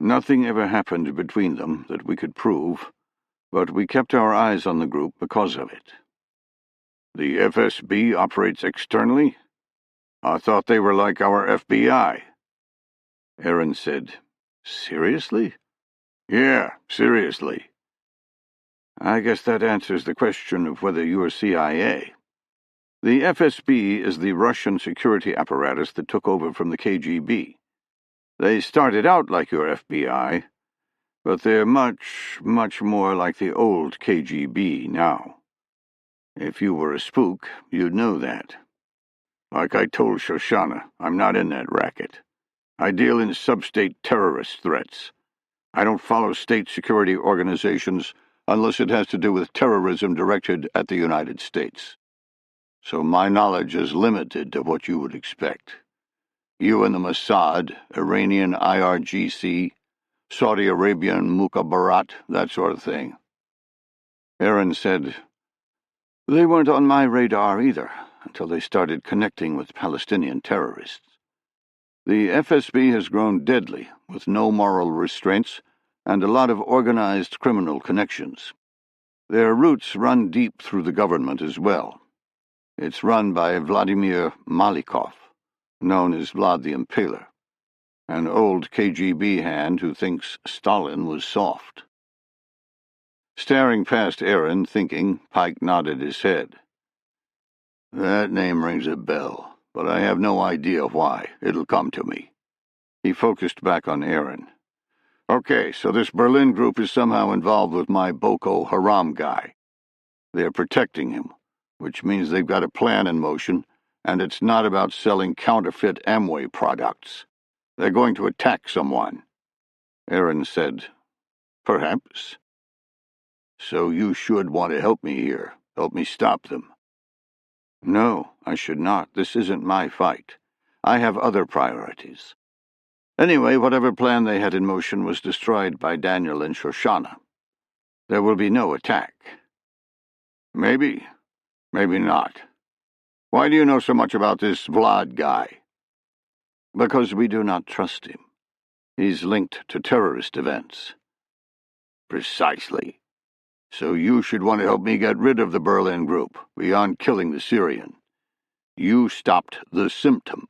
Nothing ever happened between them that we could prove, but we kept our eyes on the group because of it. The FSB operates externally? I thought they were like our FBI. Aaron said, Seriously? Yeah, seriously. I guess that answers the question of whether you're CIA. The FSB is the Russian security apparatus that took over from the KGB. They started out like your FBI, but they're much, much more like the old KGB now. If you were a spook, you'd know that. Like I told Shoshana, I'm not in that racket. I deal in sub-state terrorist threats. I don't follow state security organizations unless it has to do with terrorism directed at the United States. So my knowledge is limited to what you would expect. You and the Mossad, Iranian IRGC, Saudi Arabian Mukhabarat, that sort of thing. Aaron said, They weren't on my radar either, until they started connecting with Palestinian terrorists. The FSB has grown deadly, with no moral restraints, and a lot of organized criminal connections. Their roots run deep through the government as well. It's run by Vladimir Malikov, known as Vlad the Impaler, an old KGB hand who thinks Stalin was soft. Staring past Aaron, thinking, Pike nodded his head. That name rings a bell, but I have no idea why. It'll come to me. He focused back on Aaron. Okay, so this Berlin group is somehow involved with my Boko Haram guy. They're protecting him, which means they've got a plan in motion, and it's not about selling counterfeit Amway products. They're going to attack someone. Aaron said, Perhaps. So you should want to help me here. Help me stop them. No, I should not. This isn't my fight. I have other priorities. Anyway, whatever plan they had in motion was destroyed by Daniel and Shoshana. There will be no attack. Maybe. Maybe not. Why do you know so much about this Vlad guy? Because we do not trust him. He's linked to terrorist events. Precisely. So you should want to help me get rid of the Berlin group, beyond killing the Syrian. You stopped the symptom,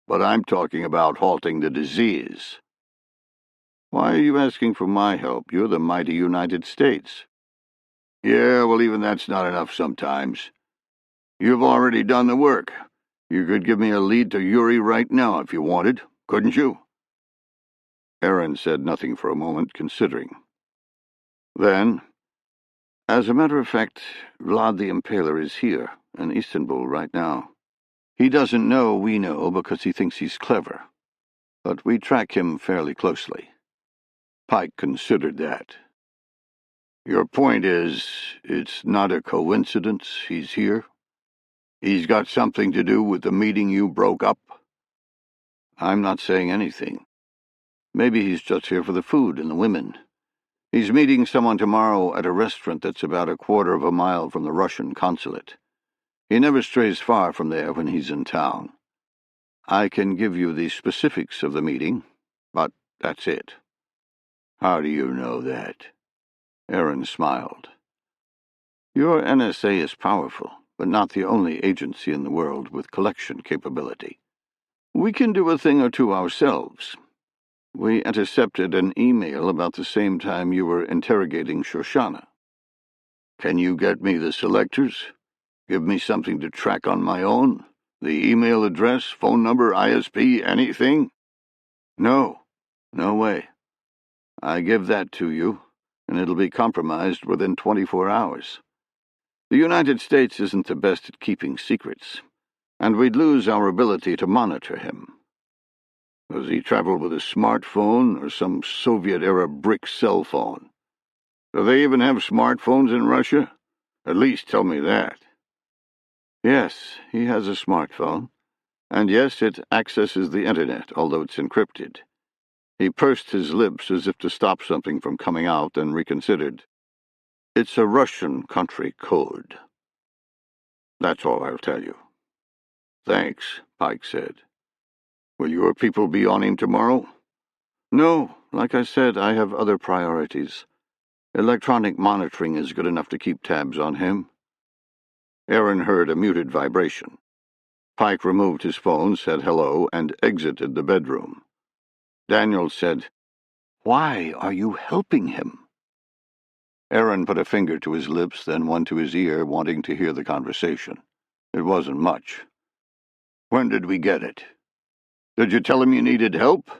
but I'm talking about halting the disease. Why are you asking for my help? You're the mighty United States. Yeah, well, even that's not enough sometimes. You've already done the work. You could give me a lead to Yuri right now if you wanted, couldn't you? Aaron said nothing for a moment, considering. Then, as a matter of fact, Vlad the Impaler is here, in Istanbul right now. He doesn't know we know because he thinks he's clever, but we track him fairly closely. Pike considered that. Your point is, it's not a coincidence he's here? He's got something to do with the meeting you broke up? I'm not saying anything. Maybe he's just here for the food and the women. He's meeting someone tomorrow at a restaurant that's about a quarter of a mile from the Russian consulate. He never strays far from there when he's in town. I can give you the specifics of the meeting, but that's it. How do you know that? Aaron smiled. Your NSA is powerful, but not the only agency in the world with collection capability. We can do a thing or two ourselves. We intercepted an email about the same time you were interrogating Shoshana. Can you get me the selectors? Give me something to track on my own? The email address, phone number, ISP, anything? No way. I give that to you, and it'll be compromised within 24 hours. The United States isn't the best at keeping secrets, and we'd lose our ability to monitor him. Does he travel with a smartphone or some Soviet-era brick cell phone? Do they even have smartphones in Russia? At least tell me that. Yes, he has a smartphone, and yes, it accesses the Internet, although it's encrypted. He pursed his lips as if to stop something from coming out and reconsidered. It's a Russian country code. That's all I'll tell you. Thanks, Pike said. Will your people be on him tomorrow? No, like I said, I have other priorities. Electronic monitoring is good enough to keep tabs on him. Aaron heard a muted vibration. Pike removed his phone, said hello, and exited the bedroom. Daniel said, "Why are you helping him?" Aaron put a finger to his lips, then one to his ear, wanting to hear the conversation. It wasn't much. "When did we get it? Did you tell him you needed help?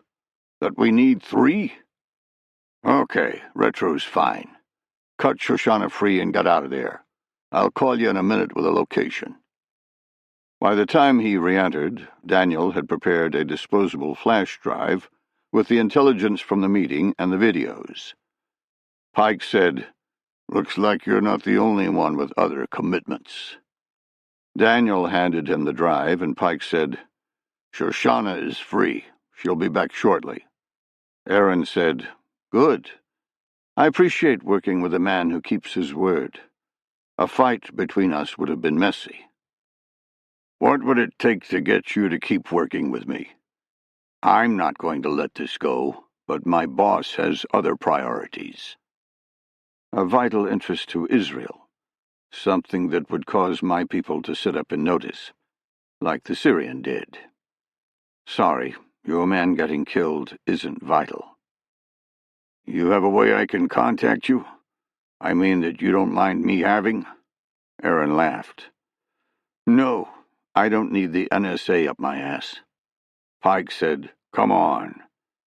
That we need 3? Okay, Retro's fine. Cut Shoshana free and get out of there. I'll call you in a minute with a location." By the time he re-entered, Daniel had prepared a disposable flash drive with the intelligence from the meeting and the videos. Pike said, "Looks like you're not the only one with other commitments." Daniel handed him the drive, and Pike said, "Shoshana is free. She'll be back shortly." Aaron said, "Good. I appreciate working with a man who keeps his word. A fight between us would have been messy." "What would it take to get you to keep working with me? I'm not going to let this go, but my boss has other priorities. A vital interest to Israel, something that would cause my people to sit up and notice, like the Syrian did. Sorry, your man getting killed isn't vital." "You have a way I can contact you? I mean that you don't mind me having?" Aaron laughed. "No, I don't need the NSA up my ass." Pike said, "Come on.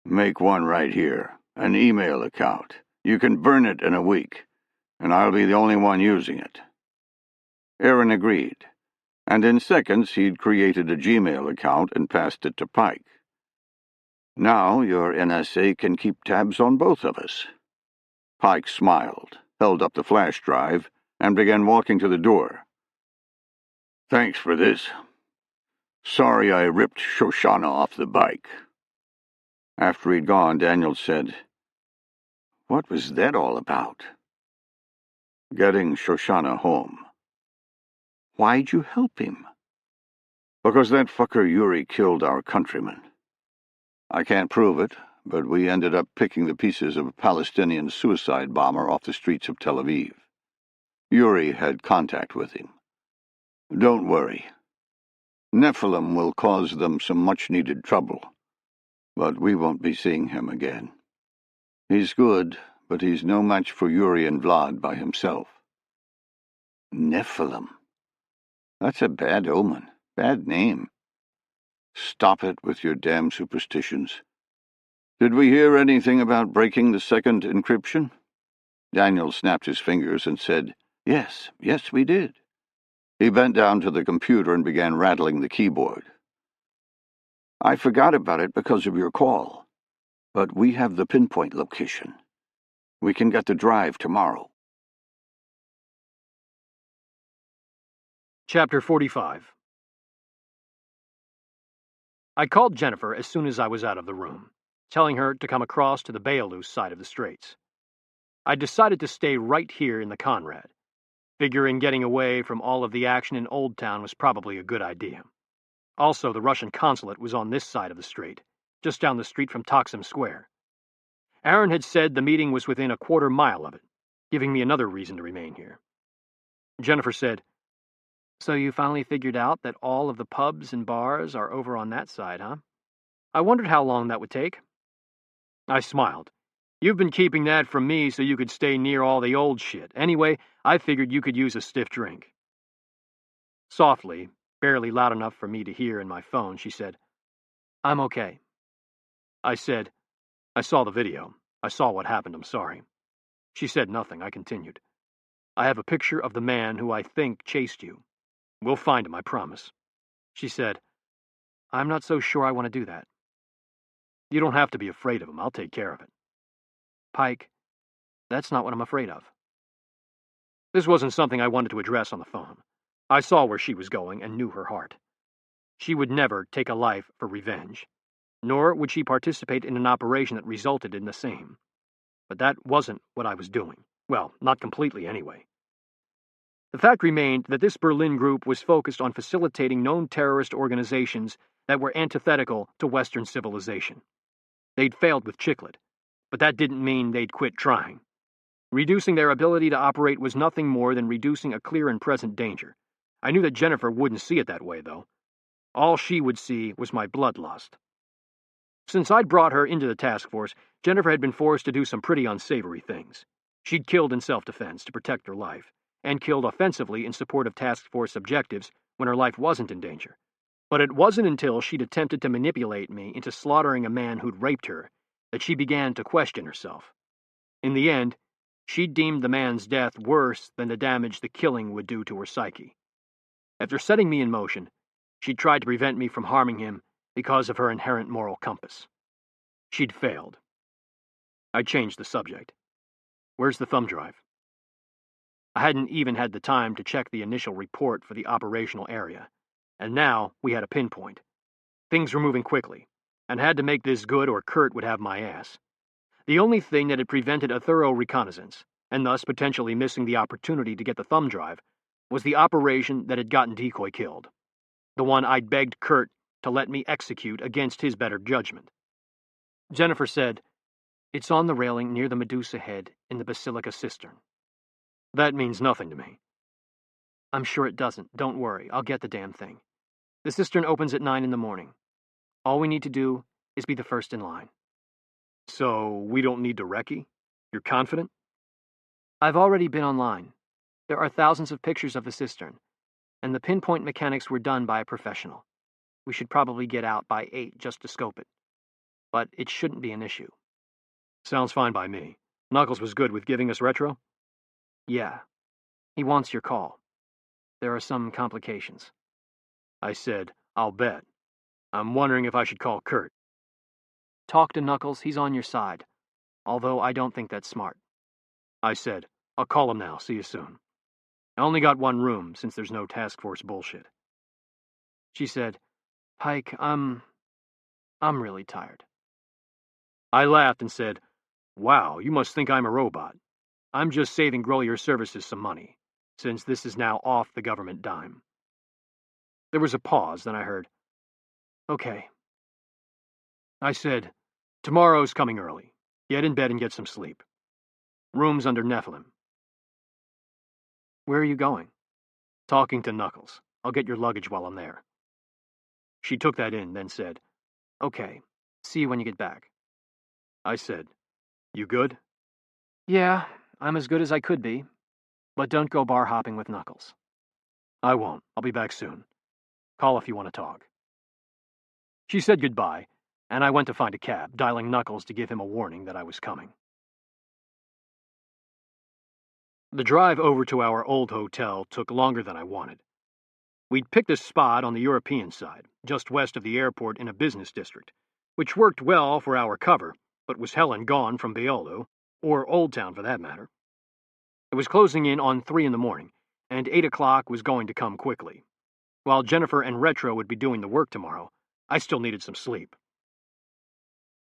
Make one right here. An email account. You can burn it in a week, and I'll be the only one using it." Aaron agreed, and in seconds he'd created a Gmail account and passed it to Pike. "Now your NSA can keep tabs on both of us." Pike smiled, held up the flash drive, and began walking to the door. "Thanks for this. Sorry I ripped Shoshana off the bike." After he'd gone, Daniel said, "What was that all about?" "Getting Shoshana home." "Why'd you help him?" "Because that fucker Yuri killed our countryman. I can't prove it, but we ended up picking the pieces of a Palestinian suicide bomber off the streets of Tel Aviv. Yuri had contact with him. Don't worry. Nephilim will cause them some much-needed trouble, but we won't be seeing him again. He's good, but he's no match for Yuri and Vlad by himself." "Nephilim. That's a bad omen. Bad name." "Stop it with your damn superstitions. Did we hear anything about breaking the second encryption?" Daniel snapped his fingers and said, Yes, we did." He bent down to the computer and began rattling the keyboard. "I forgot about it because of your call, but we have the pinpoint location. We can get the drive tomorrow." Chapter 45. I called Jennifer as soon as I was out of the room, telling her to come across to the Bealus side of the Straits. I decided to stay right here in the Conrad, figuring getting away from all of the action in Old Town was probably a good idea. Also, the Russian consulate was on this side of the strait, just down the street from Taksim Square. Aaron had said the meeting was within a quarter-mile of it, giving me another reason to remain here. Jennifer said, "So you finally figured out that all of the pubs and bars are over on that side, huh? I wondered how long that would take." I smiled. "You've been keeping that from me so you could stay near all the old shit. Anyway, I figured you could use a stiff drink." Softly, barely loud enough for me to hear in my phone, she said, "I'm okay." I said, "I saw the video. I saw what happened. I'm sorry." She said nothing. I continued, "I have a picture of the man who I think chased you. We'll find him, I promise." She said, "I'm not so sure I want to do that." "You don't have to be afraid of him. I'll take care of it." "Pike, that's not what I'm afraid of." This wasn't something I wanted to address on the phone. I saw where she was going and knew her heart. She would never take a life for revenge, nor would she participate in an operation that resulted in the same. But that wasn't what I was doing. Well, not completely anyway. The fact remained that this Berlin group was focused on facilitating known terrorist organizations that were antithetical to Western civilization. They'd failed with Chiclet, but that didn't mean they'd quit trying. Reducing their ability to operate was nothing more than reducing a clear and present danger. I knew that Jennifer wouldn't see it that way, though. All she would see was my bloodlust. Since I'd brought her into the task force, Jennifer had been forced to do some pretty unsavory things. She'd killed in self-defense to protect her life, and killed offensively in support of task force objectives when her life wasn't in danger. But it wasn't until she'd attempted to manipulate me into slaughtering a man who'd raped her that she began to question herself. In the end, she deemed the man's death worse than the damage the killing would do to her psyche. After setting me in motion, she tried to prevent me from harming him because of her inherent moral compass. She'd failed. I changed the subject. Where's the thumb drive? I hadn't even had the time to check the initial report for the operational area, and now we had a pinpoint. Things were moving quickly, and I had to make this good or Kurt would have my ass. The only thing that had prevented a thorough reconnaissance, and thus potentially missing the opportunity to get the thumb drive, was the operation that had gotten Decoy killed. The one I'd begged Kurt to let me execute against his better judgment. Jennifer said, "It's on the railing near the Medusa head in the Basilica cistern." That means nothing to me. I'm sure it doesn't. Don't worry. I'll get the damn thing. The cistern opens at 9 in the morning. All we need to do is be the first in line. So we don't need to recce? You're confident? I've already been online. There are thousands of pictures of the cistern, and the pinpoint mechanics were done by a professional. We should probably get out by 8 just to scope it. But it shouldn't be an issue. Sounds fine by me. Knuckles was good with giving us retro? Yeah. He wants your call. There are some complications. I said, I'll bet. I'm wondering if I should call Kurt. Talk to Knuckles, he's on your side. Although I don't think that's smart. I said, I'll call him now, see you soon. I only got one room, since there's no task force bullshit. She said, Pike, I'm really tired. I laughed and said, wow, you must think I'm a robot. I'm just saving Grolier Services some money, since this is now off the government dime. There was a pause, then I heard, okay. I said, tomorrow's coming early. Get in bed and get some sleep. Room's under Nephilim. Where are you going? Talking to Knuckles. I'll get your luggage while I'm there. She took that in, then said, okay, see you when you get back. I said, you good? Yeah, I'm as good as I could be. But don't go bar hopping with Knuckles. I won't. I'll be back soon. Call if you want to talk. She said goodbye, and I went to find a cab, dialing Knuckles to give him a warning that I was coming. The drive over to our old hotel took longer than I wanted. We'd picked a spot on the European side, just west of the airport in a business district, which worked well for our cover, but was hell and gone from Beoldo, or Old Town for that matter. It was closing in on 3 in the morning, and 8 o'clock was going to come quickly. While Jennifer and Retro would be doing the work tomorrow, I still needed some sleep.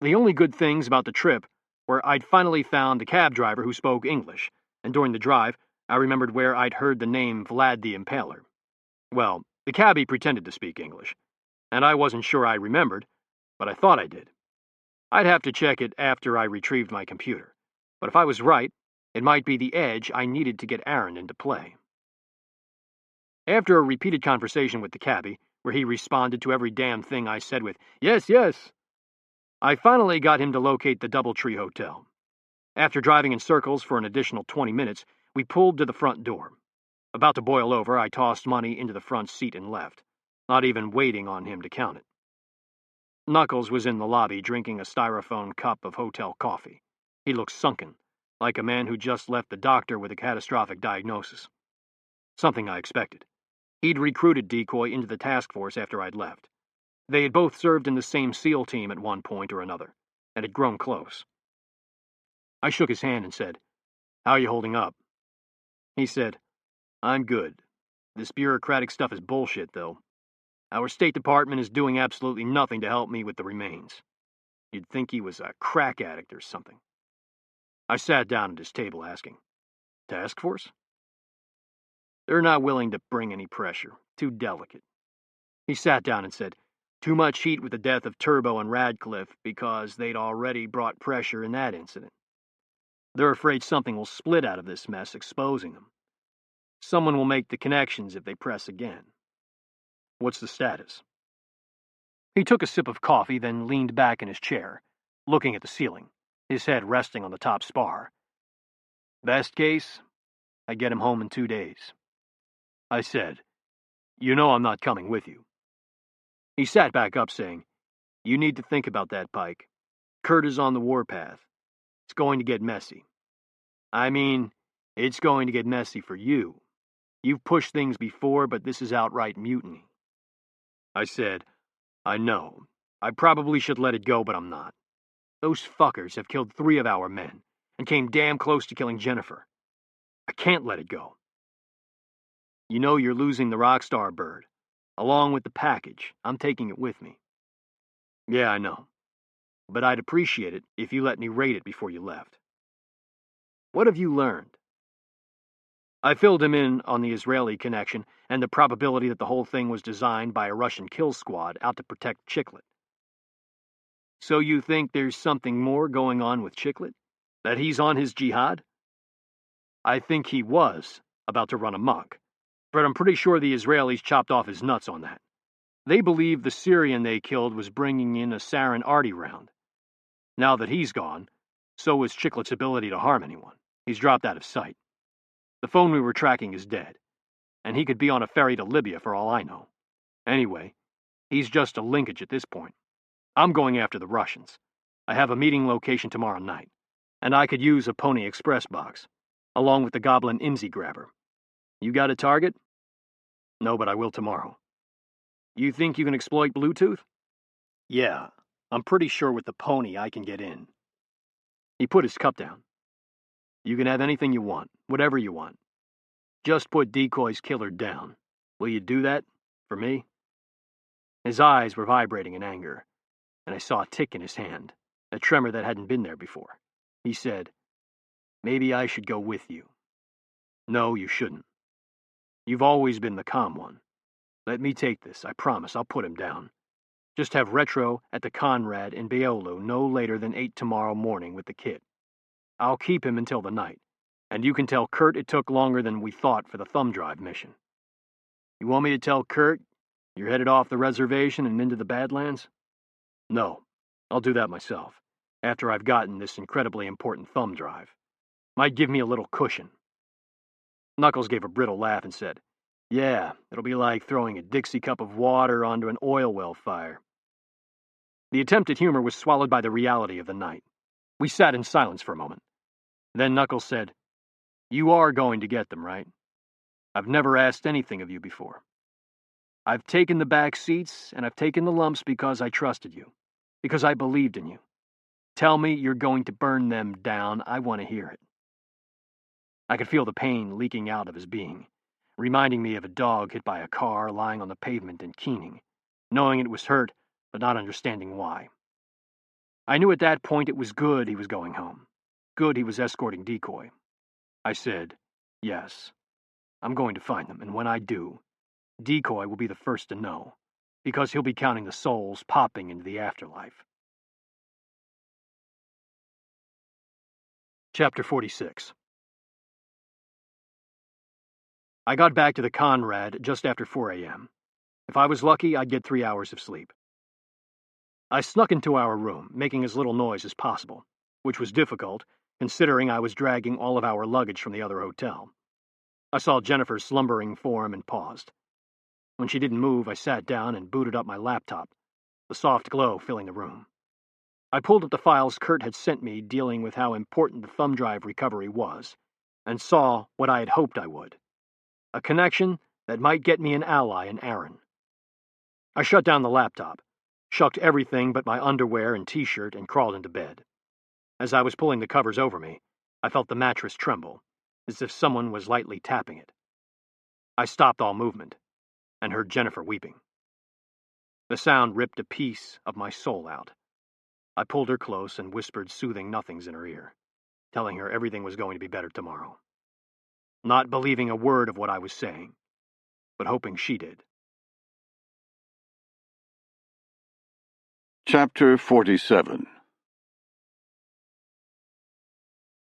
The only good things about the trip were I'd finally found the cab driver who spoke English, and during the drive, I remembered where I'd heard the name Vlad the Impaler. Well, the cabbie pretended to speak English, and I wasn't sure I remembered, but I thought I did. I'd have to check it after I retrieved my computer, but if I was right, it might be the edge I needed to get Aaron into play. After a repeated conversation with the cabbie, where he responded to every damn thing I said with, yes, yes, I finally got him to locate the Doubletree Hotel. After driving in circles for an additional 20 minutes, we pulled to the front door. About to boil over, I tossed money into the front seat and left, not even waiting on him to count it. Knuckles was in the lobby drinking a styrofoam cup of hotel coffee. He looked sunken, like a man who just left the doctor with a catastrophic diagnosis. Something I expected. He'd recruited Decoy into the task force after I'd left. They had both served in the same SEAL team at one point or another, and had grown close. I shook his hand and said, how are you holding up? He said, I'm good. This bureaucratic stuff is bullshit, though. Our State Department is doing absolutely nothing to help me with the remains. You'd think he was a crack addict or something. I sat down at his table asking, Task Force? They're not willing to bring any pressure. Too delicate. He sat down and said, Too much heat with the death of Turbo and Radcliffe because they'd already brought pressure in that incident. They're afraid something will split out of this mess, exposing them. Someone will make the connections if they press again. What's the status? He took a sip of coffee, then leaned back in his chair, looking at the ceiling, his head resting on the top spar. Best case, I get him home in 2 days. I said, "You know I'm not coming with you." He sat back up, saying, "You need to think about that, Pike. Kurt is on the warpath. It's going to get messy. I mean, it's going to get messy for you. You've pushed things before, but this is outright mutiny." I said, "I know. I probably should let it go, but I'm not. Those fuckers have killed 3 of our men, and came damn close to killing Jennifer. I can't let it go. You know you're losing the Rockstar bird. Along with the package, I'm taking it with me." "Yeah, I know. But I'd appreciate it if you let me rate it before you left." "What have you learned?" I filled him in on the Israeli connection and the probability that the whole thing was designed by a Russian kill squad out to protect Chiclet. "So you think there's something more going on with Chiclet? That he's on his jihad?" "I think he was about to run amok, but I'm pretty sure the Israelis chopped off his nuts on that. They believe the Syrian they killed was bringing in a Sarin Arty round. Now that he's gone, so is Chiclet's ability to harm anyone. He's dropped out of sight. The phone we were tracking is dead, and he could be on a ferry to Libya for all I know. Anyway, he's just a linkage at this point. I'm going after the Russians. I have a meeting location tomorrow night, and I could use a Pony Express box, along with the Goblin IMSI grabber. You got a target?" "No, but I will tomorrow." "You think you can exploit Bluetooth?" "Yeah, I'm pretty sure with the Pony I can get in." He put his cup down. "You can have anything you want, whatever you want. Just put Decoy's killer down. Will you do that? For me?" His eyes were vibrating in anger, and I saw a tick in his hand, a tremor that hadn't been there before. He said, "Maybe I should go with you." "No, you shouldn't. You've always been the calm one. Let me take this, I promise I'll put him down. Just have Retro at the Conrad in Beolu no later than 8 tomorrow morning with the kit. I'll keep him until the night, and you can tell Kurt it took longer than we thought for the thumb drive mission." "You want me to tell Kurt you're headed off the reservation and into the Badlands?" "No, I'll do that myself, after I've gotten this incredibly important thumb drive. Might give me a little cushion." Knuckles gave a brittle laugh and said, "Yeah, it'll be like throwing a Dixie cup of water onto an oil well fire." The attempt at humor was swallowed by the reality of the night. We sat in silence for a moment. Then Knuckles said, "You are going to get them, right? I've never asked anything of you before. I've taken the back seats, and I've taken the lumps because I trusted you, because I believed in you. Tell me you're going to burn them down. I want to hear it." I could feel the pain leaking out of his being, reminding me of a dog hit by a car lying on the pavement and keening, knowing it was hurt, but not understanding why. I knew at that point it was good he was going home. Good he was escorting Decoy. I said, "Yes, I'm going to find them, and when I do, Decoy will be the first to know, because he'll be counting the souls popping into the afterlife." Chapter 46. I got back to the Conrad just after 4 a.m. If I was lucky, I'd get 3 hours of sleep. I snuck into our room, making as little noise as possible, which was difficult, considering I was dragging all of our luggage from the other hotel. I saw Jennifer's slumbering form and paused. When she didn't move, I sat down and booted up my laptop, the soft glow filling the room. I pulled up the files Kurt had sent me dealing with how important the thumb drive recovery was, and saw what I had hoped I would. A connection that might get me an ally in Aaron. I shut down the laptop, shucked everything but my underwear and t-shirt, and crawled into bed. As I was pulling the covers over me, I felt the mattress tremble, as if someone was lightly tapping it. I stopped all movement, and heard Jennifer weeping. The sound ripped a piece of my soul out. I pulled her close and whispered soothing nothings in her ear, telling her everything was going to be better tomorrow. Not believing a word of what I was saying, but hoping she did. Chapter 47.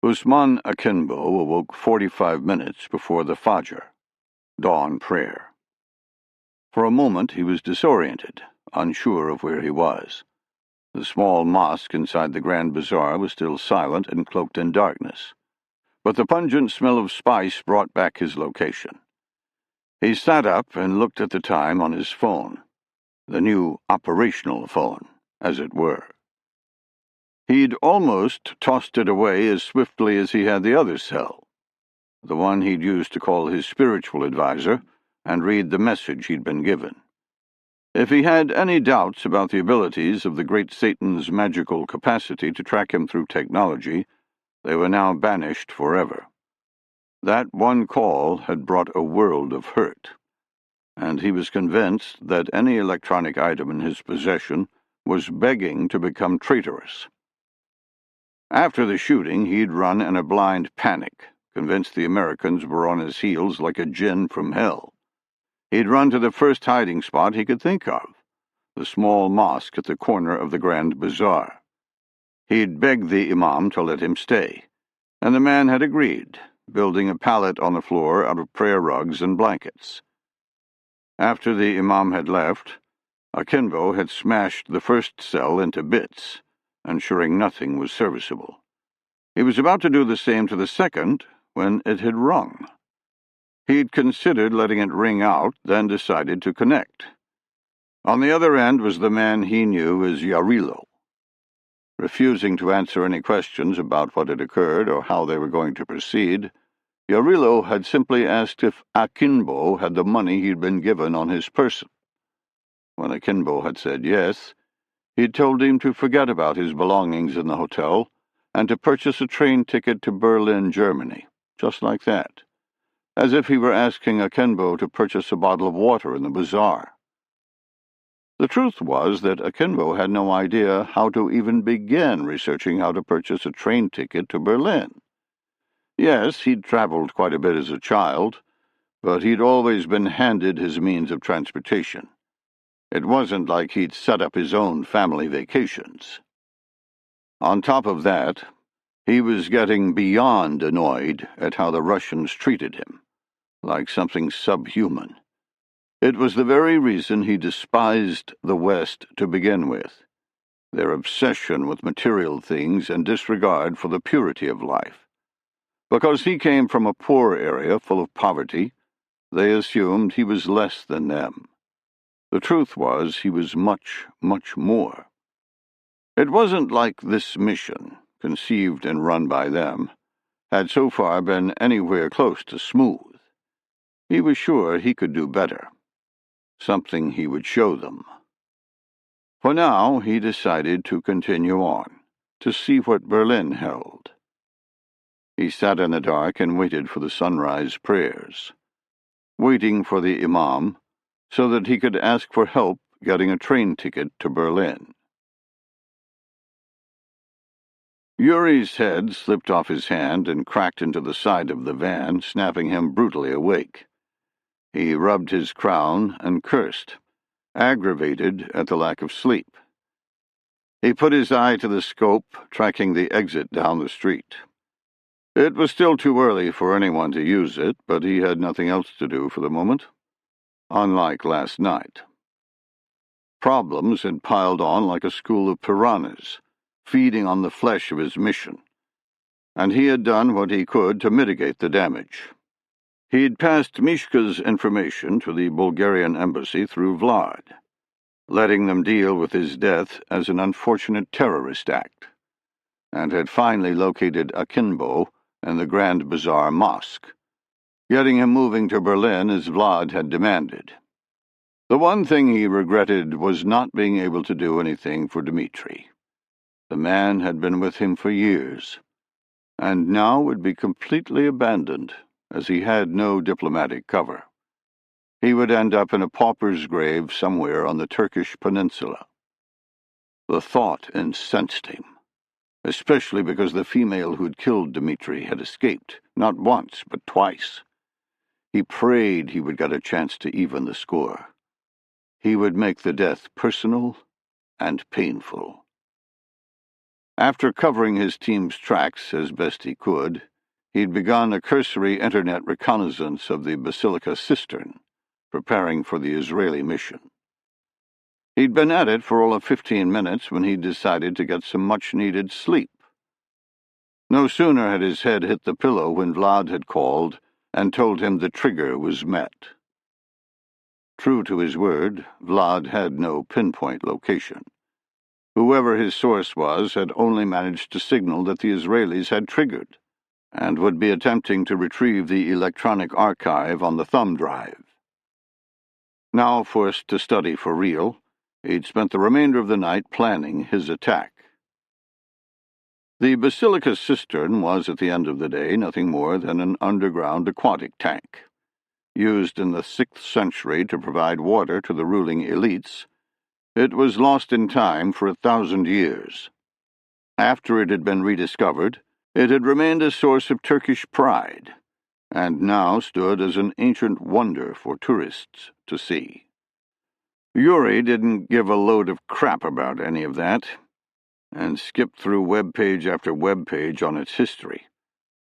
Usman Akimbo awoke 45 minutes before the Fajr, dawn prayer. For a moment he was disoriented, unsure of where he was. The small mosque inside the Grand Bazaar was still silent and cloaked in darkness, but the pungent smell of spice brought back his location. He sat up and looked at the time on his phone, the new operational phone, as it were. He'd almost tossed it away as swiftly as he had the other cell, the one he'd used to call his spiritual advisor and read the message he'd been given. If he had any doubts about the abilities of the great Satan's magical capacity to track him through technology, they were now banished forever. That one call had brought a world of hurt, and he was convinced that any electronic item in his possession was begging to become traitorous. After the shooting, he'd run in a blind panic, convinced the Americans were on his heels like a djinn from hell. He'd run to the first hiding spot he could think of, the small mosque at the corner of the Grand Bazaar. He'd begged the imam to let him stay, and the man had agreed, building a pallet on the floor out of prayer rugs and blankets. After the imam had left, Akimbo had smashed the first cell into bits, ensuring nothing was serviceable. He was about to do the same to the second when it had rung. He'd considered letting it ring out, then decided to connect. On the other end was the man he knew as Yarillo. Refusing to answer any questions about what had occurred or how they were going to proceed, Yarillo had simply asked if Akimbo had the money he'd been given on his person. When Akimbo had said yes, he'd told him to forget about his belongings in the hotel and to purchase a train ticket to Berlin, Germany, just like that, as if he were asking Akimbo to purchase a bottle of water in the bazaar. The truth was that Akimbo had no idea how to even begin researching how to purchase a train ticket to Berlin. Yes, he'd traveled quite a bit as a child, but he'd always been handed his means of transportation. It wasn't like he'd set up his own family vacations. On top of that, he was getting beyond annoyed at how the Russians treated him, like something subhuman. It was the very reason he despised the West to begin with, their obsession with material things and disregard for the purity of life. Because he came from a poor area full of poverty, they assumed he was less than them. The truth was he was much, much more. It wasn't like this mission, conceived and run by them, had so far been anywhere close to smooth. He was sure he could do better. Something he would show them. For now, he decided to continue on, to see what Berlin held. He sat in the dark and waited for the sunrise prayers, waiting for the imam so that he could ask for help getting a train ticket to Berlin. Yuri's head slipped off his hand and cracked into the side of the van, snapping him brutally awake. He rubbed his crown and cursed, aggravated at the lack of sleep. He put his eye to the scope, tracking the exit down the street. It was still too early for anyone to use it, but he had nothing else to do for the moment, unlike last night. Problems had piled on like a school of piranhas, feeding on the flesh of his mission, and he had done what he could to mitigate the damage. He'd passed Mishka's information to the Bulgarian embassy through Vlad, letting them deal with his death as an unfortunate terrorist act, and had finally located Akimbo in the Grand Bazaar Mosque, getting him moving to Berlin as Vlad had demanded. The one thing he regretted was not being able to do anything for Dmitri. The man had been with him for years, and now would be completely abandoned, as he had no diplomatic cover. He would end up in a pauper's grave somewhere on the Turkish peninsula. The thought incensed him, especially because the female who'd killed Dmitri had escaped, not once, but twice. He prayed he would get a chance to even the score. He would make the death personal and painful. After covering his team's tracks as best he could, he'd begun a cursory internet reconnaissance of the Basilica cistern, preparing for the Israeli mission. He'd been at it for all of 15 minutes when he decided to get some much-needed sleep. No sooner had his head hit the pillow when Vlad had called and told him the trigger was met. True to his word, Vlad had no pinpoint location. Whoever his source was had only managed to signal that the Israelis had triggered and would be attempting to retrieve the electronic archive on the thumb drive. Now forced to study for real, he'd spent the remainder of the night planning his attack. The Basilica cistern was, at the end of the day, nothing more than an underground aquatic tank. Used in the 6th century to provide water to the ruling elites, it was lost in time for 1,000 years. After it had been rediscovered, it had remained a source of Turkish pride, and now stood as an ancient wonder for tourists to see. Yuri didn't give a load of crap about any of that, and skipped through web page after web page on its history,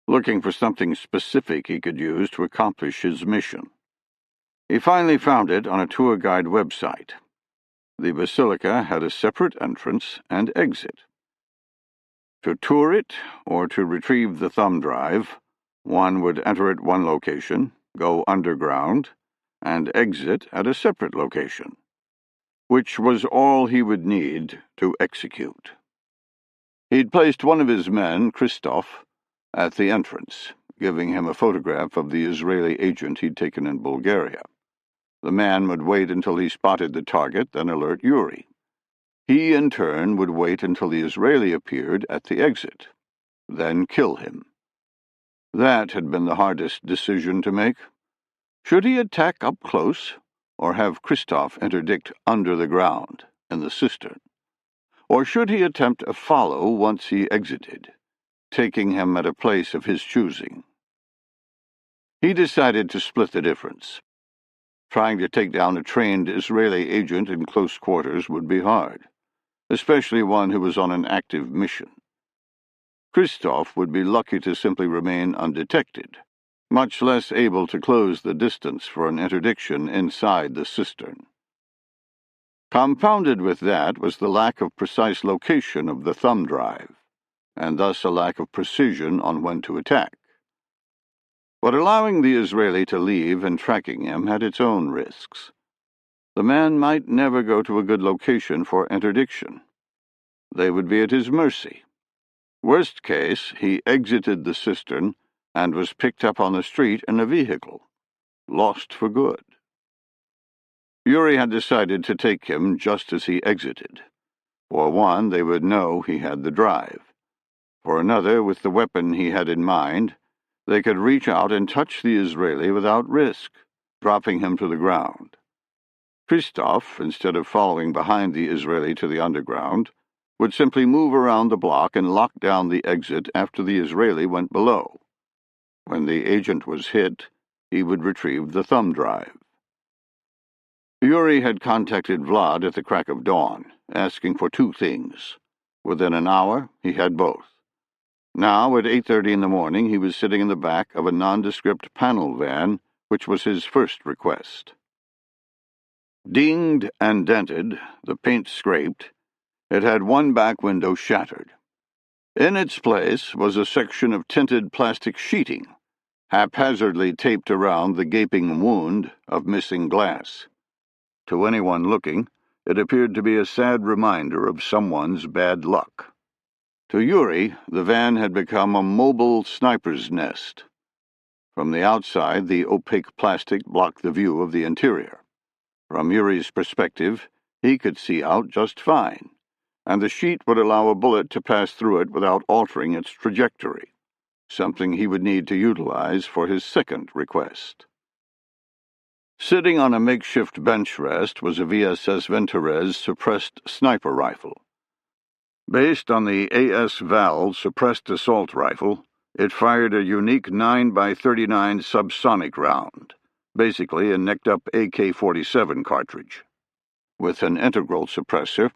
looking for something specific he could use to accomplish his mission. He finally found it on a tour guide website. The Basilica had a separate entrance and exit. To tour it, or to retrieve the thumb drive, one would enter at one location, go underground, and exit at a separate location, which was all he would need to execute. He'd placed one of his men, Christoph, at the entrance, giving him a photograph of the Israeli agent he'd taken in Bulgaria. The man would wait until he spotted the target, then alert Yuri. He, in turn, would wait until the Israeli appeared at the exit, then kill him. That had been the hardest decision to make. Should he attack up close, or have Christoph interdict under the ground, in the cistern? Or should he attempt a follow once he exited, taking him at a place of his choosing? He decided to split the difference. Trying to take down a trained Israeli agent in close quarters would be hard, especially one who was on an active mission. Christoph would be lucky to simply remain undetected, much less able to close the distance for an interdiction inside the cistern. Compounded with that was the lack of precise location of the thumb drive, and thus a lack of precision on when to attack. But allowing the Israeli to leave and tracking him had its own risks. The man might never go to a good location for interdiction. They would be at his mercy. Worst case, he exited the cistern and was picked up on the street in a vehicle, lost for good. Yuri had decided to take him just as he exited. For one, they would know he had the drive. For another, with the weapon he had in mind, they could reach out and touch the Israeli without risk, dropping him to the ground. Christoph, instead of following behind the Israeli to the underground, would simply move around the block and lock down the exit after the Israeli went below. When the agent was hit, he would retrieve the thumb drive. Yuri had contacted Vlad at the crack of dawn, asking for two things. Within an hour, he had both. Now, at 8:30 in the morning, he was sitting in the back of a nondescript panel van, which was his first request. Dinged and dented, the paint scraped, it had one back window shattered. In its place was a section of tinted plastic sheeting, haphazardly taped around the gaping wound of missing glass. To anyone looking, it appeared to be a sad reminder of someone's bad luck. To Yuri, the van had become a mobile sniper's nest. From the outside, the opaque plastic blocked the view of the interior. From Yuri's perspective, he could see out just fine, and the sheet would allow a bullet to pass through it without altering its trajectory, something he would need to utilize for his second request. Sitting on a makeshift bench rest was a VSS Venturez suppressed sniper rifle. Based on the AS Val suppressed assault rifle, it fired a unique 9x39 subsonic round, basically a necked-up AK-47 cartridge. With an integral suppressor,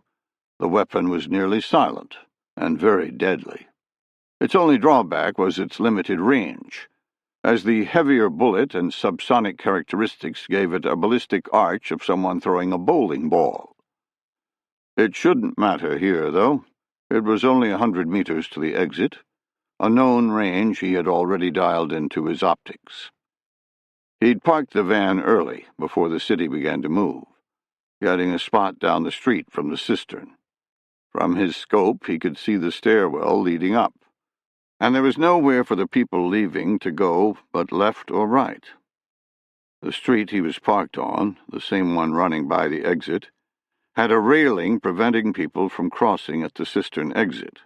The weapon was nearly silent, and very deadly. Its only drawback was its limited range, as the heavier bullet and subsonic characteristics gave it a ballistic arch of someone throwing a bowling ball. It shouldn't matter here, though. It was only 100 meters to the exit, a known range he had already dialed into his optics. He'd parked the van early, before the city began to move, getting a spot down the street from the cistern. From his scope, he could see the stairwell leading up, and there was nowhere for the people leaving to go but left or right. The street he was parked on, the same one running by the exit, had a railing preventing people from crossing at the cistern exit.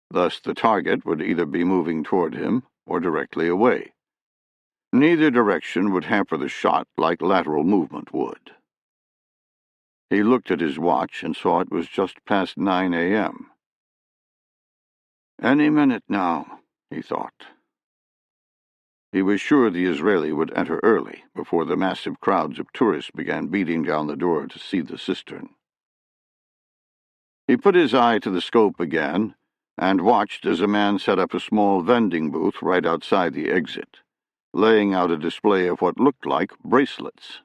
Thus the target would either be moving toward him or directly away. Neither direction would hamper the shot like lateral movement would. He looked at his watch and saw it was just past 9 a.m. Any minute now, he thought. He was sure the Israeli would enter early, before the massive crowds of tourists began beating down the door to see the cistern. He put his eye to the scope again and watched as a man set up a small vending booth right outside the exit, laying out a display of what looked like bracelets.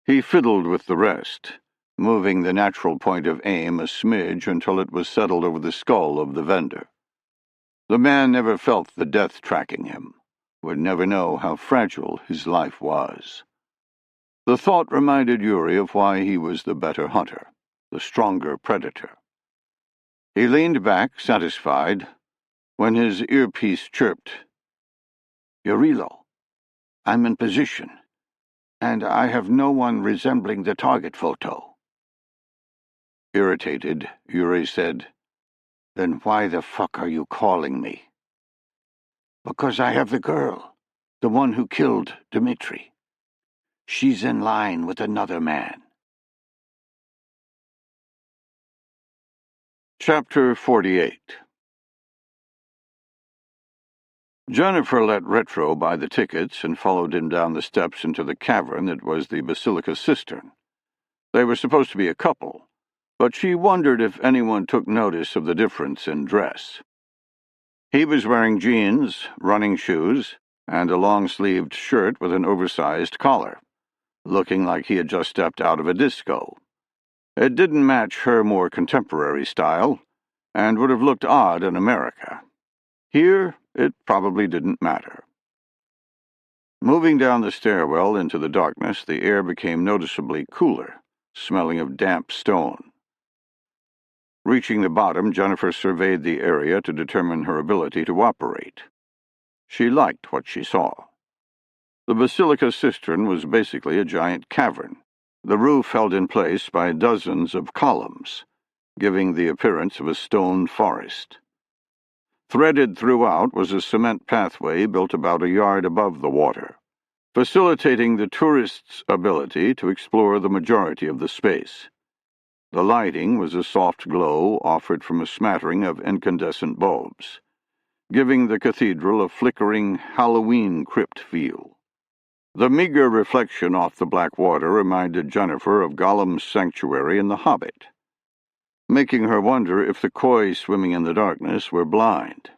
He fiddled with the rest, moving the natural point of aim a smidge until it was settled over the skull of the vendor. The man never felt the death tracking him, would never know how fragile his life was. The thought reminded Yuri of why he was the better hunter, the stronger predator. He leaned back, satisfied, when his earpiece chirped, "Yurilo, I'm in position, and I have no one resembling the target photo." Irritated, Yuri said, "Then why the fuck are you calling me?" "Because I have the girl, the one who killed Dmitri. She's in line with another man." Chapter 48. Jennifer let Retro buy the tickets and followed him down the steps into the cavern that was the Basilica cistern. They were supposed to be a couple, but she wondered if anyone took notice of the difference in dress. He was wearing jeans, running shoes, and a long-sleeved shirt with an oversized collar, looking like he had just stepped out of a disco. It didn't match her more contemporary style, and would have looked odd in America. Here, it probably didn't matter. Moving down the stairwell into the darkness, the air became noticeably cooler, smelling of damp stone. Reaching the bottom, Jennifer surveyed the area to determine her ability to operate. She liked what she saw. The Basilica cistern was basically a giant cavern, the roof held in place by dozens of columns, giving the appearance of a stone forest. Threaded throughout was a cement pathway built about a yard above the water, facilitating the tourists' ability to explore the majority of the space. The lighting was a soft glow offered from a smattering of incandescent bulbs, giving the cathedral a flickering Halloween crypt feel. The meager reflection off the black water reminded Jennifer of Gollum's sanctuary in The Hobbit, making her wonder if the koi swimming in the darkness were blind.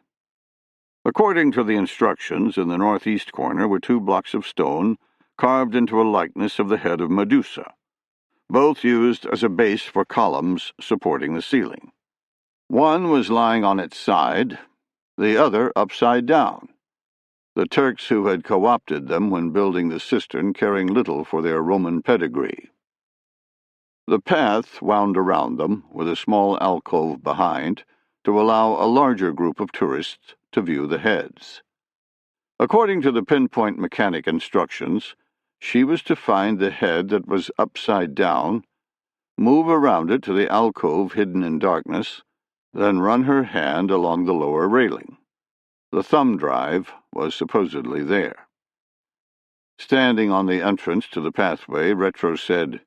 According to the instructions, in the northeast corner were 2 blocks of stone carved into a likeness of the head of Medusa, both used as a base for columns supporting the ceiling. One was lying on its side, the other upside down, the Turks who had co-opted them when building the cistern caring little for their Roman pedigree. The path wound around them, with a small alcove behind, to allow a larger group of tourists to view the heads. According to the pinpoint mechanic instructions, she was to find the head that was upside down, move around it to the alcove hidden in darkness, then run her hand along the lower railing. The thumb drive was supposedly there. Standing on the entrance to the pathway, Retro said,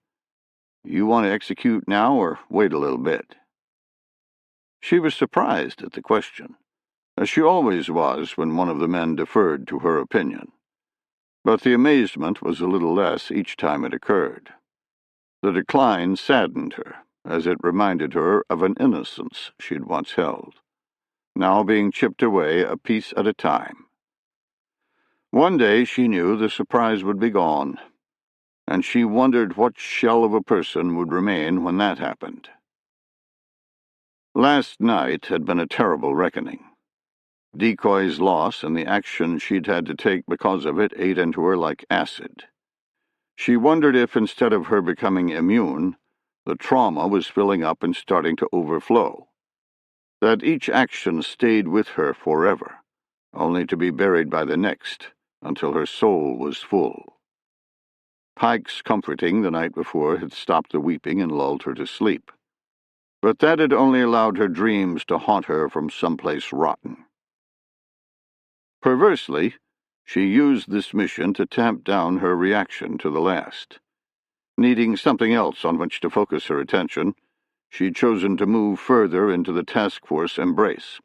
"You want to execute now or wait a little bit?" She was surprised at the question, as she always was when one of the men deferred to her opinion. But the amazement was a little less each time it occurred. The decline saddened her, as it reminded her of an innocence she'd once held, now being chipped away a piece at a time. One day she knew the surprise would be gone, and she wondered what shell of a person would remain when that happened. Last night had been a terrible reckoning. Decoy's loss and the action she'd had to take because of it ate into her like acid. She wondered if, instead of her becoming immune, the trauma was filling up and starting to overflow, that each action stayed with her forever, only to be buried by the next, until her soul was full. Pike's comforting the night before had stopped the weeping and lulled her to sleep, but that had only allowed her dreams to haunt her from someplace rotten. Perversely, she used this mission to tamp down her reaction to the last. Needing something else on which to focus her attention, she'd chosen to move further into the Taskforce embrace.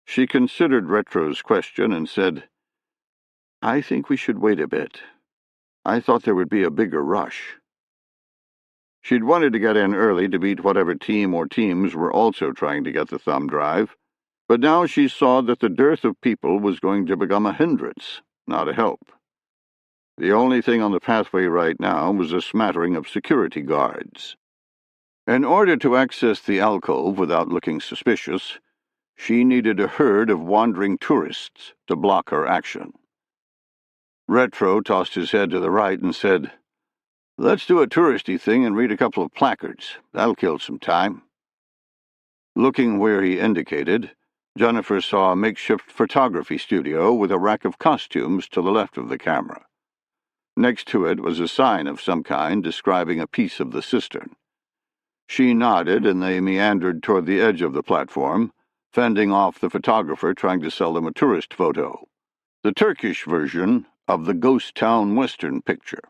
She considered Retro's question and said, "I think we should wait a bit. I thought there would be a bigger rush." She'd wanted to get in early to beat whatever team or teams were also trying to get the thumb drive, but now she saw that the dearth of people was going to become a hindrance, not a help. The only thing on the pathway right now was a smattering of security guards. In order to access the alcove without looking suspicious, she needed a herd of wandering tourists to block her action. Retro tossed his head to the right and said, "Let's do a touristy thing and read a couple of placards. That'll kill some time." Looking where he indicated, Jennifer saw a makeshift photography studio with a rack of costumes to the left of the camera. Next to it was a sign of some kind describing a piece of the cistern. She nodded, and they meandered toward the edge of the platform, fending off the photographer trying to sell them a tourist photo, the Turkish version of the ghost town Western picture.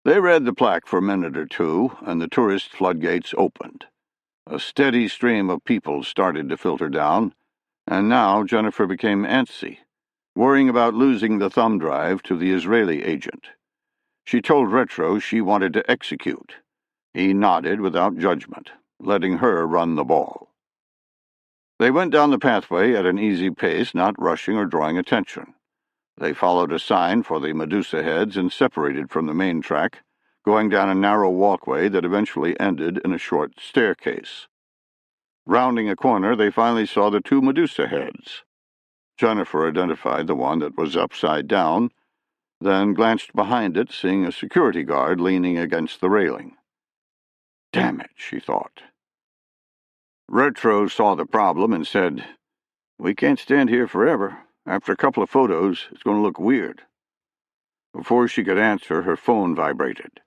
They read the plaque for a minute or two, and the tourist floodgates opened. A steady stream of people started to filter down, and now Jennifer became antsy, worrying about losing the thumb drive to the Israeli agent. She told Retro she wanted to execute. He nodded without judgment, letting her run the ball. They went down the pathway at an easy pace, not rushing or drawing attention. They followed a sign for the Medusa heads and separated from the main track, going down a narrow walkway that eventually ended in a short staircase. Rounding a corner, they finally saw the two Medusa heads. Jennifer identified the one that was upside down, then glanced behind it, seeing a security guard leaning against the railing. "Damn it," she thought. Retro saw the problem and said, "We can't stand here forever. After a couple of photos, it's going to look weird." Before she could answer, her phone vibrated.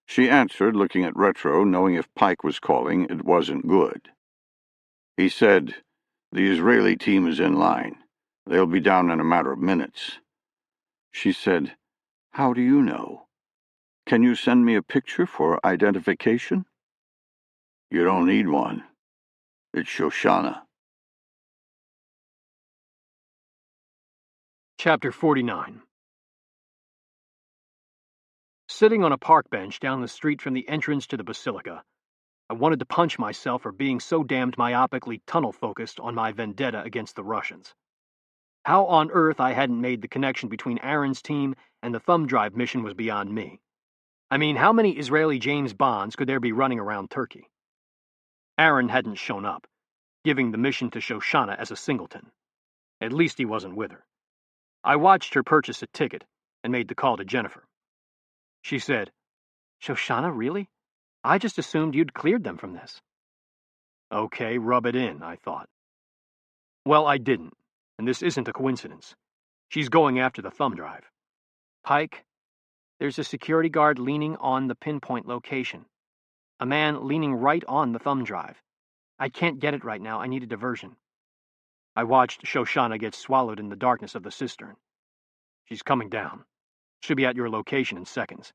She answered, looking at Retro, knowing if Pike was calling, it wasn't good. He said, "The Israeli team is in line. They'll be down in a matter of minutes." She said, "How do you know? Can you send me a picture for identification?" "You don't need one. It's Shoshana." Chapter 49. Sitting on a park bench down the street from the entrance to the basilica, I wanted to punch myself for being so damned myopically tunnel-focused on my vendetta against the Russians. How on earth I hadn't made the connection between Aaron's team and the thumb drive mission was beyond me. I mean, how many Israeli James Bonds could there be running around Turkey? Aaron hadn't shown up, giving the mission to Shoshana as a singleton. At least he wasn't with her. I watched her purchase a ticket and made the call to Jennifer. She said, "Shoshana, really? I just assumed you'd cleared them from this." Okay, rub it in, I thought. Well, I didn't, and this isn't a coincidence. She's going after the thumb drive. "Pike, there's a security guard leaning on the pinpoint location. A man leaning right on the thumb drive. I can't get it right now. I need a diversion." I watched Shoshana get swallowed in the darkness of the cistern. "She's coming down. She'll be at your location in seconds."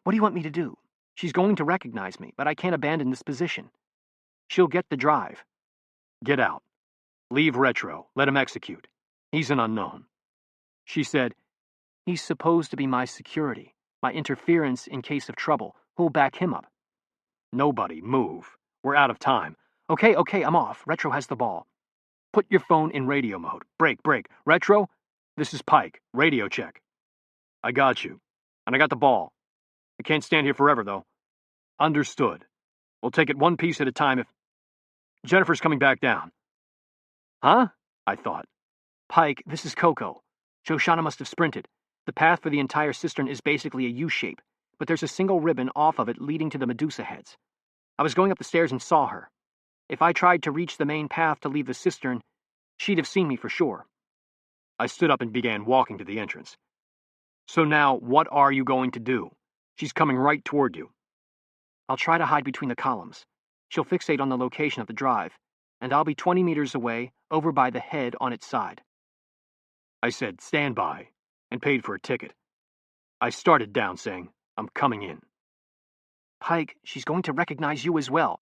"What do you want me to do? She's going to recognize me, but I can't abandon this position." "She'll get the drive." "Get out. Leave Retro. Let him execute. He's an unknown." She said, "He's supposed to be my security, my interference in case of trouble. Who'll back him up?" Nobody move. We're out of time. Okay, I'm off. Retro has the ball. Put your phone in radio mode. Break. Retro, this is Pike. Radio check. I got you. And I got the ball. I can't stand here forever, though. Understood. We'll take it one piece at a time if... Jennifer's coming back down. Huh? I thought. Pike, this is Coco. Shoshana must have sprinted. The path for the entire cistern is basically a U-shape, but there's a single ribbon off of it leading to the Medusa heads. I was going up the stairs and saw her. If I tried to reach the main path to leave the cistern, she'd have seen me for sure. I stood up and began walking to the entrance. So now, what are you going to do? She's coming right toward you. I'll try to hide between the columns. She'll fixate on the location of the drive, and I'll be 20 meters away, over by the head on its side. I said, stand by, and paid for a ticket. I started down, saying, I'm coming in. Pike, she's going to recognize you as well.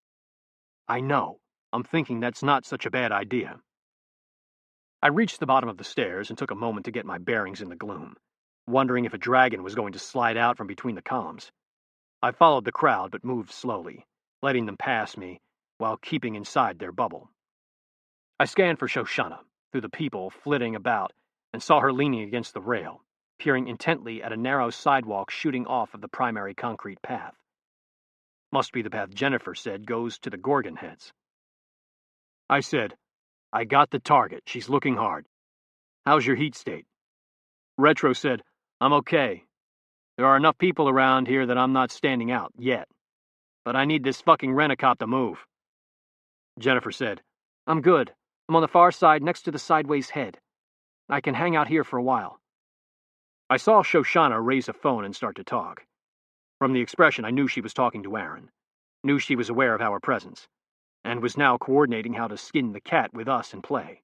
I know. I'm thinking that's not such a bad idea. I reached the bottom of the stairs and took a moment to get my bearings in the gloom, wondering if a dragon was going to slide out from between the columns. I followed the crowd but moved slowly, letting them pass me while keeping inside their bubble. I scanned for Shoshana through the people flitting about and saw her leaning against the rail, peering intently at a narrow sidewalk shooting off of the primary concrete path. Must be the path Jennifer said goes to the Gorgon heads. I said, I got the target. She's looking hard. How's your heat state? Retro said, I'm okay. There are enough people around here that I'm not standing out yet. But I need this fucking rent-a-cop to move. Jennifer said, I'm good. I'm on the far side next to the sideways head. I can hang out here for a while. I saw Shoshana raise a phone and start to talk. From the expression, I knew she was talking to Aaron, knew she was aware of our presence, and was now coordinating how to skin the cat with us in play.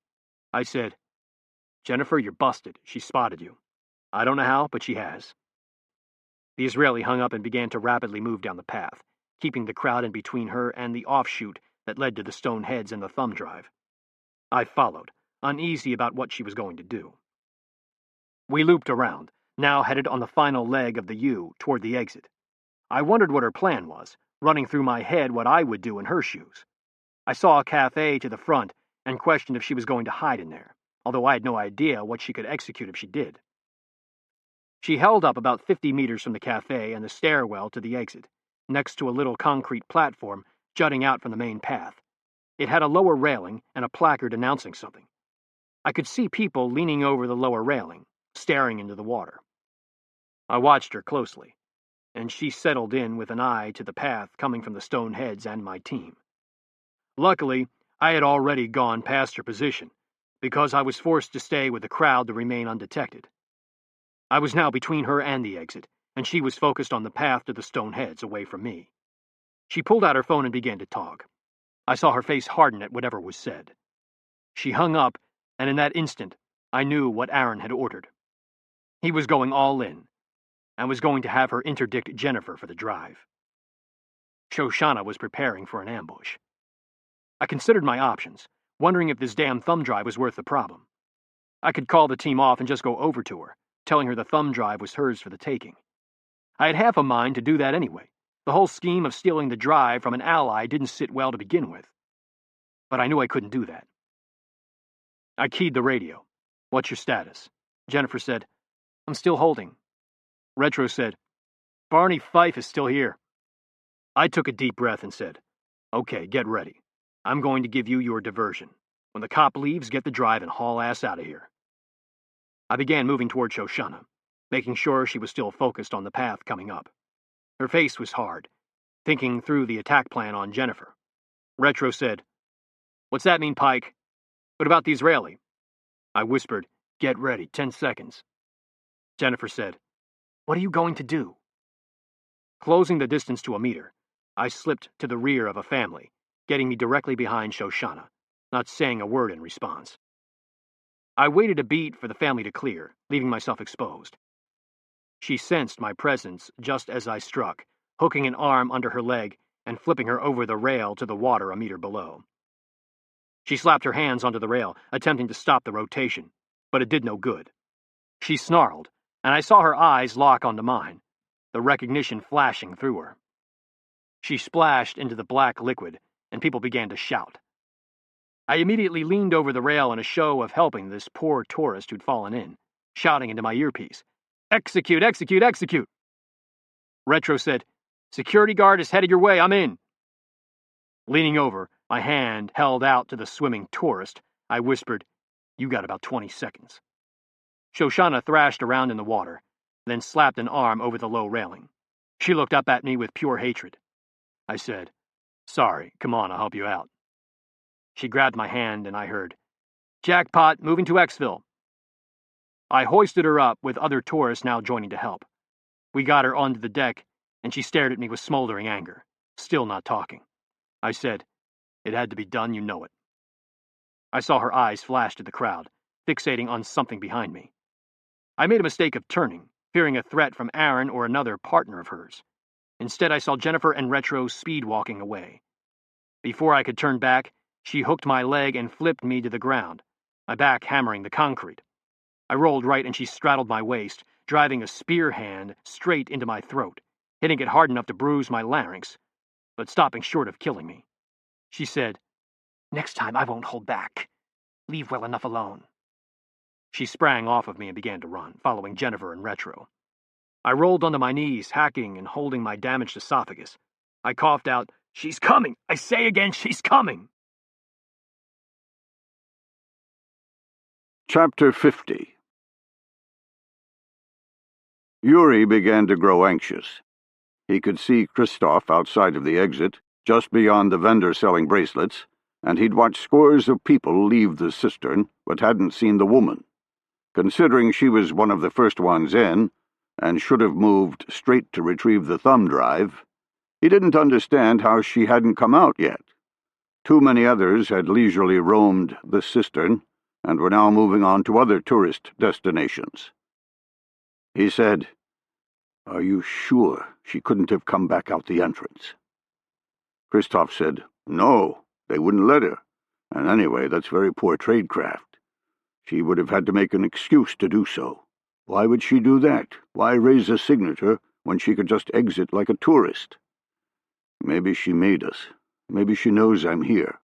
I said, Jennifer, you're busted. She spotted you. I don't know how, but she has. The Israeli hung up and began to rapidly move down the path, keeping the crowd in between her and the offshoot that led to the stone heads and the thumb drive. I followed, uneasy about what she was going to do. We looped around, now headed on the final leg of the U toward the exit. I wondered what her plan was, running through my head what I would do in her shoes. I saw a cafe to the front and questioned if she was going to hide in there, although I had no idea what she could execute if she did. She held up about 50 meters from the cafe and the stairwell to the exit, next to a little concrete platform jutting out from the main path. It had a lower railing and a placard announcing something. I could see people leaning over the lower railing, staring into the water. I watched her closely, and she settled in with an eye to the path coming from the stone heads and my team. Luckily, I had already gone past her position, because I was forced to stay with the crowd to remain undetected. I was now between her and the exit, and she was focused on the path to the stone heads away from me. She pulled out her phone and began to talk. I saw her face harden at whatever was said. She hung up, and in that instant, I knew what Aaron had ordered. He was going all in, and was going to have her interdict Jennifer for the drive. Shoshana was preparing for an ambush. I considered my options, wondering if this damn thumb drive was worth the problem. I could call the team off and just go over to her, telling her the thumb drive was hers for the taking. I had half a mind to do that anyway. The whole scheme of stealing the drive from an ally didn't sit well to begin with. But I knew I couldn't do that. I keyed the radio. What's your status? Jennifer said, I'm still holding. Retro said, Barney Fife is still here. I took a deep breath and said, Okay, get ready. I'm going to give you your diversion. When the cop leaves, get the drive and haul ass out of here. I began moving toward Shoshana, making sure she was still focused on the path coming up. Her face was hard, thinking through the attack plan on Jennifer. Retro said, What's that mean, Pike? What about the Israeli? I whispered, Get ready, 10 seconds. Jennifer said, What are you going to do? Closing the distance to a meter, I slipped to the rear of a family, getting me directly behind Shoshana, not saying a word in response. I waited a beat for the family to clear, leaving myself exposed. She sensed my presence just as I struck, hooking an arm under her leg and flipping her over the rail to the water a meter below. She slapped her hands onto the rail, attempting to stop the rotation, but it did no good. She snarled, and I saw her eyes lock onto mine, the recognition flashing through her. She splashed into the black liquid, and people began to shout. I immediately leaned over the rail in a show of helping this poor tourist who'd fallen in, shouting into my earpiece, "Execute, execute, execute!" Retro said, "Security guard is headed your way, I'm in." Leaning over, my hand held out to the swimming tourist, I whispered, "You got about 20 seconds." Shoshana thrashed around in the water, then slapped an arm over the low railing. She looked up at me with pure hatred. I said, "Sorry, come on, I'll help you out." She grabbed my hand and I heard, "Jackpot, moving to Xville." I hoisted her up with other tourists now joining to help. We got her onto the deck, and she stared at me with smoldering anger, still not talking. I said, "It had to be done, you know it." I saw her eyes flash to the crowd, fixating on something behind me. I made a mistake of turning, fearing a threat from Aaron or another partner of hers. Instead, I saw Jennifer and Retro speed-walking away. Before I could turn back, she hooked my leg and flipped me to the ground, my back hammering the concrete. I rolled right and she straddled my waist, driving a spear hand straight into my throat, hitting it hard enough to bruise my larynx, but stopping short of killing me. She said, "Next time I won't hold back. Leave well enough alone." She sprang off of me and began to run, following Jennifer and Retro. I rolled onto my knees, hacking and holding my damaged esophagus. I coughed out, "She's coming! I say again, she's coming!" Chapter 50. Yuri began to grow anxious. He could see Christoph outside of the exit, just beyond the vendor selling bracelets, and he'd watched scores of people leave the cistern, but hadn't seen the woman. Considering she was one of the first ones in, and should have moved straight to retrieve the thumb drive, he didn't understand how she hadn't come out yet. Too many others had leisurely roamed the cistern, and were now moving on to other tourist destinations. He said, "Are you sure she couldn't have come back out the entrance?" Christoph said, "No, they wouldn't let her. And anyway, that's very poor tradecraft. She would have had to make an excuse to do so. Why would she do that? Why raise a signature when she could just exit like a tourist? Maybe she made us. Maybe she knows I'm here."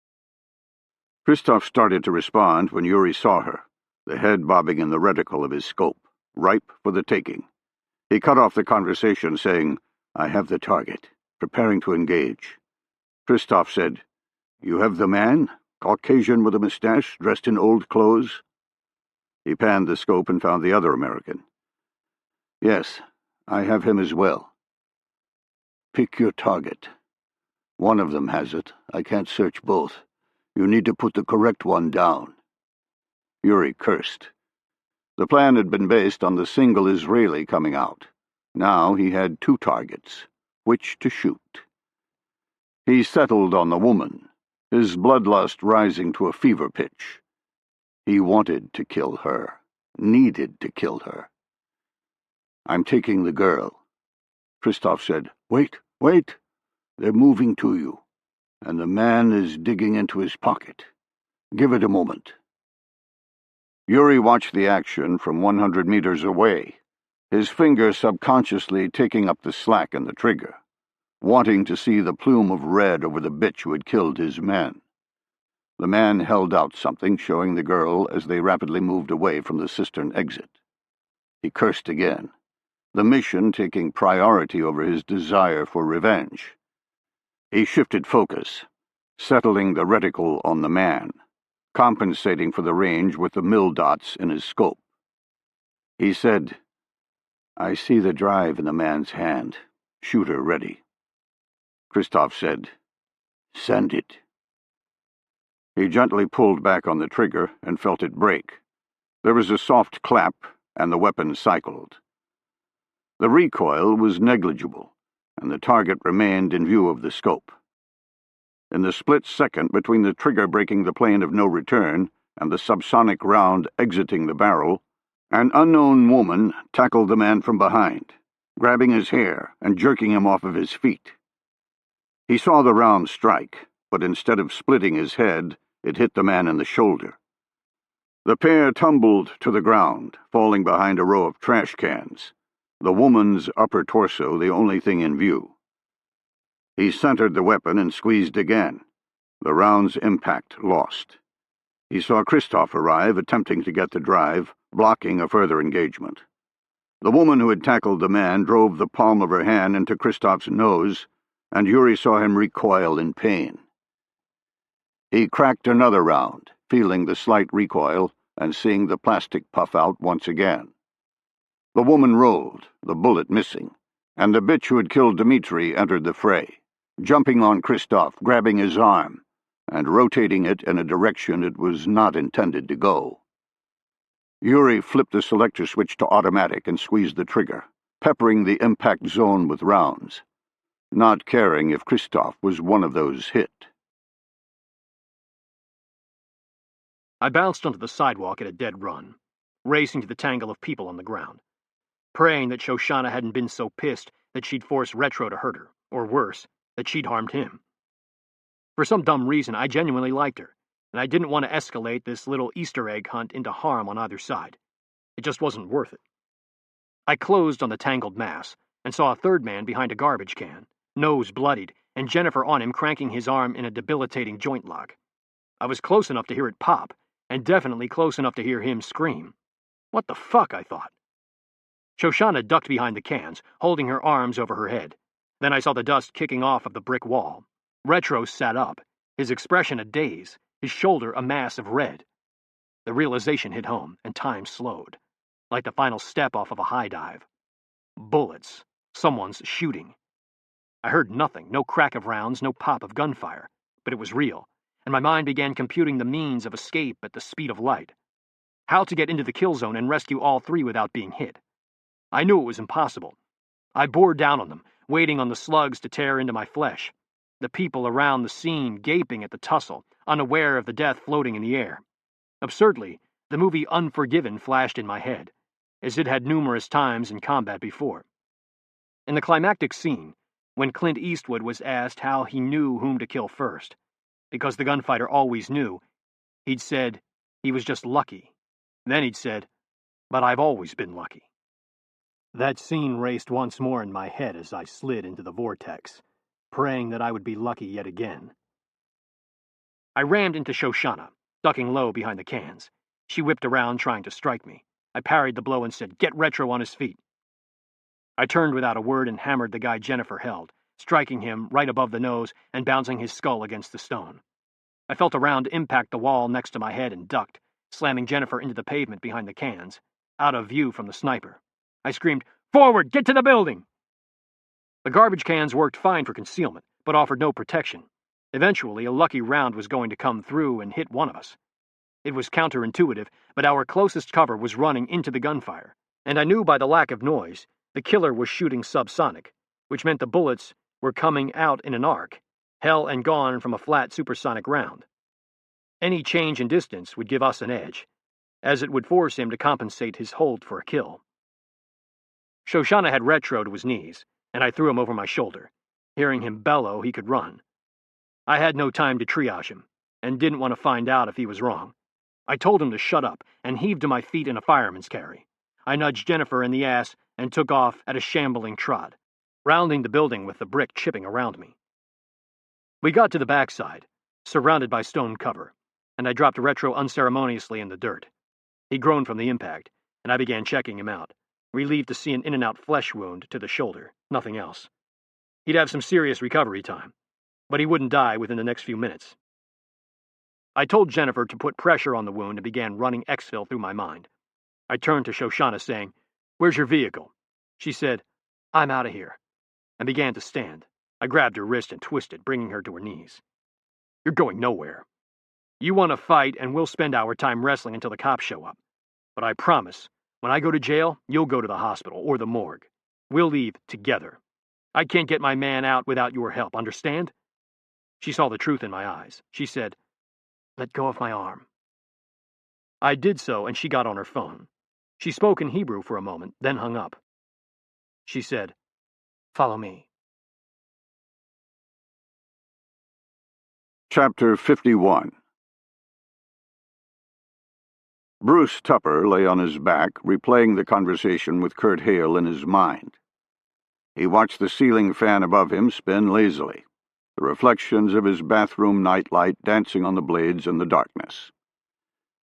Christoph started to respond when Yuri saw her, the head bobbing in the reticle of his scope, ripe for the taking. He cut off the conversation, saying, "I have the target, preparing to engage." Christoph said, "You have the man? Caucasian with a mustache, dressed in old clothes?" He panned the scope and found the other American. "Yes, I have him as well." "Pick your target. One of them has it. I can't search both. You need to put the correct one down." Yuri cursed. The plan had been based on the single Israeli coming out. Now he had two targets. Which to shoot? He settled on the woman, his bloodlust rising to a fever pitch. He wanted to kill her, needed to kill her. "I'm taking the girl." Christoph said, Wait. They're moving to you, and the man is digging into his pocket. Give it a moment." Yuri watched the action from 100 meters away, his finger subconsciously taking up the slack in the trigger, wanting to see the plume of red over the bitch who had killed his men. The man held out something, showing the girl as they rapidly moved away from the cistern exit. He cursed again, the mission taking priority over his desire for revenge. He shifted focus, settling the reticle on the man, compensating for the range with the mill dots in his scope. He said, "I see the drive in the man's hand. Shooter ready." Christoph said, "Send it." He gently pulled back on the trigger and felt it break. There was a soft clap, and the weapon cycled. The recoil was negligible, and the target remained in view of the scope. In the split second between the trigger breaking the plane of no return and the subsonic round exiting the barrel, an unknown woman tackled the man from behind, grabbing his hair and jerking him off of his feet. He saw the round strike, but instead of splitting his head, it hit the man in the shoulder. The pair tumbled to the ground, falling behind a row of trash cans, the woman's upper torso the only thing in view. He centered the weapon and squeezed again. The round's impact lost. He saw Christoph arrive, attempting to get the drive, blocking a further engagement. The woman who had tackled the man drove the palm of her hand into Christoph's nose, and Yuri saw him recoil in pain. He cracked another round, feeling the slight recoil and seeing the plastic puff out once again. The woman rolled, the bullet missing, and the bitch who had killed Dmitri entered the fray, jumping on Christoph, grabbing his arm, and rotating it in a direction it was not intended to go. Yuri flipped the selector switch to automatic and squeezed the trigger, peppering the impact zone with rounds, not caring if Christoph was one of those hit. I bounced onto the sidewalk at a dead run, racing to the tangle of people on the ground, praying that Shoshana hadn't been so pissed that she'd forced Retro to hurt her, or worse, that she'd harmed him. For some dumb reason, I genuinely liked her, and I didn't want to escalate this little Easter egg hunt into harm on either side. It just wasn't worth it. I closed on the tangled mass and saw a third man behind a garbage can, nose bloodied, and Jennifer on him cranking his arm in a debilitating joint lock. I was close enough to hear it pop, and definitely close enough to hear him scream. What the fuck, I thought. Shoshana ducked behind the cans, holding her arms over her head. Then I saw the dust kicking off of the brick wall. Retro sat up, his expression a daze, his shoulder a mass of red. The realization hit home, and time slowed, like the final step off of a high dive. Bullets. Someone's shooting. I heard nothing, no crack of rounds, no pop of gunfire, but it was real, and my mind began computing the means of escape at the speed of light. How to get into the kill zone and rescue all three without being hit. I knew it was impossible. I bore down on them, waiting on the slugs to tear into my flesh. The people around the scene gaping at the tussle, unaware of the death floating in the air. Absurdly, the movie Unforgiven flashed in my head, as it had numerous times in combat before. In the climactic scene, when Clint Eastwood was asked how he knew whom to kill first, because the gunfighter always knew, he'd said he was just lucky. Then he'd said, "But I've always been lucky." That scene raced once more in my head as I slid into the vortex, praying that I would be lucky yet again. I rammed into Shoshana, ducking low behind the cans. She whipped around, trying to strike me. I parried the blow and said, "Get Retro on his feet." I turned without a word and hammered the guy Jennifer held, striking him right above the nose and bouncing his skull against the stone. I felt a round impact the wall next to my head and ducked, slamming Jennifer into the pavement behind the cans, out of view from the sniper. I screamed, "Forward! Get to the building!" The garbage cans worked fine for concealment, but offered no protection. Eventually, a lucky round was going to come through and hit one of us. It was counterintuitive, but our closest cover was running into the gunfire, and I knew by the lack of noise the killer was shooting subsonic, which meant the bullets were coming out in an arc, hell and gone from a flat supersonic round. Any change in distance would give us an edge, as it would force him to compensate his hold for a kill. Shoshana had Retro to his knees, and I threw him over my shoulder. Hearing him bellow, he could run. I had no time to triage him, and didn't want to find out if he was wrong. I told him to shut up, and heaved to my feet in a fireman's carry. I nudged Jennifer in the ass and took off at a shambling trot, rounding the building with the brick chipping around me. We got to the backside, surrounded by stone cover, and I dropped Retro unceremoniously in the dirt. He groaned from the impact, and I began checking him out, relieved to see an in-and-out flesh wound to the shoulder, nothing else. He'd have some serious recovery time, but he wouldn't die within the next few minutes. I told Jennifer to put pressure on the wound and began running exfil through my mind. I turned to Shoshana, saying, "Where's your vehicle?" She said, "I'm out of here," and began to stand. I grabbed her wrist and twisted, bringing her to her knees. "You're going nowhere. You want to fight, and we'll spend our time wrestling until the cops show up. But I promise, when I go to jail, you'll go to the hospital or the morgue. We'll leave together. I can't get my man out without your help, understand?" She saw the truth in my eyes. She said, "Let go of my arm." I did so, and she got on her phone. She spoke in Hebrew for a moment, then hung up. She said, "Follow me." Chapter 51. Bruce Tupper lay on his back, replaying the conversation with Kurt Hale in his mind. He watched the ceiling fan above him spin lazily, the reflections of his bathroom nightlight dancing on the blades in the darkness.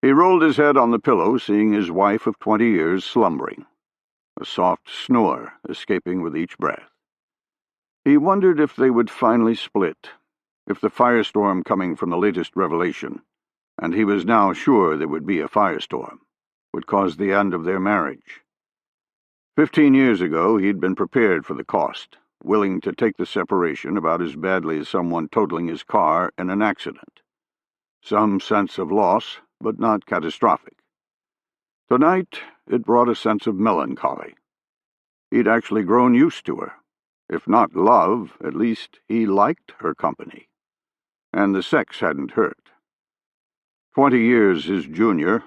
He rolled his head on the pillow, seeing his wife of 20 years slumbering, a soft snore escaping with each breath. He wondered if they would finally split, if the firestorm coming from the latest revelation, and he was now sure there would be a firestorm, would cause the end of their marriage. 15 years ago, he'd been prepared for the cost, willing to take the separation about as badly as someone totaling his car in an accident. Some sense of loss, but not catastrophic. Tonight, it brought a sense of melancholy. He'd actually grown used to her. If not love, at least he liked her company. And the sex hadn't hurt. 20 years his junior,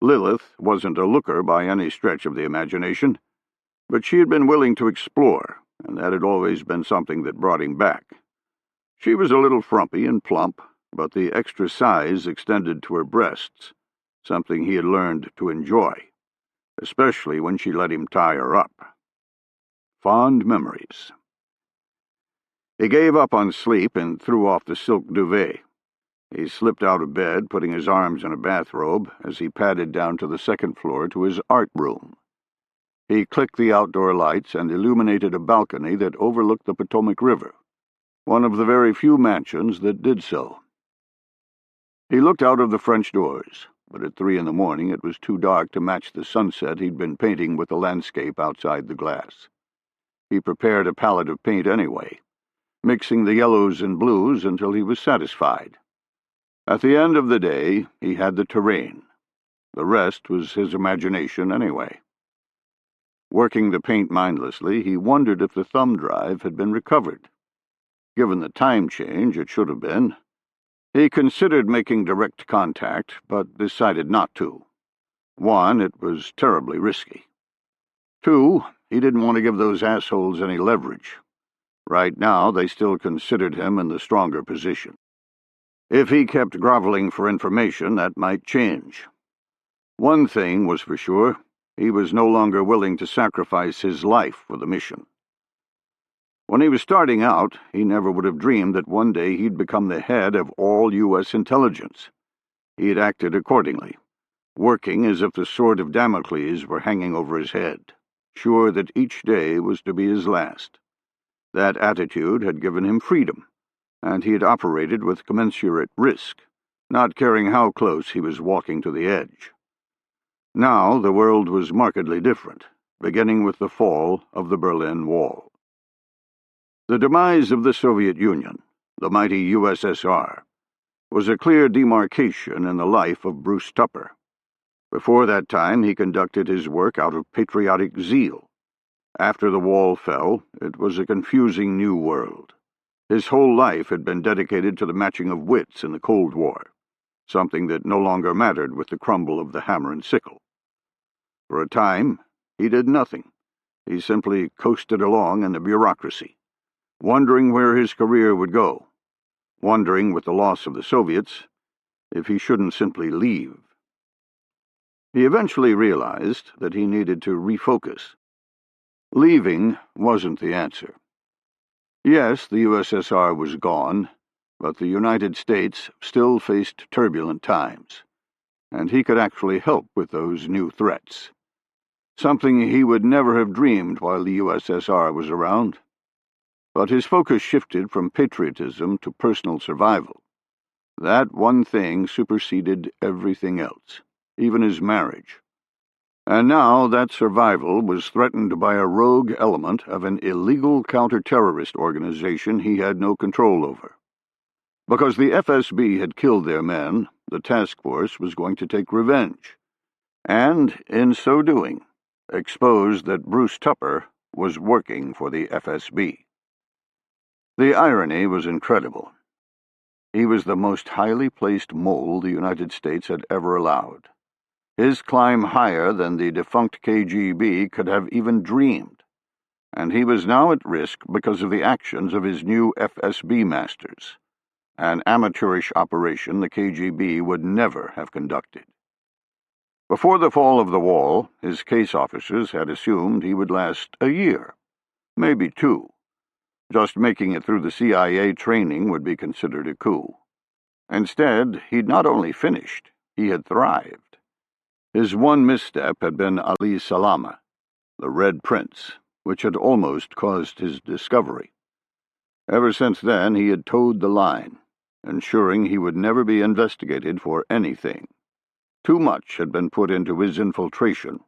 Lilith wasn't a looker by any stretch of the imagination, but she had been willing to explore, and that had always been something that brought him back. She was a little frumpy and plump, but the extra size extended to her breasts, something he had learned to enjoy, especially when she let him tie her up. Fond memories. He gave up on sleep and threw off the silk duvet. He slipped out of bed, putting his arms in a bathrobe, as he padded down to the second floor to his art room. He clicked the outdoor lights and illuminated a balcony that overlooked the Potomac River, one of the very few mansions that did so. He looked out of the French doors, but at 3 a.m. it was too dark to match the sunset he'd been painting with the landscape outside the glass. He prepared a palette of paint anyway, mixing the yellows and blues until he was satisfied. At the end of the day, he had the terrain. The rest was his imagination anyway. Working the paint mindlessly, he wondered if the thumb drive had been recovered. Given the time change, it should have been. He considered making direct contact, but decided not to. 1, it was terribly risky. 2, he didn't want to give those assholes any leverage. Right now, they still considered him in the stronger position. If he kept groveling for information, that might change. One thing was for sure. He was no longer willing to sacrifice his life for the mission. When he was starting out, he never would have dreamed that one day he'd become the head of all U.S. intelligence. He had acted accordingly, working as if the sword of Damocles were hanging over his head, sure that each day was to be his last. That attitude had given him freedom, and he had operated with commensurate risk, not caring how close he was walking to the edge. Now the world was markedly different, beginning with the fall of the Berlin Wall. The demise of the Soviet Union, the mighty USSR, was a clear demarcation in the life of Bruce Tupper. Before that time, he conducted his work out of patriotic zeal. After the wall fell, it was a confusing new world. His whole life had been dedicated to the matching of wits in the Cold War, something that no longer mattered with the crumble of the hammer and sickle. For a time, he did nothing. He simply coasted along in the bureaucracy, wondering where his career would go, wondering, with the loss of the Soviets, if he shouldn't simply leave. He eventually realized that he needed to refocus. Leaving wasn't the answer. Yes, the USSR was gone, but the United States still faced turbulent times, and he could actually help with those new threats. Something he would never have dreamed while the USSR was around. But his focus shifted from patriotism to personal survival. That one thing superseded everything else, even his marriage. And now that survival was threatened by a rogue element of an illegal counterterrorist organization he had no control over. Because the FSB had killed their men, the Taskforce was going to take revenge, and, in so doing, exposed that Bruce Tupper was working for the FSB. The irony was incredible. He was the most highly placed mole the United States had ever allowed. His climb higher than the defunct KGB could have even dreamed, and he was now at risk because of the actions of his new FSB masters, an amateurish operation the KGB would never have conducted. Before the fall of the wall, his case officers had assumed he would last a year, maybe 2. Just making it through the CIA training would be considered a coup. Instead, he'd not only finished, he had thrived. His one misstep had been Ali Salama, the Red Prince, which had almost caused his discovery. Ever since then, he had towed the line, ensuring he would never be investigated for anything. Too much had been put into his infiltration,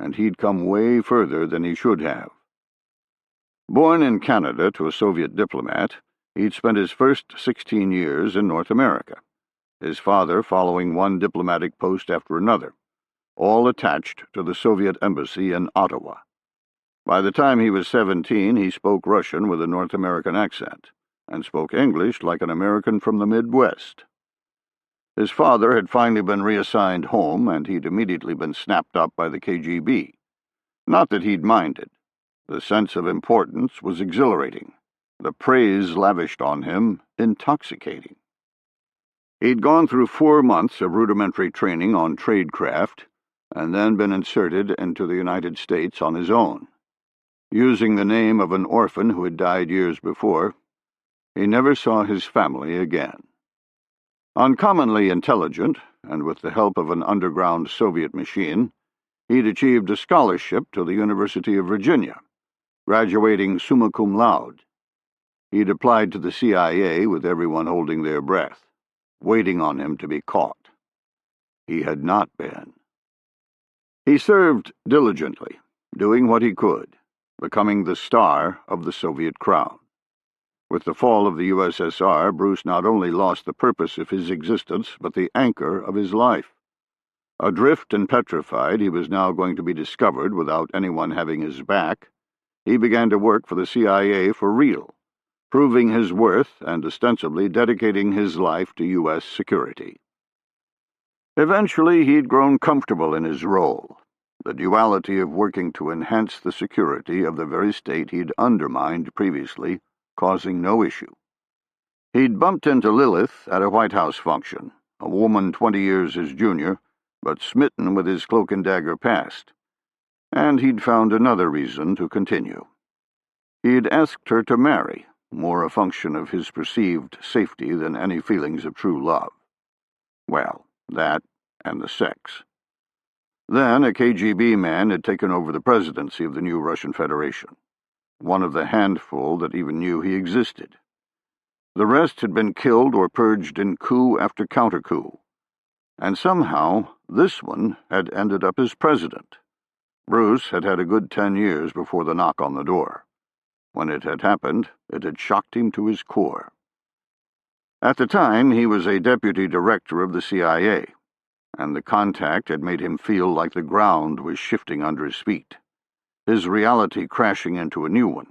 and he'd come way further than he should have. Born in Canada to a Soviet diplomat, he'd spent his first 16 years in North America, his father following one diplomatic post after another, all attached to the Soviet embassy in Ottawa. By the time he was 17, he spoke Russian with a North American accent, and spoke English like an American from the Midwest. His father had finally been reassigned home, and he'd immediately been snapped up by the KGB. Not that he'd minded. The sense of importance was exhilarating, the praise lavished on him intoxicating. He'd gone through 4 months of rudimentary training on tradecraft, and then been inserted into the United States on his own. Using the name of an orphan who had died years before, he never saw his family again. Uncommonly intelligent, and with the help of an underground Soviet machine, he'd achieved a scholarship to the University of Virginia, graduating summa cum laude. He'd applied to the CIA with everyone holding their breath, waiting on him to be caught. He had not been. He served diligently, doing what he could, becoming the star of the Soviet crown. With the fall of the USSR, Bruce not only lost the purpose of his existence, but the anchor of his life. Adrift and petrified, he was now going to be discovered without anyone having his back. He began to work for the CIA for real, proving his worth and ostensibly dedicating his life to U.S. security. Eventually, he'd grown comfortable in his role, the duality of working to enhance the security of the very state he'd undermined previously, causing no issue. He'd bumped into Lilith at a White House function, a woman 20 years his junior, but smitten with his cloak and dagger past, and he'd found another reason to continue. He'd asked her to marry, more a function of his perceived safety than any feelings of true love. Well, that and the sex. Then a KGB man had taken over the presidency of the new Russian Federation, one of the handful that even knew he existed. The rest had been killed or purged in coup after counter-coup, and somehow this one had ended up as president. Bruce had had a good 10 years before the knock on the door. When it had happened, it had shocked him to his core. At the time, he was a deputy director of the CIA, and the contact had made him feel like the ground was shifting under his feet, his reality crashing into a new one.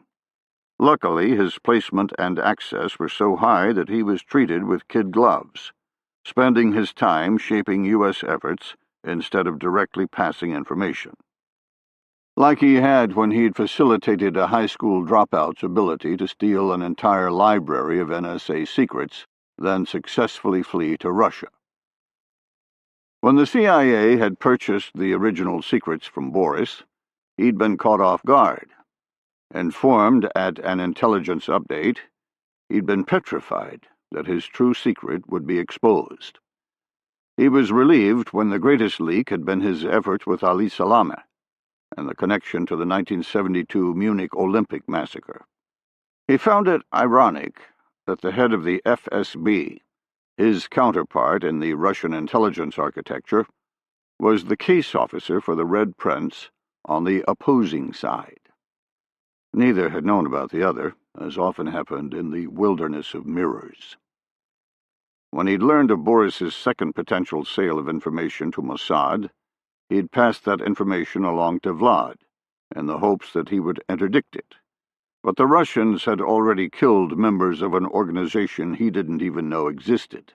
Luckily, his placement and access were so high that he was treated with kid gloves, spending his time shaping U.S. efforts instead of directly passing information. Like he had when he'd facilitated a high school dropout's ability to steal an entire library of NSA secrets, then successfully flee to Russia. When the CIA had purchased the original secrets from Boris, he'd been caught off guard. Informed at an intelligence update, he'd been petrified that his true secret would be exposed. He was relieved when the greatest leak had been his efforts with Ali Salama and the connection to the 1972 Munich Olympic massacre. He found it ironic that the head of the FSB, his counterpart in the Russian intelligence architecture, was the case officer for the Red Prince on the opposing side. Neither had known about the other, as often happened in the wilderness of mirrors. When he'd learned of Boris's second potential sale of information to Mossad, he'd passed that information along to Vlad, in the hopes that he would interdict it. But the Russians had already killed members of an organization he didn't even know existed,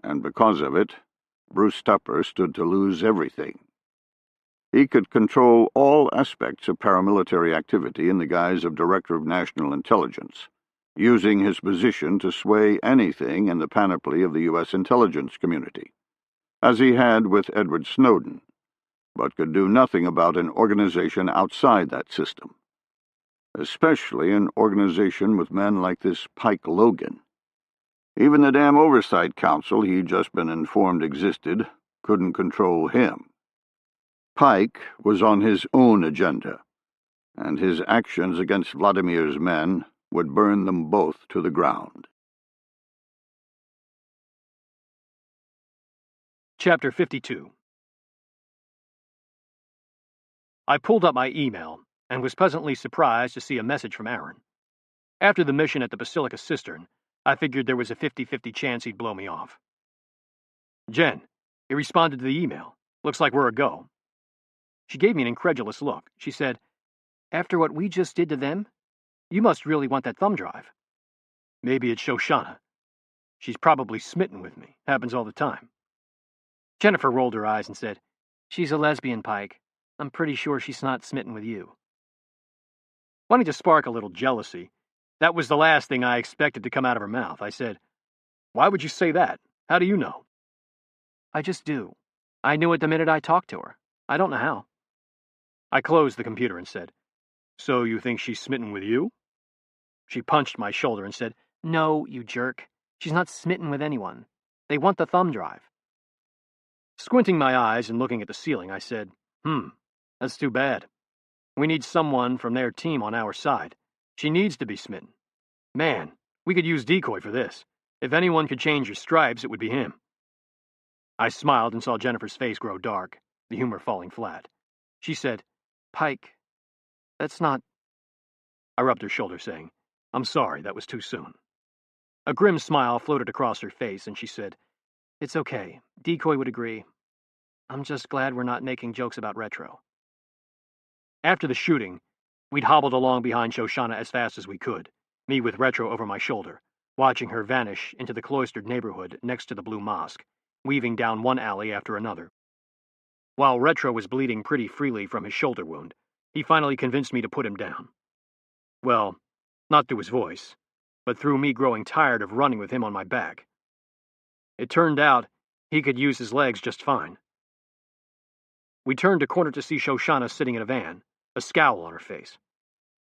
and because of it, Bruce Tupper stood to lose everything. He could control all aspects of paramilitary activity in the guise of Director of National Intelligence, using his position to sway anything in the panoply of the U.S. intelligence community, as he had with Edward Snowden, but could do nothing about an organization outside that system. especially an organization with men like this Pike Logan. Even the damn Oversight Council he'd just been informed existed couldn't control him. Pike was on his own agenda, and his actions against Vladimir's men would burn them both to the ground. Chapter 52. I pulled up my email and was pleasantly surprised to see a message from Aaron. After the mission at the Basilica Cistern, I figured there was a 50-50 chance he'd blow me off. Jen, he responded to the email. Looks like we're a go. She gave me an incredulous look. She said, "After what we just did to them, you must really want that thumb drive." Maybe it's Shoshana. She's probably smitten with me. Happens all the time. Jennifer rolled her eyes and said, "She's a lesbian, Pike. I'm pretty sure she's not smitten with you." Wanting to spark a little jealousy, that was the last thing I expected to come out of her mouth. I said, "Why would you say that? How do you know?" "I just do. I knew it the minute I talked to her. I don't know how." I closed the computer and said, "So you think she's smitten with you?" She punched my shoulder and said, "No, you jerk. She's not smitten with anyone. They want the thumb drive." Squinting my eyes and looking at the ceiling, I said, "That's too bad. We need someone from their team on our side. She needs to be smitten. Man, we could use Decoy for this. If anyone could change your stripes, it would be him." I smiled and saw Jennifer's face grow dark, the humor falling flat. She said, "Pike, that's not—" I rubbed her shoulder, saying, "I'm sorry, that was too soon." A grim smile floated across her face, and she said, "It's okay. Decoy would agree. I'm just glad we're not making jokes about Retro." After the shooting, we'd hobbled along behind Shoshana as fast as we could, me with Retro over my shoulder, watching her vanish into the cloistered neighborhood next to the Blue Mosque, weaving down one alley after another. While Retro was bleeding pretty freely from his shoulder wound, he finally convinced me to put him down. Well, not through his voice, but through me growing tired of running with him on my back. It turned out he could use his legs just fine. We turned a corner to see Shoshana sitting in a van, a scowl on her face.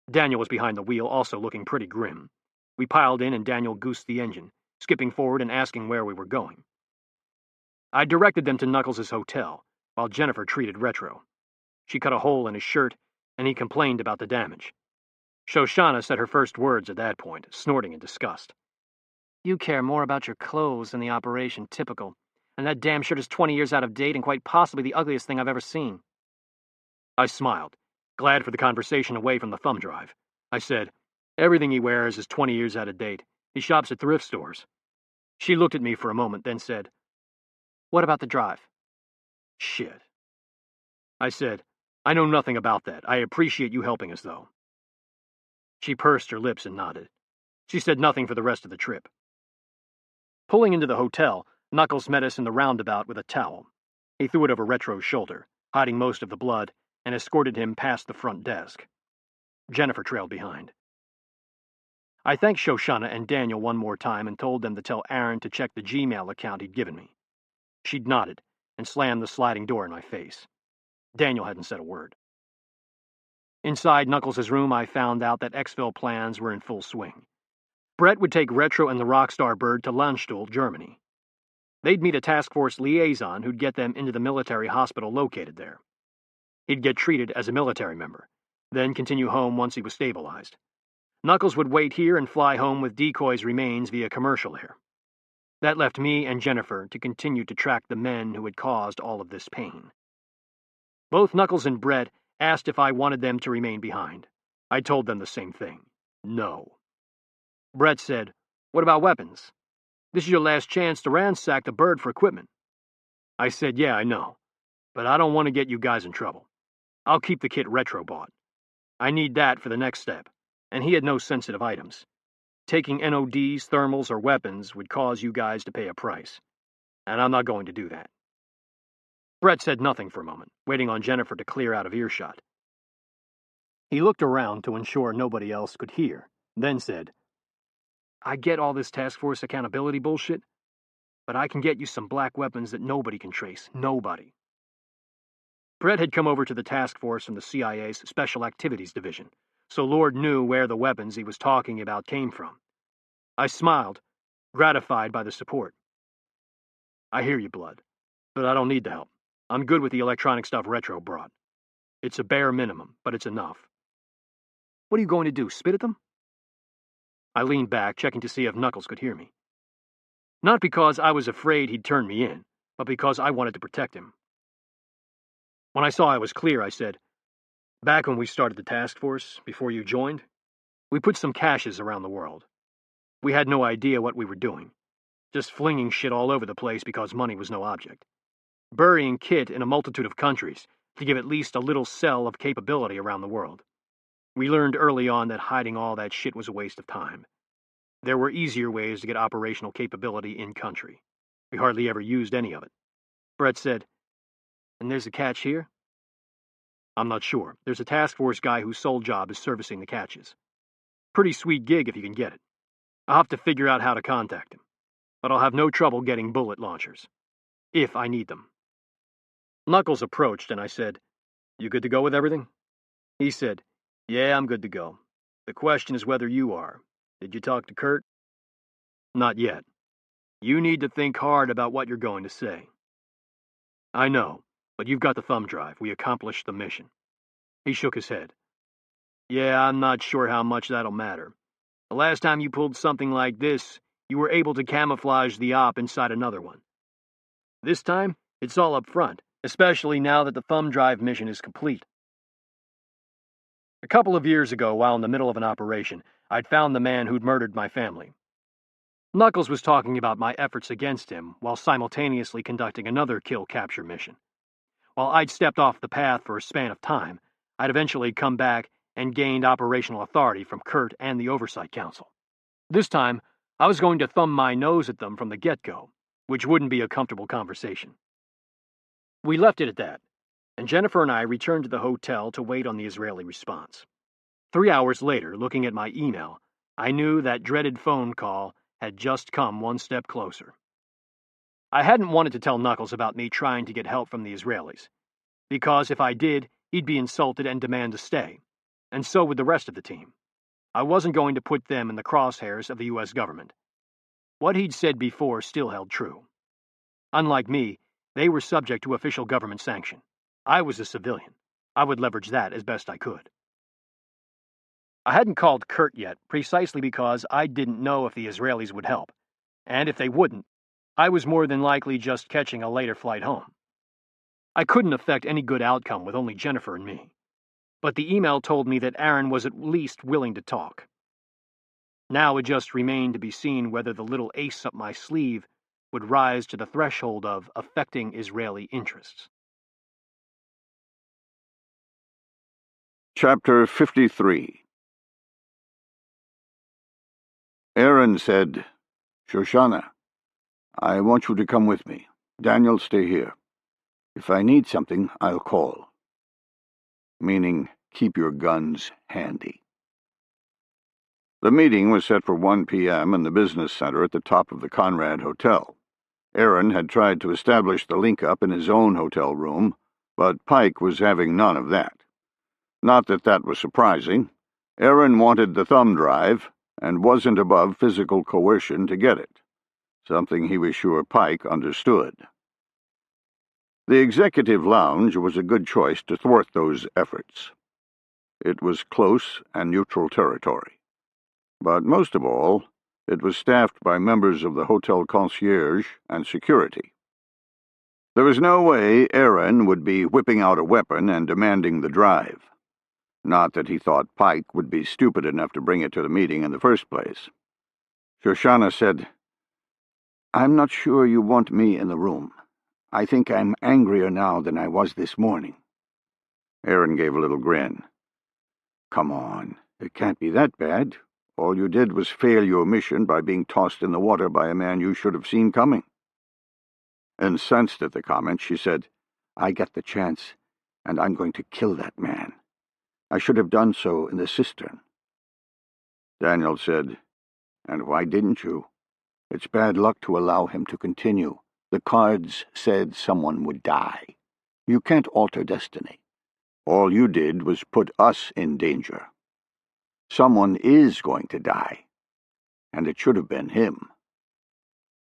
Daniel was behind the wheel, also looking pretty grim. We piled in and Daniel goosed the engine, skipping forward and asking where we were going. I directed them to Knuckles' hotel, while Jennifer treated Retro. She cut a hole in his shirt, and he complained about the damage. Shoshana said her first words at that point, snorting in disgust. "You care more about your clothes than the operation, typical. And that damn shirt is 20 years out of date and quite possibly the ugliest thing I've ever seen." I smiled, glad for the conversation away from the thumb drive. I said, "Everything he wears is 20 years out of date. He shops at thrift stores." She looked at me for a moment, then said, "What about the drive?" "Shit." I said, "I know nothing about that. I appreciate you helping us, though." She pursed her lips and nodded. She said nothing for the rest of the trip. Pulling into the hotel, Knuckles met us in the roundabout with a towel. He threw it over Retro's shoulder, hiding most of the blood, and escorted him past the front desk. Jennifer trailed behind. I thanked Shoshana and Daniel one more time and told them to tell Aaron to check the Gmail account he'd given me. She'd nodded and slammed the sliding door in my face. Daniel hadn't said a word. Inside Knuckles' room, I found out that exfil plans were in full swing. Brett would take Retro and the Rockstar Bird to Landstuhl, Germany. They'd meet a Taskforce liaison who'd get them into the military hospital located there. He'd get treated as a military member, then continue home once he was stabilized. Knuckles would wait here and fly home with Decoy's remains via commercial air. That left me and Jennifer to continue to track the men who had caused all of this pain. Both Knuckles and Brett asked if I wanted them to remain behind. I told them the same thing. No. Brett said, "What about weapons? This is your last chance to ransack the Bird for equipment." I said, "Yeah, I know, but I don't want to get you guys in trouble. I'll keep the kit Retro bought. I need that for the next step," and he had no sensitive items. Taking NODs, thermals, or weapons would cause you guys to pay a price, and I'm not going to do that. Brett said nothing for a moment, waiting on Jennifer to clear out of earshot. He looked around to ensure nobody else could hear, then said, "I get all this task force accountability bullshit, but I can get you some black weapons that nobody can trace. Nobody." Brett had come over to the task force from the CIA's Special Activities Division, so Lord knew where the weapons he was talking about came from. I smiled, gratified by the support. I hear you, Blood, but I don't need the help. I'm good with the electronic stuff Retro brought. It's a bare minimum, but it's enough. What are you going to do, spit at them? I leaned back, checking to see if Knuckles could hear me. Not because I was afraid he'd turn me in, but because I wanted to protect him. When I saw I was clear, I said, "Back when we started the Taskforce, before you joined, we put some caches around the world. We had no idea what we were doing, just flinging shit all over the place because money was no object. Burying kit in a multitude of countries to give at least a little cell of capability around the world. We learned early on that hiding all that shit was a waste of time. There were easier ways to get operational capability in-country. We hardly ever used any of it." Brett said, "And there's a catch here?" "I'm not sure. There's a task force guy whose sole job is servicing the catches. Pretty sweet gig if you can get it. I'll have to figure out how to contact him, but I'll have no trouble getting bullet launchers. If I need them." Knuckles approached, and I said, "You good to go with everything?" He said, "Yeah, I'm good to go. The question is whether you are. Did you talk to Kurt?" "Not yet. You need to think hard about what you're going to say." "I know, but you've got the thumb drive. We accomplished the mission." He shook his head. "Yeah, I'm not sure how much that'll matter. The last time you pulled something like this, you were able to camouflage the op inside another one. This time, it's all up front, especially now that the thumb drive mission is complete." A couple of years ago, while in the middle of an operation, I'd found the man who'd murdered my family. Knuckles was talking about my efforts against him while simultaneously conducting another kill-capture mission. While I'd stepped off the path for a span of time, I'd eventually come back and gained operational authority from Kurt and the Oversight Council. This time, I was going to thumb my nose at them from the get-go, which wouldn't be a comfortable conversation. We left it at that, and Jennifer and I returned to the hotel to wait on the Israeli response. 3 hours later, looking at my email, I knew that dreaded phone call had just come one step closer. I hadn't wanted to tell Knuckles about me trying to get help from the Israelis, because if I did, he'd be insulted and demand to stay, and so would the rest of the team. I wasn't going to put them in the crosshairs of the U.S. government. What he'd said before still held true. Unlike me, they were subject to official government sanction. I was a civilian. I would leverage that as best I could. I hadn't called Kurt yet, precisely because I didn't know if the Israelis would help, and if they wouldn't, I was more than likely just catching a later flight home. I couldn't affect any good outcome with only Jennifer and me, but the email told me that Aaron was at least willing to talk. Now it just remained to be seen whether the little ace up my sleeve would rise to the threshold of affecting Israeli interests. Chapter 53. Aaron said, "Shoshana, I want you to come with me. Daniel, stay here. If I need something, I'll call." Meaning, keep your guns handy. The meeting was set for 1 p.m. in the business center at the top of the Conrad Hotel. Aaron had tried to establish the link-up in his own hotel room, but Pike was having none of that. Not that that was surprising. Aaron wanted the thumb drive, and wasn't above physical coercion to get it, something he was sure Pike understood. The executive lounge was a good choice to thwart those efforts. It was close and neutral territory. But most of all, it was staffed by members of the hotel concierge and security. There was no way Aaron would be whipping out a weapon and demanding the drive. Not that he thought Pike would be stupid enough to bring it to the meeting in the first place. Shoshana said, "I'm not sure you want me in the room. I think I'm angrier now than I was this morning." Aaron gave a little grin. "Come on, it can't be that bad. All you did was fail your mission by being tossed in the water by a man you should have seen coming." Incensed at the comment, she said, "I get the chance, and I'm going to kill that man. I should have done so in the cistern." Daniel said, "And why didn't you? It's bad luck to allow him to continue. The cards said someone would die. You can't alter destiny. All you did was put us in danger." Someone is going to die, and it should have been him.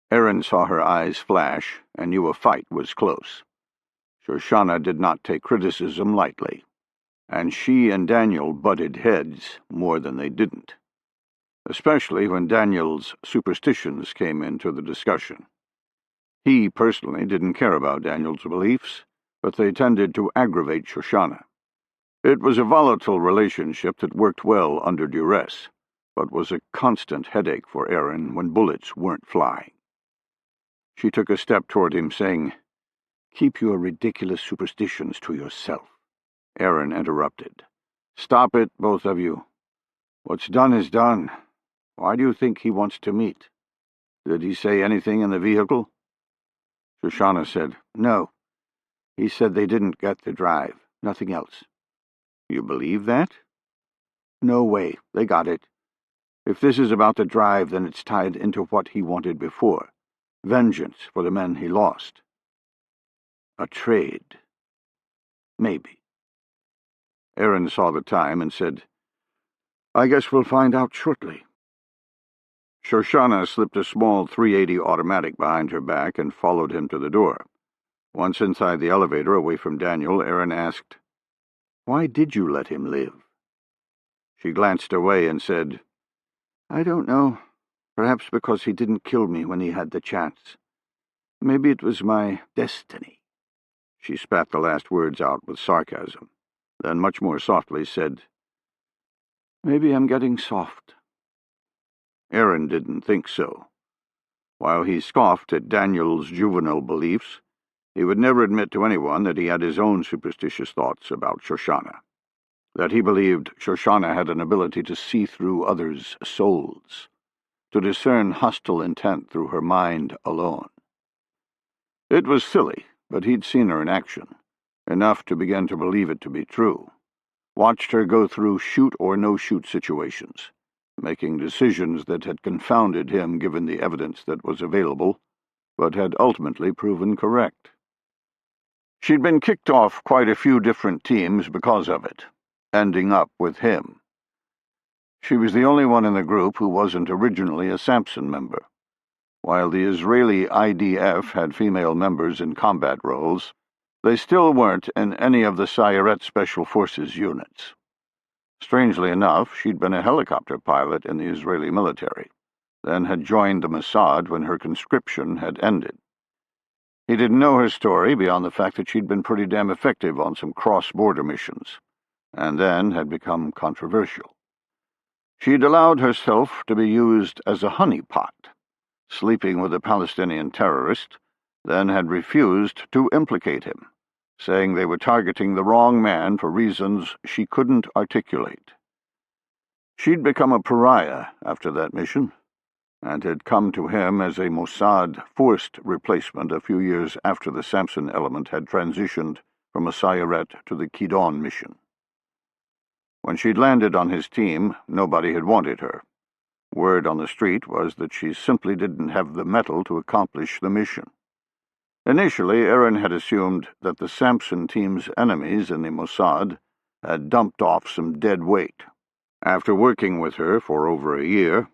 Erin saw her eyes flash and knew a fight was close. Shoshana did not take criticism lightly, and she and Daniel butted heads more than they didn't, especially when Daniel's superstitions came into the discussion. He personally didn't care about Daniel's beliefs, but they tended to aggravate Shoshana. It was a volatile relationship that worked well under duress, but was a constant headache for Erin when bullets weren't flying. She took a step toward him, saying, "Keep your ridiculous superstitions to yourself." Erin interrupted. "Stop it, both of you. What's done is done. Why do you think he wants to meet? Did he say anything in the vehicle?" Shoshana said, "No. He said they didn't get the drive. Nothing else." "You believe that?" "No way. They got it. If this is about the drive, then it's tied into what he wanted before. Vengeance for the men he lost. A trade. Maybe." Erin saw the time and said, "I guess we'll find out shortly." Shoshana slipped a small .380 automatic behind her back and followed him to the door. Once inside the elevator, away from Daniel, Erin asked, "Why did you let him live?" She glanced away and said, "I don't know. Perhaps because he didn't kill me when he had the chance. Maybe it was my destiny." She spat the last words out with sarcasm, then much more softly said, "Maybe I'm getting soft." Erin didn't think so. While he scoffed at Daniel's juvenile beliefs, he would never admit to anyone that he had his own superstitious thoughts about Shoshana, that he believed Shoshana had an ability to see through others' souls, to discern hostile intent through her mind alone. It was silly, but he'd seen her in action, enough to begin to believe it to be true, watched her go through shoot-or-no-shoot situations, making decisions that had confounded him given the evidence that was available, but had ultimately proven correct. She'd been kicked off quite a few different teams because of it, ending up with him. She was the only one in the group who wasn't originally a Samson member. While the Israeli IDF had female members in combat roles, they still weren't in any of the Sayeret Special Forces units. Strangely enough, she'd been a helicopter pilot in the Israeli military, then had joined the Mossad when her conscription had ended. He didn't know her story beyond the fact that she'd been pretty damn effective on some cross-border missions, and then had become controversial. She'd allowed herself to be used as a honeypot, sleeping with a Palestinian terrorist, then had refused to implicate him, saying they were targeting the wrong man for reasons she couldn't articulate. She'd become a pariah after that mission, and had come to him as a Mossad forced replacement a few years after the Samson element had transitioned from a Sayeret to the Kidon mission. When she'd landed on his team, nobody had wanted her. Word on the street was that she simply didn't have the mettle to accomplish the mission. Initially, Erin had assumed that the Samson team's enemies in the Mossad had dumped off some dead weight. After working with her for over a year,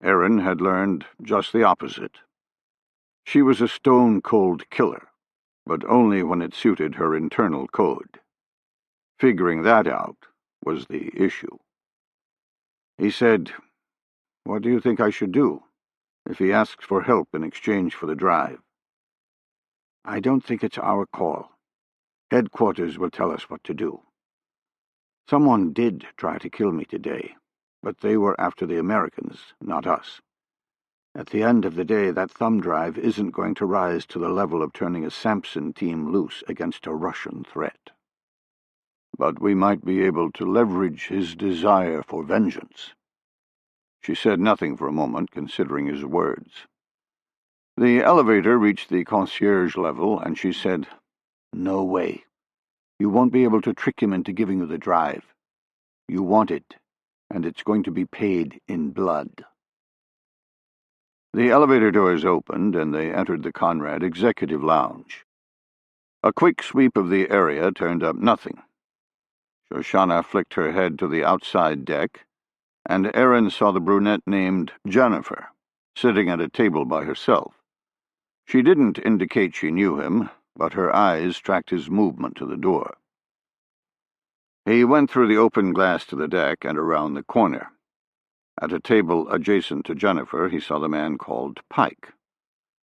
Erin had learned just the opposite. She was a stone-cold killer, but only when it suited her internal code. Figuring that out was the issue. He said, "What do you think I should do if he asks for help in exchange for the drive?" "I don't think it's our call. Headquarters will tell us what to do. Someone did try to kill me today, but they were after the Americans, not us. At the end of the day, that thumb drive isn't going to rise to the level of turning a Samson team loose against a Russian threat. But we might be able to leverage his desire for vengeance." She said nothing for a moment, considering his words. The elevator reached the concierge level, and she said, "No way. You won't be able to trick him into giving you the drive. You want it, and it's going to be paid in blood." The elevator doors opened, and they entered the Conrad Executive Lounge. A quick sweep of the area turned up nothing. Shoshana flicked her head to the outside deck, and Aaron saw the brunette named Jennifer, sitting at a table by herself. She didn't indicate she knew him, but her eyes tracked his movement to the door. He went through the open glass to the deck and around the corner. At a table adjacent to Jennifer, he saw the man called Pike,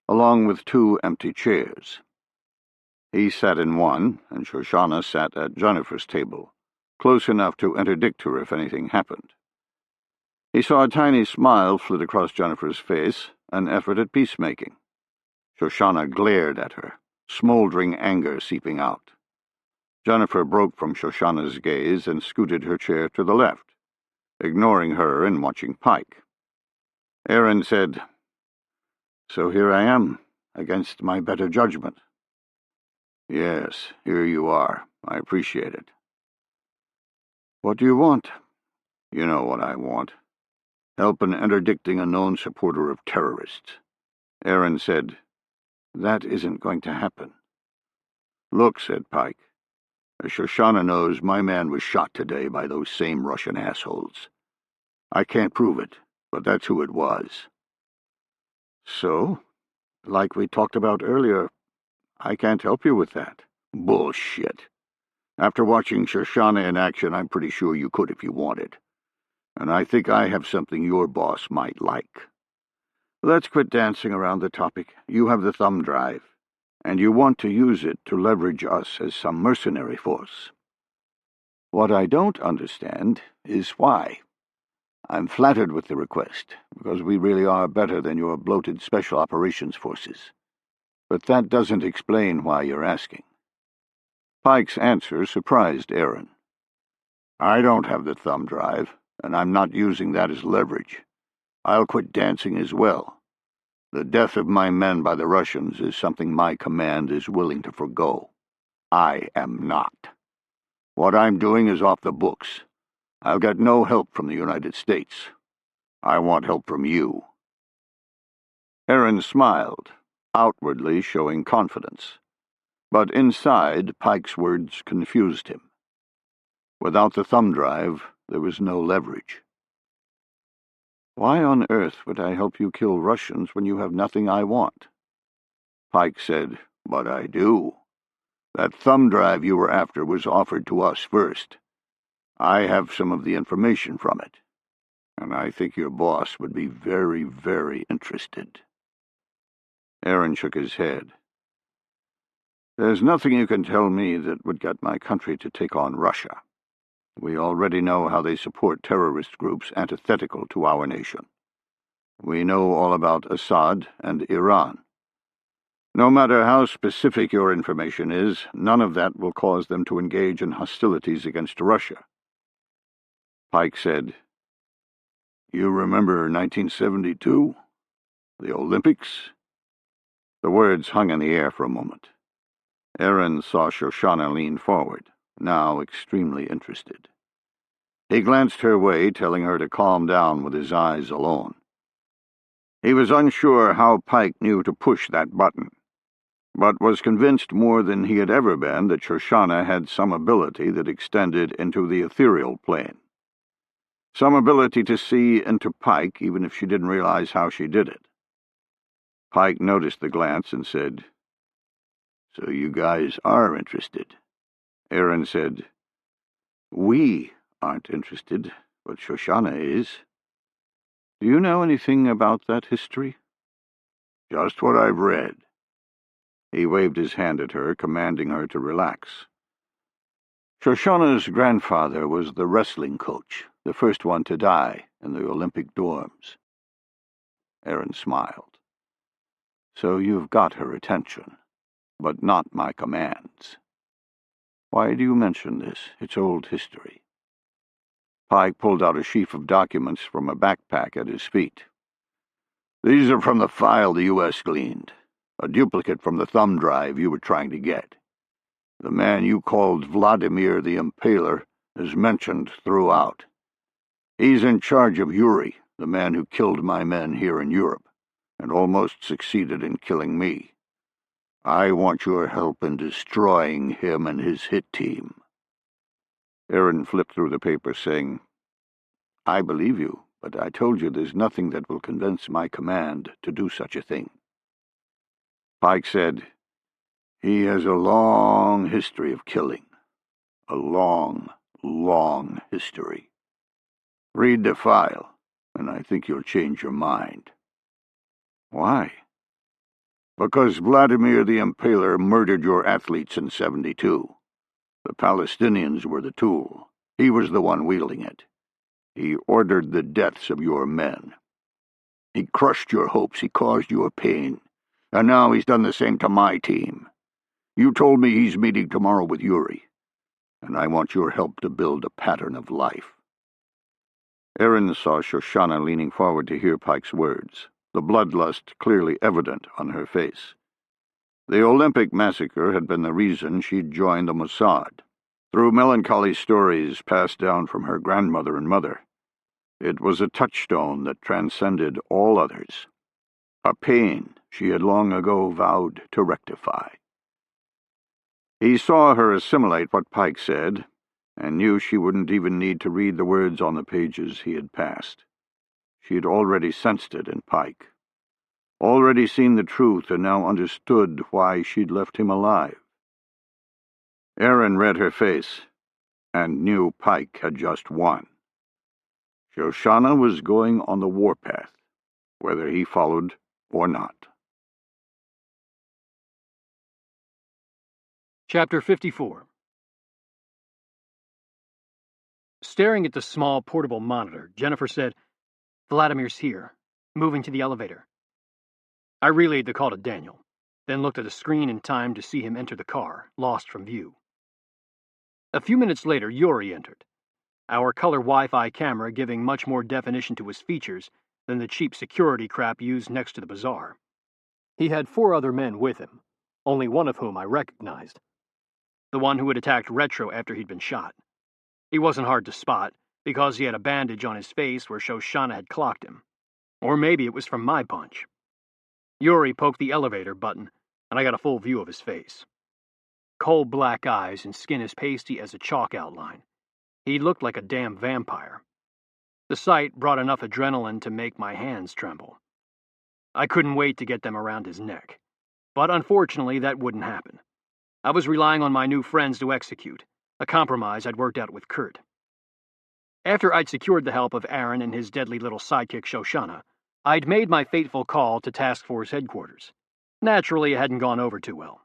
along with 2 empty chairs. He sat in one, and Shoshana sat at Jennifer's table, close enough to interdict her if anything happened. He saw a tiny smile flit across Jennifer's face, an effort at peacemaking. Shoshana glared at her, smoldering anger seeping out. Jennifer broke from Shoshana's gaze and scooted her chair to the left, ignoring her and watching Pike. Aaron said, "So here I am, against my better judgment." "Yes, here you are. I appreciate it." "What do you want?" "You know what I want. Help in interdicting a known supporter of terrorists." Aaron said, "That isn't going to happen." "Look," said Pike. "As Shoshana knows, my man was shot today by those same Russian assholes. I can't prove it, but that's who it was." "So, like we talked about earlier, I can't help you with that." "Bullshit. After watching Shoshana in action, I'm pretty sure you could if you wanted. And I think I have something your boss might like." "Let's quit dancing around the topic. You have the thumb drive, and you want to use it to leverage us as some mercenary force. What I don't understand is why. I'm flattered with the request, because we really are better than your bloated special operations forces. But that doesn't explain why you're asking." Pike's answer surprised Aaron. "I don't have the thumb drive, and I'm not using that as leverage. I'll quit dancing as well. The death of my men by the Russians is something my command is willing to forgo. I am not. What I'm doing is off the books. I'll get no help from the United States. I want help from you." Aaron smiled, outwardly showing confidence. But inside, Pike's words confused him. Without the thumb drive, there was no leverage. "Why on earth would I help you kill Russians when you have nothing I want?" Pike said, "But I do. That thumb drive you were after was offered to us first. I have some of the information from it, and I think your boss would be very, very interested." Aaron shook his head. "There's nothing you can tell me that would get my country to take on Russia. We already know how they support terrorist groups antithetical to our nation. We know all about Assad and Iran. No matter how specific your information is, none of that will cause them to engage in hostilities against Russia." Pike said, "You remember 1972? The Olympics?" The words hung in the air for a moment. Aaron saw Shoshana lean forward, now extremely interested. He glanced her way, telling her to calm down with his eyes alone. He was unsure how Pike knew to push that button, but was convinced more than he had ever been that Shoshana had some ability that extended into the ethereal plane. Some ability to see into Pike, even if she didn't realize how she did it. Pike noticed the glance and said, "So you guys are interested." Aaron said, "We aren't interested, but Shoshana is. Do you know anything about that history?" "Just what I've read." He waved his hand at her, commanding her to relax. "Shoshana's grandfather was the wrestling coach, the first one to die in the Olympic dorms." Aaron smiled. "So you've got her attention, but not my commands. Why do you mention this? It's old history." Pike pulled out a sheaf of documents from a backpack at his feet. "These are from the file the U.S. gleaned, a duplicate from the thumb drive you were trying to get. The man you called Vladimir the Impaler is mentioned throughout. He's in charge of Yuri, the man who killed my men here in Europe, and almost succeeded in killing me. I want your help in destroying him and his hit team." Aaron flipped through the paper, saying, I believe you, but I told you there's nothing that will convince my command to do such a thing. Pike said, he has a long history of killing. A long, long history. Read the file, and I think you'll change your mind. Why? Because Vladimir the Impaler murdered your athletes in 72. The Palestinians were the tool. He was the one wielding it. He ordered the deaths of your men. He crushed your hopes, he caused your pain. And now he's done the same to my team. You told me he's meeting tomorrow with Yuri, and I want your help to build a pattern of life. Aaron saw Shoshana leaning forward to hear Pike's words, the bloodlust clearly evident on her face. The Olympic massacre had been the reason she'd joined the Mossad. Through melancholy stories passed down from her grandmother and mother, it was a touchstone that transcended all others, a pain she had long ago vowed to rectify. He saw her assimilate what Pike said, and knew she wouldn't even need to read the words on the pages he had passed. She had already sensed it in Pike, already seen the truth, and now understood why she'd left him alive. Aaron read her face, and knew Pike had just won. Shoshana was going on the warpath, whether he followed or not. Chapter 54. Staring at the small portable monitor, Jennifer said, "Vladimir's here, moving to the elevator." I relayed the call to Daniel, then looked at the screen in time to see him enter the car, lost from view. A few minutes later, Yuri entered, our color Wi-Fi camera giving much more definition to his features than the cheap security crap used next to the bazaar. He had 4 other men with him, only one of whom I recognized. The one who had attacked Retro after he'd been shot. He wasn't hard to spot, because he had a bandage on his face where Shoshana had clocked him. Or maybe it was from my punch. Yuri poked the elevator button, and I got a full view of his face. Coal black eyes and skin as pasty as a chalk outline. He looked like a damn vampire. The sight brought enough adrenaline to make my hands tremble. I couldn't wait to get them around his neck. But unfortunately, that wouldn't happen. I was relying on my new friends to execute, a compromise I'd worked out with Kurt. After I'd secured the help of Aaron and his deadly little sidekick Shoshana, I'd made my fateful call to Taskforce headquarters. Naturally, it hadn't gone over too well.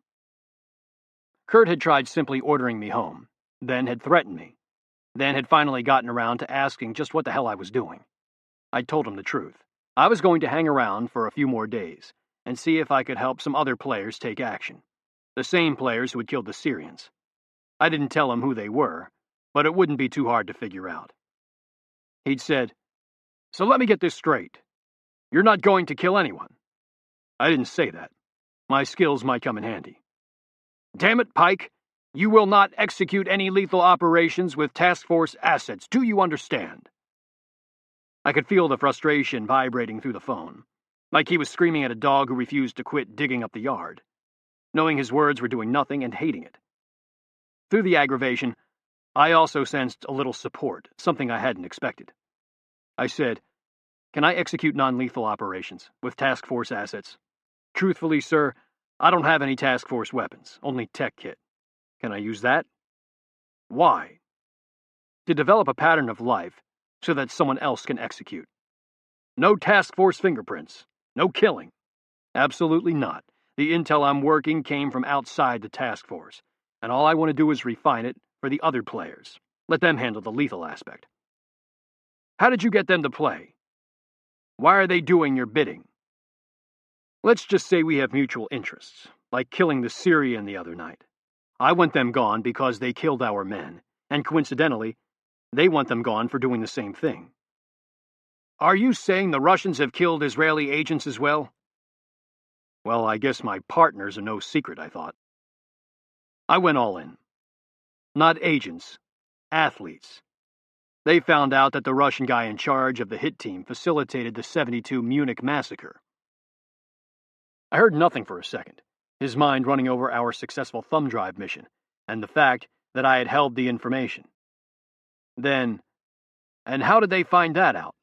Kurt had tried simply ordering me home, then had threatened me, then had finally gotten around to asking just what the hell I was doing. I'd told him the truth. I was going to hang around for a few more days and see if I could help some other players take action. The same players who had killed the Syrians. I didn't tell him who they were, but it wouldn't be too hard to figure out. He'd said, "So let me get this straight. You're not going to kill anyone." I didn't say that. My skills might come in handy. "Damn it, Pike, you will not execute any lethal operations with Taskforce assets. Do you understand?" I could feel the frustration vibrating through the phone, like he was screaming at a dog who refused to quit digging up the yard, knowing his words were doing nothing and hating it. Through the aggravation, I also sensed a little support, something I hadn't expected. I said, "Can I execute non-lethal operations with Taskforce assets? Truthfully, sir, I don't have any Taskforce weapons, only tech kit. Can I use that?" "Why?" "To develop a pattern of life so that someone else can execute. No Taskforce fingerprints. No killing. Absolutely not. The intel I'm working came from outside the Taskforce, and all I want to do is refine it for the other players. Let them handle the lethal aspect." "How did you get them to play? Why are they doing your bidding?" "Let's just say we have mutual interests, like killing the Syrian the other night. I want them gone because they killed our men, and coincidentally, they want them gone for doing the same thing." "Are you saying the Russians have killed Israeli agents as well?" Well, I guess my partners are no secret, I thought. I went all in. Not agents, athletes. They found out that the Russian guy in charge of the hit team facilitated the 72 Munich massacre. I heard nothing for a second, his mind running over our successful thumb drive mission, and the fact that I had held the information. Then, And how did they find that out?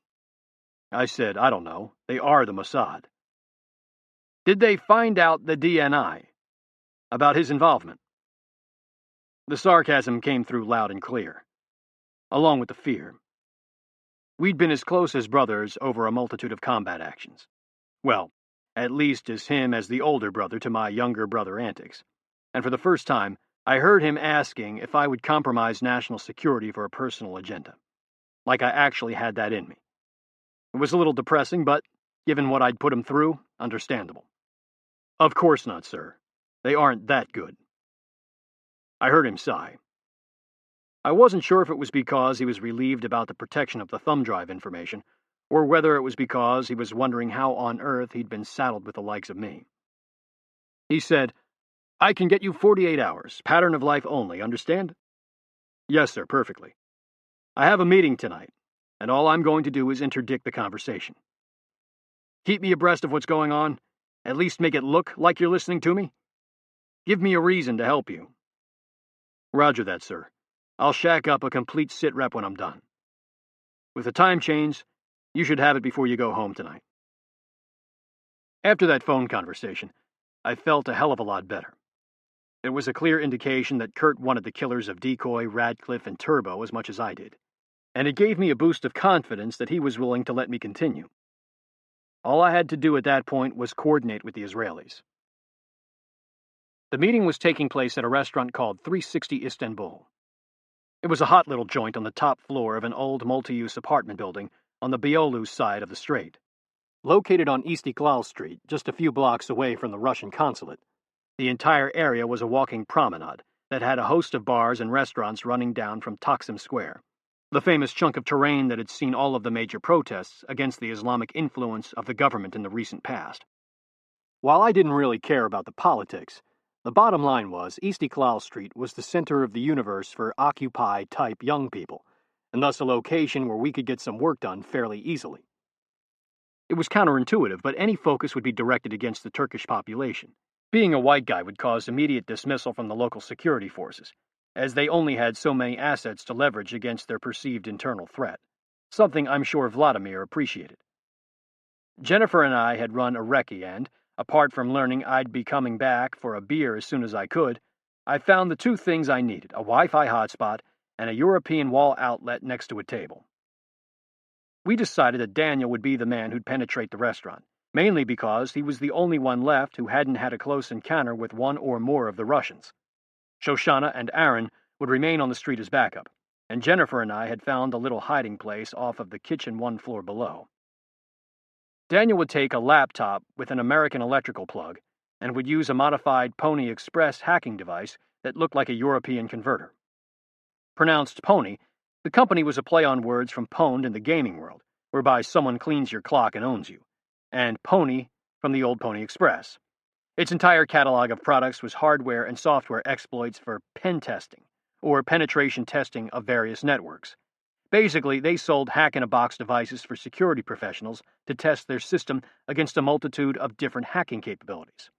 I said, I don't know. They are the Mossad. Did they find out the DNI? About his involvement? The sarcasm came through loud and clear, along with the fear. We'd been as close as brothers over a multitude of combat actions. Well, at least as him as the older brother to my younger brother antics. And for the first time, I heard him asking if I would compromise national security for a personal agenda. Like I actually had that in me. It was a little depressing, but, given what I'd put him through, understandable. Of course not, sir. They aren't that good. I heard him sigh. I wasn't sure if it was because he was relieved about the protection of the thumb drive information, or whether it was because he was wondering how on earth he'd been saddled with the likes of me. He said, I can get you 48 hours, pattern of life only, understand? Yes, sir, perfectly. I have a meeting tonight, and all I'm going to do is interdict the conversation. Keep me abreast of what's going on, at least make it look like you're listening to me. Give me a reason to help you. Roger that, sir. I'll shack up a complete sit rep when I'm done. With the time change, you should have it before you go home tonight. After that phone conversation, I felt a hell of a lot better. It was a clear indication that Kurt wanted the killers of Decoy, Radcliffe, and Turbo as much as I did, and it gave me a boost of confidence that he was willing to let me continue. All I had to do at that point was coordinate with the Israelis. The meeting was taking place at a restaurant called 360 Istanbul. It was a hot little joint on the top floor of an old multi-use apartment building on the Beyoğlu side of the strait. Located on East Istiklal Street, just a few blocks away from the Russian consulate, the entire area was a walking promenade that had a host of bars and restaurants running down from Taksim Square, the famous chunk of terrain that had seen all of the major protests against the Islamic influence of the government in the recent past. While I didn't really care about the politics, the bottom line was East Istiklal Street was the center of the universe for Occupy-type young people, and thus a location where we could get some work done fairly easily. It was counterintuitive, but any focus would be directed against the Turkish population. Being a white guy would cause immediate dismissal from the local security forces, as they only had so many assets to leverage against their perceived internal threat, something I'm sure Vladimir appreciated. Jennifer and I had run a recce and, apart from learning I'd be coming back for a beer as soon as I could, I found the two things I needed, a Wi-Fi hotspot and a European wall outlet next to a table. We decided that Daniel would be the man who'd penetrate the restaurant, mainly because he was the only one left who hadn't had a close encounter with one or more of the Russians. Shoshana and Aaron would remain on the street as backup, and Jennifer and I had found a little hiding place off of the kitchen one floor below. Daniel would take a laptop with an American electrical plug and would use a modified Pony Express hacking device that looked like a European converter. Pronounced Pony, the company was a play on words from pwned in the gaming world, whereby someone cleans your clock and owns you, and Pony from the old Pony Express. Its entire catalog of products was hardware and software exploits for pen testing, or penetration testing of various networks. Basically, they sold hack-in-a-box devices for security professionals to test their system against a multitude of different hacking capabilities.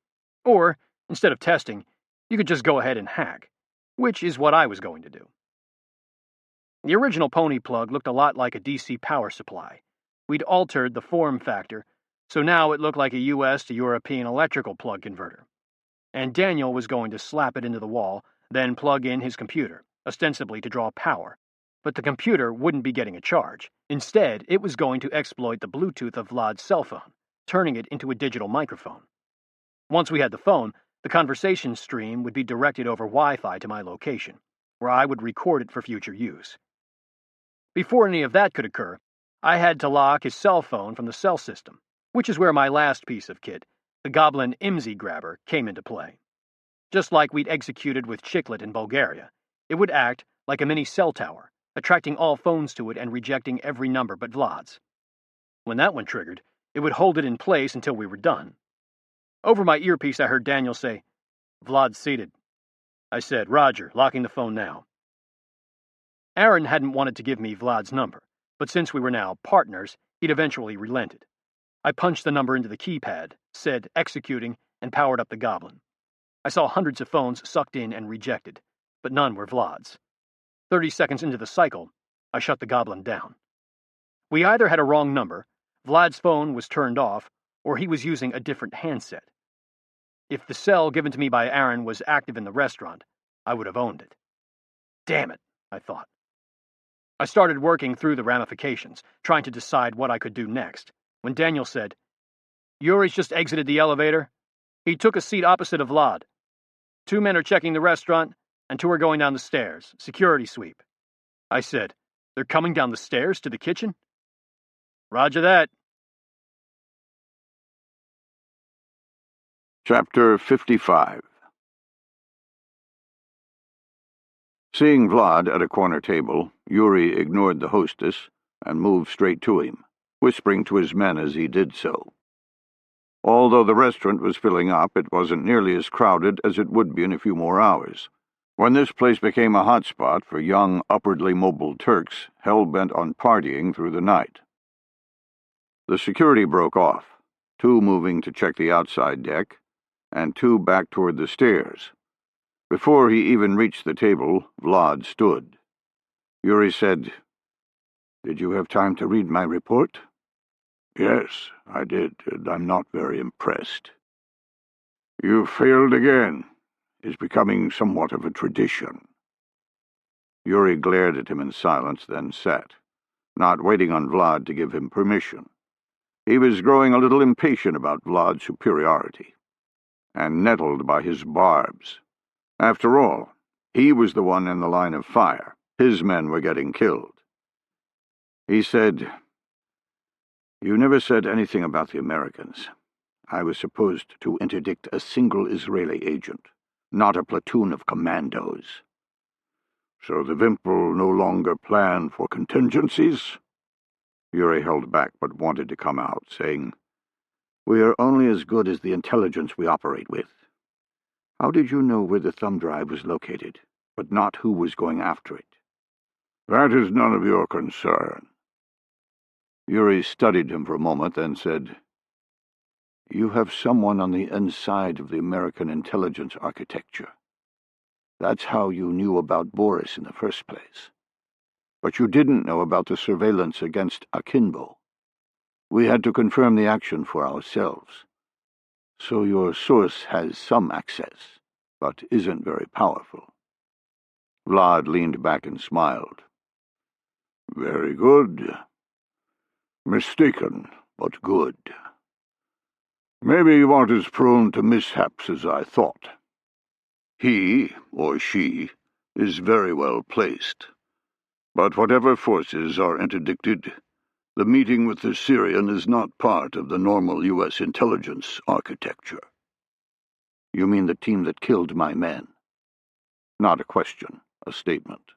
Or, instead of testing, you could just go ahead and hack, which is what I was going to do. The original Pony plug looked a lot like a DC power supply. We'd altered the form factor, so now it looked like a US to European electrical plug converter. And Daniel was going to slap it into the wall, then plug in his computer, ostensibly to draw power. But the computer wouldn't be getting a charge. Instead, it was going to exploit the Bluetooth of Vlad's cell phone, turning it into a digital microphone. Once we had the phone, the conversation stream would be directed over Wi-Fi to my location, where I would record it for future use. Before any of that could occur, I had to lock his cell phone from the cell system, which is where my last piece of kit, the Goblin IMSI grabber, came into play. Just like we'd executed with Chiclet in Bulgaria, it would act like a mini cell tower, attracting all phones to it and rejecting every number but Vlad's. When that one triggered, it would hold it in place until we were done. Over my earpiece, I heard Daniel say, "Vlad's seated." I said, "Roger, locking the phone now." Aaron hadn't wanted to give me Vlad's number, but since we were now partners, he'd eventually relented. I punched the number into the keypad, said executing, and powered up the Goblin. I saw hundreds of phones sucked in and rejected, but none were Vlad's. 30 seconds into the cycle, I shut the Goblin down, We either had a wrong number, Vlad's phone was turned off, or he was using a different handset. If the cell given to me by Aaron was active in the restaurant, I would have owned it. Damn it, I thought. I started working through the ramifications, trying to decide what I could do next, when Daniel said, "Yuri's just exited the elevator. He took a seat opposite of Vlad. 2 men are checking the restaurant, and 2 are going down the stairs. Security sweep." I said, "They're coming down the stairs to the kitchen?" "Roger that." Chapter 55. Seeing Vlad at a corner table, Yuri ignored the hostess and moved straight to him, whispering to his men as he did so. Although the restaurant was filling up, it wasn't nearly as crowded as it would be in a few more hours, when this place became a hotspot for young, upwardly mobile Turks hell-bent on partying through the night. The security broke off, 2 moving to check the outside deck, and 2 back toward the stairs. Before he even reached the table, Vlad stood. Yuri said, "Did you have time to read my report?" "Yes, I did, and I'm not very impressed." "You failed again. It's becoming somewhat of a tradition." Yuri glared at him in silence, then sat, not waiting on Vlad to give him permission. He was growing a little impatient about Vlad's superiority, and nettled by his barbs. After all, he was the one in the line of fire. His men were getting killed. He said, "You never said anything about the Americans. I was supposed to interdict a single Israeli agent, not a platoon of commandos." "So the Wimpel no longer plan for contingencies?" Yuri held back but wanted to come out, saying, "We are only as good as the intelligence we operate with. How did you know where the thumb drive was located, but not who was going after it?" "That is none of your concern." Yuri studied him for a moment, then said, "You have someone on the inside of the American intelligence architecture. That's how you knew about Boris in the first place. But you didn't know about the surveillance against Akimbo. We had to confirm the action for ourselves. So your source has some access, but isn't very powerful." Vlad leaned back and smiled. "Very good. Mistaken, but good. Maybe you aren't as prone to mishaps as I thought. He, or she, is very well placed. But whatever forces are interdicted, the meeting with the Syrian is not part of the normal U.S. intelligence architecture." "You mean the team that killed my men?" Not a question, a statement.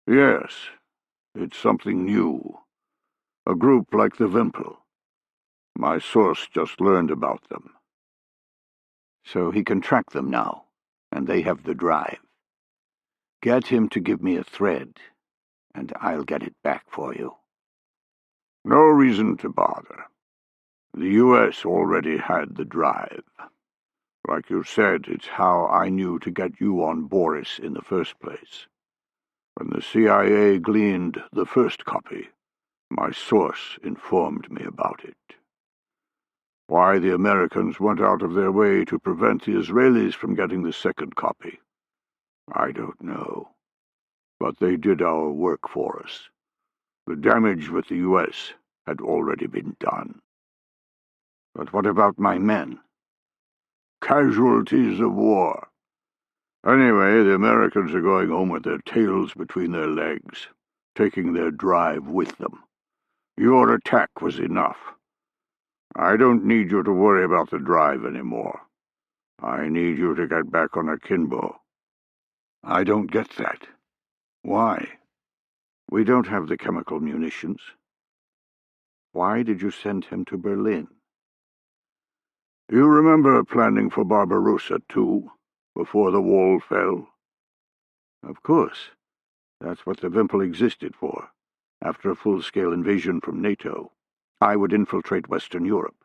"Yes, it's something new. A group like the Wimpel. My source just learned about them." "So he can track them now, and they have the drive. Get him to give me a thread, and I'll get it back for you." "No reason to bother. The U.S. already had the drive. Like you said, it's how I knew to get you on Boris in the first place. When the CIA gleaned the first copy, my source informed me about it. Why the Americans went out of their way to prevent the Israelis from getting the second copy, I don't know. But they did our work for us. The damage with the U.S. had already been done." "But what about my men?" "Casualties of war. Anyway, the Americans are going home with their tails between their legs, taking their drive with them. Your attack was enough. I don't need you to worry about the drive anymore. I need you to get back on Akimbo." "I don't get that. Why? We don't have the chemical munitions. Why did you send him to Berlin?" "You remember planning for Barbarossa, too, before the wall fell?" "Of course. That's what the Wimpel existed for. After a full-scale invasion from NATO, I would infiltrate Western Europe."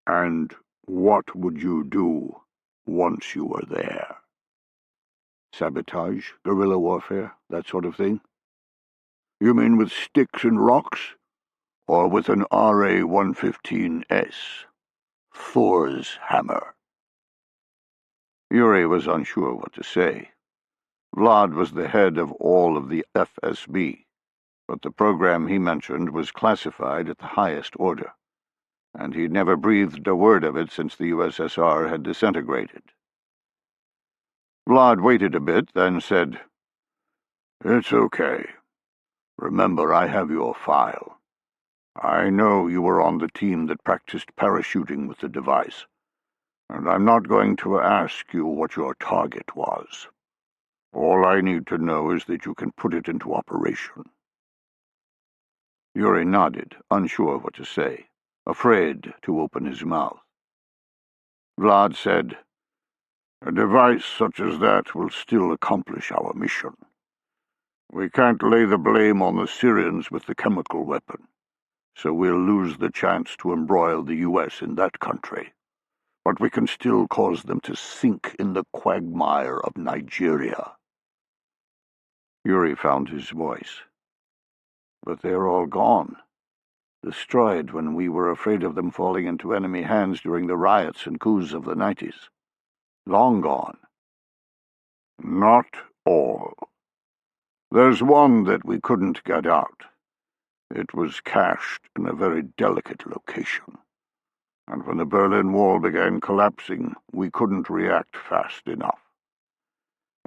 "And what would you do once you were there?" "Sabotage, guerrilla warfare, that sort of thing." You mean with sticks and rocks? Or with an RA-115S? Thor's hammer? Yuri was unsure what to say. Vlad was the head of all of the FSB, but the program he mentioned was classified at the highest order, and he'd never breathed a word of it since the USSR had disintegrated. Vlad waited a bit, then said, "It's okay. Remember, I have your file. I know you were on the team that practiced parachuting with the device, and I'm not going to ask you what your target was. All I need to know is that you can put it into operation." Yuri nodded, unsure what to say, afraid to open his mouth. Vlad said, "A device such as that will still accomplish our mission. We can't lay the blame on the Syrians with the chemical weapon, so we'll lose the chance to embroil the U.S. in that country. But we can still cause them to sink in the quagmire of Nigeria." Yuri found his voice. "But they're all gone. Destroyed when we were afraid of them falling into enemy hands during the riots and coups of the 90s. Long gone." "Not all. There's one that we couldn't get out. It was cached in a very delicate location, and when the Berlin Wall began collapsing, we couldn't react fast enough.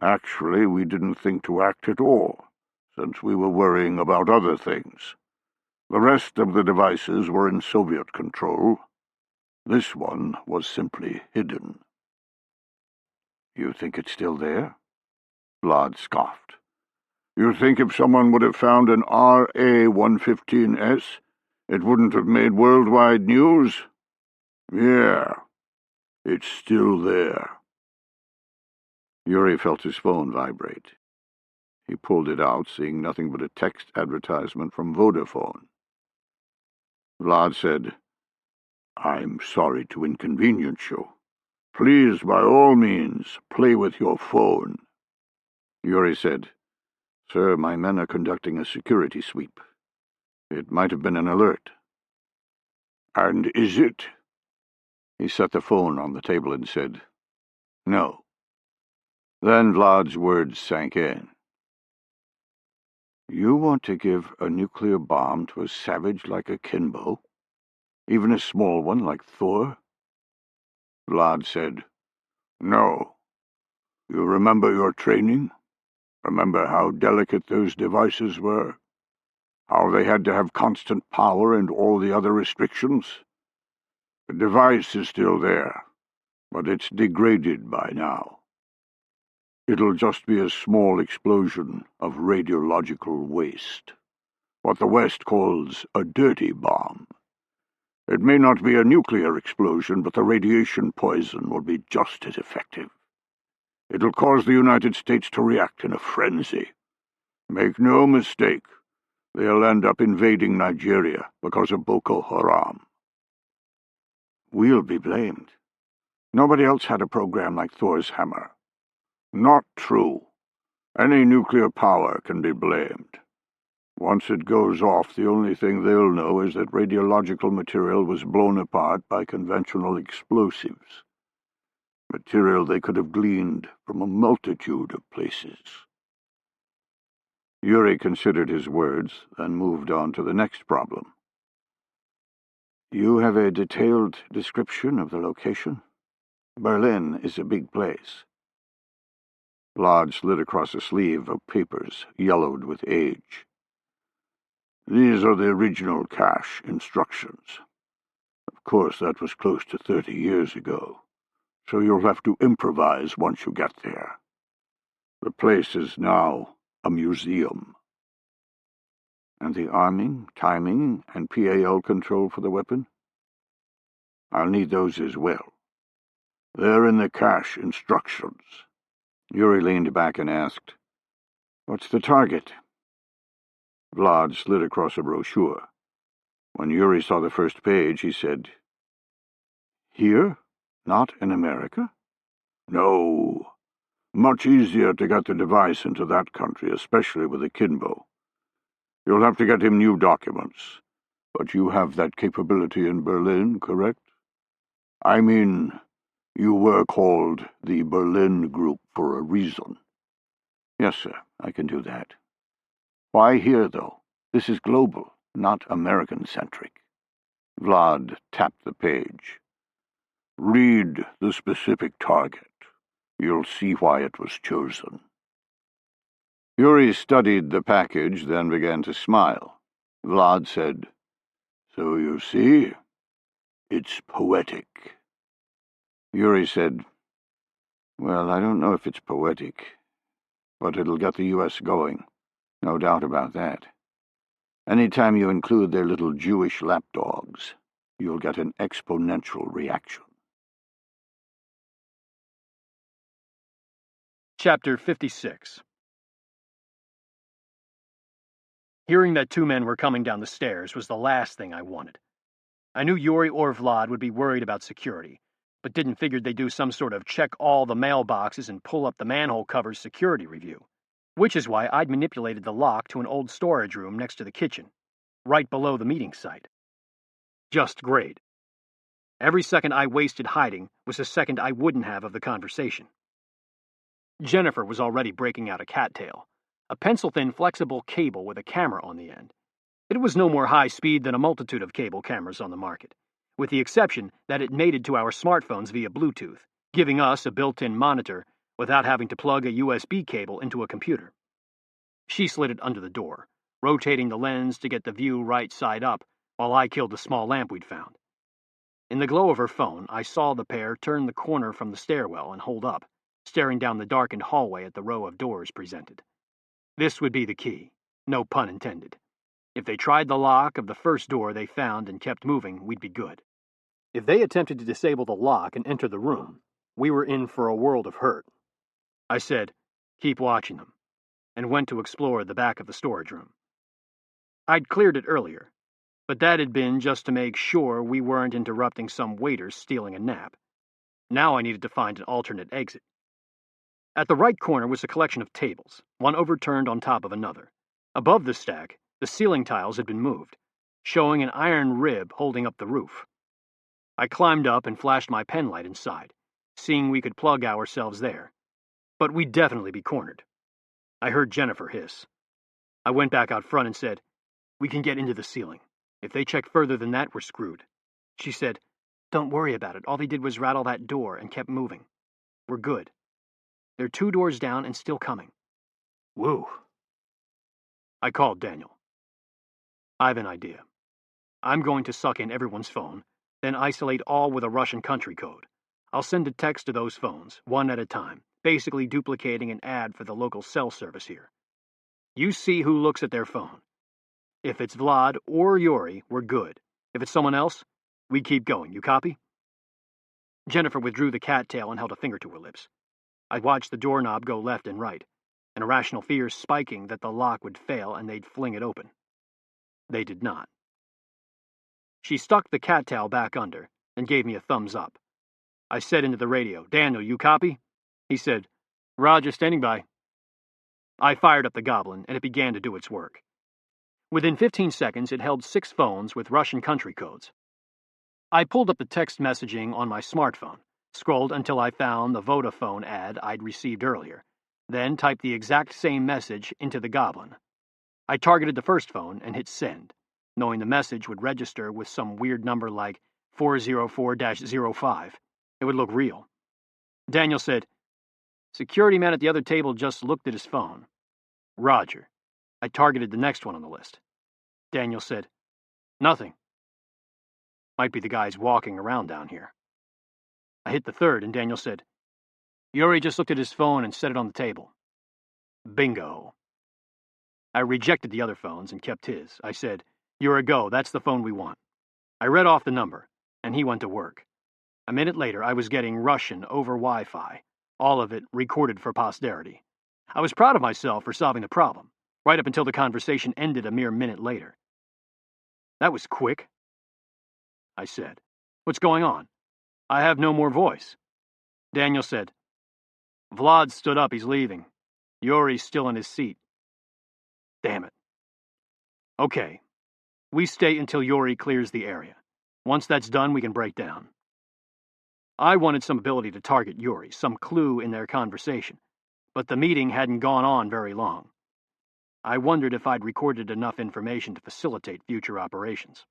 Actually, we didn't think to act at all, since we were worrying about other things. The rest of the devices were in Soviet control. This one was simply hidden." "You think it's still there?" Vlad scoffed. "You think if someone would have found an RA-115S, it wouldn't have made worldwide news? Yeah, it's still there." Yuri felt his phone vibrate. He pulled it out, seeing nothing but a text advertisement from Vodafone. Vlad said, "I'm sorry to inconvenience you. Please, by all means, play with your phone." Yuri said, "Sir, my men are conducting a security sweep. It might have been an alert." "And is it?" He set the phone on the table and said, "No." Then Vlad's words sank in. "You want to give a nuclear bomb to a savage like a Kimbo? Even a small one like Thor?" Vlad said, "No. You remember your training? Remember how delicate those devices were? How they had to have constant power and all the other restrictions? The device is still there, but it's degraded by now. It'll just be a small explosion of radiological waste, what the West calls a dirty bomb. It may not be a nuclear explosion, but the radiation poison will be just as effective. It'll cause the United States to react in a frenzy. Make no mistake, they'll end up invading Nigeria because of Boko Haram. We'll be blamed. Nobody else had a program like Thor's hammer." "Not true. Any nuclear power can be blamed. Once it goes off, the only thing they'll know is that radiological material was blown apart by conventional explosives. Material they could have gleaned from a multitude of places." Yuri considered his words, then moved on to the next problem. "You have a detailed description of the location? Berlin is a big place." Vlad slid across a sleeve of papers, yellowed with age. "These are the original cache instructions. Of course, that was close to 30 years ago, so you'll have to improvise once you get there. The place is now a museum." "And the arming, timing, and PAL control for the weapon?" "I'll need those as well. They're in the cache instructions." Yuri leaned back and asked, "What's the target?" Vlad slid across a brochure. When Yuri saw the first page, he said, "Here? Not in America?" "No. Much easier to get the device into that country, especially with a Kimbo. You'll have to get him new documents. But you have that capability in Berlin, correct? I mean, you were called the Berlin Group for a reason. Yes, sir, I can do that. Why here, though? This is global, not American-centric. Vlad tapped the page. Read the specific target. You'll see why it was chosen. Yuri studied the package, then began to smile. Vlad said, "So you see, it's poetic." Yuri said, "Well, I don't know if it's poetic, but it'll get the U.S. going. No doubt about that. Any time you include their little Jewish lapdogs, you'll get an exponential reaction." Chapter 56. Hearing that 2 men were coming down the stairs was the last thing I wanted. I knew Yuri or Vlad would be worried about security, but didn't figure they'd do some sort of check all the mailboxes and pull up the manhole covers security review, which is why I'd manipulated the lock to an old storage room next to the kitchen, right below the meeting site. Just great. Every second I wasted hiding was a second I wouldn't have of the conversation. Jennifer was already breaking out a cattail, a pencil-thin flexible cable with a camera on the end. It was no more high-speed than a multitude of cable cameras on the market, with the exception that it mated to our smartphones via Bluetooth, giving us a built-in monitor without having to plug a USB cable into a computer. She slid it under the door, rotating the lens to get the view right side up while I killed the small lamp we'd found. In the glow of her phone, I saw the pair turn the corner from the stairwell and hold up, staring down the darkened hallway at the row of doors presented. This would be the key, no pun intended. If they tried the lock of the first door they found and kept moving, we'd be good. If they attempted to disable the lock and enter the room, we were in for a world of hurt. I said, "Keep watching them," and went to explore the back of the storage room. I'd cleared it earlier, but that had been just to make sure we weren't interrupting some waiters stealing a nap. Now I needed to find an alternate exit. At the right corner was a collection of tables, one overturned on top of another. Above the stack, the ceiling tiles had been moved, showing an iron rib holding up the roof. I climbed up and flashed my penlight inside, seeing we could plug ourselves there. But we'd definitely be cornered. I heard Jennifer hiss. I went back out front and said, "We can get into the ceiling. If they check further than that, we're screwed." She said, "Don't worry about it. All they did was rattle that door and kept moving. We're good. They're 2 doors down and still coming." Woo. I called Daniel. "I have an idea. I'm going to suck in everyone's phone, then isolate all with a Russian country code. I'll send a text to those phones, one at a time, basically duplicating an ad for the local cell service here. You see who looks at their phone. If it's Vlad or Yuri, we're good. If it's someone else, we keep going. You copy?" Jennifer withdrew the cattail and held a finger to her lips. I watched the doorknob go left and right, an irrational fear spiking that the lock would fail and they'd fling it open. They did not. She stuck the cattail back under and gave me a thumbs up. I said into the radio, "Daniel, you copy?" He said, "Roger, standing by." I fired up the Goblin, and it began to do its work. Within 15 seconds, it held 6 phones with Russian country codes. I pulled up the text messaging on my smartphone, scrolled until I found the Vodafone ad I'd received earlier, then typed the exact same message into the Goblin. I targeted the first phone and hit send, knowing the message would register with some weird number like 404-05. It would look real. Daniel said, "Security man at the other table just looked at his phone." Roger. I targeted the next one on the list. Daniel said, "Nothing. Might be the guys walking around down here." I hit the third, and Daniel said, "Yuri just looked at his phone and set it on the table." Bingo. I rejected the other phones and kept his. I said, "You're a go. That's the phone we want." I read off the number, and he went to work. A minute later, I was getting Russian over Wi-Fi, all of it recorded for posterity. I was proud of myself for solving the problem, right up until the conversation ended a mere minute later. "That was quick," I said. "What's going on? I have no more voice." Daniel said, "Vlad stood up. He's leaving. Yuri's still in his seat." Damn it. Okay. We stay until Yuri clears the area. Once that's done, we can break down. I wanted some ability to target Yuri, some clue in their conversation, but the meeting hadn't gone on very long. I wondered if I'd recorded enough information to facilitate future operations.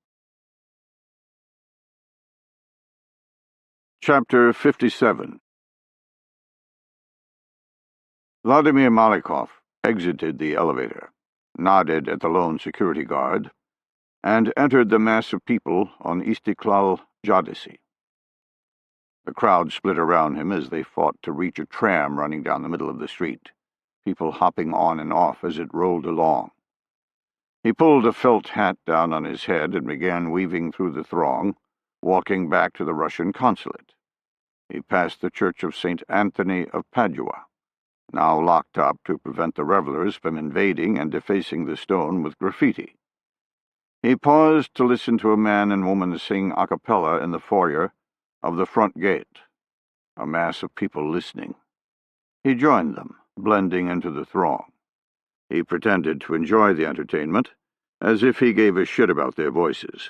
Chapter 57. Vladimir Malikov exited the elevator, nodded at the lone security guard, and entered the mass of people on Istiklal Caddesi. The crowd split around him as they fought to reach a tram running down the middle of the street, people hopping on and off as it rolled along. He pulled a felt hat down on his head and began weaving through the throng, walking back to the Russian consulate. He passed the Church of St. Anthony of Padua, now locked up to prevent the revelers from invading and defacing the stone with graffiti. He paused to listen to a man and woman sing a cappella in the foyer of the front gate, a mass of people listening. He joined them, blending into the throng. He pretended to enjoy the entertainment, as if he gave a shit about their voices,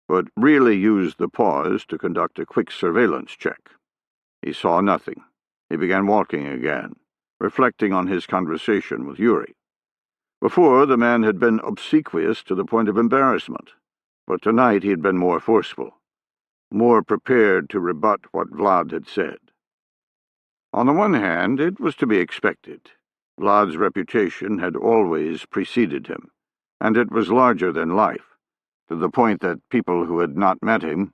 but really used the pause to conduct a quick surveillance check. He saw nothing. He began walking again, reflecting on his conversation with Yuri. Before, the man had been obsequious to the point of embarrassment, but tonight he had been more forceful, more prepared to rebut what Vlad had said. On the one hand, it was to be expected. Vlad's reputation had always preceded him, and it was larger than life, to the point that people who had not met him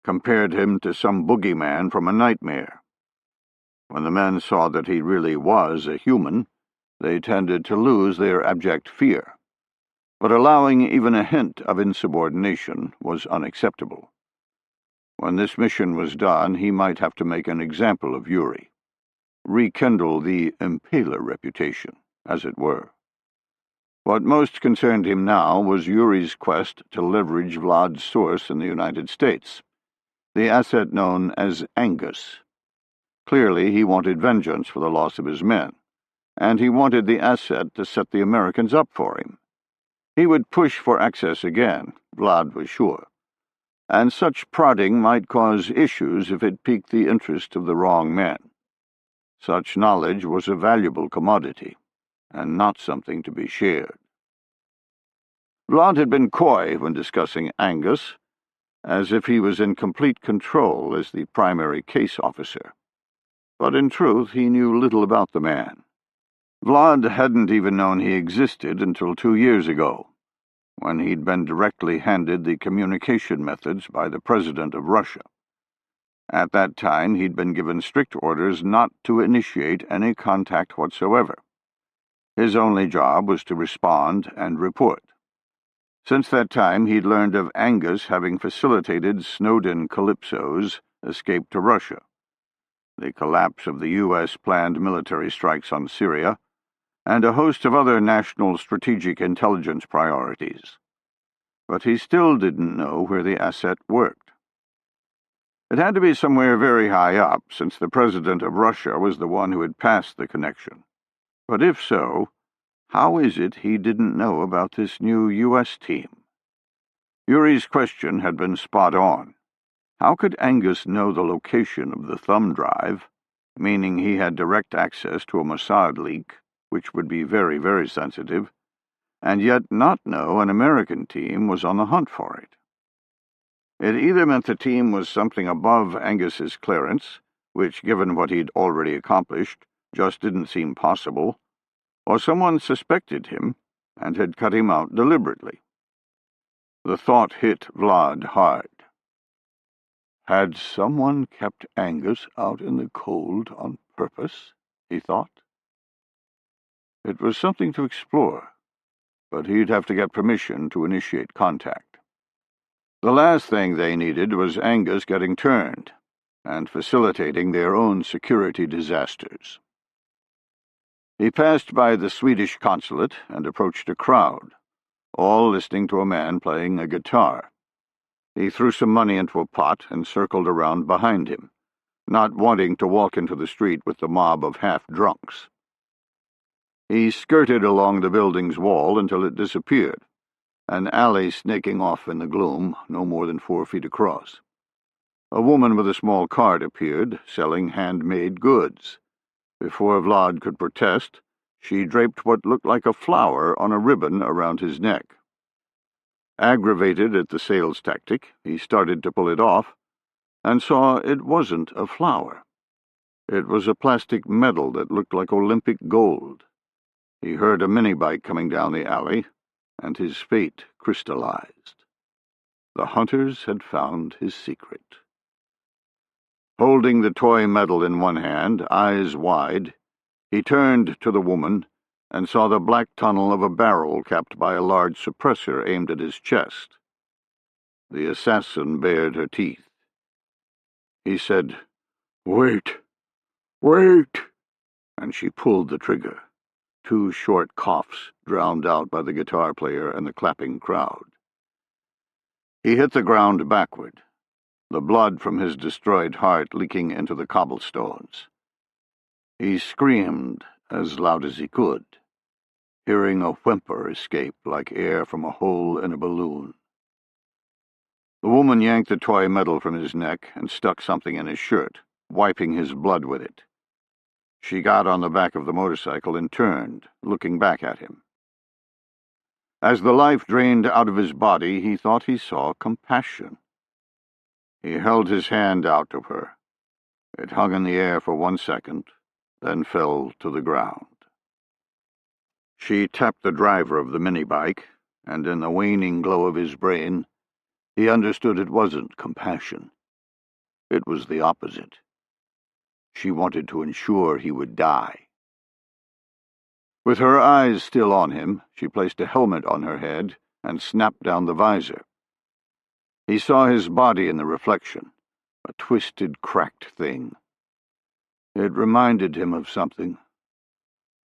compared him to some boogeyman from a nightmare. When the men saw that he really was a human, they tended to lose their abject fear. But allowing even a hint of insubordination was unacceptable. When this mission was done, he might have to make an example of Yuri, rekindle the impaler reputation, as it were. What most concerned him now was Yuri's quest to leverage Vlad's source in the United States, the asset known as Angus. Clearly, he wanted vengeance for the loss of his men, and he wanted the asset to set the Americans up for him. He would push for access again, Vlad was sure, and such prodding might cause issues if it piqued the interest of the wrong men. Such knowledge was a valuable commodity, and not something to be shared. Vlad had been coy when discussing Angus, as if he was in complete control as the primary case officer. But in truth, he knew little about the man. Vlad hadn't even known he existed until 2 years ago, when he'd been directly handed the communication methods by the President of Russia. At that time, he'd been given strict orders not to initiate any contact whatsoever. His only job was to respond and report. Since that time, he'd learned of Angus having facilitated Snowden Calypso's escape to Russia, the collapse of the U.S. planned military strikes on Syria, and a host of other national strategic intelligence priorities. But he still didn't know where the asset worked. It had to be somewhere very high up, since the President of Russia was the one who had passed the connection. But if so, how is it he didn't know about this new U.S. team? Yuri's question had been spot on. How could Angus know the location of the thumb drive, meaning he had direct access to a Mossad leak, which would be very, very sensitive, and yet not know an American team was on the hunt for it? It either meant the team was something above Angus's clearance, which, given what he'd already accomplished, just didn't seem possible, or someone suspected him and had cut him out deliberately. The thought hit Vlad hard. Had someone kept Angus out in the cold on purpose, he thought. It was something to explore, but he'd have to get permission to initiate contact. The last thing they needed was Angus getting turned and facilitating their own security disasters. He passed by the Swedish consulate and approached a crowd, all listening to a man playing a guitar. He threw some money into a pot and circled around behind him, not wanting to walk into the street with the mob of half-drunks. He skirted along the building's wall until it disappeared, an alley snaking off in the gloom, no more than 4 feet across. A woman with a small cart appeared, selling handmade goods. Before Vlad could protest, she draped what looked like a flower on a ribbon around his neck. Aggravated at the sales tactic, he started to pull it off, and saw it wasn't a flower. It was a plastic medal that looked like Olympic gold. He heard a minibike coming down the alley, and his fate crystallized. The hunters had found his secret. Holding the toy medal in one hand, eyes wide, he turned to the woman and saw the black tunnel of a barrel capped by a large suppressor aimed at his chest. The assassin bared her teeth. He said, "Wait, wait," and she pulled the trigger. 2 short coughs drowned out by the guitar player and the clapping crowd. He hit the ground backward, the blood from his destroyed heart leaking into the cobblestones. He screamed as loud as he could, hearing a whimper escape like air from a hole in a balloon. The woman yanked the toy medal from his neck and stuck something in his shirt, wiping his blood with it. She got on the back of the motorcycle and turned, looking back at him. As the life drained out of his body, he thought he saw compassion. He held his hand out to her. It hung in the air for 1 second, then fell to the ground. She tapped the driver of the minibike, and in the waning glow of his brain, he understood it wasn't compassion. It was the opposite. She wanted to ensure he would die. With her eyes still on him, she placed a helmet on her head and snapped down the visor. He saw his body in the reflection, a twisted, cracked thing. It reminded him of something,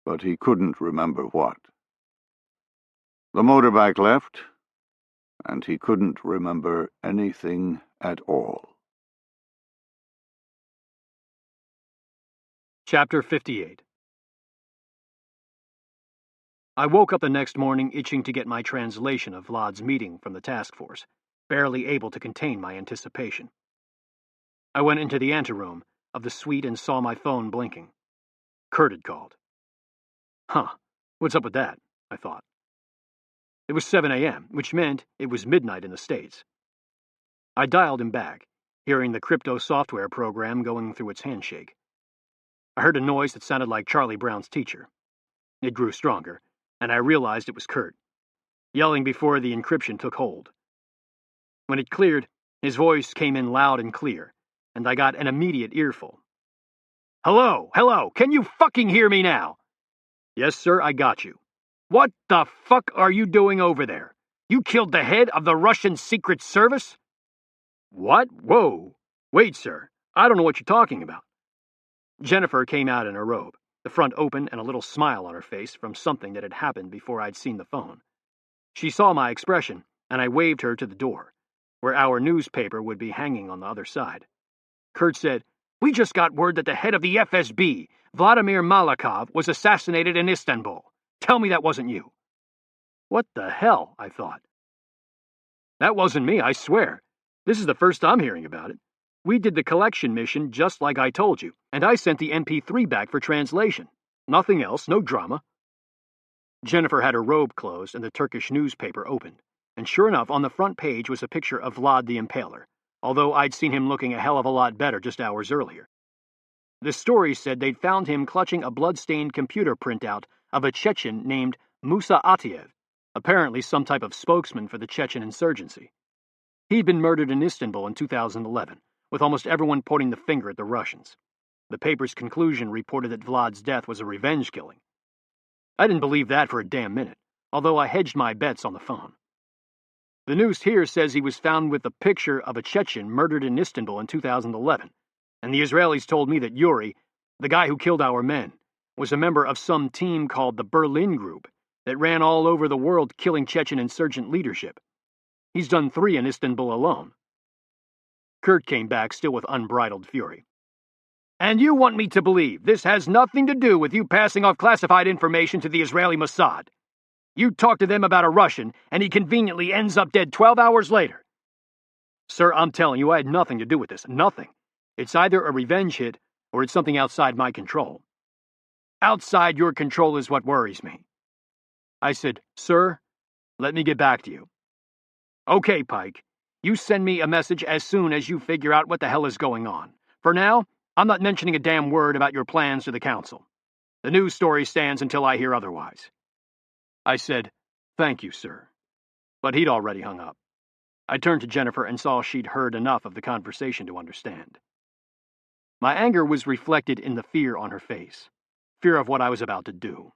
but he couldn't remember what. The motorbike left, and he couldn't remember anything at all. Chapter 58. I woke up the next morning itching to get my translation of Vlad's meeting from the Taskforce, barely able to contain my anticipation. I went into the anteroom of the suite and saw my phone blinking. Kurt had called. What's up with that? I thought. It was 7 a.m., which meant it was midnight in the States. I dialed him back, hearing the crypto software program going through its handshake. I heard a noise that sounded like Charlie Brown's teacher. It grew stronger, and I realized it was Kurt, yelling before the encryption took hold. When it cleared, his voice came in loud and clear, and I got an immediate earful. Hello, can you fucking hear me now? Yes, sir, I got you. What the fuck are you doing over there? You killed the head of the Russian Secret Service? What? Whoa. Wait, sir, I don't know what you're talking about. Jennifer came out in her robe, the front open and a little smile on her face from something that had happened before I'd seen the phone. She saw my expression, and I waved her to the door, where our newspaper would be hanging on the other side. Kurt said, "We just got word that the head of the FSB, Vladimir Malakov, was assassinated in Istanbul. Tell me that wasn't you." What the hell, I thought. That wasn't me, I swear. This is the first I'm hearing about it. We did the collection mission just like I told you, and I sent the MP3 back for translation. Nothing else, no drama. Jennifer had her robe closed and the Turkish newspaper opened, and sure enough, on the front page was a picture of Vlad the Impaler, although I'd seen him looking a hell of a lot better just hours earlier. The story said they'd found him clutching a blood-stained computer printout of a Chechen named Musa Atiev, apparently some type of spokesman for the Chechen insurgency. He'd been murdered in Istanbul in 2011, with almost everyone pointing the finger at the Russians. The paper's conclusion reported that Vlad's death was a revenge killing. I didn't believe that for a damn minute, although I hedged my bets on the phone. The news here says he was found with a picture of a Chechen murdered in Istanbul in 2011, and the Israelis told me that Yuri, the guy who killed our men, was a member of some team called the Berlin Group that ran all over the world killing Chechen insurgent leadership. He's done 3 in Istanbul alone. Kurt came back, still with unbridled fury. And you want me to believe this has nothing to do with you passing off classified information to the Israeli Mossad? You talk to them about a Russian, and he conveniently ends up dead 12 hours later. Sir, I'm telling you, I had nothing to do with this. Nothing. It's either a revenge hit, or it's something outside my control. Outside your control is what worries me. I said, Sir, let me get back to you. Okay, Pike. You send me a message as soon as you figure out what the hell is going on. For now, I'm not mentioning a damn word about your plans to the council. The news story stands until I hear otherwise. I said, Thank you, sir. But he'd already hung up. I turned to Jennifer and saw she'd heard enough of the conversation to understand. My anger was reflected in the fear on her face. Fear of what I was about to do.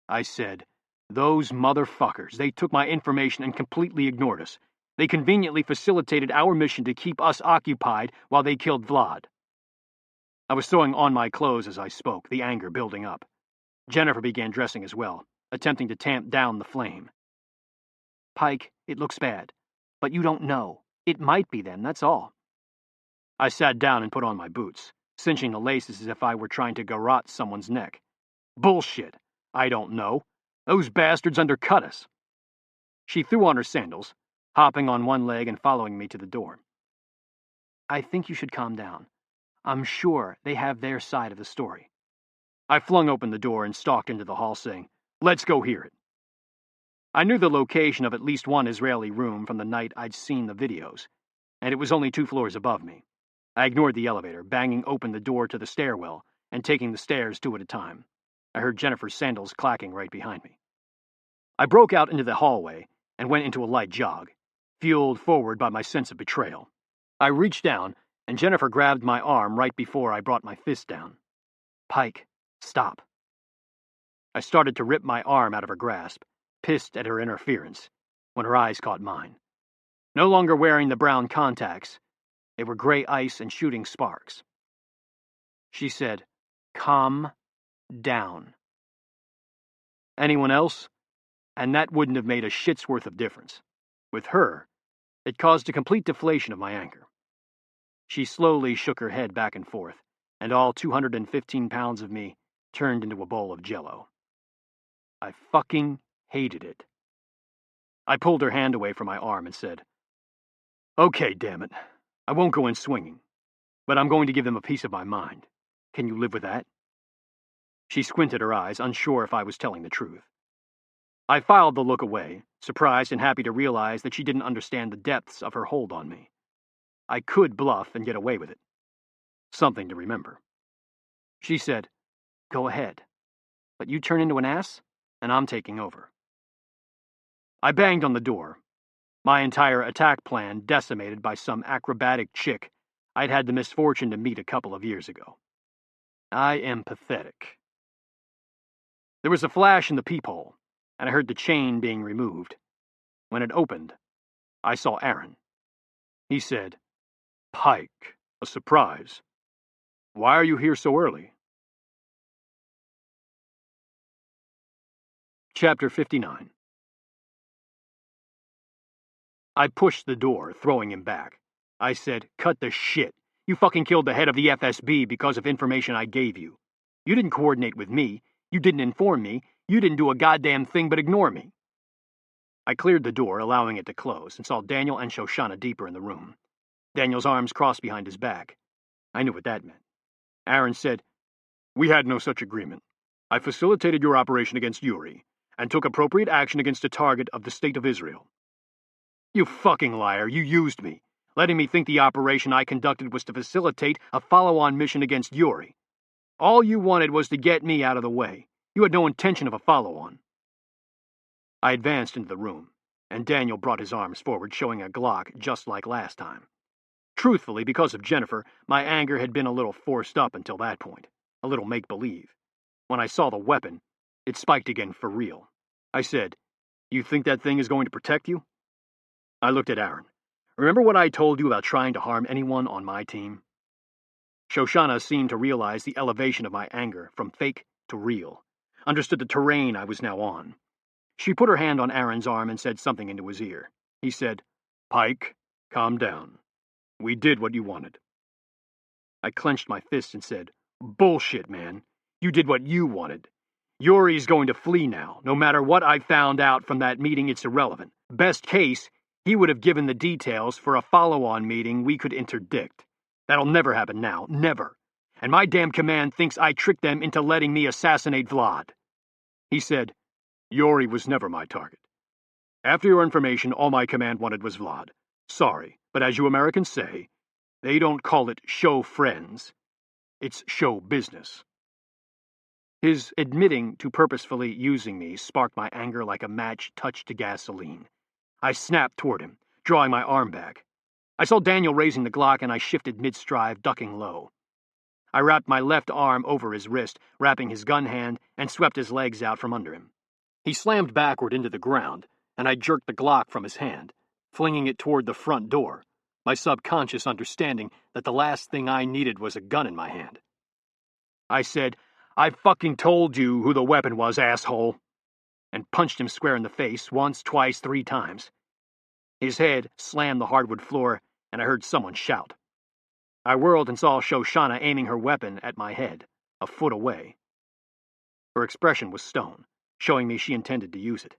I said, Those motherfuckers, they took my information and completely ignored us. They conveniently facilitated our mission to keep us occupied while they killed Vlad. I was throwing on my clothes as I spoke, the anger building up. Jennifer began dressing as well, attempting to tamp down the flame. Pike, it looks bad, but you don't know. It might be them, that's all. I sat down and put on my boots, cinching the laces as if I were trying to garrote someone's neck. Bullshit. I don't know. Those bastards undercut us. She threw on her sandals, hopping on one leg and following me to the door. I think you should calm down. I'm sure they have their side of the story. I flung open the door and stalked into the hall, saying, Let's go hear it. I knew the location of at least one Israeli room from the night I'd seen the videos, and it was only 2 floors above me. I ignored the elevator, banging open the door to the stairwell and taking the stairs 2 at a time. I heard Jennifer's sandals clacking right behind me. I broke out into the hallway and went into a light jog, fueled forward by my sense of betrayal. I reached down, and Jennifer grabbed my arm right before I brought my fist down. Pike, stop. I started to rip my arm out of her grasp, pissed at her interference, when her eyes caught mine. No longer wearing the brown contacts, they were gray ice and shooting sparks. She said, Calm down. Anyone else? And that wouldn't have made a shit's worth of difference. With her, it caused a complete deflation of my anger. She slowly shook her head back and forth, and all 215 pounds of me turned into a bowl of Jell-O. I fucking hated it. I pulled her hand away from my arm and said, Okay, damn it. I won't go in swinging, but I'm going to give them a piece of my mind. Can you live with that? She squinted her eyes, unsure if I was telling the truth. I filed the look away, surprised and happy to realize that she didn't understand the depths of her hold on me. I could bluff and get away with it. Something to remember. She said, Go ahead, but you turn into an ass, and I'm taking over. I banged on the door, my entire attack plan decimated by some acrobatic chick I'd had the misfortune to meet a couple of years ago. I am pathetic. There was a flash in the peephole, and I heard the chain being removed. When it opened, I saw Aaron. He said, Pike, a surprise. Why are you here so early? Chapter 59. I pushed the door, throwing him back. I said, Cut the shit. You fucking killed the head of the FSB because of information I gave you. You didn't coordinate with me. You didn't inform me. You didn't do a goddamn thing but ignore me. I cleared the door, allowing it to close, and saw Daniel and Shoshana deeper in the room. Daniel's arms crossed behind his back. I knew what that meant. Aaron said, We had no such agreement. I facilitated your operation against Yuri, and took appropriate action against a target of the State of Israel. You fucking liar, you used me, letting me think the operation I conducted was to facilitate a follow-on mission against Yuri. All you wanted was to get me out of the way. You had no intention of a follow-on. I advanced into the room, and Daniel brought his arms forward, showing a Glock just like last time. Truthfully, because of Jennifer, my anger had been a little forced up until that point, a little make-believe. When I saw the weapon, it spiked again for real. I said, You think that thing is going to protect you? I looked at Aaron. Remember what I told you about trying to harm anyone on my team? Shoshana seemed to realize the elevation of my anger from fake to real, understood the terrain I was now on. She put her hand on Aaron's arm and said something into his ear. He said, Pike, calm down. We did what you wanted. I clenched my fists and said, Bullshit, man. You did what you wanted. Yuri's going to flee now. No matter what I found out from that meeting, it's irrelevant. Best case, he would have given the details for a follow-on meeting we could interdict. That'll never happen now. Never. And my damn command thinks I tricked them into letting me assassinate Vlad. He said, Yuri was never my target. After your information, all my command wanted was Vlad. Sorry, but as you Americans say, they don't call it show friends. It's show business. His admitting to purposefully using me sparked my anger like a match touched to gasoline. I snapped toward him, drawing my arm back. I saw Daniel raising the Glock and I shifted mid-stride, ducking low. I wrapped my left arm over his wrist, wrapping his gun hand, and swept his legs out from under him. He slammed backward into the ground, and I jerked the Glock from his hand, flinging it toward the front door, my subconscious understanding that the last thing I needed was a gun in my hand. I said, I fucking told you who the weapon was, asshole, and punched him square in the face, once, twice, 3 times. His head slammed the hardwood floor, and I heard someone shout. I whirled and saw Shoshana aiming her weapon at my head, a foot away. Her expression was stone, showing me she intended to use it.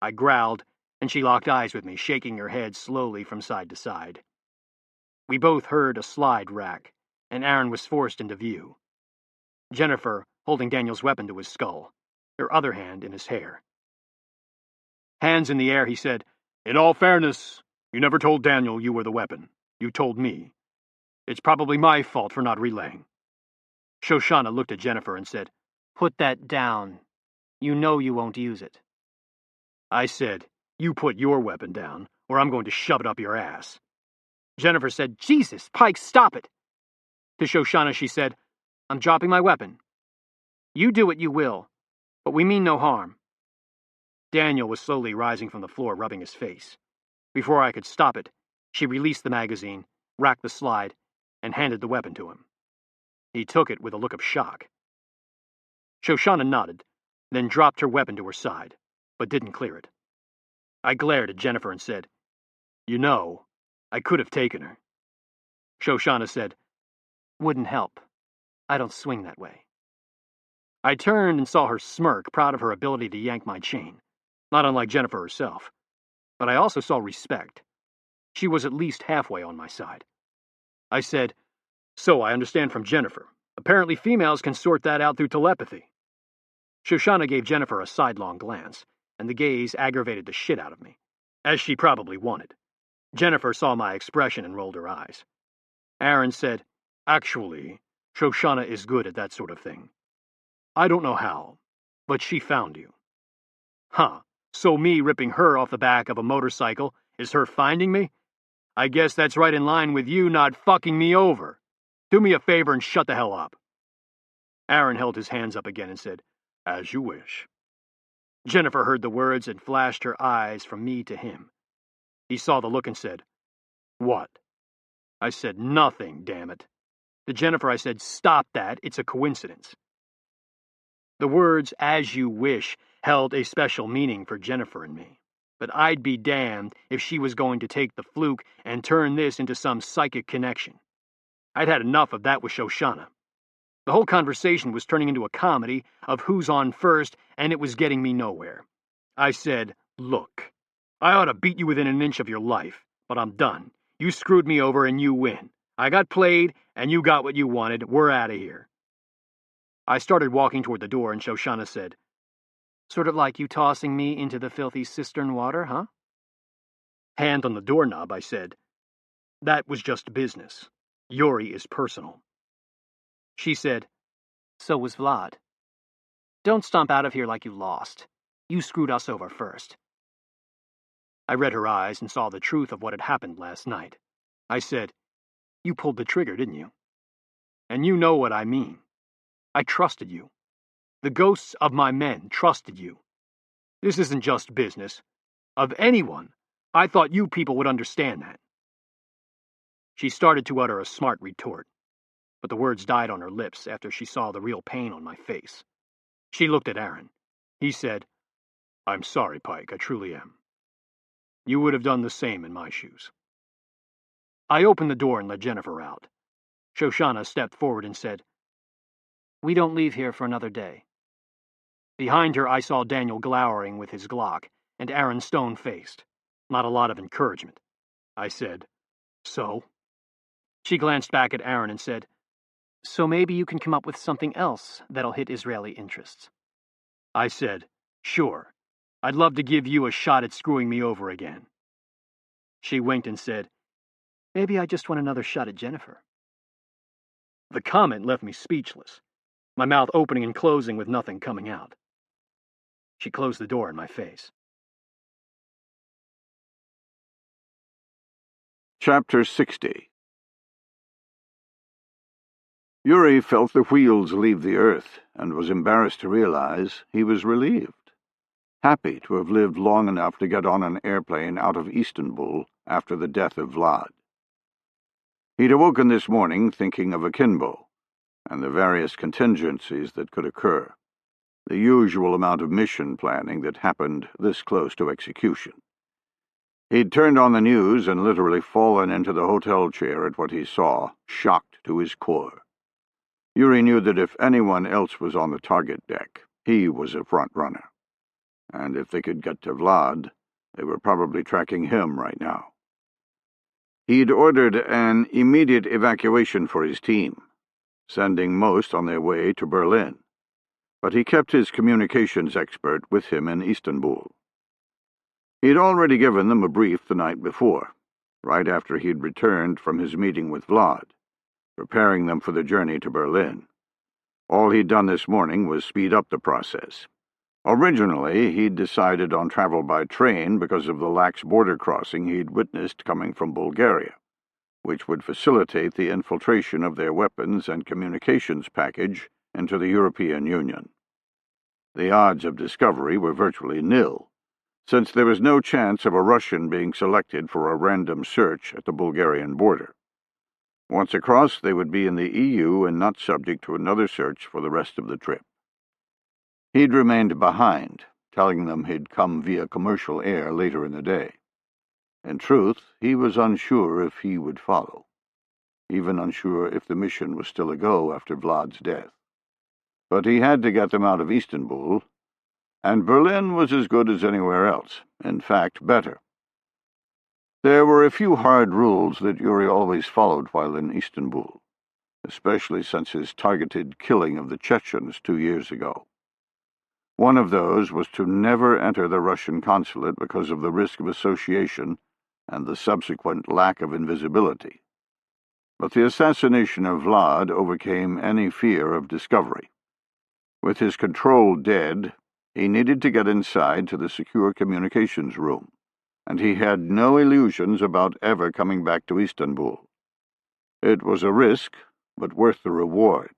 I growled, and she locked eyes with me, shaking her head slowly from side to side. We both heard a slide rack, and Aaron was forced into view. Jennifer holding Daniel's weapon to his skull, her other hand in his hair. Hands in the air, he said, In all fairness, you never told Daniel you were the weapon. You told me. It's probably my fault for not relaying. Shoshana looked at Jennifer and said, Put that down. You know you won't use it. I said, You put your weapon down, or I'm going to shove it up your ass. Jennifer said, Jesus, Pike, stop it. To Shoshana she said, I'm dropping my weapon. You do what you will, but we mean no harm. Daniel was slowly rising from the floor, rubbing his face. Before I could stop it, she released the magazine, racked the slide, and handed the weapon to him. He took it with a look of shock. Shoshana nodded, then dropped her weapon to her side, but didn't clear it. I glared at Jennifer and said, You know, I could have taken her. Shoshana said, Wouldn't help. I don't swing that way. I turned and saw her smirk, proud of her ability to yank my chain, not unlike Jennifer herself. But I also saw respect. She was at least halfway on my side. I said, So I understand from Jennifer. Apparently females can sort that out through telepathy. Shoshana gave Jennifer a sidelong glance, and the gaze aggravated the shit out of me, as she probably wanted. Jennifer saw my expression and rolled her eyes. Aaron said, Actually, Shoshana is good at that sort of thing. I don't know how, but she found you. Huh, so me ripping her off the back of a motorcycle is her finding me? I guess that's right in line with you not fucking me over. Do me a favor and shut the hell up. Aaron held his hands up again and said, As you wish. Jennifer heard the words and flashed her eyes from me to him. He saw the look and said, What? I said, Nothing, damn it. To Jennifer I said, Stop that, it's a coincidence. The words, as you wish, held a special meaning for Jennifer and me. But I'd be damned if she was going to take the fluke and turn this into some psychic connection. I'd had enough of that with Shoshana. The whole conversation was turning into a comedy of who's on first, and it was getting me nowhere. I said, Look, I ought to beat you within an inch of your life, but I'm done. You screwed me over and you win. I got played, and you got what you wanted. We're out of here. I started walking toward the door, and Shoshana said, Sort of like you tossing me into the filthy cistern water, huh? Hand on the doorknob, I said, That was just business. Yuri is personal. She said, So was Vlad. Don't stomp out of here like you lost. You screwed us over first. I read her eyes and saw the truth of what had happened last night. I said, You pulled the trigger, didn't you? And you know what I mean. I trusted you. The ghosts of my men trusted you. This isn't just business. Of anyone, I thought you people would understand that. She started to utter a smart retort, but the words died on her lips after she saw the real pain on my face. She looked at Aaron. He said, I'm sorry, Pike, I truly am. You would have done the same in my shoes. I opened the door and let Jennifer out. Shoshana stepped forward and said, We don't leave here for another day. Behind her, I saw Daniel glowering with his Glock, and Aaron stone-faced. Not a lot of encouragement. I said, "So?" She glanced back at Aaron and said, "So maybe you can come up with something else that'll hit Israeli interests." I said, "Sure. I'd love to give you a shot at screwing me over again." She winked and said, "Maybe I just want another shot at Jennifer." The comment left me speechless, my mouth opening and closing with nothing coming out. She closed the door in my face. Chapter 60. Yuri felt the wheels leave the earth and was embarrassed to realize he was relieved, happy to have lived long enough to get on an airplane out of Istanbul after the death of Vlad. He'd awoken this morning thinking of Akimbo and the various contingencies that could occur, the usual amount of mission planning that happened this close to execution. He'd turned on the news and literally fallen into the hotel chair at what he saw, shocked to his core. Yuri knew that if anyone else was on the target deck, he was a front-runner. And if they could get to Vlad, they were probably tracking him right now. He'd ordered an immediate evacuation for his team, sending most on their way to Berlin, but he kept his communications expert with him in Istanbul. He'd already given them a brief the night before, right after he'd returned from his meeting with Vlad, preparing them for the journey to Berlin. All he'd done this morning was speed up the process. Originally, he'd decided on travel by train because of the lax border crossing he'd witnessed coming from Bulgaria, which would facilitate the infiltration of their weapons and communications package into the European Union. The odds of discovery were virtually nil, since there was no chance of a Russian being selected for a random search at the Bulgarian border. Once across, they would be in the EU and not subject to another search for the rest of the trip. He'd remained behind, telling them he'd come via commercial air later in the day. In truth, he was unsure if he would follow, even unsure if the mission was still a go after Vlad's death. But he had to get them out of Istanbul, and Berlin was as good as anywhere else, in fact, better. There were a few hard rules that Yuri always followed while in Istanbul, especially since his targeted killing of the Chechens 2 years ago. One of those was to never enter the Russian consulate because of the risk of association and the subsequent lack of invisibility. But the assassination of Vlad overcame any fear of discovery. With his control dead, he needed to get inside to the secure communications room, and he had no illusions about ever coming back to Istanbul. It was a risk, but worth the reward.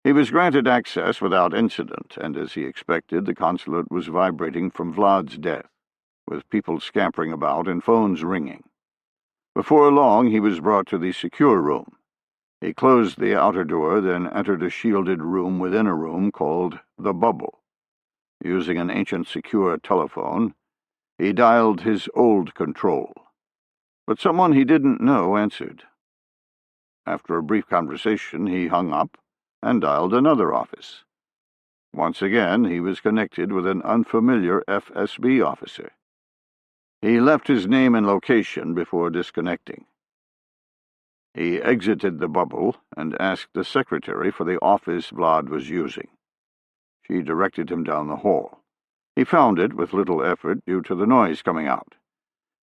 He was granted access without incident, and as he expected, the consulate was vibrating from Vlad's death, with people scampering about and phones ringing. Before long, he was brought to the secure room. He closed the outer door, then entered a shielded room within a room called the Bubble. Using an ancient secure telephone, he dialed his old control, but someone he didn't know answered. After a brief conversation, he hung up and dialed another office. Once again, he was connected with an unfamiliar FSB officer. He left his name and location before disconnecting. He exited the Bubble and asked the secretary for the office Vlad was using. She directed him down the hall. He found it with little effort due to the noise coming out.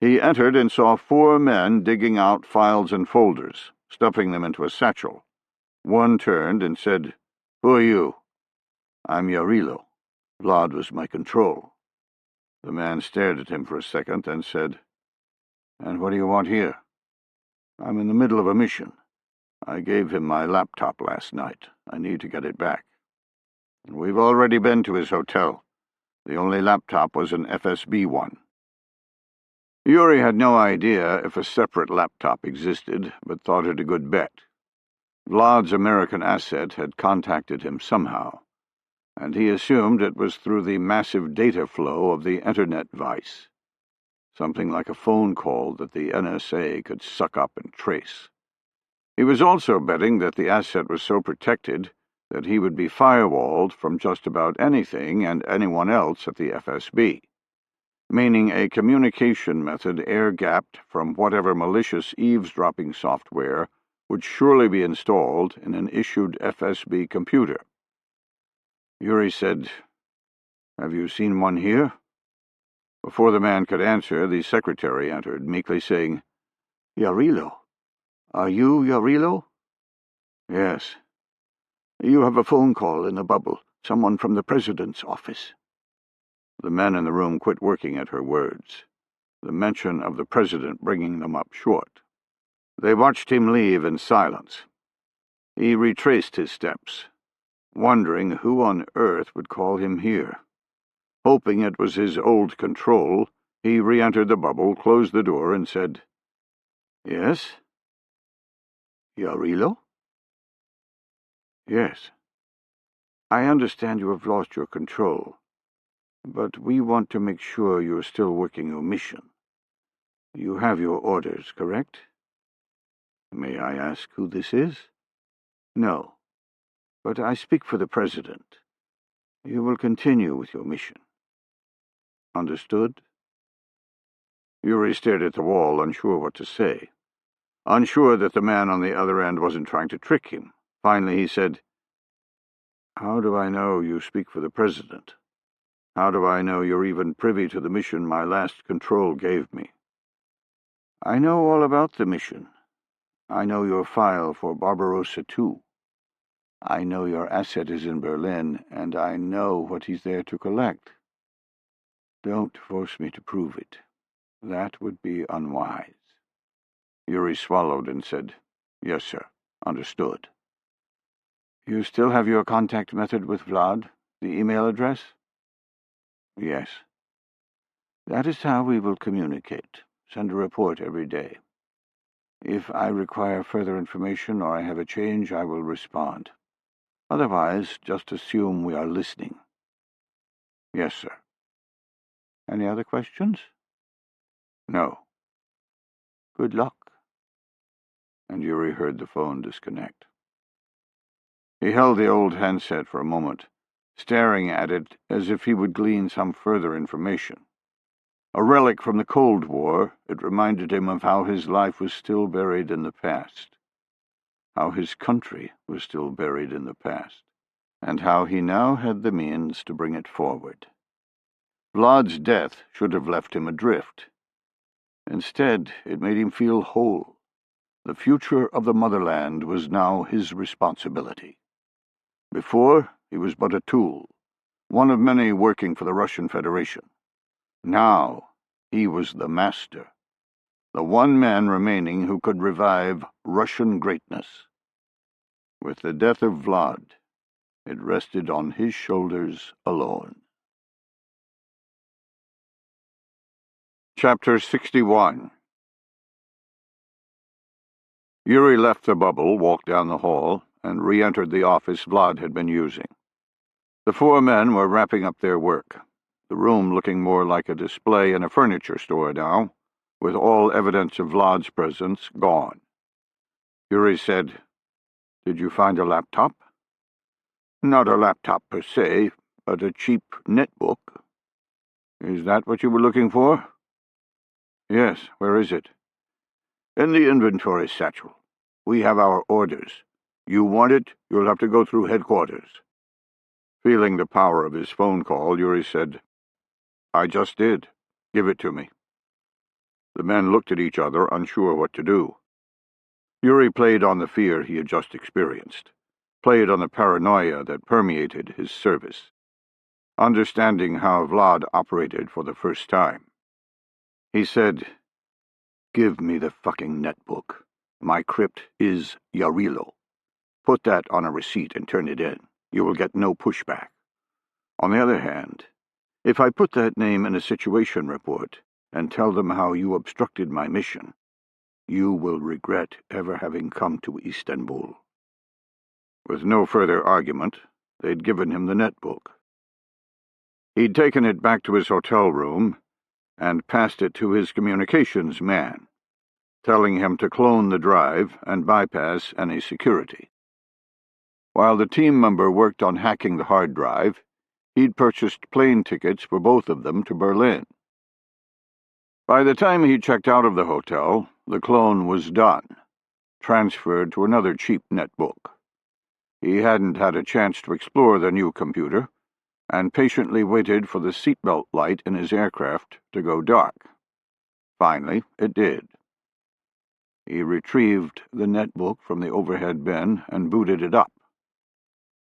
He entered and saw 4 men digging out files and folders, stuffing them into a satchel. One turned and said, "Who are you?" "I'm Yarilo. Vlad was my control." The man stared at him for a second, then said, "And what do you want here?" "I'm in the middle of a mission. I gave him my laptop last night. I need to get it back." "We've already been to his hotel. The only laptop was an FSB one." Yuri had no idea if a separate laptop existed, but thought it a good bet. Vlad's American asset had contacted him somehow, and he assumed it was through the massive data flow of the Internet vice, something like a phone call that the NSA could suck up and trace. He was also betting that the asset was so protected that he would be firewalled from just about anything and anyone else at the FSB, meaning a communication method air-gapped from whatever malicious eavesdropping software would surely be installed in an issued FSB computer. Yuri said, "Have you seen one here?" Before the man could answer, the secretary entered, meekly saying, "Yarilo? Are you Yarilo?" "Yes." "You have a phone call in the bubble. Someone from the president's office." The men in the room quit working at her words, the mention of the president bringing them up short. They watched him leave in silence. He retraced his steps, wondering who on earth would call him here. Hoping it was his old control, he re-entered the bubble, closed the door, and said, "Yes? Yarilo?" "Yes. I understand you have lost your control, but we want to make sure you're still working your mission. You have your orders, correct?" "May I ask who this is?" "No, but I speak for the president. You will continue with your mission." "Understood?" Yuri stared at the wall, unsure what to say, unsure that the man on the other end wasn't trying to trick him. Finally he said, "How do I know you speak for the president? How do I know you're even privy to the mission my last control gave me?" "I know all about the mission. I know your file for Barbarossa 2. I know your asset is in Berlin, and I know what he's there to collect. Don't force me to prove it. That would be unwise." Yuri swallowed and said, "Yes, sir. Understood." "You still have your contact method with Vlad? The email address?" "Yes." "That is how we will communicate. Send a report every day. If I require further information or I have a change, I will respond. Otherwise, just assume we are listening." "Yes, sir." "Any other questions?" "No." "Good luck." And Yuri heard the phone disconnect. He held the old handset for a moment, staring at it as if he would glean some further information. A relic from the Cold War, it reminded him of how his life was still buried in the past, how his country was still buried in the past, and how he now had the means to bring it forward. Vlad's death should have left him adrift. Instead, it made him feel whole. The future of the motherland was now his responsibility. Before, he was but a tool, one of many working for the Russian Federation. Now, he was the master, the one man remaining who could revive Russian greatness. With the death of Vlad, it rested on his shoulders alone. Chapter 61. Yuri left the bubble, walked down the hall, and re-entered the office Vlad had been using. The four men were wrapping up their work, the room looking more like a display in a furniture store now, with all evidence of Vlad's presence gone. Yuri said, "Did you find a laptop?" "Not a laptop per se, but a cheap netbook." "Is that what you were looking for?" "Yes, where is it?" "In the inventory satchel. We have our orders. You want it, you'll have to go through headquarters." Feeling the power of his phone call, Yuri said, "I just did. Give it to me." The men looked at each other, unsure what to do. Yuri played on the fear he had just experienced, played on the paranoia that permeated his service, understanding how Vlad operated for the first time. He said, "Give me the fucking netbook. My crypt is Yarilo. Put that on a receipt and turn it in. You will get no pushback. On the other hand, if I put that name in a situation report and tell them how you obstructed my mission, you will regret ever having come to Istanbul." With no further argument, they'd given him the netbook. He'd taken it back to his hotel room and passed it to his communications man, telling him to clone the drive and bypass any security. While the team member worked on hacking the hard drive, he'd purchased plane tickets for both of them to Berlin. By the time he checked out of the hotel, the clone was done, transferred to another cheap netbook. He hadn't had a chance to explore the new computer, and patiently waited for the seatbelt light in his aircraft to go dark. Finally, it did. He retrieved the netbook from the overhead bin and booted it up.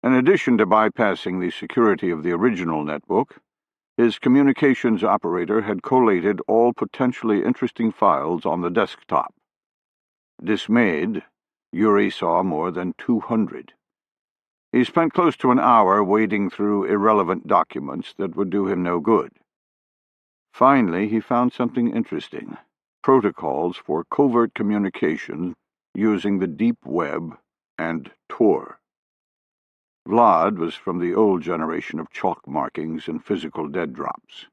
In addition to bypassing the security of the original netbook, his communications operator had collated all potentially interesting files on the desktop. Dismayed, Yuri saw more than 200. He spent close to an hour wading through irrelevant documents that would do him no good. Finally, he found something interesting: protocols for covert communication using the deep web and Tor. Vlad was from the old generation of chalk markings and physical dead drops.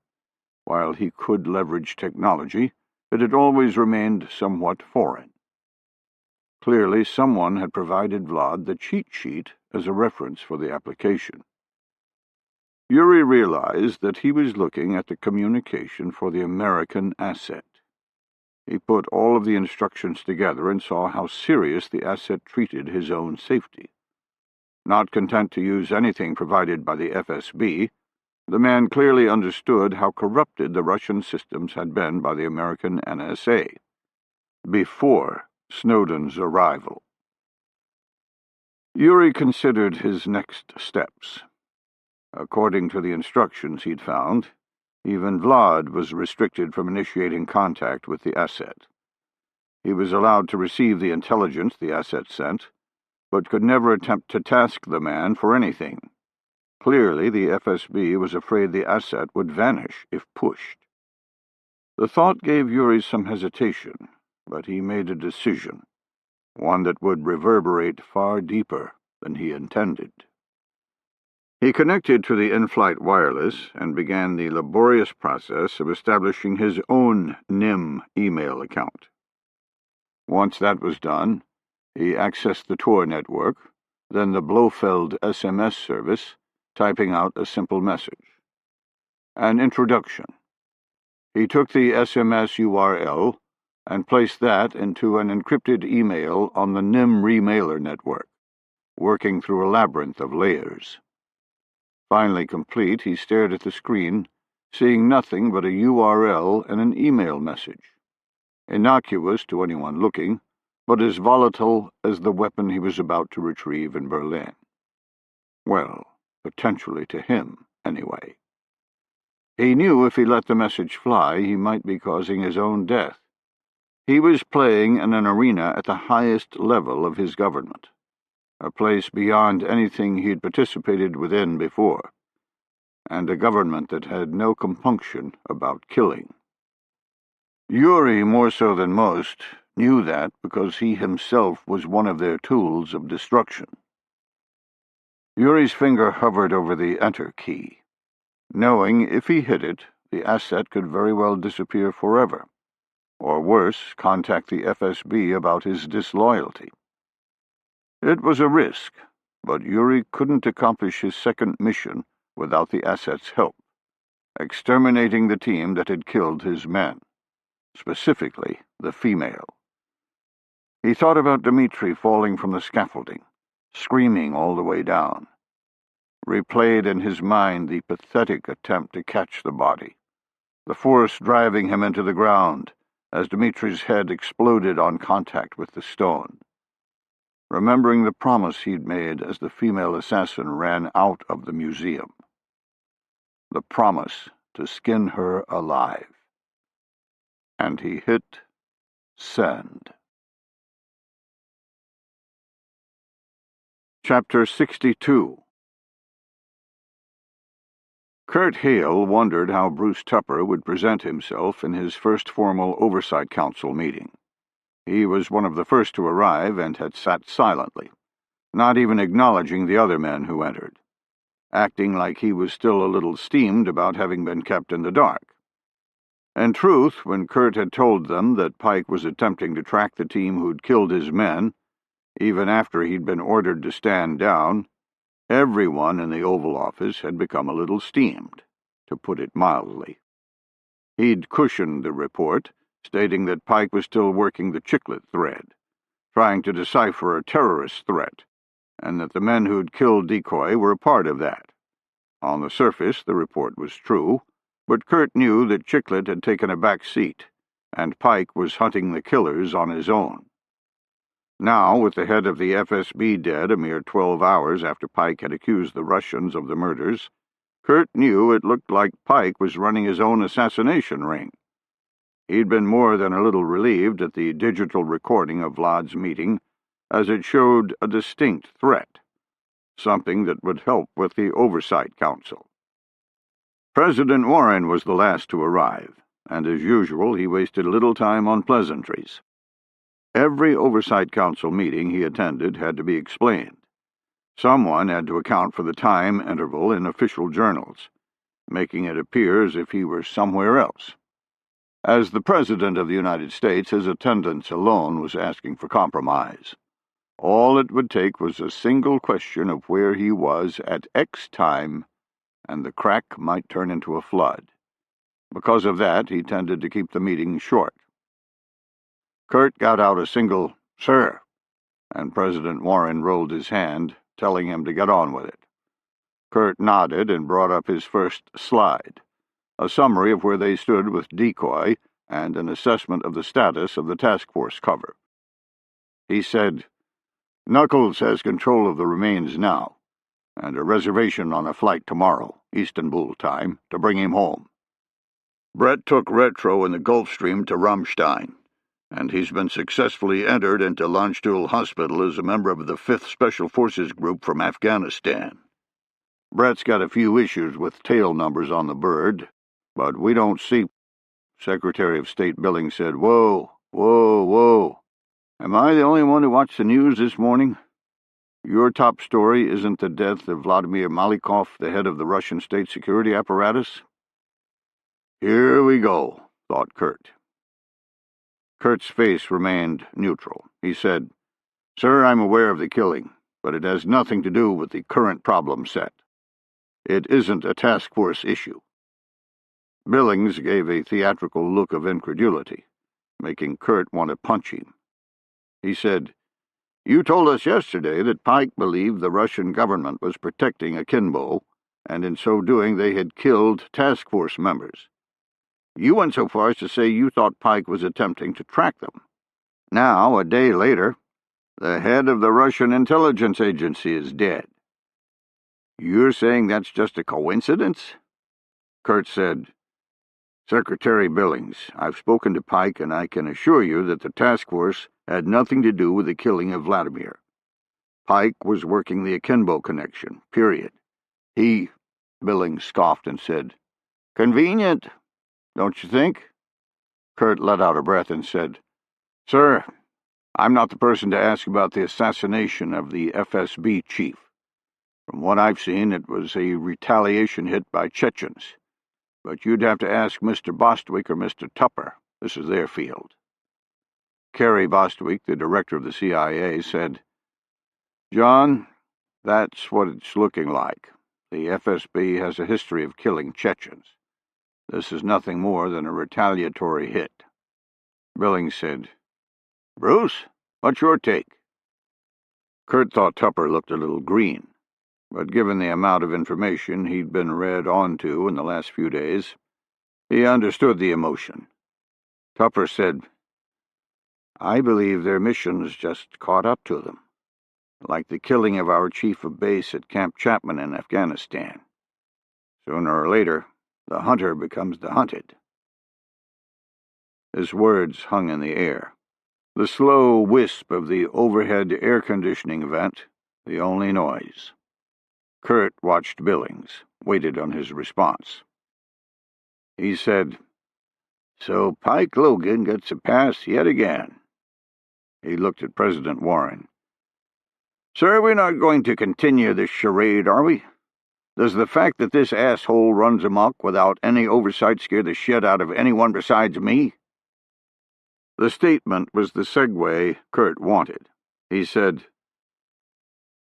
While he could leverage technology, it had always remained somewhat foreign. Clearly, someone had provided Vlad the cheat sheet as a reference for the application. Yuri realized that he was looking at the communication for the American asset. He put all of the instructions together and saw how serious the asset treated his own safety. Not content to use anything provided by the FSB, the man clearly understood how corrupted the Russian systems had been by the American NSA, before Snowden's arrival. Yuri considered his next steps. According to the instructions he'd found, even Vlad was restricted from initiating contact with the asset. He was allowed to receive the intelligence the asset sent, but could never attempt to task the man for anything. Clearly, the FSB was afraid the asset would vanish if pushed. The thought gave Yuri some hesitation, but he made a decision, one that would reverberate far deeper than he intended. He connected to the in-flight wireless and began the laborious process of establishing his own NIM email account. Once that was done, he accessed the Tor network, then the Blofeld SMS service, typing out a simple message. An introduction. He took the SMS URL and placed that into an encrypted email on the NIM remailer network, working through a labyrinth of layers. Finally complete, he stared at the screen, seeing nothing but a URL and an email message. Innocuous to anyone looking, but as volatile as the weapon he was about to retrieve in Berlin. Well, potentially to him, anyway. He knew if he let the message fly, he might be causing his own death. He was playing in an arena at the highest level of his government, a place beyond anything he'd participated within before, and a government that had no compunction about killing. Yuri, more so than most, knew that because he himself was one of their tools of destruction. Yuri's finger hovered over the Enter key, knowing if he hit it, the asset could very well disappear forever, or worse, contact the FSB about his disloyalty. It was a risk, but Yuri couldn't accomplish his second mission without the asset's help, exterminating the team that had killed his men, specifically the female. He thought about Dmitri falling from the scaffolding, screaming all the way down. Replayed in his mind the pathetic attempt to catch the body, the force driving him into the ground as Dmitri's head exploded on contact with the stone. Remembering the promise he'd made as the female assassin ran out of the museum. The promise to skin her alive. And he hit send. Chapter 62. Kurt Hale wondered how Bruce Tupper would present himself in his first formal Oversight Council meeting. He was one of the first to arrive and had sat silently, not even acknowledging the other men who entered, acting like he was still a little steamed about having been kept in the dark. In truth, when Kurt had told them that Pike was attempting to track the team who'd killed his men, even after he'd been ordered to stand down, Everyone in the Oval Office had become a little steamed, to put it mildly. He'd cushioned the report, stating that Pike was still working the Chiclet thread, trying to decipher a terrorist threat, and that the men who'd killed Decoy were a part of that. On the surface, the report was true, but Kurt knew that Chiclet had taken a back seat, and Pike was hunting the killers on his own. Now, with the head of the FSB dead a mere 12 hours after Pike had accused the Russians of the murders, Kurt knew it looked like Pike was running his own assassination ring. He'd been more than a little relieved at the digital recording of Vlad's meeting, as it showed a distinct threat, something that would help with the Oversight Council. President Warren was the last to arrive, and as usual he wasted little time on pleasantries. Every Oversight Council meeting he attended had to be explained. Someone had to account for the time interval in official journals, making it appear as if he were somewhere else. As the President of the United States, his attendance alone was asking for compromise. All it would take was a single question of where he was at X time, and the crack might turn into a flood. Because of that, he tended to keep the meeting short. Kurt got out a single, "Sir," and President Warren rolled his hand, telling him to get on with it. Kurt nodded and brought up his first slide, a summary of where they stood with Decoy and an assessment of the status of the Taskforce cover. He said, "Knuckles has control of the remains now, and a reservation on a flight tomorrow, Istanbul time, to bring him home. Brett took Retro in the Gulf Stream to Ramstein, and he's been successfully entered into Landstuhl Hospital as a member of the 5th Special Forces Group from Afghanistan. Brett's got a few issues with tail numbers on the bird, but we don't see—" Secretary of State Billings said, Whoa. Am I the only one who watched the news this morning? Your top story isn't the death of Vladimir Malikov, the head of the Russian state security apparatus?" "Here we go," thought Kurt. Kurt's face remained neutral. He said, "Sir, I'm aware of the killing, but it has nothing to do with the current problem set. It isn't a task force issue." Billings gave a theatrical look of incredulity, making Kurt want to punch him. He said, "You told us yesterday that Pike believed the Russian government was protecting Akimbo, and in so doing they had killed task force members. You went so far as to say you thought Pike was attempting to track them. Now, a day later, the head of the Russian intelligence agency is dead. You're saying that's just a coincidence?" Kurt said, "Secretary Billings, I've spoken to Pike, and I can assure you that the task force had nothing to do with the killing of Vladimir. Pike was working the Akimbo connection, period. He—" Billings scoffed and said, "Convenient, don't you think?" Kurt let out a breath and said, "Sir, I'm not the person to ask about the assassination of the FSB chief. From what I've seen, it was a retaliation hit by Chechens. But you'd have to ask Mr. Bostwick or Mr. Tupper. This is their field." Kerry Bostwick, the director of the CIA, said, "John, that's what it's looking like. The FSB has a history of killing Chechens. This is nothing more than a retaliatory hit." Billings said, "Bruce, what's your take?" Kurt thought Tupper looked a little green, but given the amount of information he'd been read onto in the last few days, he understood the emotion. Tupper said, "I believe their mission's just caught up to them, like the killing of our chief of base at Camp Chapman in Afghanistan. Sooner or later, the hunter becomes the hunted." His words hung in the air, the slow wisp of the overhead air conditioning vent, the only noise. Kurt watched Billings, waited on his response. He said, "So Pike Logan gets a pass yet again." He looked at President Warren. "Sir, we're not going to continue this charade, are we? Does the fact that this asshole runs amok without any oversight scare the shit out of anyone besides me?" The statement was the segue Kurt wanted. He said,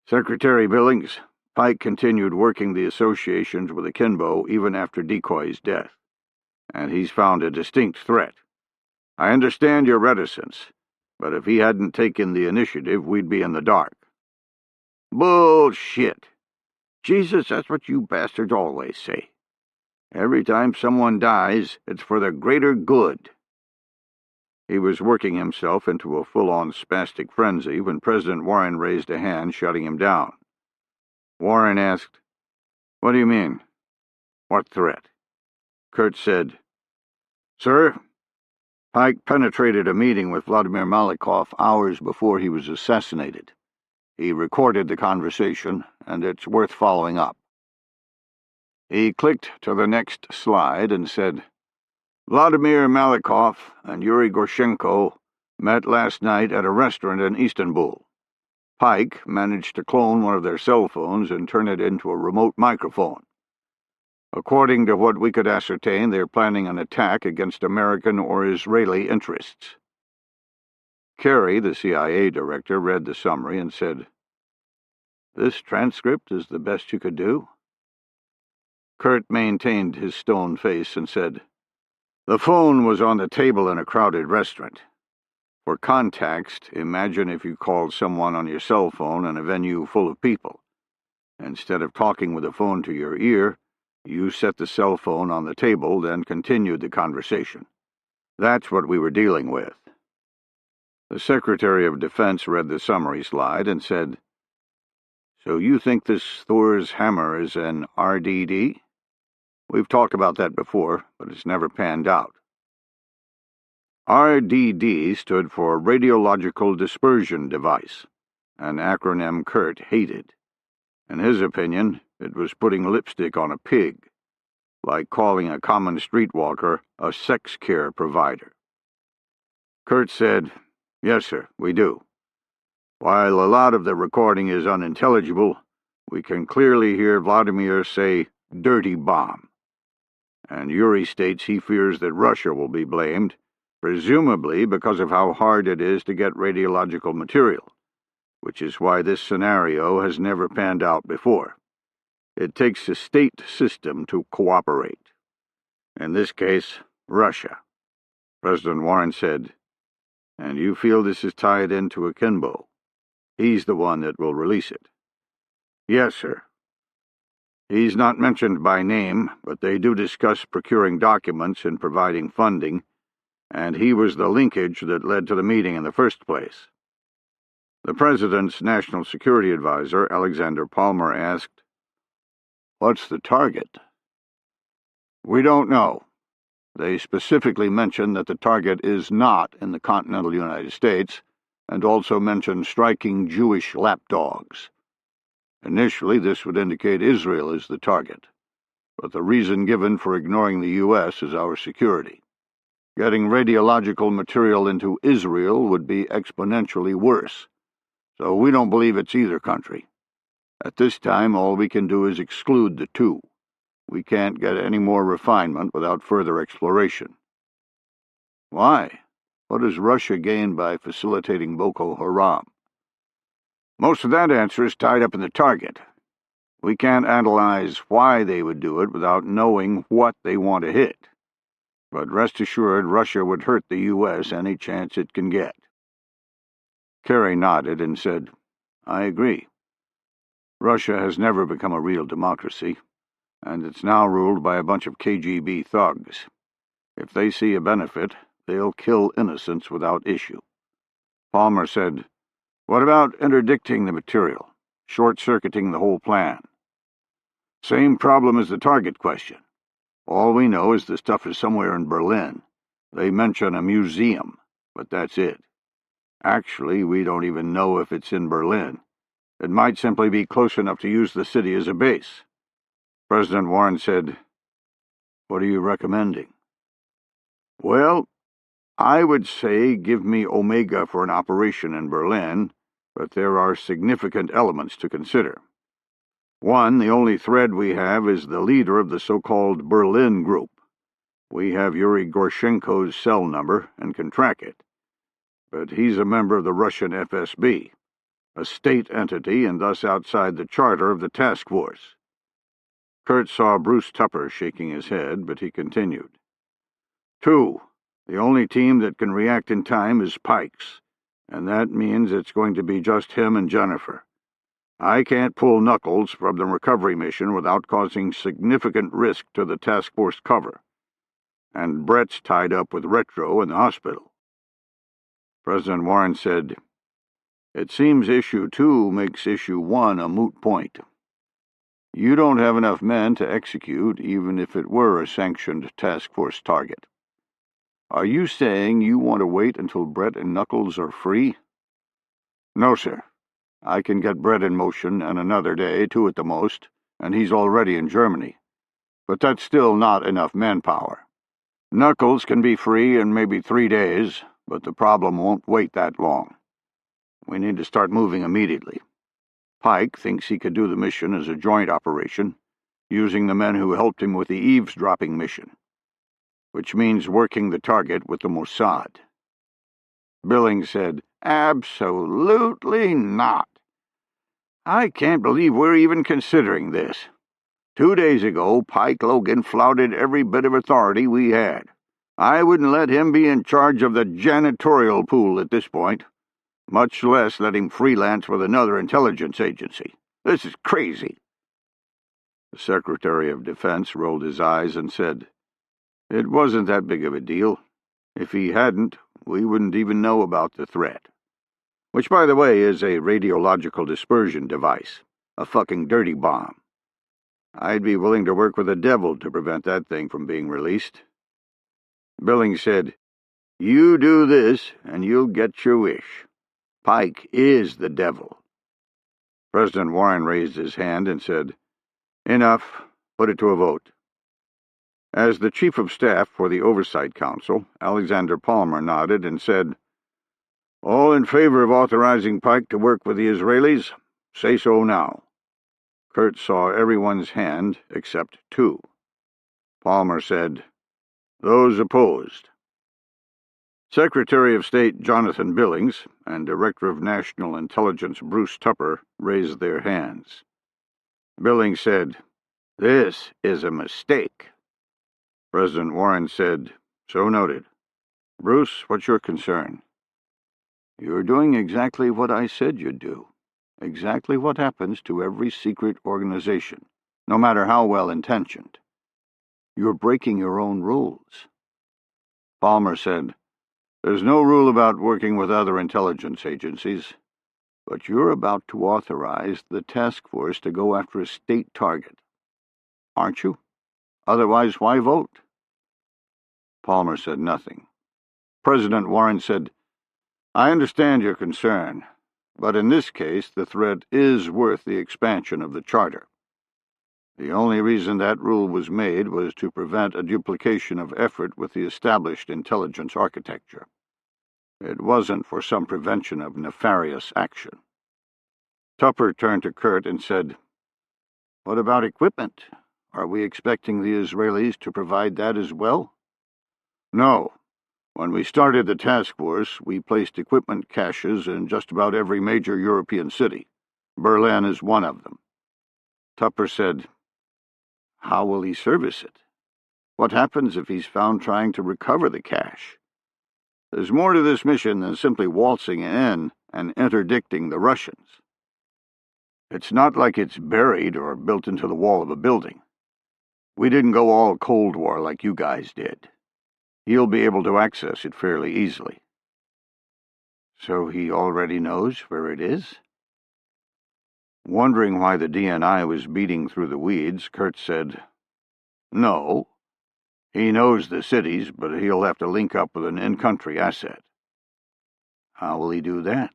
"Secretary Billings, Pike continued working the associations with Akimbo even after Decoy's death, and he's found a distinct threat. I understand your reticence, but if he hadn't taken the initiative, we'd be in the dark. Bullshit. Jesus, that's what you bastards always say. Every time someone dies, it's for the greater good. He was working himself into a full-on spastic frenzy when President Warren raised a hand, shutting him down. Warren asked, "What do you mean? What threat?" Kurt said, "Sir, Pike penetrated a meeting with Vladimir Malikov hours before he was assassinated. He recorded the conversation, and it's worth following up." He clicked to the next slide and said, "Vladimir Malikov and Yuri Gorshenko met last night at a restaurant in Istanbul. Pike managed to clone one of their cell phones and turn it into a remote microphone. According to what we could ascertain, they're planning an attack against American or Israeli interests." Carey, the CIA director, read the summary and said, "This transcript is the best you could do?" Kurt maintained his stone face and said, "The phone was on the table in a crowded restaurant. For context, imagine if you called someone on your cell phone in a venue full of people. Instead of talking with the phone to your ear, you set the cell phone on the table, then continued the conversation. That's what we were dealing with." The Secretary of Defense read the summary slide and said, "So you think this Thor's hammer is an RDD? We've talked about that before, but it's never panned out." RDD stood for Radiological Dispersion Device, an acronym Kurt hated. In his opinion, it was putting lipstick on a pig, like calling a common streetwalker a sex care provider. Kurt said, "Yes, sir, we do. While a lot of the recording is unintelligible, we can clearly hear Vladimir say, 'dirty bomb.' And Yuri states he fears that Russia will be blamed, presumably because of how hard it is to get radiological material, which is why this scenario has never panned out before. It takes a state system to cooperate. In this case, Russia." President Warren said, "And you feel this is tied into Akimbo? He's the one that will release it." "Yes, sir. He's not mentioned by name, but they do discuss procuring documents and providing funding, and he was the linkage that led to the meeting in the first place." The President's National Security Advisor, Alexander Palmer, asked, "What's the target?" "We don't know. They specifically mention that the target is not in the continental United States, and also mention striking Jewish lapdogs. Initially, this would indicate Israel is the target, but the reason given for ignoring the U.S. is our security. Getting radiological material into Israel would be exponentially worse, so we don't believe it's either country. At this time, all we can do is exclude the two. We can't get any more refinement without further exploration." "Why? What does Russia gain by facilitating Boko Haram?" "Most of that answer is tied up in the target. We can't analyze why they would do it without knowing what they want to hit. But rest assured, Russia would hurt the U.S. any chance it can get." Carey nodded and said, "I agree. Russia has never become a real democracy, and it's now ruled by a bunch of KGB thugs. If they see a benefit, they'll kill innocents without issue." Palmer said, "What about interdicting the material, short-circuiting the whole plan?" "Same problem as the target question. All we know is the stuff is somewhere in Berlin. They mention a museum, but that's it. Actually, we don't even know if it's in Berlin. It might simply be close enough to use the city as a base." President Warren said, "What are you recommending?" "Well, I would say give me Omega for an operation in Berlin, but there are significant elements to consider. One, the only thread we have is the leader of the so-called Berlin group. We have Yuri Gorshenko's cell number and can track it, but he's a member of the Russian FSB, a state entity and thus outside the charter of the Taskforce. Kurt saw Bruce Tupper shaking his head, but he continued. 2. The only team that can react in time is Pike's, and that means it's going to be just him and Jennifer. I can't pull Knuckles from the recovery mission without causing significant risk to the Taskforce cover. And Brett's tied up with Retro in the hospital. President Warren said, It seems Issue 2 makes Issue 1 a moot point. You don't have enough men to execute, even if it were a sanctioned Taskforce target. Are you saying you want to wait until Brett and Knuckles are free? No, sir. I can get Brett in motion in another day, 2 at the most, and he's already in Germany. But that's still not enough manpower. Knuckles can be free in maybe 3 days, but the problem won't wait that long. We need to start moving immediately. Pike thinks he could do the mission as a joint operation, using the men who helped him with the eavesdropping mission, which means working the target with the Mossad. Billings said, Absolutely not. I can't believe we're even considering this. 2 days ago, Pike Logan flouted every bit of authority we had. I wouldn't let him be in charge of the janitorial pool at this point, much less let him freelance with another intelligence agency. This is crazy. The Secretary of Defense rolled his eyes and said, It wasn't that big of a deal. If he hadn't, we wouldn't even know about the threat. Which, by the way, is a radiological dispersion device, a fucking dirty bomb. I'd be willing to work with the devil to prevent that thing from being released. Billings said, You do this, and you'll get your wish. Pike is the devil. President Warren raised his hand and said, Enough. Put it to a vote. As the Chief of Staff for the Oversight Council, Alexander Palmer nodded and said, All in favor of authorizing Pike to work with the Israelis? Say so now. Kurt saw everyone's hand except 2. Palmer said, Those opposed. Secretary of State Jonathan Billings and Director of National Intelligence Bruce Tupper raised their hands. Billings said, This is a mistake. President Warren said, So noted. Bruce, what's your concern? You're doing exactly what I said you'd do. Exactly what happens to every secret organization, no matter how well-intentioned. You're breaking your own rules. Palmer said, There's no rule about working with other intelligence agencies, but you're about to authorize the Taskforce to go after a state target. Aren't you? Otherwise, why vote? Palmer said nothing. President Warren said, I understand your concern, but in this case the threat is worth the expansion of the Charter. The only reason that rule was made was to prevent a duplication of effort with the established intelligence architecture. It wasn't for some prevention of nefarious action. Tupper turned to Kurt and said, What about equipment? Are we expecting the Israelis to provide that as well? No. When we started the task force, we placed equipment caches in just about every major European city. Berlin is one of them. Tupper said, How will he service it? What happens if he's found trying to recover the cache? There's more to this mission than simply waltzing in and interdicting the Russians. It's not like it's buried or built into the wall of a building. We didn't go all Cold War like you guys did. He'll be able to access it fairly easily. So he already knows where it is? Wondering why the DNI was beating through the weeds, Kurt said, No. He knows the cities, but he'll have to link up with an in-country asset. How will he do that?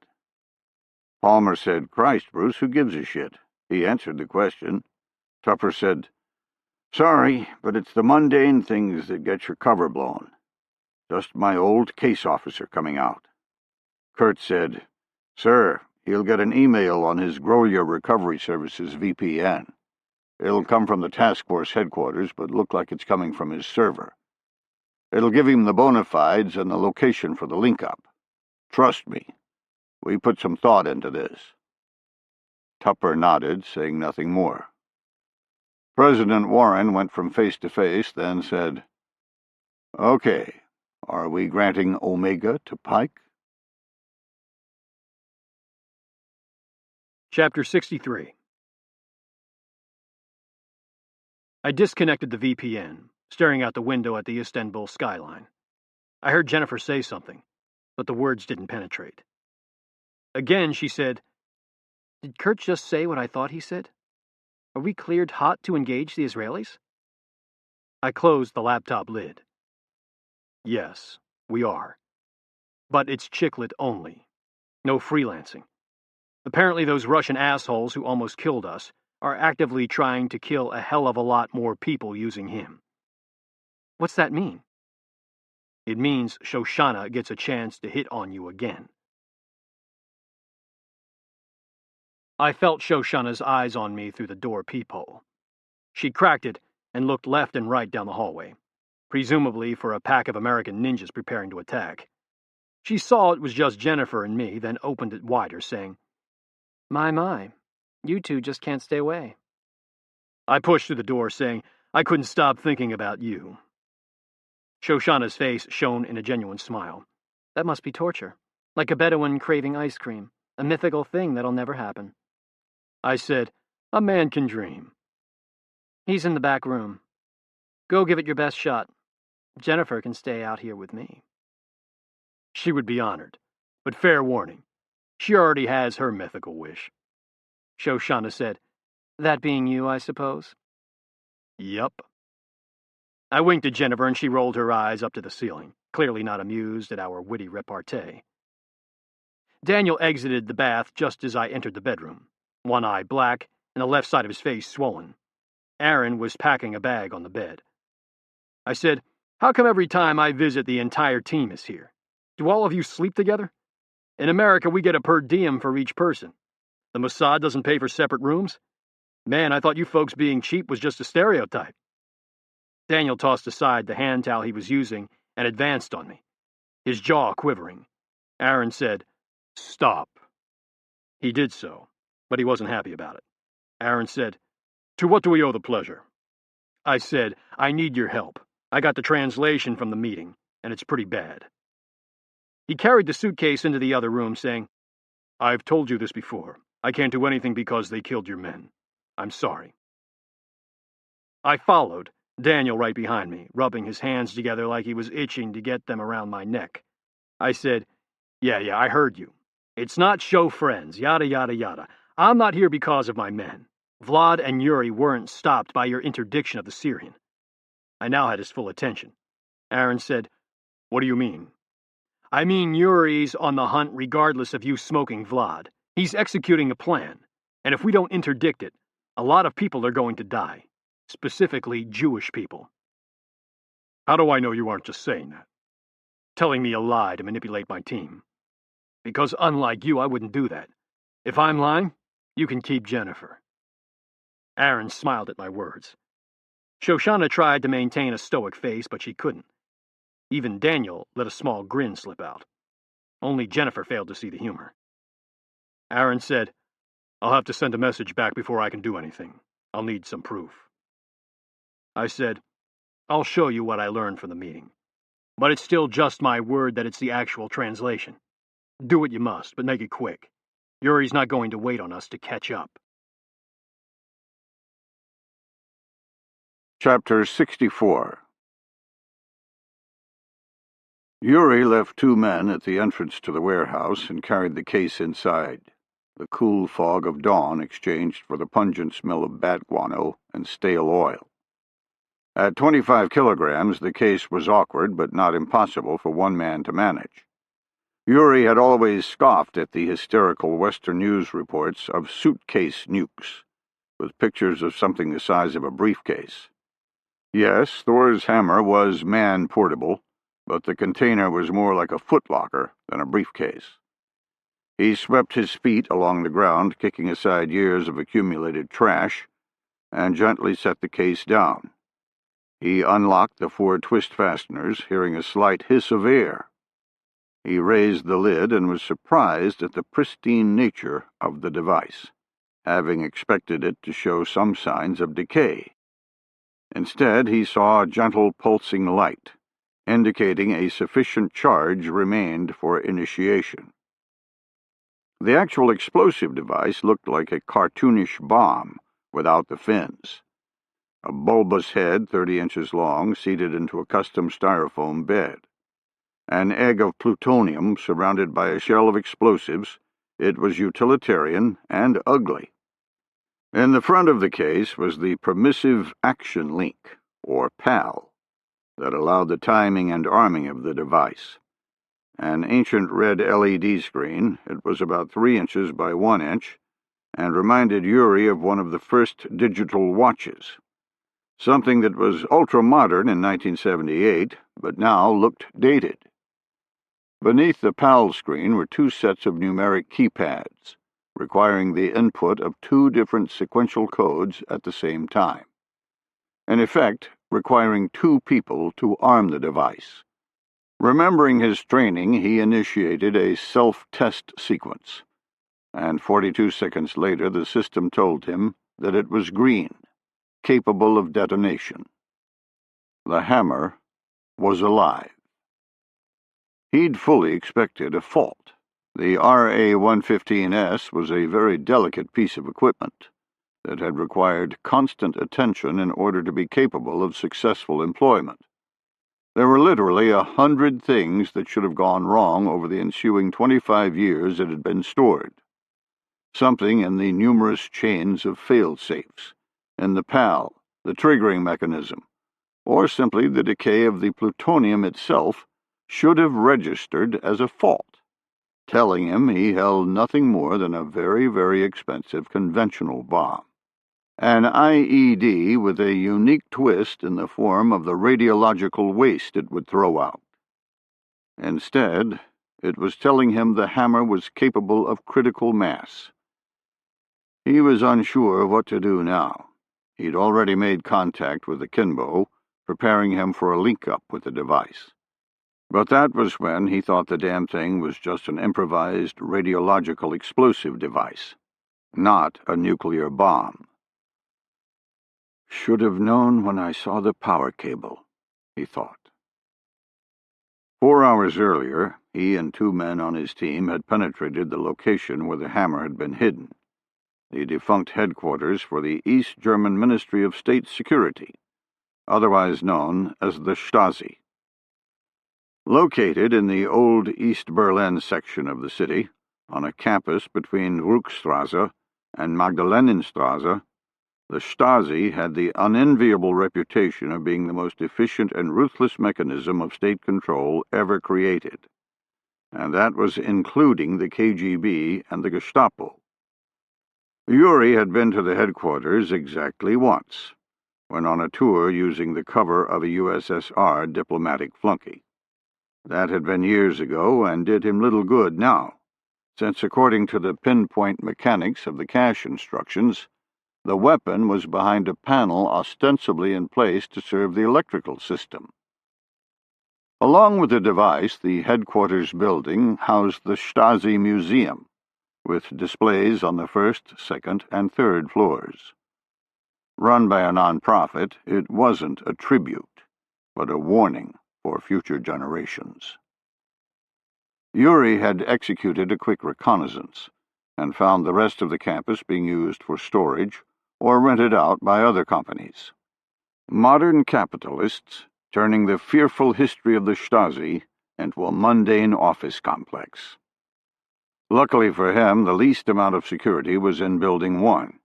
Palmer said, Christ, Bruce, who gives a shit? He answered the question. Tupper said, Sorry, but it's the mundane things that get your cover blown. Just my old case officer coming out. Kurt said, Sir, he'll get an email on his Grow Your Recovery Services VPN. It'll come from the Taskforce headquarters, but look like it's coming from his server. It'll give him the bona fides and the location for the link-up. Trust me, we put some thought into this. Tupper nodded, saying nothing more. President Warren went from face to face, then said, "Okay, are we granting Omega to Pike?" Chapter 63. I disconnected the VPN, staring out the window at the Istanbul skyline. I heard Jennifer say something, but the words didn't penetrate. Again, she said, "Did Kurt just say what I thought he said? Are we cleared hot to engage the Israelis?" I closed the laptop lid. Yes, we are. But it's chicklet only. No freelancing. Apparently those Russian assholes who almost killed us are actively trying to kill a hell of a lot more people using him. What's that mean? It means Shoshana gets a chance to hit on you again. I felt Shoshana's eyes on me through the door peephole. She cracked it and looked left and right down the hallway, presumably for a pack of American ninjas preparing to attack. She saw it was just Jennifer and me, then opened it wider, saying, My, you two just can't stay away." I pushed through the door, saying, "I couldn't stop thinking about you." Shoshana's face shone in a genuine smile. "That must be torture. Like a Bedouin craving ice cream. A mythical thing that'll never happen." I said, "A man can dream." "He's in the back room. Go give it your best shot. Jennifer can stay out here with me." She would be honored, but fair warning. She already has her mythical wish. Shoshana said, "That being you, I suppose?" "Yup." I winked at Jennifer and she rolled her eyes up to the ceiling, clearly not amused at our witty repartee. Daniel exited the bath just as I entered the bedroom, one eye black and the left side of his face swollen. Aaron was packing a bag on the bed. I said, "How come every time I visit the entire team is here? Do all of you sleep together? In America, we get a per diem for each person. The Mossad doesn't pay for separate rooms? Man, I thought you folks being cheap was just a stereotype." Daniel tossed aside the hand towel he was using and advanced on me, his jaw quivering. Aaron said, "Stop." He did so, but he wasn't happy about it. Aaron said, "To what do we owe the pleasure?" I said, "I need your help. I got the translation from the meeting, and it's pretty bad." He carried the suitcase into the other room, saying, "I've told you this before. I can't do anything because they killed your men. I'm sorry." I followed, Daniel right behind me, rubbing his hands together like he was itching to get them around my neck. I said, Yeah, I heard you. It's not show friends, yada yada yada. I'm not here because of my men. Vlad and Yuri weren't stopped by your interdiction of the Syrian." I now had his full attention. Aaron said, "What do you mean?" "I mean Yuri's on the hunt regardless of you smoking Vlad. He's executing a plan, and if we don't interdict it, a lot of people are going to die, specifically Jewish people." "How do I know you aren't just saying that? Telling me a lie to manipulate my team? Because unlike you, I wouldn't do that. If I'm lying, you can keep Jennifer." Aaron smiled at my words. Shoshana tried to maintain a stoic face, but she couldn't. Even Daniel let a small grin slip out. Only Jennifer failed to see the humor. Aaron said, "I'll have to send a message back before I can do anything. I'll need some proof." I said, "I'll show you what I learned from the meeting. But it's still just my word that it's the actual translation. Do what you must, but make it quick. Yuri's not going to wait on us to catch up." Chapter 64. Yuri left 2 men at the entrance to the warehouse and carried the case inside. The cool fog of dawn exchanged for the pungent smell of bat guano and stale oil. At 25 kilograms, the case was awkward but not impossible for one man to manage. Yuri had always scoffed at the hysterical Western news reports of suitcase nukes, with pictures of something the size of a briefcase. Yes, Thor's hammer was man-portable, but the container was more like a footlocker than a briefcase. He swept his feet along the ground, kicking aside years of accumulated trash, and gently set the case down. He unlocked the 4 twist fasteners, hearing a slight hiss of air. He raised the lid and was surprised at the pristine nature of the device. having expected it to show some signs of decay. Instead, he saw a gentle pulsing light, indicating a sufficient charge remained for initiation. The actual explosive device looked like a cartoonish bomb without the fins. A bulbous head 30 inches long seated into a custom styrofoam bed. An egg of plutonium surrounded by a shell of explosives, it was utilitarian and ugly. In the front of the case was the permissive action link, or PAL, that allowed the timing and arming of the device. An ancient red LED screen, it was about 3 inches by 1 inch, and reminded Yuri of one of the first digital watches, something that was ultra-modern in 1978, but now looked dated. Beneath the PAL screen were 2 sets of numeric keypads, requiring the input of 2 different sequential codes at the same time. In effect, requiring 2 people to arm the device. Remembering his training, he initiated a self-test sequence, and 42 seconds later the system told him that it was green, capable of detonation. The hammer was alive. He'd fully expected a fault. The RA-115S was a very delicate piece of equipment that had required constant attention in order to be capable of successful employment. There were literally 100 things that should have gone wrong over the ensuing 25 years it had been stored. Something in the numerous chains of fail-safes, in the PAL, the triggering mechanism, or simply the decay of the plutonium itself should have registered as a fault, telling him he held nothing more than a very, very expensive conventional bomb. An IED with a unique twist in the form of the radiological waste it would throw out. Instead, it was telling him the hammer was capable of critical mass. He was unsure of what to do now. He'd already made contact with the Kinbo, preparing him for a link-up with the device. But that was when he thought the damn thing was just an improvised radiological explosive device, not a nuclear bomb. Should have known when I saw the power cable, he thought. 4 hours earlier, he and 2 men on his team had penetrated the location where the hammer had been hidden, the defunct headquarters for the East German Ministry of State Security, otherwise known as the Stasi. Located in the old East Berlin section of the city, on a campus between Ruckstrasse and Magdalenenstrasse, the Stasi had the unenviable reputation of being the most efficient and ruthless mechanism of state control ever created, and that was including the KGB and the Gestapo. Yuri had been to the headquarters exactly once, when on a tour using the cover of a USSR diplomatic flunky. That had been years ago and did him little good now, since according to the pinpoint mechanics of the cache instructions, the weapon was behind a panel ostensibly in place to serve the electrical system. Along with the device, the headquarters building housed the Stasi Museum, with displays on the 1st, 2nd, and 3rd floors. Run by a non-profit, it wasn't a tribute, but a warning for future generations. Yuri had executed a quick reconnaissance and found the rest of the campus being used for storage or rented out by other companies. Modern capitalists turning the fearful history of the Stasi into a mundane office complex. Luckily for him, the least amount of security was in Building 1,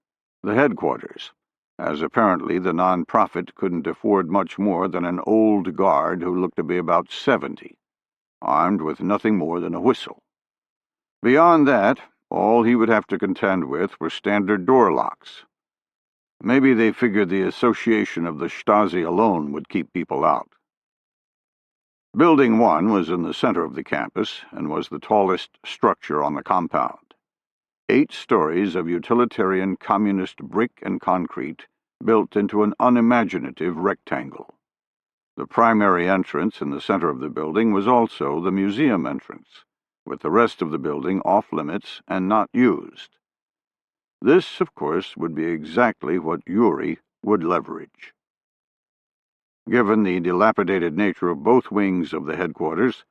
the headquarters, as apparently the non-profit couldn't afford much more than an old guard who looked to be about 70, armed with nothing more than a whistle. Beyond that, all he would have to contend with were standard door locks. Maybe they figured the association of the Stasi alone would keep people out. Building 1 was in the center of the campus and was the tallest structure on the compound. 8 stories of utilitarian communist brick and concrete built into an unimaginative rectangle. The primary entrance in the center of the building was also the museum entrance, with the rest of the building off-limits and not used. This, of course, would be exactly what Yuri would leverage. Given the dilapidated nature of both wings of the headquarters,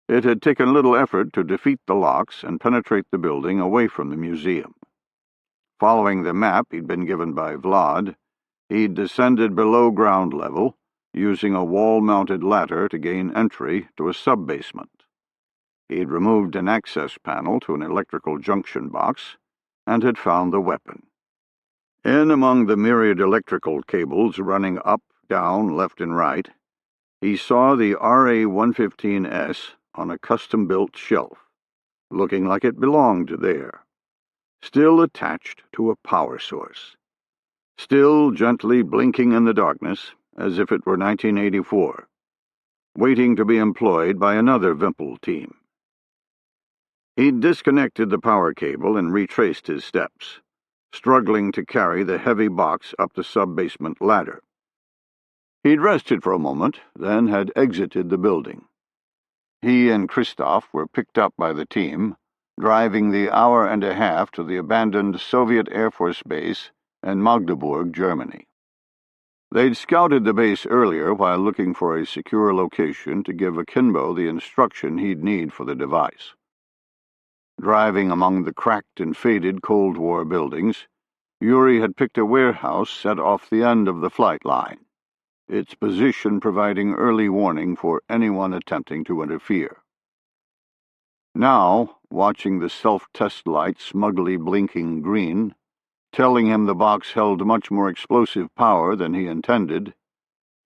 it had taken little effort to defeat the locks and penetrate the building away from the museum. Following the map he'd been given by Vlad, he'd descended below ground level, using a wall-mounted ladder to gain entry to a sub-basement. He'd removed an access panel to an electrical junction box and had found the weapon. In among the myriad electrical cables running up, down, left, and right, he saw the RA-115S on a custom-built shelf, looking like it belonged there, still attached to a power source, still gently blinking in the darkness as if it were 1984, waiting to be employed by another Vimple team. He'd disconnected the power cable and retraced his steps, struggling to carry the heavy box up the sub-basement ladder. He'd rested for a moment, then had exited the building. He and Christoph were picked up by the team, driving the hour and a half to the abandoned Soviet Air Force base in Magdeburg, Germany. They'd scouted the base earlier while looking for a secure location to give Akimbo the instruction he'd need for the device. Driving among the cracked and faded Cold War buildings, Yuri had picked a warehouse set off the end of the flight line, its position providing early warning for anyone attempting to interfere. Now, watching the self-test light smugly blinking green, telling him the box held much more explosive power than he intended,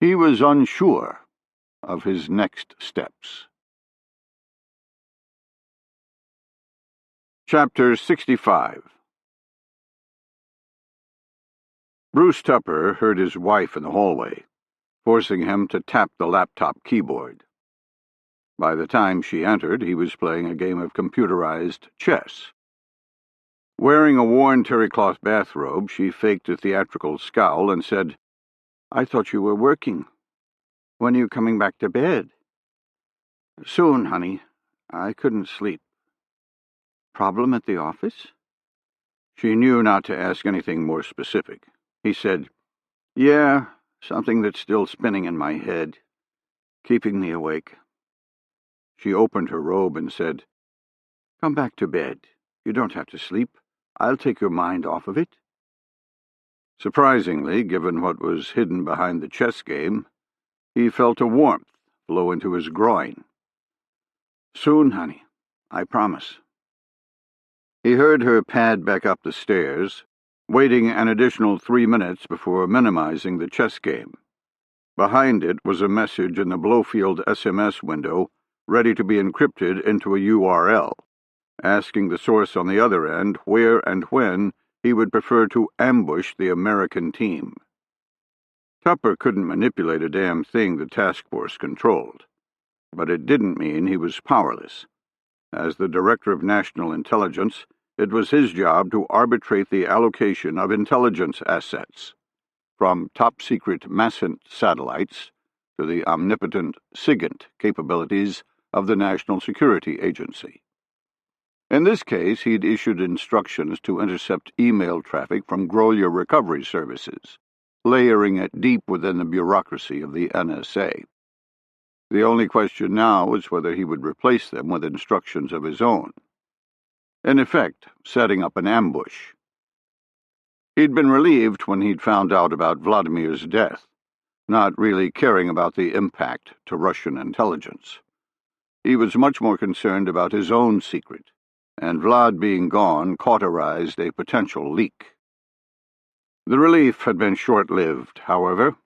he was unsure of his next steps. Chapter 65. Bruce Tupper heard his wife in the hallway, forcing him to tap the laptop keyboard. By the time she entered, he was playing a game of computerized chess. Wearing a worn terry-cloth bathrobe, she faked a theatrical scowl and said, "I thought you were working. When are you coming back to bed?" "Soon, honey. I couldn't sleep." "Problem at the office?" She knew not to ask anything more specific. He said, "Yeah, something that's still spinning in my head, keeping me awake." She opened her robe and said, "Come back to bed. You don't have to sleep. I'll take your mind off of it." Surprisingly, given what was hidden behind the chess game, he felt a warmth flow into his groin. "Soon, honey. I promise." He heard her pad back up the stairs, waiting an additional 3 minutes before minimizing the chess game. Behind it was a message in the Blowfield SMS window, ready to be encrypted into a URL, asking the source on the other end where and when he would prefer to ambush the American team. Tupper couldn't manipulate a damn thing the Taskforce controlled, but it didn't mean he was powerless. As the Director of National Intelligence, it was his job to arbitrate the allocation of intelligence assets, from top-secret MASSENT satellites to the omnipotent SIGINT capabilities of the National Security Agency. In this case, he'd issued instructions to intercept email traffic from Grolier recovery services, layering it deep within the bureaucracy of the NSA. The only question now was whether he would replace them with instructions of his own. In effect, setting up an ambush. He'd been relieved when he'd found out about Vladimir's death, not really caring about the impact to Russian intelligence. He was much more concerned about his own secret, and Vlad being gone cauterized a potential leak. The relief had been short-lived, however.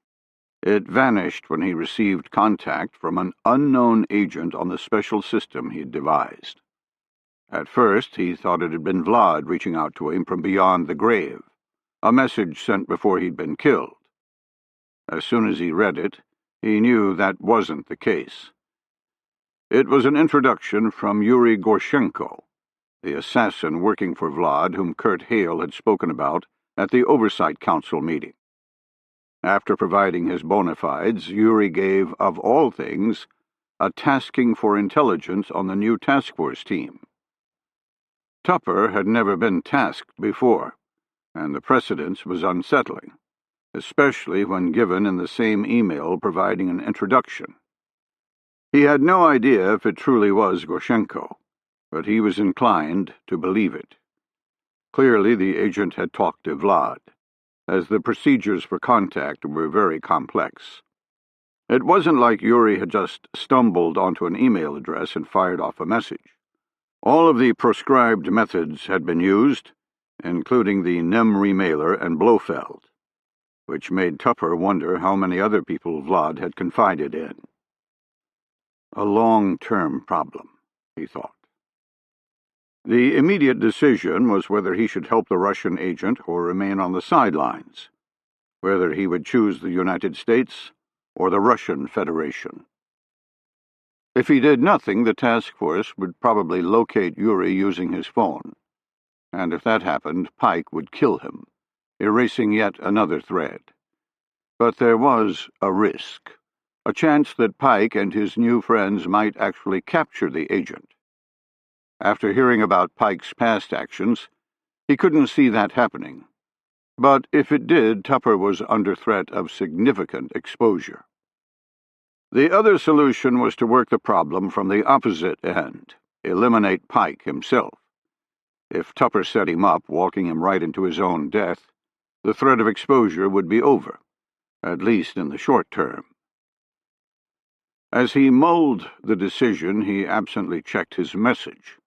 It vanished when he received contact from an unknown agent on the special system he'd devised. At first, he thought it had been Vlad reaching out to him from beyond the grave, a message sent before he'd been killed. As soon as he read it, he knew that wasn't the case. It was an introduction from Yuri Gorshenko, the assassin working for Vlad whom Kurt Hale had spoken about at the Oversight Council meeting. After providing his bona fides, Yuri gave, of all things, a tasking for intelligence on the new Taskforce team. Tupper had never been tasked before, and the precedence was unsettling, especially when given in the same email providing an introduction. He had no idea if it truly was Gorshenko, but he was inclined to believe it. Clearly the agent had talked to Vlad, as the procedures for contact were very complex. It wasn't like Yuri had just stumbled onto an email address and fired off a message. All of the proscribed methods had been used, including the NEM mailer and Blofeld, which made Tupper wonder how many other people Vlad had confided in. A long-term problem, he thought. The immediate decision was whether he should help the Russian agent or remain on the sidelines, whether he would choose the United States or the Russian Federation. If he did nothing, the task force would probably locate Yuri using his phone, and if that happened, Pike would kill him, erasing yet another thread. But there was a risk, a chance that Pike and his new friends might actually capture the agent. After hearing about Pike's past actions, he couldn't see that happening. But if it did, Tupper was under threat of significant exposure. The other solution was to work the problem from the opposite end, eliminate Pike himself. If Tupper set him up, walking him right into his own death, the threat of exposure would be over, at least in the short term. As he mulled the decision, he absently checked his message.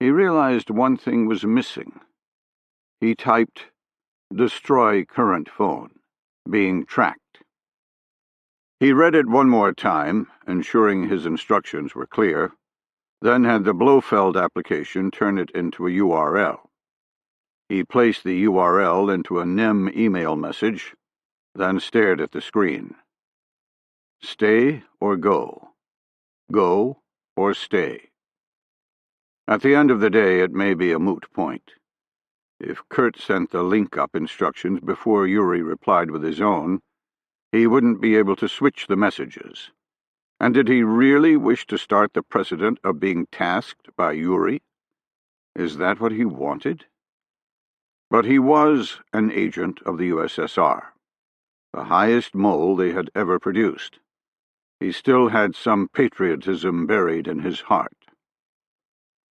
He realized one thing was missing. He typed, "Destroy current phone. Being tracked." He read it one more time, ensuring his instructions were clear, then had the Blofeld application turn it into a URL. He placed the URL into a NEM email message, then stared at the screen. Stay or go? Go or stay? At the end of the day, it may be a moot point. If Kurt sent the link-up instructions before Yuri replied with his own, he wouldn't be able to switch the messages. And did he really wish to start the precedent of being tasked by Yuri? Is that what he wanted? But he was an agent of the USSR, the highest mole they had ever produced. He still had some patriotism buried in his heart.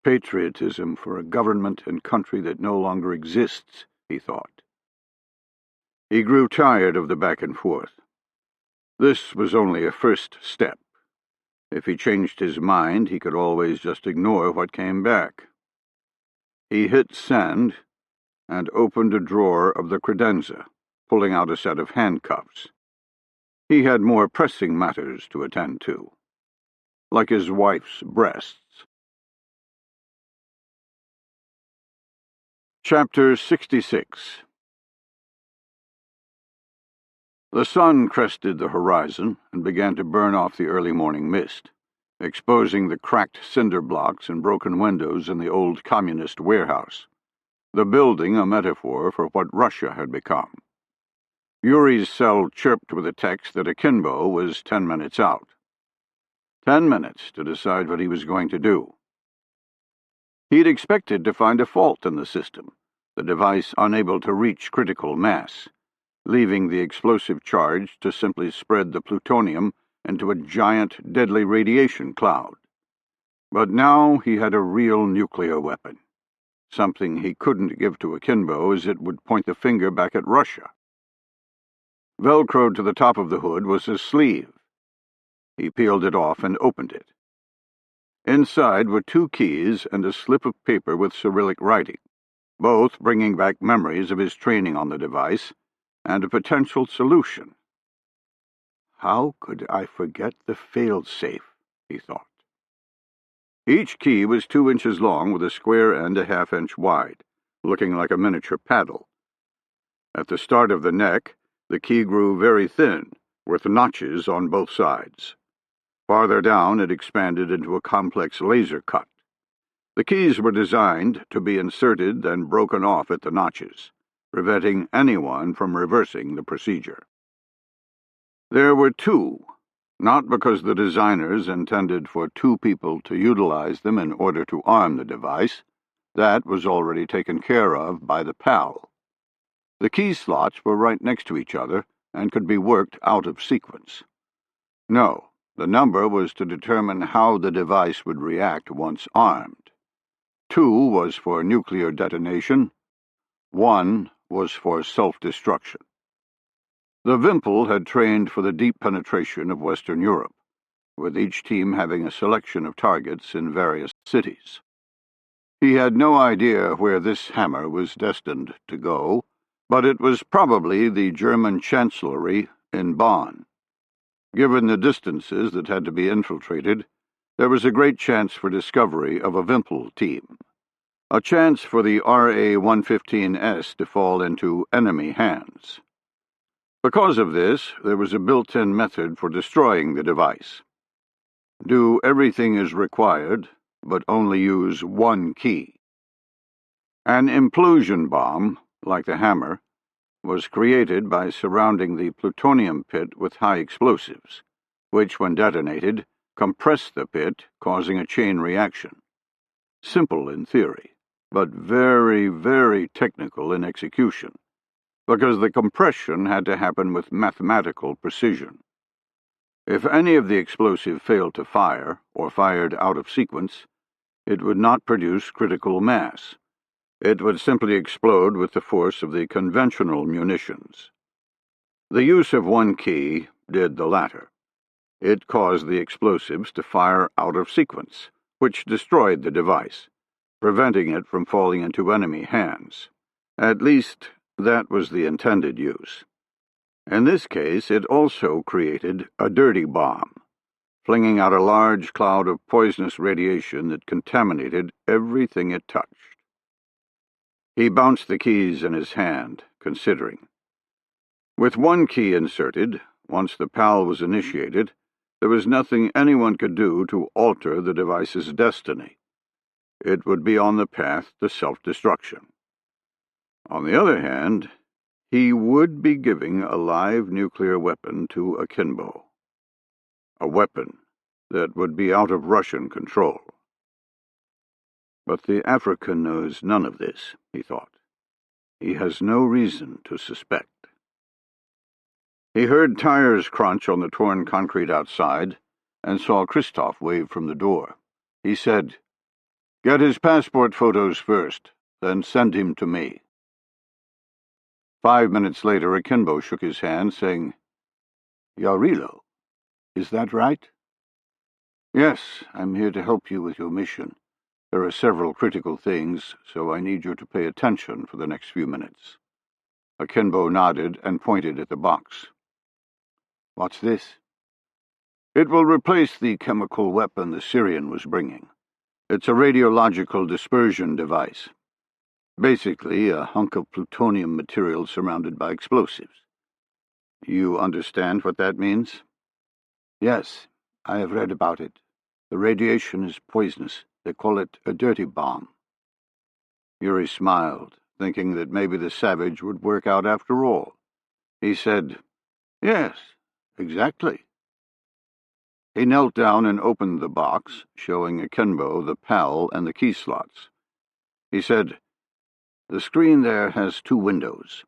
Patriotism for a government and country that no longer exists, he thought. He grew tired of the back and forth. This was only a first step. If he changed his mind, he could always just ignore what came back. He hit send and opened a drawer of the credenza, pulling out a set of handcuffs. He had more pressing matters to attend to, like his wife's breasts. Chapter 66. The sun crested the horizon and began to burn off the early morning mist, exposing the cracked cinder blocks and broken windows in the old communist warehouse, the building a metaphor for what Russia had become. Yuri's cell chirped with a text that Akimbo was 10 minutes out. 10 minutes to decide what he was going to do. He'd expected to find a fault in the system, the device unable to reach critical mass, leaving the explosive charge to simply spread the plutonium into a giant, deadly radiation cloud. But now he had a real nuclear weapon, something he couldn't give to Akimbo as it would point the finger back at Russia. Velcroed to the top of the hood was a sleeve. He peeled it off and opened it. Inside were 2 keys and a slip of paper with Cyrillic writing, both bringing back memories of his training on the device and a potential solution. How could I forget the fail-safe, he thought. Each key was 2 inches long with a square end a half-inch wide, looking like a miniature paddle. At the start of the neck, the key grew very thin, with notches on both sides. Farther down, it expanded into a complex laser cut. The keys were designed to be inserted and broken off at the notches, preventing anyone from reversing the procedure. There were 2, not because the designers intended for 2 people to utilize them in order to arm the device. That was already taken care of by the PAL. The key slots were right next to each other and could be worked out of sequence. No, the number was to determine how the device would react once armed. 2 was for nuclear detonation. 1 was for self-destruction. The Wimple had trained for the deep penetration of Western Europe, with each team having a selection of targets in various cities. He had no idea where this hammer was destined to go, but it was probably the German Chancellery in Bonn. Given the distances that had to be infiltrated, there was a great chance for discovery of a Wimple team, a chance for the RA-115S to fall into enemy hands. Because of this, there was a built-in method for destroying the device. Do everything as required, but only use 1 key. An implosion bomb, like the hammer, was created by surrounding the plutonium pit with high explosives, which, when detonated, compress the pit, causing a chain reaction. Simple in theory, but very, very technical in execution, because the compression had to happen with mathematical precision. If any of the explosive failed to fire, or fired out of sequence, it would not produce critical mass. It would simply explode with the force of the conventional munitions. The use of 1 key did the latter. It caused the explosives to fire out of sequence, which destroyed the device, preventing it from falling into enemy hands. At least, that was the intended use. In this case, it also created a dirty bomb, flinging out a large cloud of poisonous radiation that contaminated everything it touched. He bounced the keys in his hand, considering. With 1 key inserted, once the PAL was initiated, there was nothing anyone could do to alter the device's destiny. It would be on the path to self-destruction. On the other hand, he would be giving a live nuclear weapon to Akimbo. A weapon that would be out of Russian control. But the African knows none of this, he thought. He has no reason to suspect. He heard tires crunch on the torn concrete outside and saw Christoph wave from the door. He said, "Get his passport photos first, then send him to me." 5 minutes later, Akimbo shook his hand, saying, "Yarilo, is that right?" "Yes, I'm here to help you with your mission. There are several critical things, so I need you to pay attention for the next few minutes." Akimbo nodded and pointed at the box. "What's this?" "It will replace the chemical weapon the Syrian was bringing. It's a radiological dispersion device. Basically, a hunk of plutonium material surrounded by explosives. You understand what that means?" "Yes, I have read about it. The radiation is poisonous. They call it a dirty bomb." Yuri smiled, thinking that maybe the savage would work out after all. He said, "Yes, exactly." He knelt down and opened the box, showing Akimbo the PAL and the key slots. He said, "The screen there has 2 windows.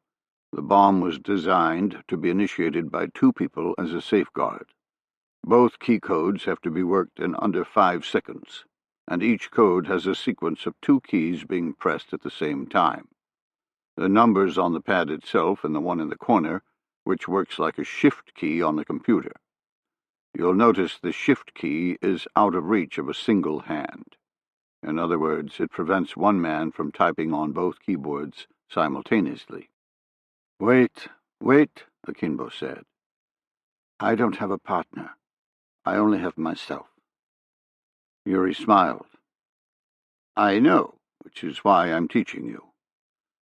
The bomb was designed to be initiated by 2 people as a safeguard. Both key codes have to be worked in under 5 seconds, and each code has a sequence of 2 keys being pressed at the same time. The numbers on the pad itself and the one in the corner, which works like a shift key on the computer. You'll notice the shift key is out of reach of a single hand. In other words, it prevents one man from typing on both keyboards simultaneously." Wait, Akimbo said. "I don't have a partner. I only have myself." Yuri smiled. "I know, which is why I'm teaching you.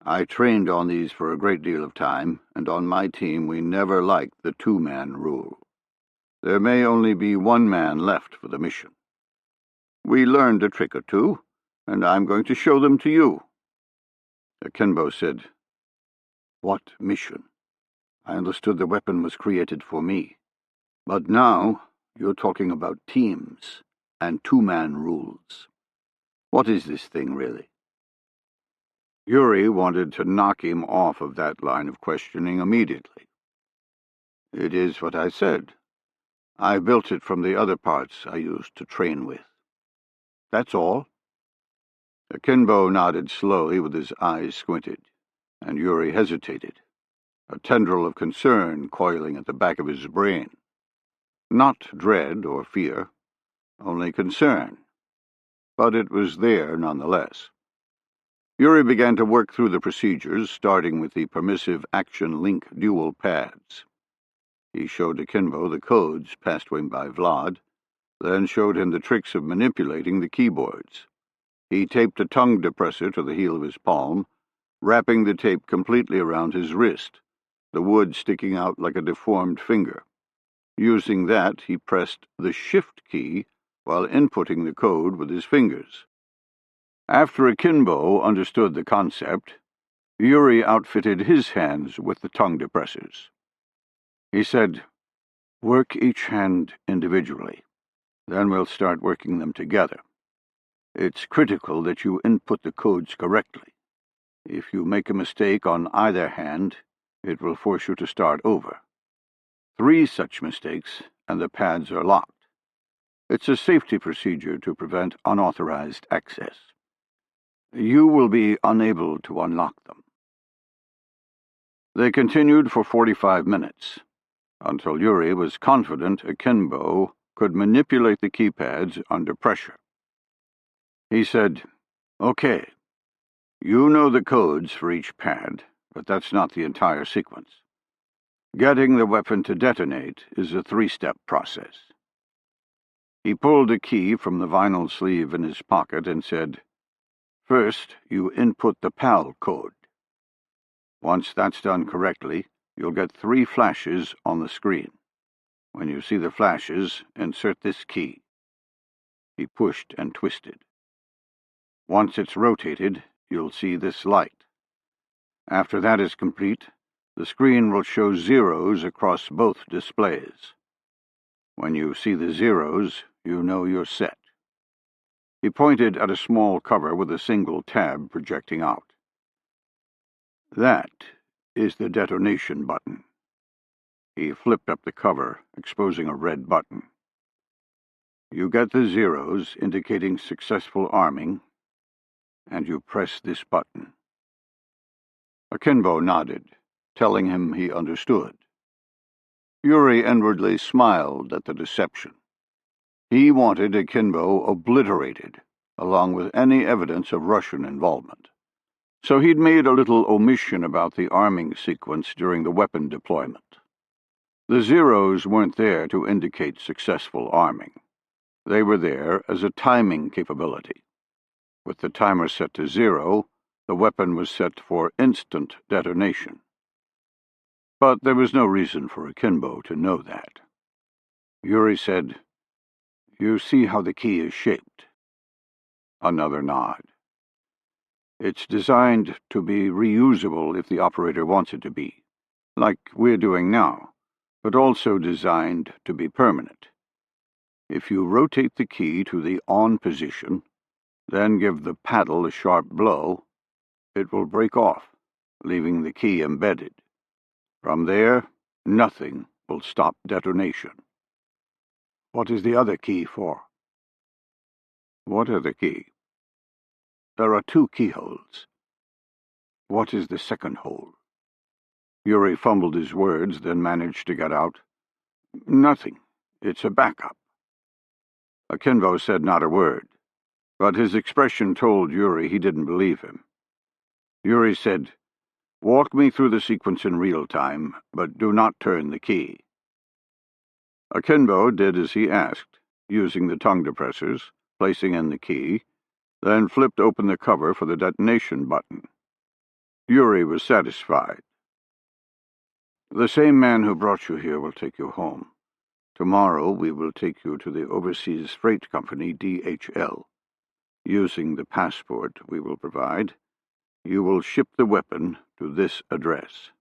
I trained on these for a great deal of time, and on my team we never liked the 2-man rule. There may only be 1 man left for the mission. We learned a trick or 2, and I'm going to show them to you." Akimbo said, "What mission? I understood the weapon was created for me. But now you're talking about teams and 2-man rules. What is this thing, really?" Yuri wanted to knock him off of that line of questioning immediately. "It is what I said. I built it from the other parts I used to train with. That's all." Akimbo nodded slowly with his eyes squinted, and Yuri hesitated, a tendril of concern coiling at the back of his brain. Not dread or fear, only concern, but it was there nonetheless. Yuri began to work through the procedures, starting with the permissive action link dual pads. He showed Akimbo the codes passed to him by Vlad, then showed him the tricks of manipulating the keyboards. He taped a tongue depressor to the heel of his palm, wrapping the tape completely around his wrist, the wood sticking out like a deformed finger. Using that, he pressed the Shift key while inputting the code with his fingers. After Akimbo understood the concept, Yuri outfitted his hands with the tongue depressors. He said, "Work each hand individually. Then we'll start working them together. It's critical that you input the codes correctly. If you make a mistake on either hand, it will force you to start over. 3 such mistakes, and the pads are locked. It's a safety procedure to prevent unauthorized access. You will be unable to unlock them." They continued for 45 minutes, until Yuri was confident Akimbo could manipulate the keypads under pressure. He said, "Okay, you know the codes for each pad, but that's not the entire sequence. Getting the weapon to detonate is a 3-step process." He pulled a key from the vinyl sleeve in his pocket and said, "First, you input the PAL code. Once that's done correctly, you'll get 3 flashes on the screen. When you see the flashes, insert this key." He pushed and twisted. "Once it's rotated, you'll see this light. After that is complete, the screen will show zeros across both displays. When you see the zeros, you know you're set." He pointed at a small cover with a single tab projecting out. "That is the detonation button." He flipped up the cover, exposing a red button. "You get the zeros indicating successful arming, and you press this button." Akimbo nodded, telling him he understood. Yuri inwardly smiled at the deception. He wanted Akimbo obliterated, along with any evidence of Russian involvement. So he'd made a little omission about the arming sequence during the weapon deployment. The zeros weren't there to indicate successful arming. They were there as a timing capability. With the timer set to 0, the weapon was set for instant detonation. But there was no reason for Akimbo to know that. Yuri said, "You see how the key is shaped?" Another nod. "It's designed to be reusable if the operator wants it to be, like we're doing now, but also designed to be permanent. If you rotate the key to the on position, then give the paddle a sharp blow, it will break off, leaving the key embedded. From there, nothing will stop detonation." "What is the other key for?" "What other key?" "There are 2 keyholes." "What is the second hole?" Yuri fumbled his words, then managed to get out, "Nothing. It's a backup." Akimbo said not a word, but his expression told Yuri he didn't believe him. Yuri said, "Walk me through the sequence in real time, but do not turn the key." Akimbo did as he asked, using the tongue depressors, placing in the key, then flipped open the cover for the detonation button. Yuri was satisfied. "The same man who brought you here will take you home. Tomorrow we will take you to the Overseas Freight Company, DHL. Using the passport we will provide, you will ship the weapon to this address."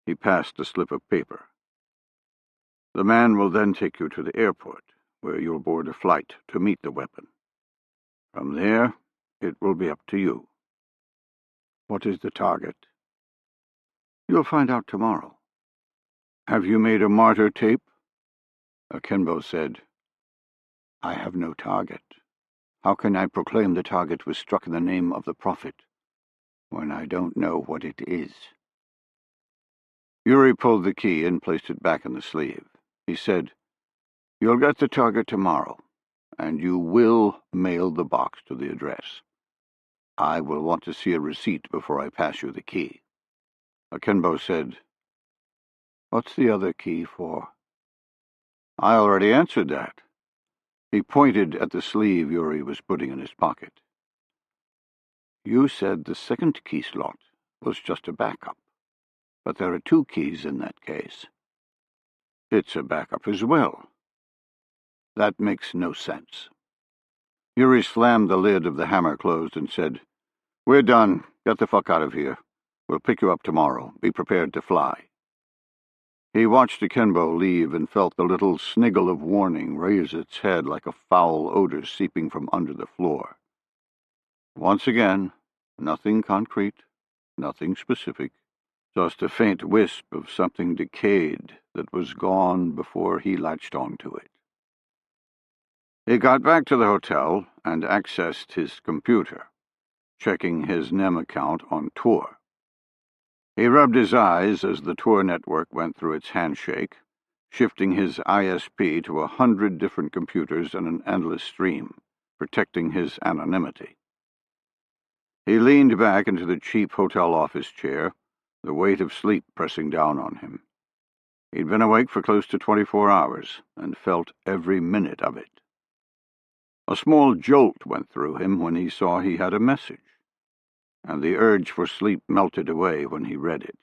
He passed a slip of paper. "The man will then take you to the airport, where you'll board a flight to meet the weapon. From there, it will be up to you." What is the target? You'll find out tomorrow. Have you made a martyr tape? Akimbo said, I have no target. How can I proclaim the target was struck in the name of the Prophet when I don't know what it is? Yuri pulled the key and placed it back in the sleeve. He said, You'll get the target tomorrow, and you will mail the box to the address. I will want to see a receipt before I pass you the key. Akimbo said, What's the other key for? I already answered that. He pointed at the sleeve Yuri was putting in his pocket. You said the second key slot was just a backup, but there are 2 keys in that case. It's a backup as well. That makes no sense. Yuri slammed the lid of the hammer closed and said, We're done. Get the fuck out of here. We'll pick you up tomorrow. Be prepared to fly. He watched Akimbo leave and felt the little sniggle of warning raise its head like a foul odor seeping from under the floor. Once again, nothing concrete, nothing specific, just a faint wisp of something decayed that was gone before he latched onto it. He got back to the hotel and accessed his computer, checking his NEM account on Tor. He rubbed his eyes as the Tor network went through its handshake, shifting his ISP to 100 different computers in an endless stream, protecting his anonymity. He leaned back into the cheap hotel office chair, the weight of sleep pressing down on him. He'd been awake for close to 24 hours and felt every minute of it. A small jolt went through him when he saw he had a message, and the urge for sleep melted away when he read it.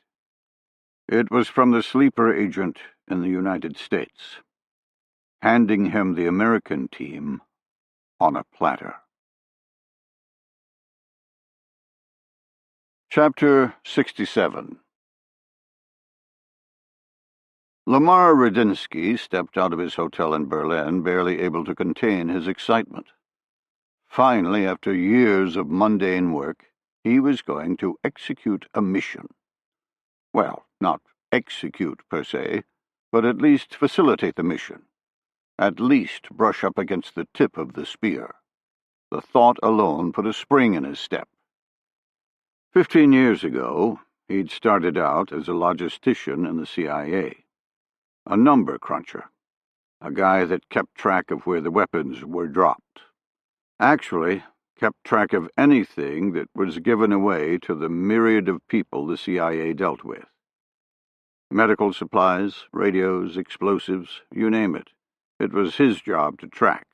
It was from the sleeper agent in the United States, handing him the American team on a platter. Chapter 67. Lamar Radinsky stepped out of his hotel in Berlin, barely able to contain his excitement. Finally, after years of mundane work, he was going to execute a mission. Well, not execute per se, but at least facilitate the mission. At least brush up against the tip of the spear. The thought alone put a spring in his step. 15 years ago, he'd started out as a logistician in the CIA. A number cruncher. A guy that kept track of where the weapons were dropped. Actually, kept track of anything that was given away to the myriad of people the CIA dealt with. Medical supplies, radios, explosives, you name it. It was his job to track,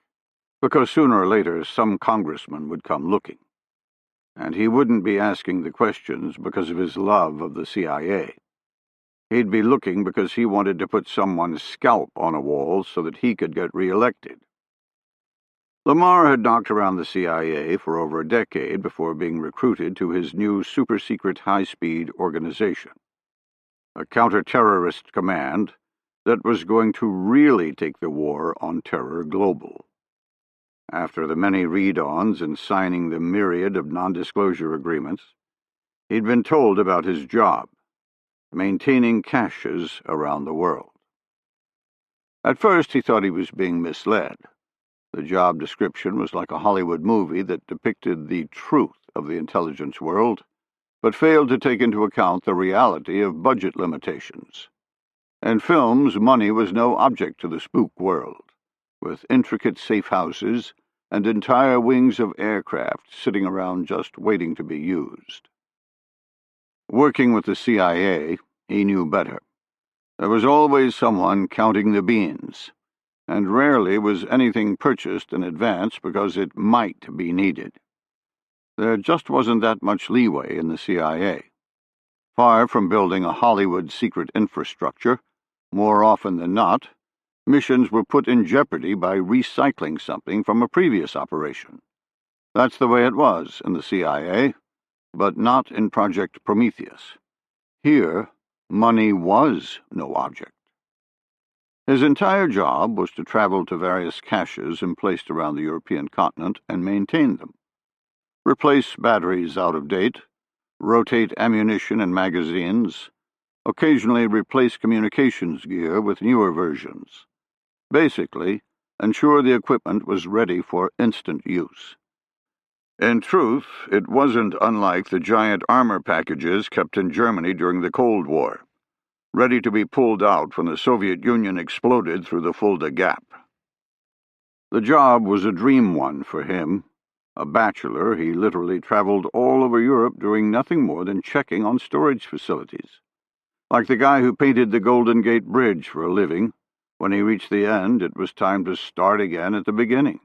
because sooner or later some congressman would come looking. And he wouldn't be asking the questions because of his love of the CIA. He'd be looking because he wanted to put someone's scalp on a wall so that he could get reelected. Lamar had knocked around the CIA for over a decade before being recruited to his new super-secret high-speed organization, a counter-terrorist command that was going to really take the war on terror global. After the many read-ons and signing the myriad of non-disclosure agreements, he'd been told about his job, maintaining caches around the world. At first he thought he was being misled. The job description was like a Hollywood movie that depicted the truth of the intelligence world, but failed to take into account the reality of budget limitations. In films, money was no object to the spook world, with intricate safe houses and entire wings of aircraft sitting around just waiting to be used. Working with the CIA, he knew better. There was always someone counting the beans, and rarely was anything purchased in advance because it might be needed. There just wasn't that much leeway in the CIA. Far from building a Hollywood secret infrastructure, more often than not, missions were put in jeopardy by recycling something from a previous operation. That's the way it was in the CIA, but not in Project Prometheus. Here, money was no object. His entire job was to travel to various caches emplaced around the European continent and maintain them. Replace batteries out of date, rotate ammunition and magazines, occasionally replace communications gear with newer versions. Basically, ensure the equipment was ready for instant use. In truth, it wasn't unlike the giant armor packages kept in Germany during the Cold War, ready to be pulled out when the Soviet Union exploded through the Fulda Gap. The job was a dream one for him. A bachelor, he literally traveled all over Europe doing nothing more than checking on storage facilities. Like the guy who painted the Golden Gate Bridge for a living, when he reached the end, it was time to start again at the beginning.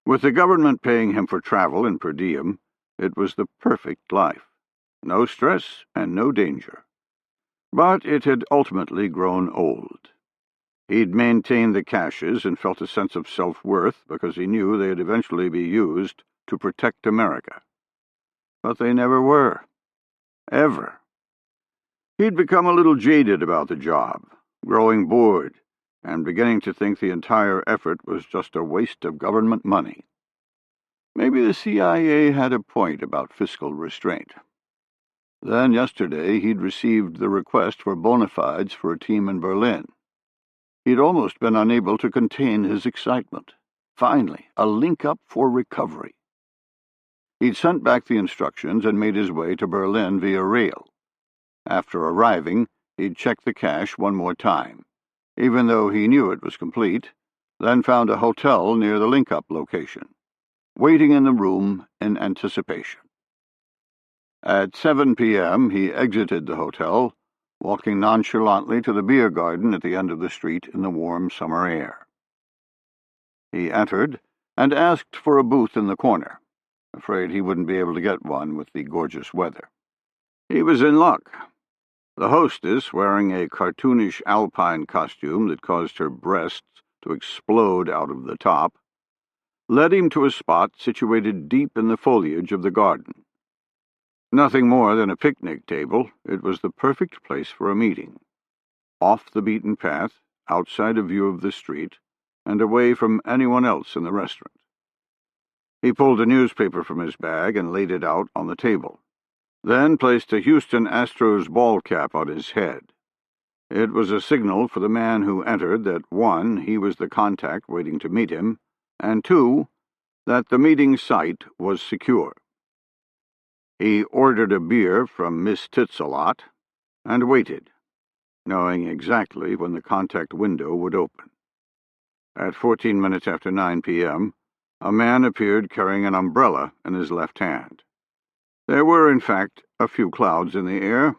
With the government paying him for travel and per diem, it was the perfect life. No stress and no danger. But it had ultimately grown old. He'd maintained the caches and felt a sense of self-worth because he knew they'd eventually be used to protect America. But they never were. Ever. He'd become a little jaded about the job, growing bored, and beginning to think the entire effort was just a waste of government money. Maybe the CIA had a point about fiscal restraint. Then yesterday he'd received the request for bona fides for a team in Berlin. He'd almost been unable to contain his excitement. Finally, a link-up for recovery. He'd sent back the instructions and made his way to Berlin via rail. After arriving, he'd checked the cache one more time, even though he knew it was complete, then found a hotel near the link-up location, waiting in the room in anticipation. At 7 p.m., he exited the hotel, walking nonchalantly to the beer garden at the end of the street in the warm summer air. He entered and asked for a booth in the corner, afraid he wouldn't be able to get one with the gorgeous weather. He was in luck. The hostess, wearing a cartoonish alpine costume that caused her breasts to explode out of the top, led him to a spot situated deep in the foliage of the garden. Nothing more than a picnic table, it was the perfect place for a meeting. Off the beaten path, outside of view of the street, and away from anyone else in the restaurant. He pulled a newspaper from his bag and laid it out on the table, then placed a Houston Astros ball cap on his head. It was a signal for the man who entered that, 1, he was the contact waiting to meet him, and 2, that the meeting site was secure. He ordered a beer from Miss Tits-a-Lot and waited, knowing exactly when the contact window would open. At 14 minutes after 9 p.m., a man appeared carrying an umbrella in his left hand. There were, in fact, a few clouds in the air,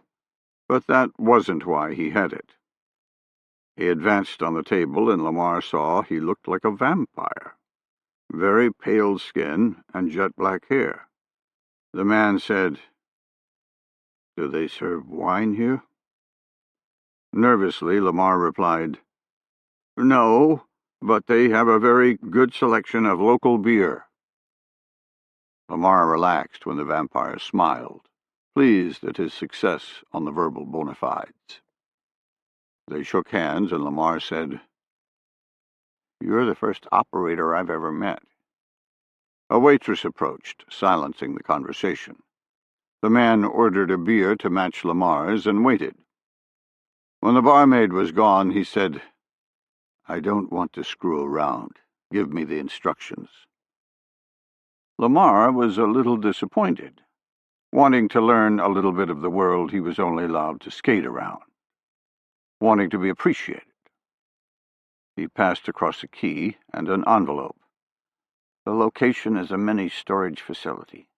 but that wasn't why he had it. He advanced on the table, and Lamar saw he looked like a vampire. Very pale skin and jet-black hair. The man said, "Do they serve wine here?" Nervously, Lamar replied, "No, but they have a very good selection of local beer." Lamar relaxed when the vampire smiled, pleased at his success on the verbal bona fides. They shook hands, and Lamar said, "You're the first operator I've ever met." A waitress approached, silencing the conversation. The man ordered a beer to match Lamar's and waited. When the barmaid was gone, he said, "I don't want to screw around. Give me the instructions." Lamar was a little disappointed, wanting to learn a little bit of the world he was only allowed to skate around, wanting to be appreciated. He passed across a key and an envelope. "The location is a mini-storage facility.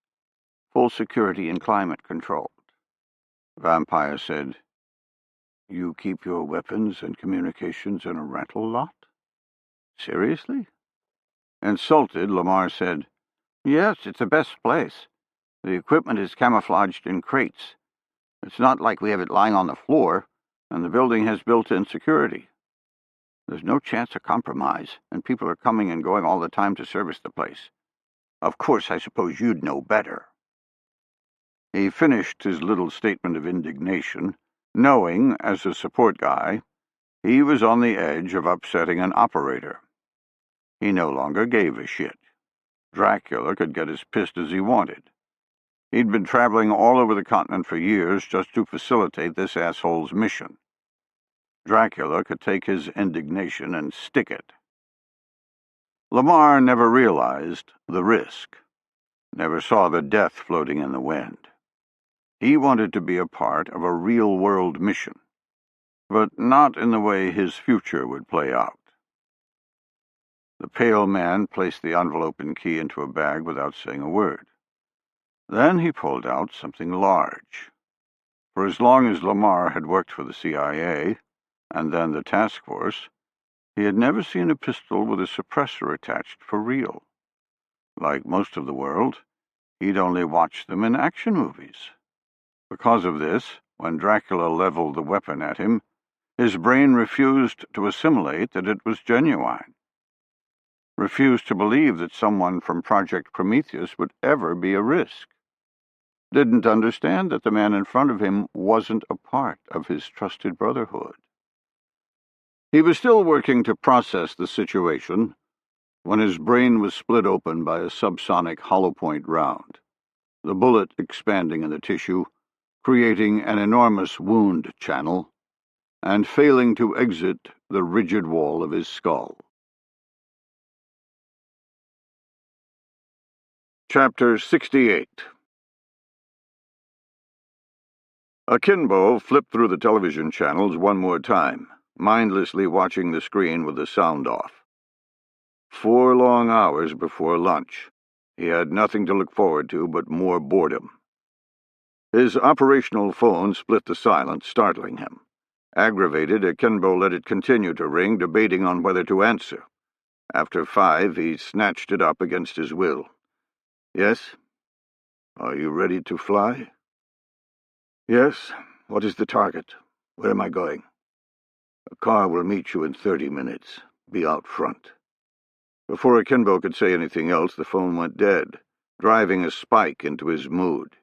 Full security and climate controlled." Vampire said, "You keep your weapons and communications in a rental lot?" "Seriously?" Insulted, Lamar said, "Yes, it's the best place. The equipment is camouflaged in crates. It's not like we have it lying on the floor, and the building has built-in security. There's no chance of compromise, and people are coming and going all the time to service the place. Of course, I suppose you'd know better." He finished his little statement of indignation, knowing, as a support guy, he was on the edge of upsetting an operator. He no longer gave a shit. Dracula could get as pissed as he wanted. He'd been traveling all over the continent for years just to facilitate this asshole's mission. Dracula could take his indignation and stick it. Lamar never realized the risk, never saw the death floating in the wind. He wanted to be a part of a real-world mission, but not in the way his future would play out. The pale man placed the envelope and key into a bag without saying a word. Then he pulled out something large. For as long as Lamar had worked for the CIA, and then the Taskforce, he had never seen a pistol with a suppressor attached for real. Like most of the world, he'd only watched them in action movies. Because of this, when Dracula leveled the weapon at him, his brain refused to assimilate that it was genuine. Refused to believe that someone from Project Prometheus would ever be a risk. Didn't understand that the man in front of him wasn't a part of his trusted brotherhood. He was still working to process the situation when his brain was split open by a subsonic hollow-point round, the bullet expanding in the tissue, creating an enormous wound channel, and failing to exit the rigid wall of his skull. Chapter 68. Akimbo flipped through the television channels one more time, mindlessly watching the screen with the sound off. 4 long hours before lunch. He had nothing to look forward to but more boredom. His operational phone split the silence, startling him. Aggravated, Akimbo let it continue to ring, debating on whether to answer. After 5, he snatched it up against his will. Yes? Are you ready to fly? Yes. What is the target? Where am I going? A car will meet you in 30 minutes. Be out front. Before Akimbo could say anything else, the phone went dead, driving a spike into his mood.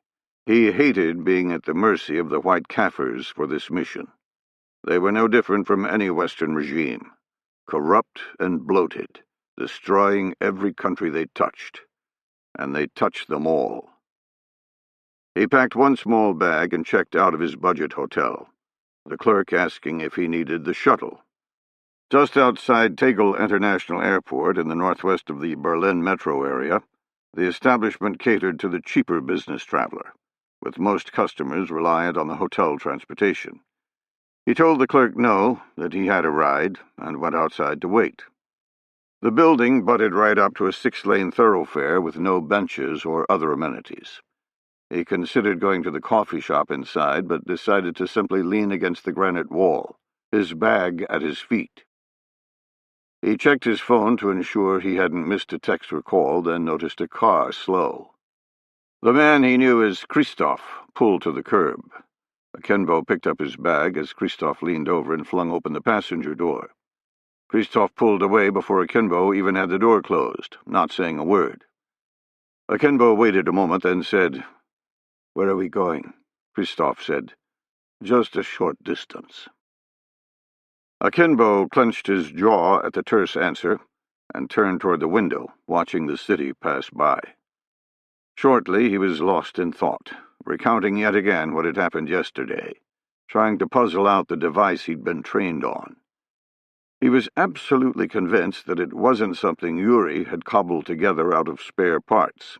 He hated being at the mercy of the white Kaffirs for this mission. They were no different from any Western regime, corrupt and bloated, destroying every country they touched. And they touched them all. He packed one small bag and checked out of his budget hotel, the clerk asking if he needed the shuttle. Just outside Tegel International Airport in the northwest of the Berlin metro area, the establishment catered to the cheaper business traveler, with most customers reliant on the hotel transportation. He told the clerk no, that he had a ride, and went outside to wait. The building butted right up to a 6-lane thoroughfare with no benches or other amenities. He considered going to the coffee shop inside, but decided to simply lean against the granite wall, his bag at his feet. He checked his phone to ensure he hadn't missed a text or call, then noticed a car slow. The man he knew as Christoph pulled to the curb. Akimbo picked up his bag as Christoph leaned over and flung open the passenger door. Christoph pulled away before Akimbo even had the door closed, not saying a word. Akimbo waited a moment, then said, "Where are we going?" Christoph said, "Just a short distance." Akimbo clenched his jaw at the terse answer and turned toward the window, watching the city pass by. Shortly he was lost in thought, recounting yet again what had happened yesterday, trying to puzzle out the device he'd been trained on. He was absolutely convinced that it wasn't something Yuri had cobbled together out of spare parts.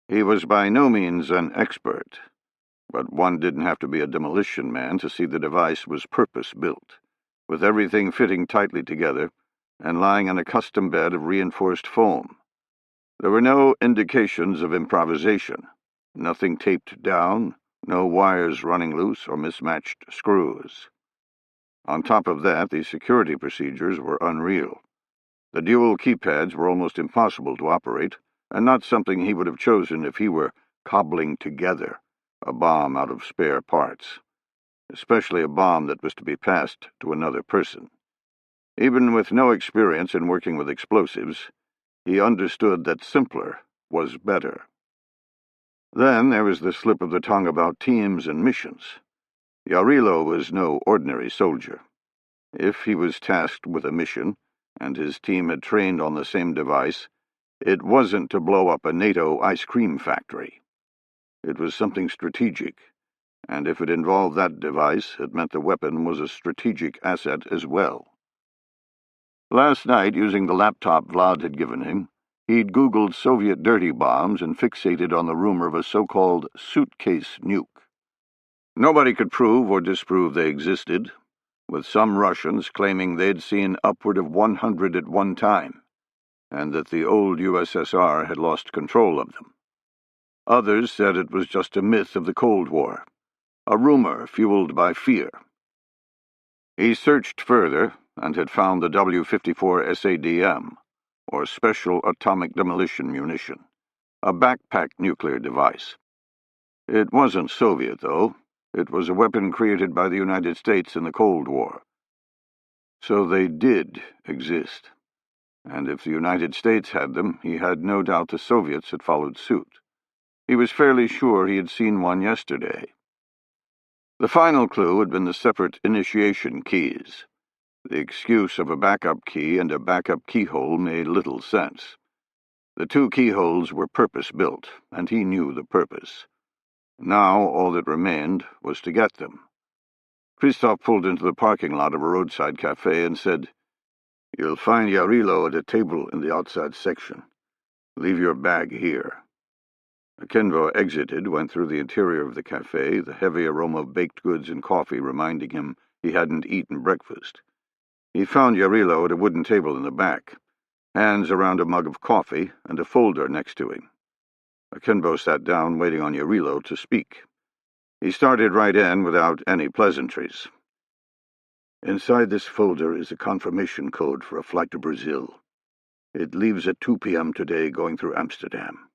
He was by no means an expert, but one didn't have to be a demolition man to see the device was purpose-built, with everything fitting tightly together and lying on a custom bed of reinforced foam. There were no indications of improvisation, nothing taped down, no wires running loose or mismatched screws. On top of that, the security procedures were unreal. The dual keypads were almost impossible to operate, and not something he would have chosen if he were cobbling together a bomb out of spare parts, especially a bomb that was to be passed to another person. Even with no experience in working with explosives, he understood that simpler was better. Then there was the slip of the tongue about teams and missions. Yarilo was no ordinary soldier. If he was tasked with a mission, and his team had trained on the same device, it wasn't to blow up a NATO ice cream factory. It was something strategic, and if it involved that device, it meant the weapon was a strategic asset as well. Last night, using the laptop Vlad had given him, he'd Googled Soviet dirty bombs and fixated on the rumor of a so-called suitcase nuke. Nobody could prove or disprove they existed, with some Russians claiming they'd seen upward of 100 at one time, and that the old USSR had lost control of them. Others said it was just a myth of the Cold War, a rumor fueled by fear. He searched further and had found the W-54 SADM, or Special Atomic Demolition Munition, a backpack nuclear device. It wasn't Soviet, though. It was a weapon created by the United States in the Cold War. So they did exist, and if the United States had them, he had no doubt the Soviets had followed suit. He was fairly sure he had seen one yesterday. The final clue had been the separate initiation keys. The excuse of a backup key and a backup keyhole made little sense. The two keyholes were purpose-built, and he knew the purpose. Now all that remained was to get them. Christoph pulled into the parking lot of a roadside cafe and said, "You'll find Yarilo at a table in the outside section. Leave your bag here." Akinvo exited, went through the interior of the cafe, the heavy aroma of baked goods and coffee reminding him he hadn't eaten breakfast. He found Yarilo at a wooden table in the back, hands around a mug of coffee and a folder next to him. Akinvo sat down, waiting on Yarilo to speak. He started right in without any pleasantries. "Inside this folder is a confirmation code for a flight to Brazil. It leaves at 2 p.m. today going through Amsterdam.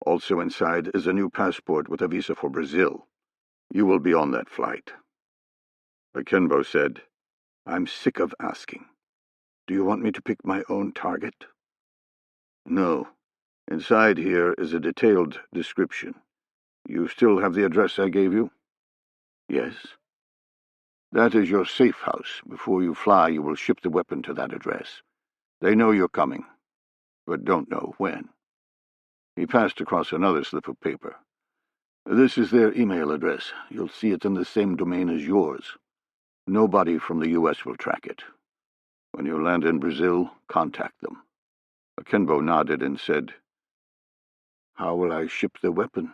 Also inside is a new passport with a visa for Brazil. You will be on that flight." Akinvo said, "I'm sick of asking. Do you want me to pick my own target?" "No. Inside here is a detailed description. You still have the address I gave you?" "Yes." "That is your safe house. Before you fly, you will ship the weapon to that address. They know you're coming, but don't know when." He passed across another slip of paper. "This is their email address. You'll see it in the same domain as yours. Nobody from the U.S. will track it. When you land in Brazil, contact them." Akinvo nodded and said, "How will I ship the weapon?"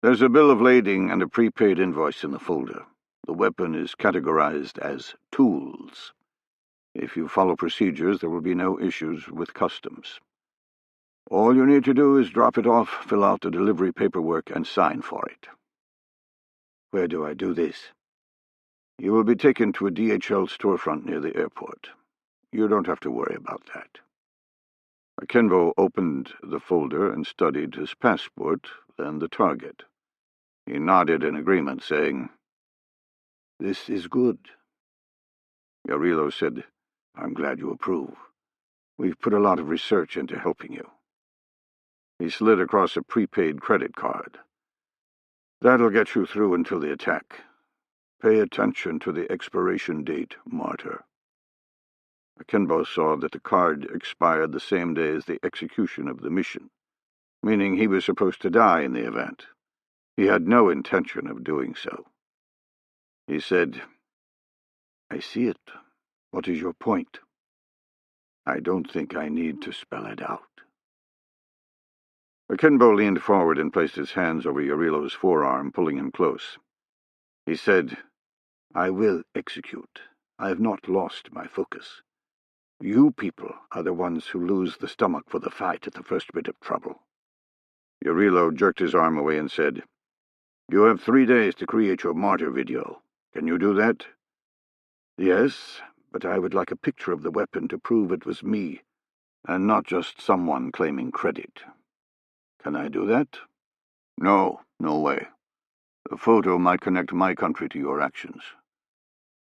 "There's a bill of lading and a prepaid invoice in the folder. The weapon is categorized as tools. If you follow procedures, there will be no issues with customs. All you need to do is drop it off, fill out the delivery paperwork, and sign for it." "Where do I do this?" "You will be taken to a DHL storefront near the airport. You don't have to worry about that." Akinvo opened the folder and studied his passport, then the target. He nodded in agreement, saying, "This is good." Yarilo said, "I'm glad you approve. We've put a lot of research into helping you." He slid across a prepaid credit card. "That'll get you through until the attack. Pay attention to the expiration date, martyr." Akinvo saw that the card expired the same day as the execution of the mission, meaning he was supposed to die in the event. He had no intention of doing so. He said, "I see it. What is your point?" "I don't think I need to spell it out." Akinvo leaned forward and placed his hands over Yarilo's forearm, pulling him close. He said, "I will execute. I have not lost my focus. You people are the ones who lose the stomach for the fight at the first bit of trouble." Yarilo jerked his arm away and said, "You have 3 days to create your martyr video. Can you do that?" "Yes, but I would like a picture of the weapon to prove it was me, and not just someone claiming credit." "Can I do that?" "No, no way. The photo might connect my country to your actions.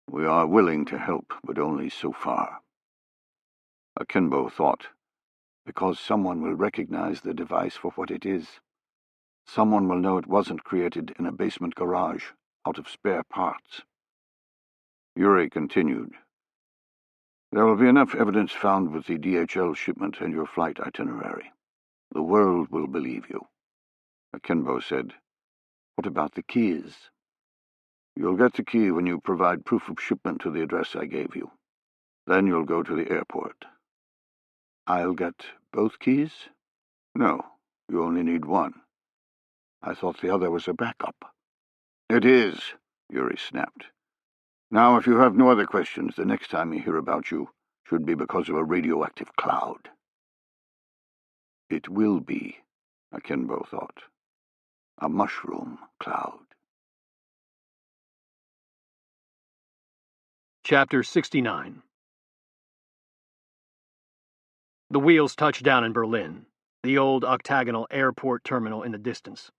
We are willing to help, but only so far." Akinvo thought, "Because someone will recognize the device for what it is. Someone will know it wasn't created in a basement garage, out of spare parts." Yuri continued, "There will be enough evidence found with the DHL shipment and your flight itinerary. The world will believe you. Akimbo said. "What about the keys?" "You'll get the key when you provide proof of shipment to the address I gave you. Then you'll go to the airport." "I'll get both keys?" "No, you only need one." "I thought the other was a backup." "It is," Yuri snapped. "Now, if you have no other questions, the next time we hear about you should be because of a radioactive cloud." It will be, Akimbo thought. A mushroom cloud. Chapter 69. The wheels touched down in Berlin, the old octagonal airport terminal in the distance.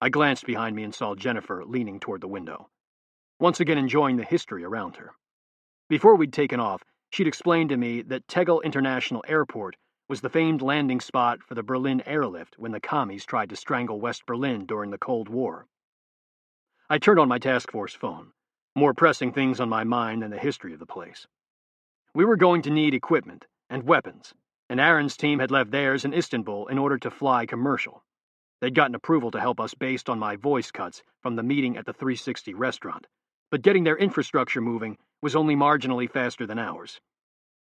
I glanced behind me and saw Jennifer leaning toward the window, once again enjoying the history around her. Before we'd taken off, she'd explained to me that Tegel International Airport was the famed landing spot for the Berlin airlift when the commies tried to strangle West Berlin during the Cold War. I turned on my Taskforce phone, more pressing things on my mind than the history of the place. We were going to need equipment and weapons, and Aaron's team had left theirs in Istanbul in order to fly commercial. They'd gotten approval to help us based on my voice cuts from the meeting at the 360 restaurant, but getting their infrastructure moving was only marginally faster than ours.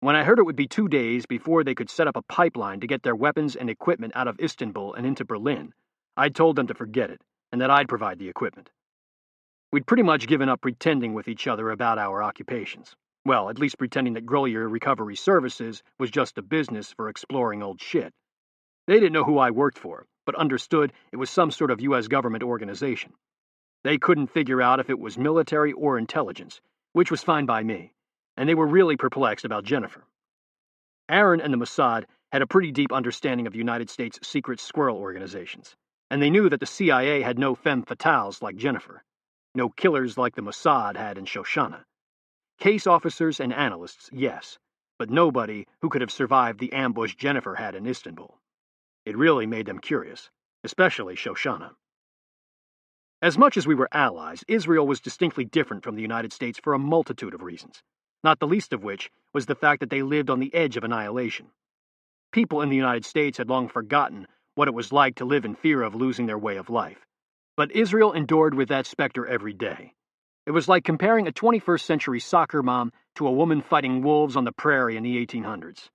When I heard it would be 2 days before they could set up a pipeline to get their weapons and equipment out of Istanbul and into Berlin, I'd told them to forget it, and that I'd provide the equipment. We'd pretty much given up pretending with each other about our occupations. Well, at least pretending that Grolier Recovery Services was just a business for exploring old shit. They didn't know who I worked for, but understood it was some sort of U.S. government organization. They couldn't figure out if it was military or intelligence, which was fine by me, and they were really perplexed about Jennifer. Aaron and the Mossad had a pretty deep understanding of the United States secret squirrel organizations, and they knew that the CIA had no femme fatales like Jennifer, no killers like the Mossad had in Shoshana. Case officers and analysts, yes, but nobody who could have survived the ambush Jennifer had in Istanbul. It really made them curious, especially Shoshana. As much as we were allies, Israel was distinctly different from the United States for a multitude of reasons, not the least of which was the fact that they lived on the edge of annihilation. People in the United States had long forgotten what it was like to live in fear of losing their way of life, but Israel endured with that specter every day. It was like comparing a 21st century soccer mom to a woman fighting wolves on the prairie in the 1800s.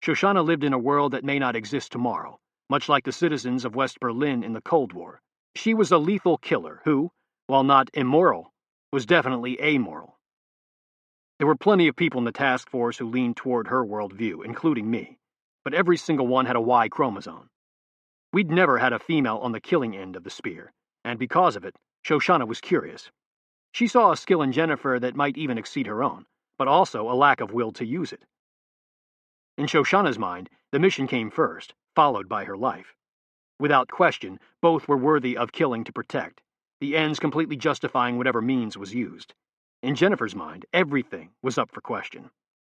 Shoshana lived in a world that may not exist tomorrow, much like the citizens of West Berlin in the Cold War. She was a lethal killer who, while not immoral, was definitely amoral. There were plenty of people in the task force who leaned toward her worldview, including me, but every single one had a Y chromosome. We'd never had a female on the killing end of the spear, and because of it, Shoshana was curious. She saw a skill in Jennifer that might even exceed her own, but also a lack of will to use it. In Shoshana's mind, the mission came first, followed by her life. Without question, both were worthy of killing to protect, the ends completely justifying whatever means was used. In Jennifer's mind, everything was up for question.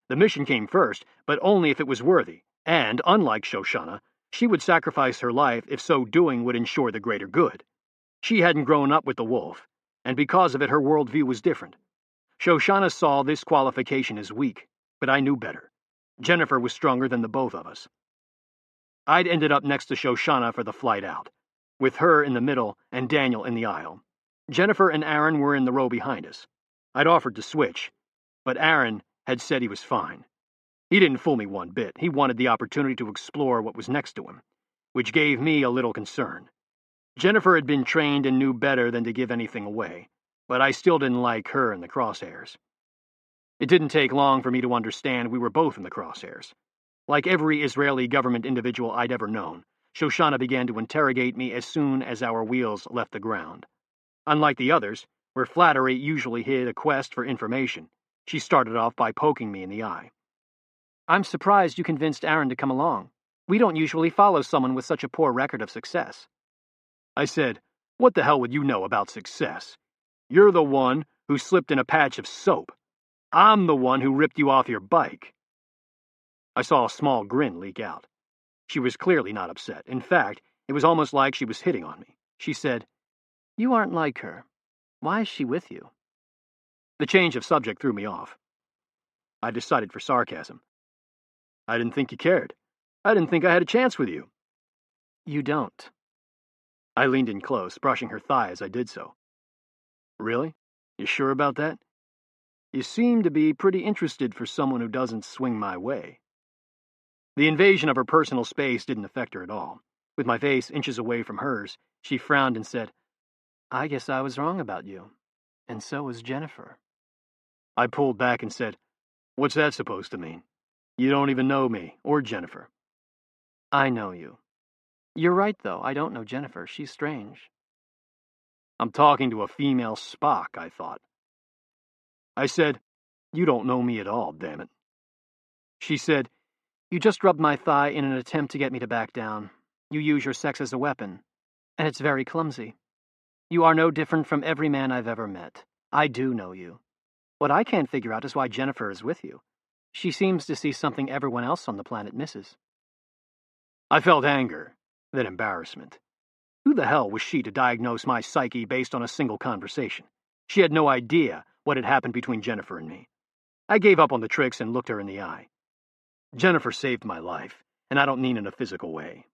The mission came first, but only if it was worthy, and, unlike Shoshana, she would sacrifice her life if so doing would ensure the greater good. She hadn't grown up with the wolf, and because of it her worldview was different. Shoshana saw this qualification as weak, but I knew better. Jennifer was stronger than the both of us. I'd ended up next to Shoshana for the flight out, with her in the middle and Daniel in the aisle. Jennifer and Aaron were in the row behind us. I'd offered to switch, but Aaron had said he was fine. He didn't fool me one bit. He wanted the opportunity to explore what was next to him, which gave me a little concern. Jennifer had been trained and knew better than to give anything away, but I still didn't like her in the crosshairs. It didn't take long for me to understand we were both in the crosshairs. Like every Israeli government individual I'd ever known, Shoshana began to interrogate me as soon as our wheels left the ground. Unlike the others, where flattery usually hid a quest for information, she started off by poking me in the eye. "I'm surprised you convinced Aaron to come along. We don't usually follow someone with such a poor record of success." I said, "What the hell would you know about success? You're the one who slipped in a patch of soap. I'm the one who ripped you off your bike." I saw a small grin leak out. She was clearly not upset. In fact, it was almost like she was hitting on me. She said, "You aren't like her. Why is she with you?" The change of subject threw me off. I decided for sarcasm. "I didn't think you cared. I didn't think I had a chance with you." "You don't." I leaned in close, brushing her thigh as I did so. Really? You sure about that? You seem to be pretty interested for someone who doesn't swing my way. The invasion of her personal space didn't affect her at all. With my face inches away from hers, she frowned and said, I guess I was wrong about you. And so was Jennifer. I pulled back and said, What's that supposed to mean? You don't even know me, or Jennifer. I know you. You're right, though. I don't know Jennifer. She's strange. I'm talking to a female Spock, I thought. I said, You don't know me at all, damn it. She said, You just rubbed my thigh in an attempt to get me to back down. You use your sex as a weapon, and it's very clumsy. You are no different from every man I've ever met. I do know you. What I can't figure out is why Jennifer is with you. She seems to see something everyone else on the planet misses. I felt anger, then embarrassment. Who the hell was she to diagnose my psyche based on a single conversation? She had no idea what had happened between Jennifer and me. I gave up on the tricks and looked her in the eye. Jennifer saved my life, and I don't mean in a physical way.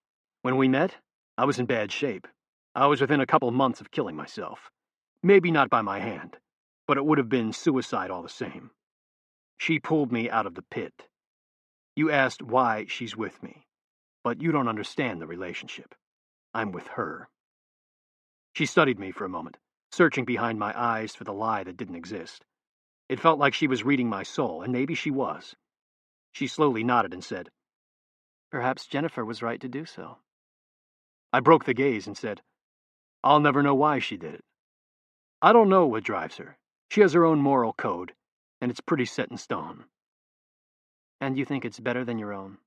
When we met, I was in bad shape. I was within a couple months of killing myself. Maybe not by my hand, but it would have been suicide all the same. She pulled me out of the pit. You asked why she's with me, but you don't understand the relationship. I'm with her. She studied me for a moment, searching behind my eyes for the lie that didn't exist. It felt like she was reading my soul, and maybe she was. She slowly nodded and said, Perhaps Jennifer was right to do so. I broke the gaze and said, I'll never know why she did it. I don't know what drives her. She has her own moral code, and it's pretty set in stone. And you think it's better than your own?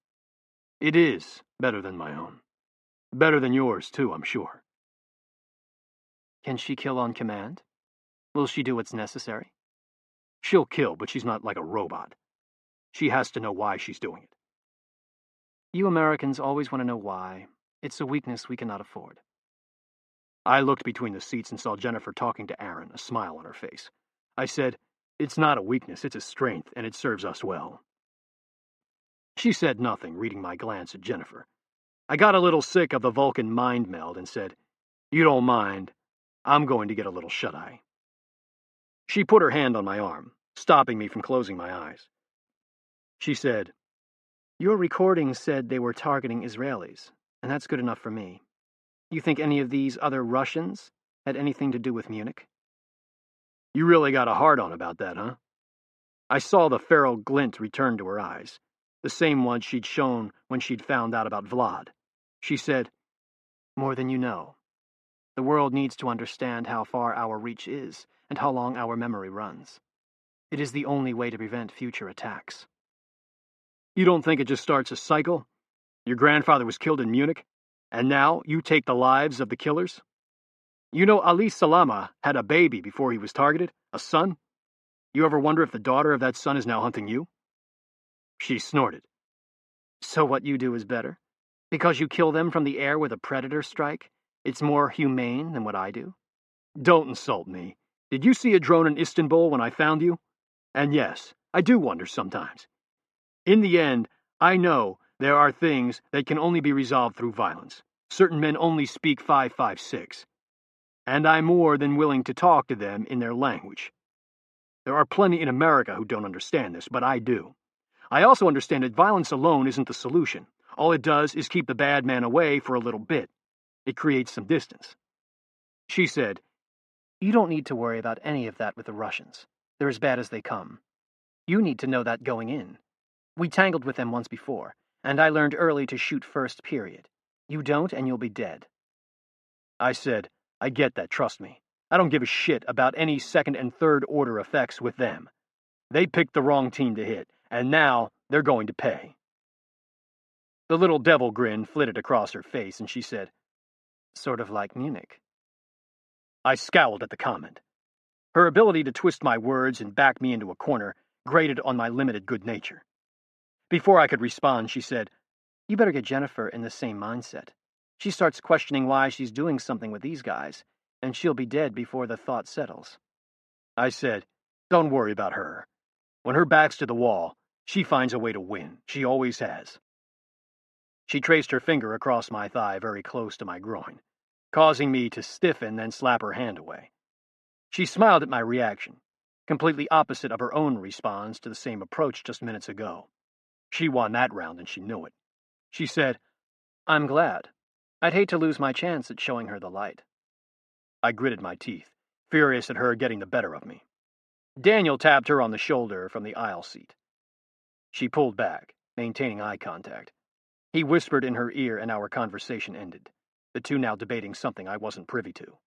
It is better than my own. Better than yours, too, I'm sure. Can she kill on command? Will she do what's necessary? She'll kill, but she's not like a robot. She has to know why she's doing it. You Americans always want to know why. It's a weakness we cannot afford. I looked between the seats and saw Jennifer talking to Aaron, a smile on her face. I said, It's not a weakness, it's a strength, and it serves us well. She said nothing, reading my glance at Jennifer. I got a little sick of the Vulcan mind meld and said, You don't mind. I'm going to get a little shut-eye. She put her hand on my arm, stopping me from closing my eyes. She said, Your recording said they were targeting Israelis, and that's good enough for me. You think any of these other Russians had anything to do with Munich? You really got a hard-on about that, huh? I saw the feral glint return to her eyes, the same one she'd shown when she'd found out about Vlad. She said, More than you know. The world needs to understand how far our reach is and how long our memory runs. It is the only way to prevent future attacks. You don't think it just starts a cycle? Your grandfather was killed in Munich, and now you take the lives of the killers? You know Ali Salama had a baby before he was targeted, a son? You ever wonder if the daughter of that son is now hunting you? She snorted. So what you do is better? Because you kill them from the air with a predator strike? It's more humane than what I do? Don't insult me. Did you see a drone in Istanbul when I found you? And yes, I do wonder sometimes. In the end, I know there are things that can only be resolved through violence. Certain men only speak 556. And I'm more than willing to talk to them in their language. There are plenty in America who don't understand this, but I do. I also understand that violence alone isn't the solution. All it does is keep the bad man away for a little bit. It creates some distance. She said, You don't need to worry about any of that with the Russians. They're as bad as they come. You need to know that going in. We tangled with them once before, and I learned early to shoot first, period. You don't, and you'll be dead. I said, I get that, trust me. I don't give a shit about any second and third order effects with them. They picked the wrong team to hit, and now they're going to pay. The little devil grin flitted across her face, and she said, Sort of like Munich. I scowled at the comment. Her ability to twist my words and back me into a corner grated on my limited good nature. Before I could respond, she said, You better get Jennifer in the same mindset. She starts questioning why she's doing something with these guys, and she'll be dead before the thought settles. I said, Don't worry about her. When her back's to the wall, she finds a way to win. She always has. She traced her finger across my thigh very close to my groin. causing me to stiffen, then slap her hand away. She smiled at my reaction, completely opposite of her own response to the same approach just minutes ago. She won that round, and she knew it. She said, "I'm glad. I'd hate to lose my chance at showing her the light." I gritted my teeth, furious at her getting the better of me. Daniel tapped her on the shoulder from the aisle seat. She pulled back, maintaining eye contact. He whispered in her ear, and our conversation ended, the two now debating something I wasn't privy to.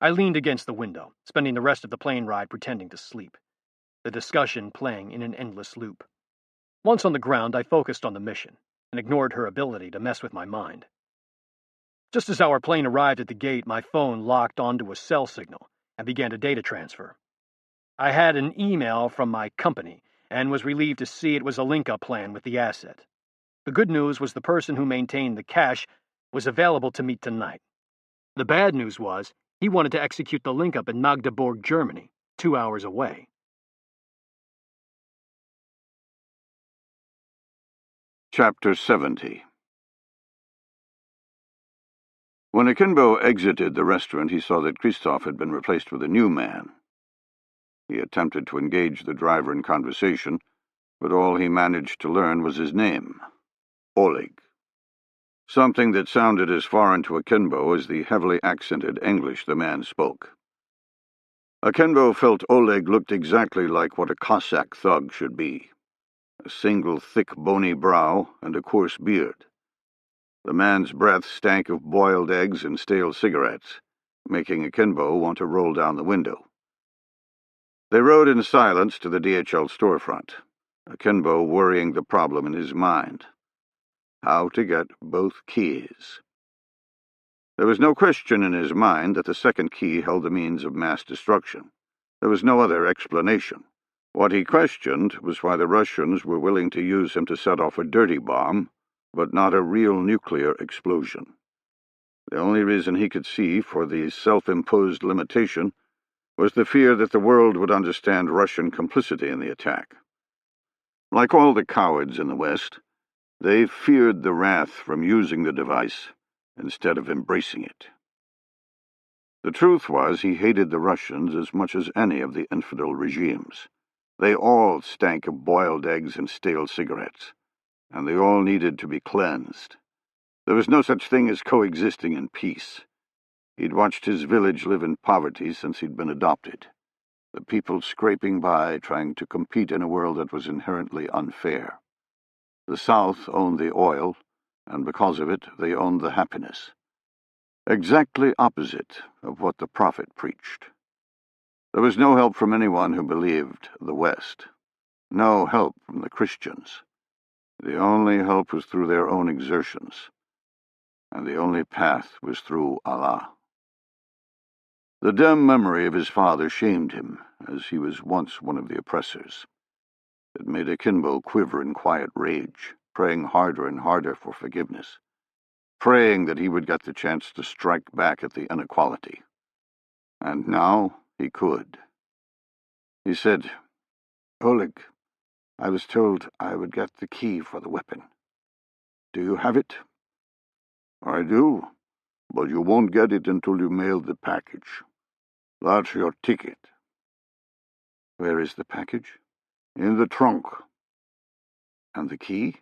I leaned against the window, spending the rest of the plane ride pretending to sleep, the discussion playing in an endless loop. Once on the ground, I focused on the mission and ignored her ability to mess with my mind. Just as our plane arrived at the gate, my phone locked onto a cell signal and began a data transfer. I had an email from my company and was relieved to see it was a link-up plan with the asset. The good news was the person who maintained the cache was available to meet tonight. The bad news was he wanted to execute the link-up in Magdeburg, Germany, 2 hours away. Chapter 70. When Akimbo exited the restaurant, he saw that Christoph had been replaced with a new man. He attempted to engage the driver in conversation, but all he managed to learn was his name, Oleg. Something that sounded as foreign to Akimbo as the heavily accented English the man spoke. Akimbo felt Oleg looked exactly like what a Cossack thug should be. A single thick bony brow and a coarse beard. The man's breath stank of boiled eggs and stale cigarettes, making Akimbo want to roll down the window. They rode in silence to the DHL storefront, Akimbo worrying the problem in his mind. How to get both keys. There was no question in his mind that the second key held the means of mass destruction. There was no other explanation. What he questioned was why the Russians were willing to use him to set off a dirty bomb, but not a real nuclear explosion. The only reason he could see for the self-imposed limitation was the fear that the world would understand Russian complicity in the attack. Like all the cowards in the West, they feared the wrath from using the device instead of embracing it. The truth was he hated the Russians as much as any of the infidel regimes. They all stank of boiled eggs and stale cigarettes, and they all needed to be cleansed. There was no such thing as coexisting in peace. He'd watched his village live in poverty since he'd been adopted. The people scraping by, trying to compete in a world that was inherently unfair. The South owned the oil, and because of it, they owned the happiness. Exactly opposite of what the prophet preached. There was no help from anyone who believed the West. No help from the Christians. The only help was through their own exertions, and the only path was through Allah. The dim memory of his father shamed him, as he was once one of the oppressors. It made Akimbo quiver in quiet rage, praying harder and harder for forgiveness, praying that he would get the chance to strike back at the inequality. And now he could. He said, "Oleg, I was told I would get the key for the weapon. Do you have it?" "I do, but you won't get it until you mail the package. That's your ticket." "Where is the package?" "In the trunk." "And the key?"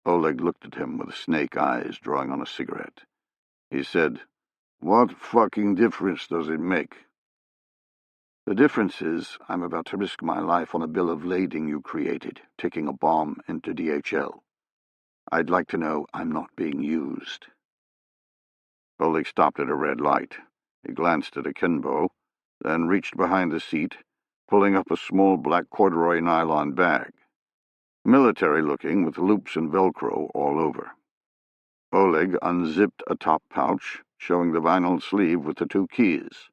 Oleg looked at him with snake eyes, drawing on a cigarette. He said, "What fucking difference does it make?" "The difference is I'm about to risk my life on a bill of lading you created, taking a bomb into DHL. I'd like to know I'm not being used." Oleg stopped at a red light. He glanced at Akimbo, then reached behind the seat, pulling up a small black corduroy nylon bag. Military-looking, with loops and Velcro all over. Oleg unzipped a top pouch, showing the vinyl sleeve with the 2 keys.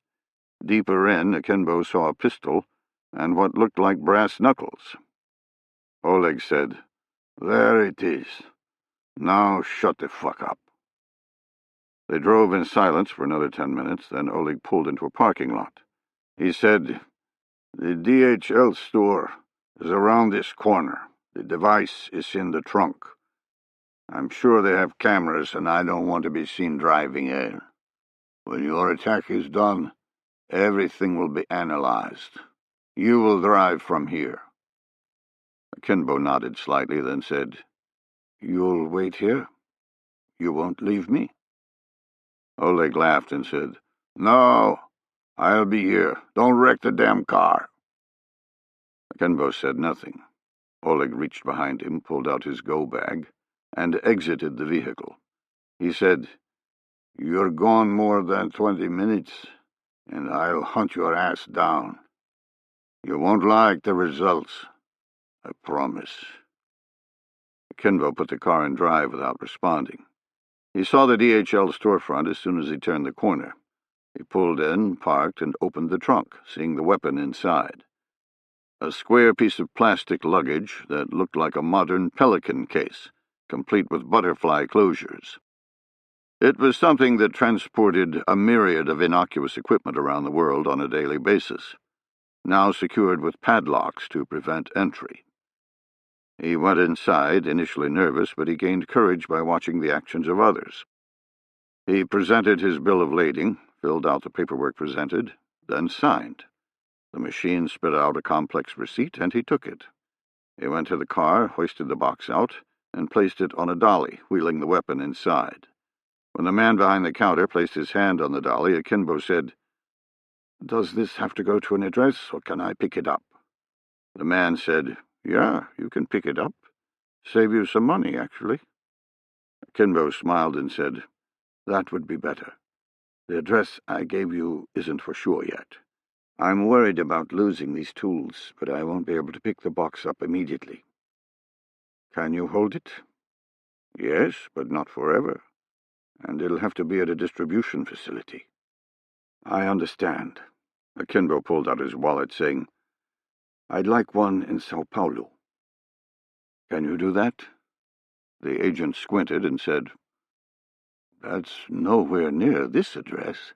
Deeper in, Akimbo saw a pistol and what looked like brass knuckles. Oleg said, "There it is. Now shut the fuck up." They drove in silence for another 10 minutes, then Oleg pulled into a parking lot. He said, "The DHL store is around this corner. The device is in the trunk." I'm sure they have cameras, and I don't want to be seen driving in. When your attack is done, everything will be analyzed. You will drive from here." Akimbo nodded slightly, then said, "You'll wait here? You won't leave me?" Oleg laughed and said, "No, I'll be here. Don't wreck the damn car." Akimbo said nothing. Oleg reached behind him, pulled out his go bag, and exited the vehicle. He said, "You're gone more than 20 minutes, and I'll hunt your ass down. You won't like the results, I promise." Akimbo put the car in drive without responding. He saw the DHL storefront as soon as he turned the corner. He pulled in, parked, and opened the trunk, seeing the weapon inside. A square piece of plastic luggage that looked like a modern pelican case, complete with butterfly closures. It was something that transported a myriad of innocuous equipment around the world on a daily basis, now secured with padlocks to prevent entry. He went inside, initially nervous, but he gained courage by watching the actions of others. He presented his bill of lading, filled out the paperwork presented, then signed. The machine spit out a complex receipt, and he took it. He went to the car, hoisted the box out, and placed it on a dolly, wheeling the weapon inside. When the man behind the counter placed his hand on the dolly, Akimbo said, "Does this have to go to an address, or can I pick it up?" The man said, "Yeah, you can pick it up. Save you some money, actually." Akimbo smiled and said, "That would be better. The address I gave you isn't for sure yet. I'm worried about losing these tools, but I won't be able to pick the box up immediately." "Can you hold it?" "Yes, but not forever. And it'll have to be at a distribution facility." "I understand." Akimbo pulled out his wallet, saying, "I'd like one in Sao Paulo." "Can you do that?" The agent squinted and said, "That's nowhere near this address."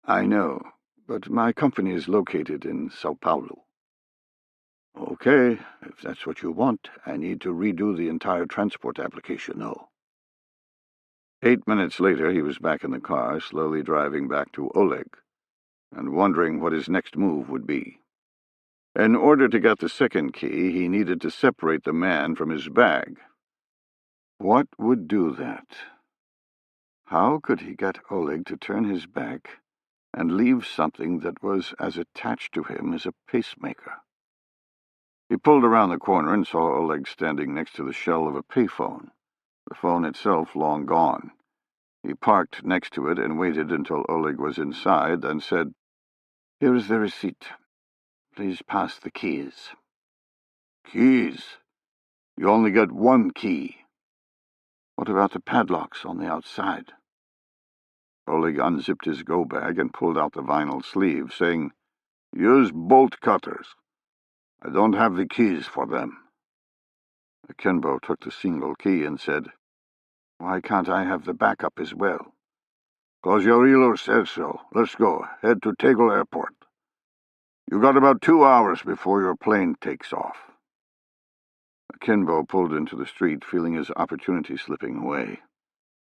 "I know, but my company is located in Sao Paulo." "Okay, if that's what you want, I need to redo the entire transport application, though." 8 minutes later, he was back in the car, slowly driving back to Oleg, and wondering what his next move would be. In order to get the second key, he needed to separate the man from his bag. What would do that? How could he get Oleg to turn his back and leave something that was as attached to him as a pacemaker? He pulled around the corner and saw Oleg standing next to the shell of a payphone, the phone itself long gone. He parked next to it and waited until Oleg was inside, then said, "Here is the receipt. Please pass the keys." "Keys? You only get one key." "What about the padlocks on the outside?" Oleg unzipped his go bag and pulled out the vinyl sleeve, saying, "Use bolt cutters. I don't have the keys for them." Akimbo took the single key and said, "Why can't I have the backup as well?" "'Cause your reeler said so. Let's go. Head to Tegel Airport. You got about 2 hours before your plane takes off." Akimbo pulled into the street, feeling his opportunity slipping away.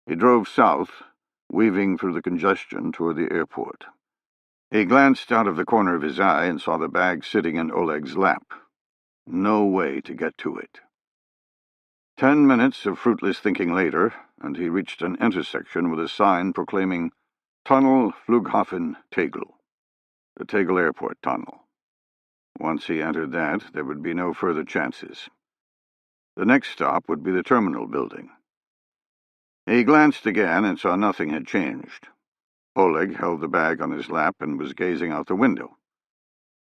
He drove south, weaving through the congestion toward the airport. He glanced out of the corner of his eye and saw the bag sitting in Oleg's lap. No way to get to it. 10 minutes of fruitless thinking later, and he reached an intersection with a sign proclaiming Tunnel Flughafen Tegel, the Tegel Airport Tunnel. Once he entered that, there would be no further chances. The next stop would be the terminal building. He glanced again and saw nothing had changed. Oleg held the bag on his lap and was gazing out the window.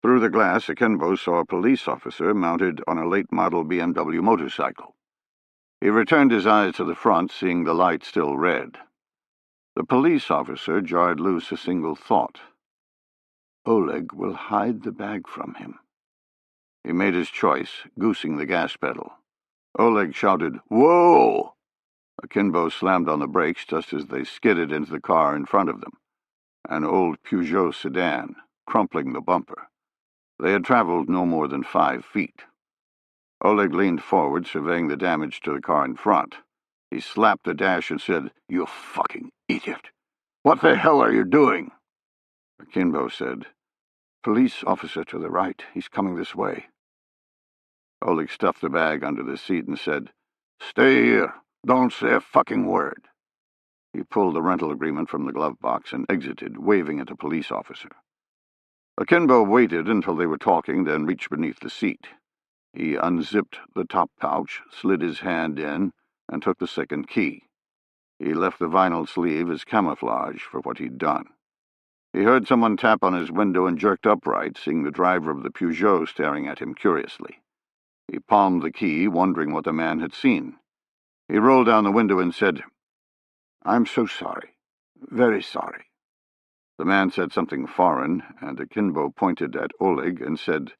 Through the glass, Akimbo saw a police officer mounted on a late-model BMW motorcycle. He returned his eyes to the front, seeing the light still red. The police officer jarred loose a single thought. Oleg will hide the bag from him. He made his choice, goosing the gas pedal. Oleg shouted, "Whoa!" Akimbo slammed on the brakes just as they skidded into the car in front of them, an old Peugeot sedan, crumpling the bumper. They had traveled no more than 5 feet. Oleg leaned forward, surveying the damage to the car in front. He slapped the dash and said, "You fucking idiot! What the hell are you doing?" Akimbo said, "Police officer to the right. He's coming this way." Oleg stuffed the bag under the seat and said, "Stay here. Don't say a fucking word." He pulled the rental agreement from the glove box and exited, waving at a police officer. Akimbo waited until they were talking, then reached beneath the seat. He unzipped the top pouch, slid his hand in, and took the second key. He left the vinyl sleeve as camouflage for what he'd done. He heard someone tap on his window and jerked upright, seeing the driver of the Peugeot staring at him curiously. He palmed the key, wondering what the man had seen. He rolled down the window and said, "I'm so sorry. Very sorry." The man said something foreign, and Akimbo pointed at Oleg and said,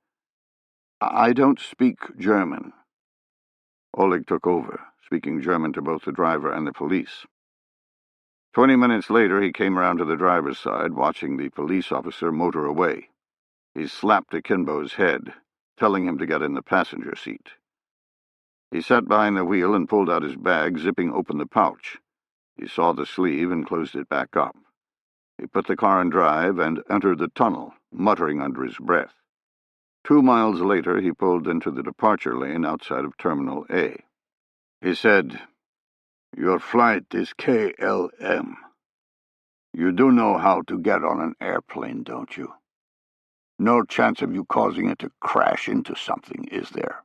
"I don't speak German." Oleg took over, speaking German to both the driver and the police. 20 minutes later, he came around to the driver's side, watching the police officer motor away. He slapped Akimbo's head, telling him to get in the passenger seat. He sat behind the wheel and pulled out his bag, zipping open the pouch. He saw the sleeve and closed it back up. He put the car in drive and entered the tunnel, muttering under his breath. 2 miles later, he pulled into the departure lane outside of Terminal A. He said, "Your flight is KLM. You do know how to get on an airplane, don't you? No chance of you causing it to crash into something, is there?"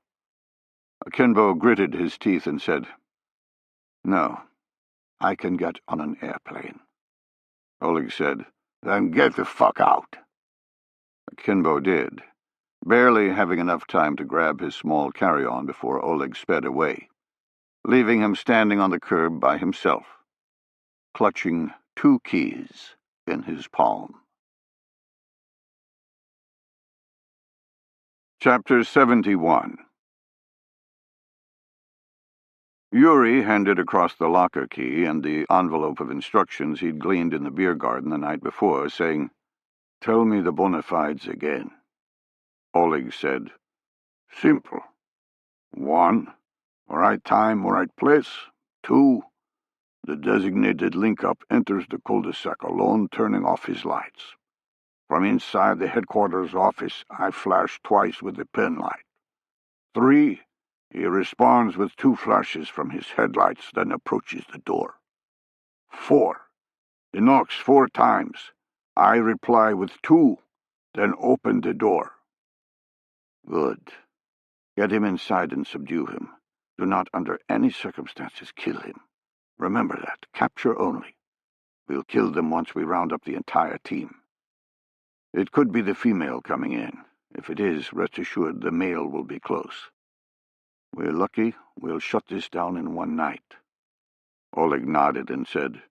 Akimbo gritted his teeth and said, "No, I can get on an airplane." Oleg said, "Then get the fuck out." Akimbo did, barely having enough time to grab his small carry-on before Oleg sped away, leaving him standing on the curb by himself, clutching 2 keys in his palm. Chapter 71. Yuri handed across the locker key and the envelope of instructions he'd gleaned in the beer garden the night before, saying, "Tell me the bona fides again." Oleg said, "Simple. 1, right time, right place. 2, the designated link-up enters the cul-de-sac alone, turning off his lights. From inside the headquarters office, I flash twice with the pen light. 3, he responds with 2 flashes from his headlights, then approaches the door. 4, he knocks 4 times. I reply with 2, then open the door." "Good. Get him inside and subdue him. Do not under any circumstances kill him. Remember that. Capture only. We'll kill them once we round up the entire team. It could be the female coming in. If it is, rest assured the male will be close. We're lucky, we'll shut this down in 1 night." Oleg nodded and said,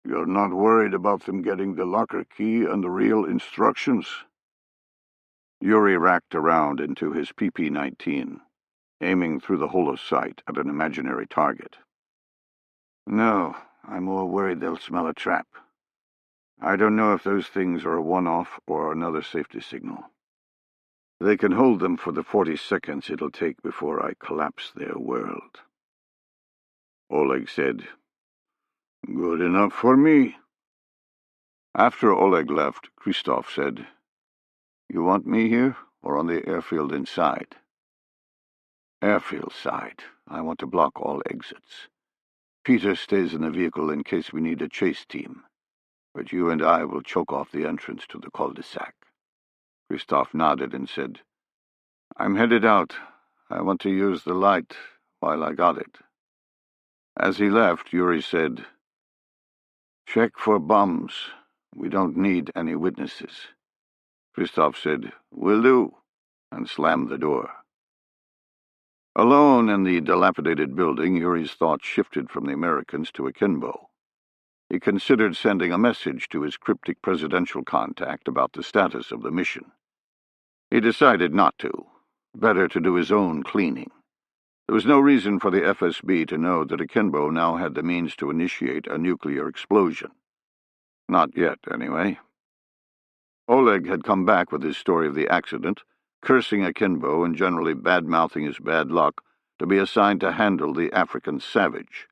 "You're not worried about them getting the locker key and the real instructions?" Yuri racked around into his PP-19, aiming through the holo sight at an imaginary target. "No, I'm more worried they'll smell a trap. I don't know if those things are a one-off or another safety signal. They can hold them for the 40 seconds it'll take before I collapse their world." Oleg said, "Good enough for me." After Oleg left, Christoph said, "You want me here or on the airfield inside?" "Airfield side. I want to block all exits. Peter stays in the vehicle in case we need a chase team, but you and I will choke off the entrance to the cul-de-sac." Christoph nodded and said, "I'm headed out. I want to use the light while I got it." As he left, Yuri said, "Check for bums. We don't need any witnesses." Christoph said, "Will do," and slammed the door. Alone in the dilapidated building, Yuri's thoughts shifted from the Americans to Akimbo. He considered sending a message to his cryptic presidential contact about the status of the mission. He decided not to. Better to do his own cleaning. There was no reason for the FSB to know that Akimbo now had the means to initiate a nuclear explosion. Not yet, anyway. Oleg had come back with his story of the accident, cursing Akimbo and generally bad-mouthing his bad luck to be assigned to handle the African savage.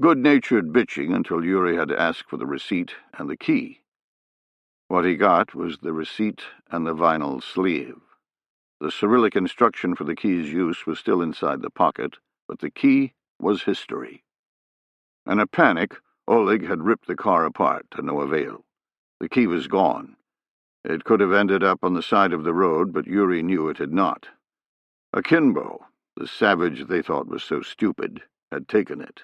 Good-natured bitching until Yuri had to ask for the receipt and the key. What he got was the receipt and the vinyl sleeve. The Cyrillic instruction for the key's use was still inside the pocket, but the key was history. In a panic, Oleg had ripped the car apart to no avail. The key was gone. It could have ended up on the side of the road, but Yuri knew it had not. Akimbo, the savage they thought was so stupid, had taken it.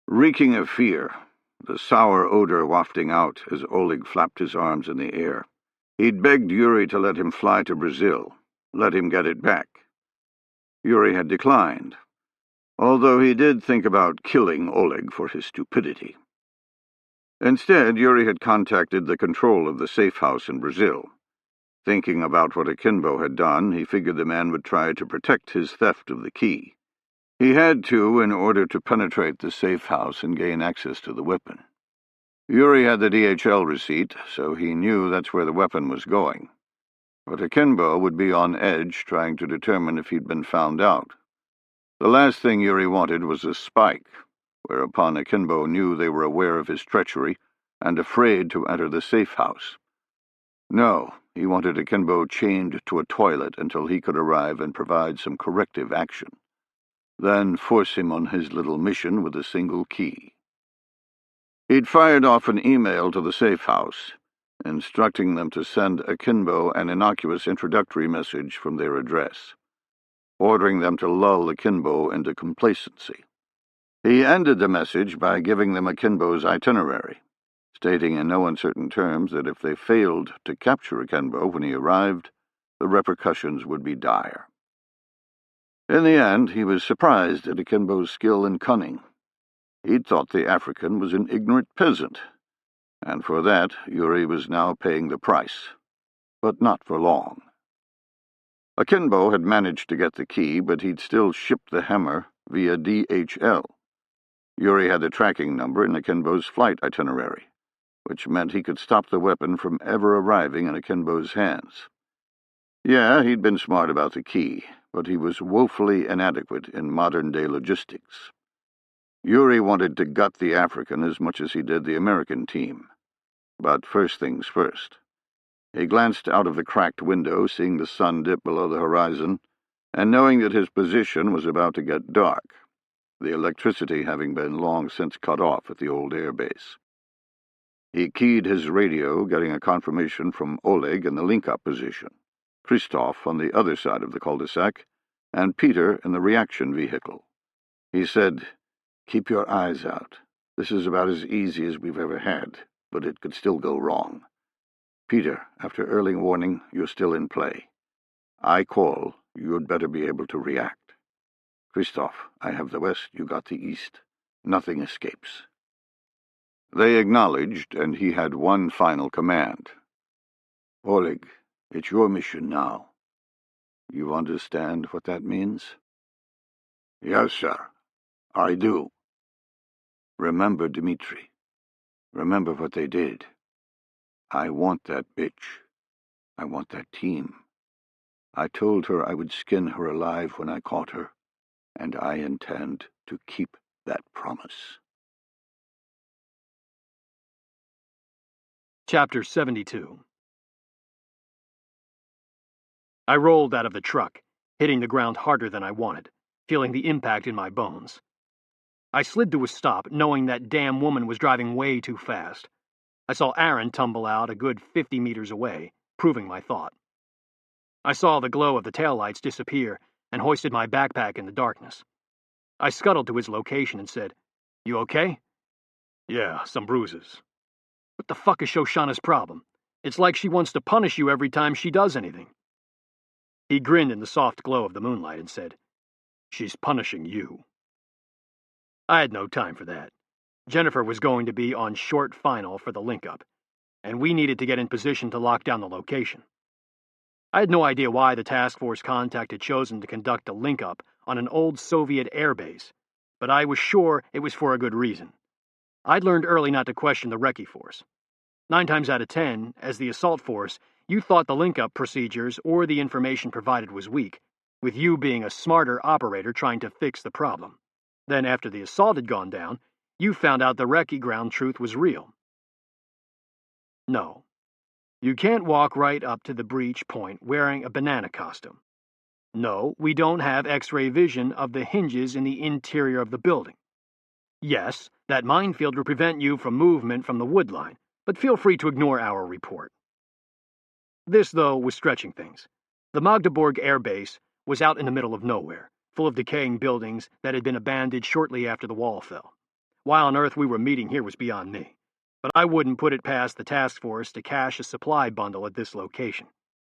Reeking of fear, the sour odor wafting out as Oleg flapped his arms in the air, he'd begged Yuri to let him fly to Brazil, let him get it back. Yuri had declined, although he did think about killing Oleg for his stupidity. Instead, Yuri had contacted the control of the safe house in Brazil. Thinking about what Akimbo had done, he figured the man would try to protect his theft of the key. He had to in order to penetrate the safe house and gain access to the weapon. Yuri had the DHL receipt, so he knew that's where the weapon was going. But Akimbo would be on edge, trying to determine if he'd been found out. The last thing Yuri wanted was a spike, whereupon Akimbo knew they were aware of his treachery and afraid to enter the safe house. No, he wanted Akimbo chained to a toilet until he could arrive and provide some corrective action. Then force him on his little mission with a single key. He'd fired off an email to the safe house, instructing them to send Akimbo an innocuous introductory message from their address, ordering them to lull Akimbo into complacency. He ended the message by giving them Akimbo's itinerary, stating in no uncertain terms that if they failed to capture Akimbo when he arrived, the repercussions would be dire. In the end, he was surprised at Akimbo's skill and cunning. He'd thought the African was an ignorant peasant, and for that Yuri was now paying the price, but not for long. Akimbo had managed to get the key, but he'd still shipped the hammer via DHL. Yuri had the tracking number in Akimbo's flight itinerary, which meant he could stop the weapon from ever arriving in Akimbo's hands. Yeah, he'd been smart about the key, but he was woefully inadequate in modern-day logistics. Yuri wanted to gut the African as much as he did the American team. But first things first. He glanced out of the cracked window, seeing the sun dip below the horizon, and knowing that his position was about to get dark, the electricity having been long since cut off at the old air base. He keyed his radio, getting a confirmation from Oleg in the link-up position, Christoph on the other side of the cul-de-sac, and Peter in the reaction vehicle. He said, "Keep your eyes out. This is about as easy as we've ever had, but it could still go wrong. Peter, after early warning, you're still in play. I call, you'd better be able to react. Christoph, I have the west, you got the east. Nothing escapes." They acknowledged, and he had one final command. "Oleg, it's your mission now. You understand what that means?" "Yes, sir. I do." "Remember Dmitri. Remember what they did. I want that bitch. I want that team. I told her I would skin her alive when I caught her, and I intend to keep that promise." Chapter 72. I rolled out of the truck, hitting the ground harder than I wanted, feeling the impact in my bones. I slid to a stop, knowing that damn woman was driving way too fast. I saw Aaron tumble out a good 50 meters away, proving my thought. I saw the glow of the taillights disappear and hoisted my backpack in the darkness. I scuttled to his location and said, "You okay?" "Yeah, some bruises." "What the fuck is Shoshana's problem? It's like she wants to punish you every time she does anything." He grinned in the soft glow of the moonlight and said, "She's punishing you." I had no time for that. Jennifer was going to be on short final for the link-up, and we needed to get in position to lock down the location. I had no idea why the Taskforce contact had chosen to conduct a link-up on an old Soviet airbase, but I was sure it was for a good reason. I'd learned early not to question the Recce Force. 9 times out of 10, as the assault force, you thought the link-up procedures or the information provided was weak, with you being a smarter operator trying to fix the problem. Then, after the assault had gone down, you found out the recce ground truth was real. No. You can't walk right up to the breach point wearing a banana costume. No, we don't have X-ray vision of the hinges in the interior of the building. Yes, that minefield will prevent you from movement from the wood line, but feel free to ignore our report. This, though, was stretching things. The Magdeburg Air Base was out in the middle of nowhere, full of decaying buildings that had been abandoned shortly after the wall fell. Why on earth we were meeting here was beyond me, but I wouldn't put it past the Taskforce to cache a supply bundle at this location.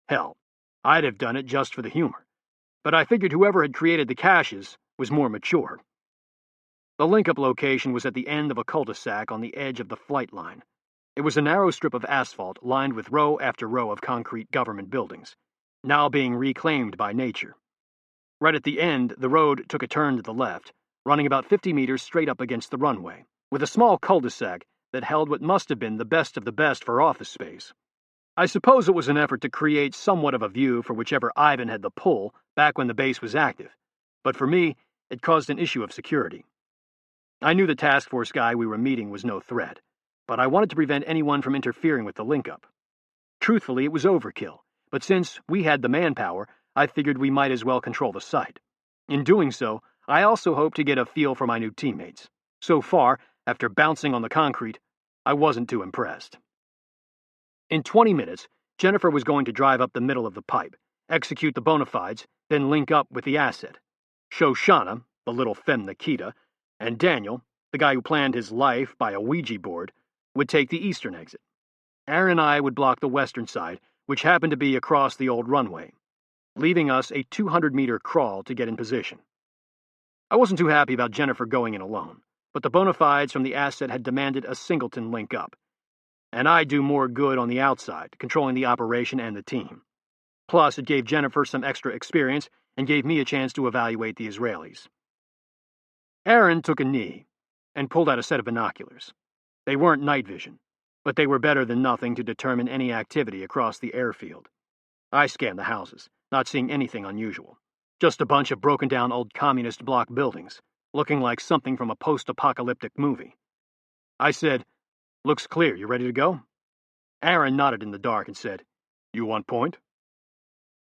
Hell, I'd have done it just for the humor, but I figured whoever had created the caches was more mature. The link-up location was at the end of a cul-de-sac on the edge of the flight line. It was a narrow strip of asphalt lined with row after row of concrete government buildings, now being reclaimed by nature. Right at the end, the road took a turn to the left, running about 50 meters straight up against the runway, with a small cul-de-sac that held what must have been the best of the best for office space. I suppose it was an effort to create somewhat of a view for whichever Ivan had the pull back when the base was active, but for me, it caused an issue of security. I knew the task force guy we were meeting was no threat, but I wanted to prevent anyone from interfering with the link-up. Truthfully, it was overkill, but since we had the manpower, I figured we might as well control the site. In doing so, I also hoped to get a feel for my new teammates. So far, after bouncing on the concrete, I wasn't too impressed. In 20 minutes, Jennifer was going to drive up the middle of the pipe, execute the bona fides, then link up with the asset. Shoshana, the little femme Nikita, and Daniel, the guy who planned his life by a Ouija board, would take the eastern exit. Aaron and I would block the western side, which happened to be across the old runway, leaving us a 200-meter crawl to get in position. I wasn't too happy about Jennifer going in alone, but the bona fides from the asset had demanded a singleton link-up, and I'd do more good on the outside, controlling the operation and the team. Plus, it gave Jennifer some extra experience and gave me a chance to evaluate the Israelis. Aaron took a knee and pulled out a set of binoculars. They weren't night vision, but they were better than nothing to determine any activity across the airfield. I scanned the houses, not seeing anything unusual. Just a bunch of broken-down old communist block buildings, looking like something from a post-apocalyptic movie. I said, "Looks clear, you ready to go?" Aaron nodded in the dark and said, "You want point?"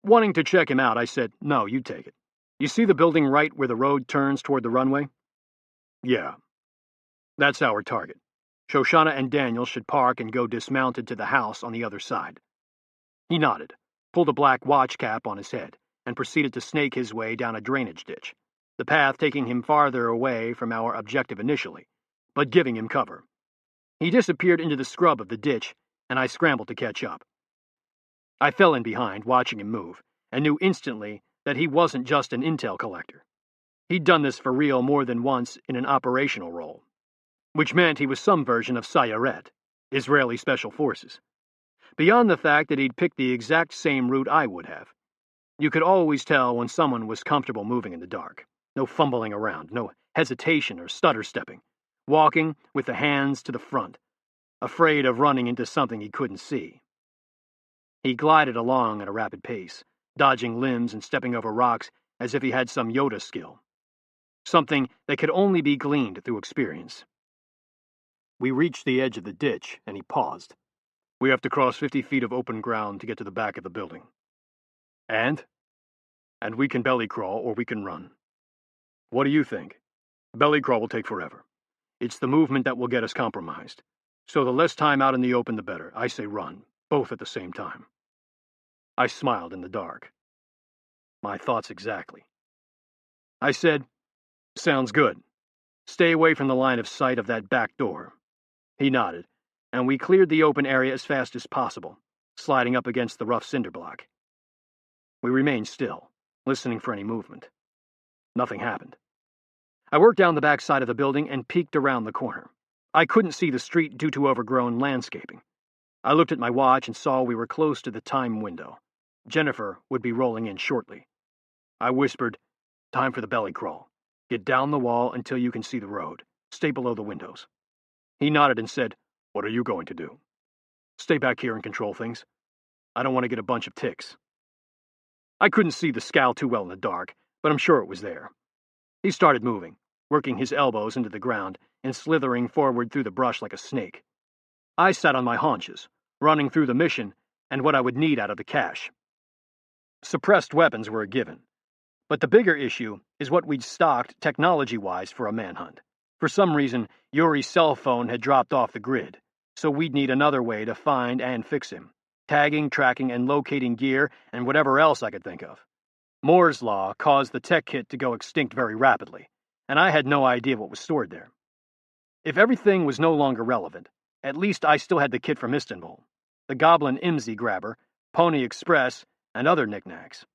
Wanting to check him out, I said, "No, you take it. You see the building right where the road turns toward the runway?" "Yeah. That's our target. Shoshana and Daniel should park and go dismounted to the house on the other side." He nodded, pulled a black watch cap on his head, and proceeded to snake his way down a drainage ditch, the path taking him farther away from our objective initially, but giving him cover. He disappeared into the scrub of the ditch, and I scrambled to catch up. I fell in behind, watching him move, and knew instantly that he wasn't just an intel collector. He'd done this for real more than once in an operational role, which meant he was some version of Sayeret, Israeli Special Forces. Beyond the fact that he'd picked the exact same route I would have, you could always tell when someone was comfortable moving in the dark. No fumbling around, no hesitation or stutter-stepping, walking with the hands to the front, afraid of running into something he couldn't see. He glided along at a rapid pace, dodging limbs and stepping over rocks as if he had some Yoda skill, something that could only be gleaned through experience. We reached the edge of the ditch, and he paused. "We have to cross 50 feet of open ground to get to the back of the building." "And we can belly crawl or we can run." "What do you think?" "Belly crawl will take forever. It's the movement that will get us compromised. So the less time out in the open, the better. I say run, both at the same time." I smiled in the dark. My thoughts exactly. I said, "Sounds good. Stay away from the line of sight of that back door." He nodded, and we cleared the open area as fast as possible, sliding up against the rough cinder block. We remained still, listening for any movement. Nothing happened. I worked down the back side of the building and peeked around the corner. I couldn't see the street due to overgrown landscaping. I looked at my watch and saw we were close to the time window. Jennifer would be rolling in shortly. I whispered, "Time for the belly crawl. Get down the wall until you can see the road. Stay below the windows." He nodded and said, "What are you going to do?" "Stay back here and control things. I don't want to get a bunch of ticks." I couldn't see the scowl too well in the dark, but I'm sure it was there. He started moving, working his elbows into the ground and slithering forward through the brush like a snake. I sat on my haunches, running through the mission and what I would need out of the cache. Suppressed weapons were a given, but the bigger issue is what we'd stocked technology-wise for a manhunt. For some reason, Yuri's cell phone had dropped off the grid, so we'd need another way to find and fix him, tagging, tracking, and locating gear and whatever else I could think of. Moore's Law caused the tech kit to go extinct very rapidly, and I had no idea what was stored there. If everything was no longer relevant, at least I still had the kit from Istanbul, the Goblin IMSI grabber, Pony Express, and other knickknacks.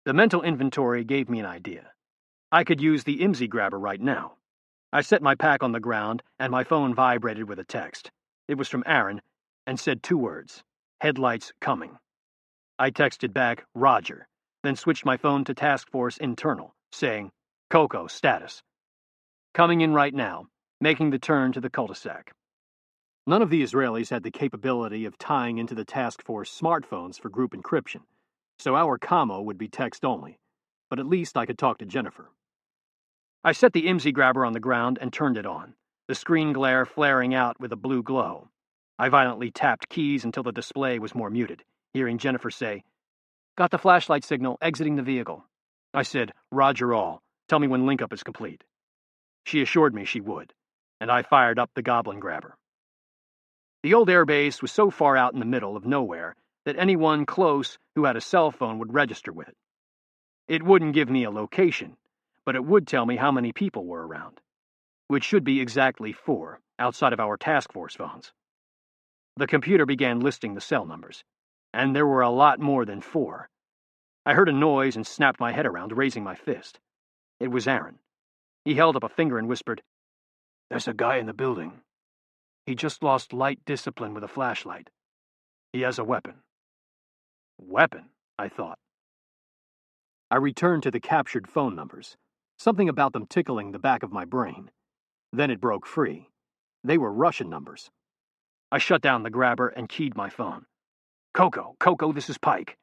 The mental inventory gave me an idea. I could use the IMSI grabber right now. I set my pack on the ground, and my phone vibrated with a text. It was from Aaron, and said 2 words, "Headlights coming." I texted back, "Roger," then switched my phone to Taskforce internal, saying, "Coco, status. Coming in right now, making the turn to the cul-de-sac." None of the Israelis had the capability of tying into the Taskforce smartphones for group encryption, so our commo would be text only, but at least I could talk to Jennifer. I set the IMSI grabber on the ground and turned it on, the screen glare flaring out with a blue glow. I violently tapped keys until the display was more muted, hearing Jennifer say, "Got the flashlight signal, exiting the vehicle." I said, "Roger all. Tell me when link-up is complete." She assured me she would, and I fired up the Goblin grabber. The old airbase was so far out in the middle of nowhere that anyone close who had a cell phone would register with it. It wouldn't give me a location, but it would tell me how many people were around, which should be exactly 4, outside of our Taskforce phones. The computer began listing the cell numbers, and there were a lot more than 4. I heard a noise and snapped my head around, raising my fist. It was Aaron. He held up a finger and whispered, "There's a guy in the building. He just lost light discipline with a flashlight. He has a weapon." Weapon, I thought. I returned to the captured phone numbers, something about them tickling the back of my brain. Then it broke free. They were Russian numbers. I shut down the grabber and keyed my phone. Coco, this is Pike."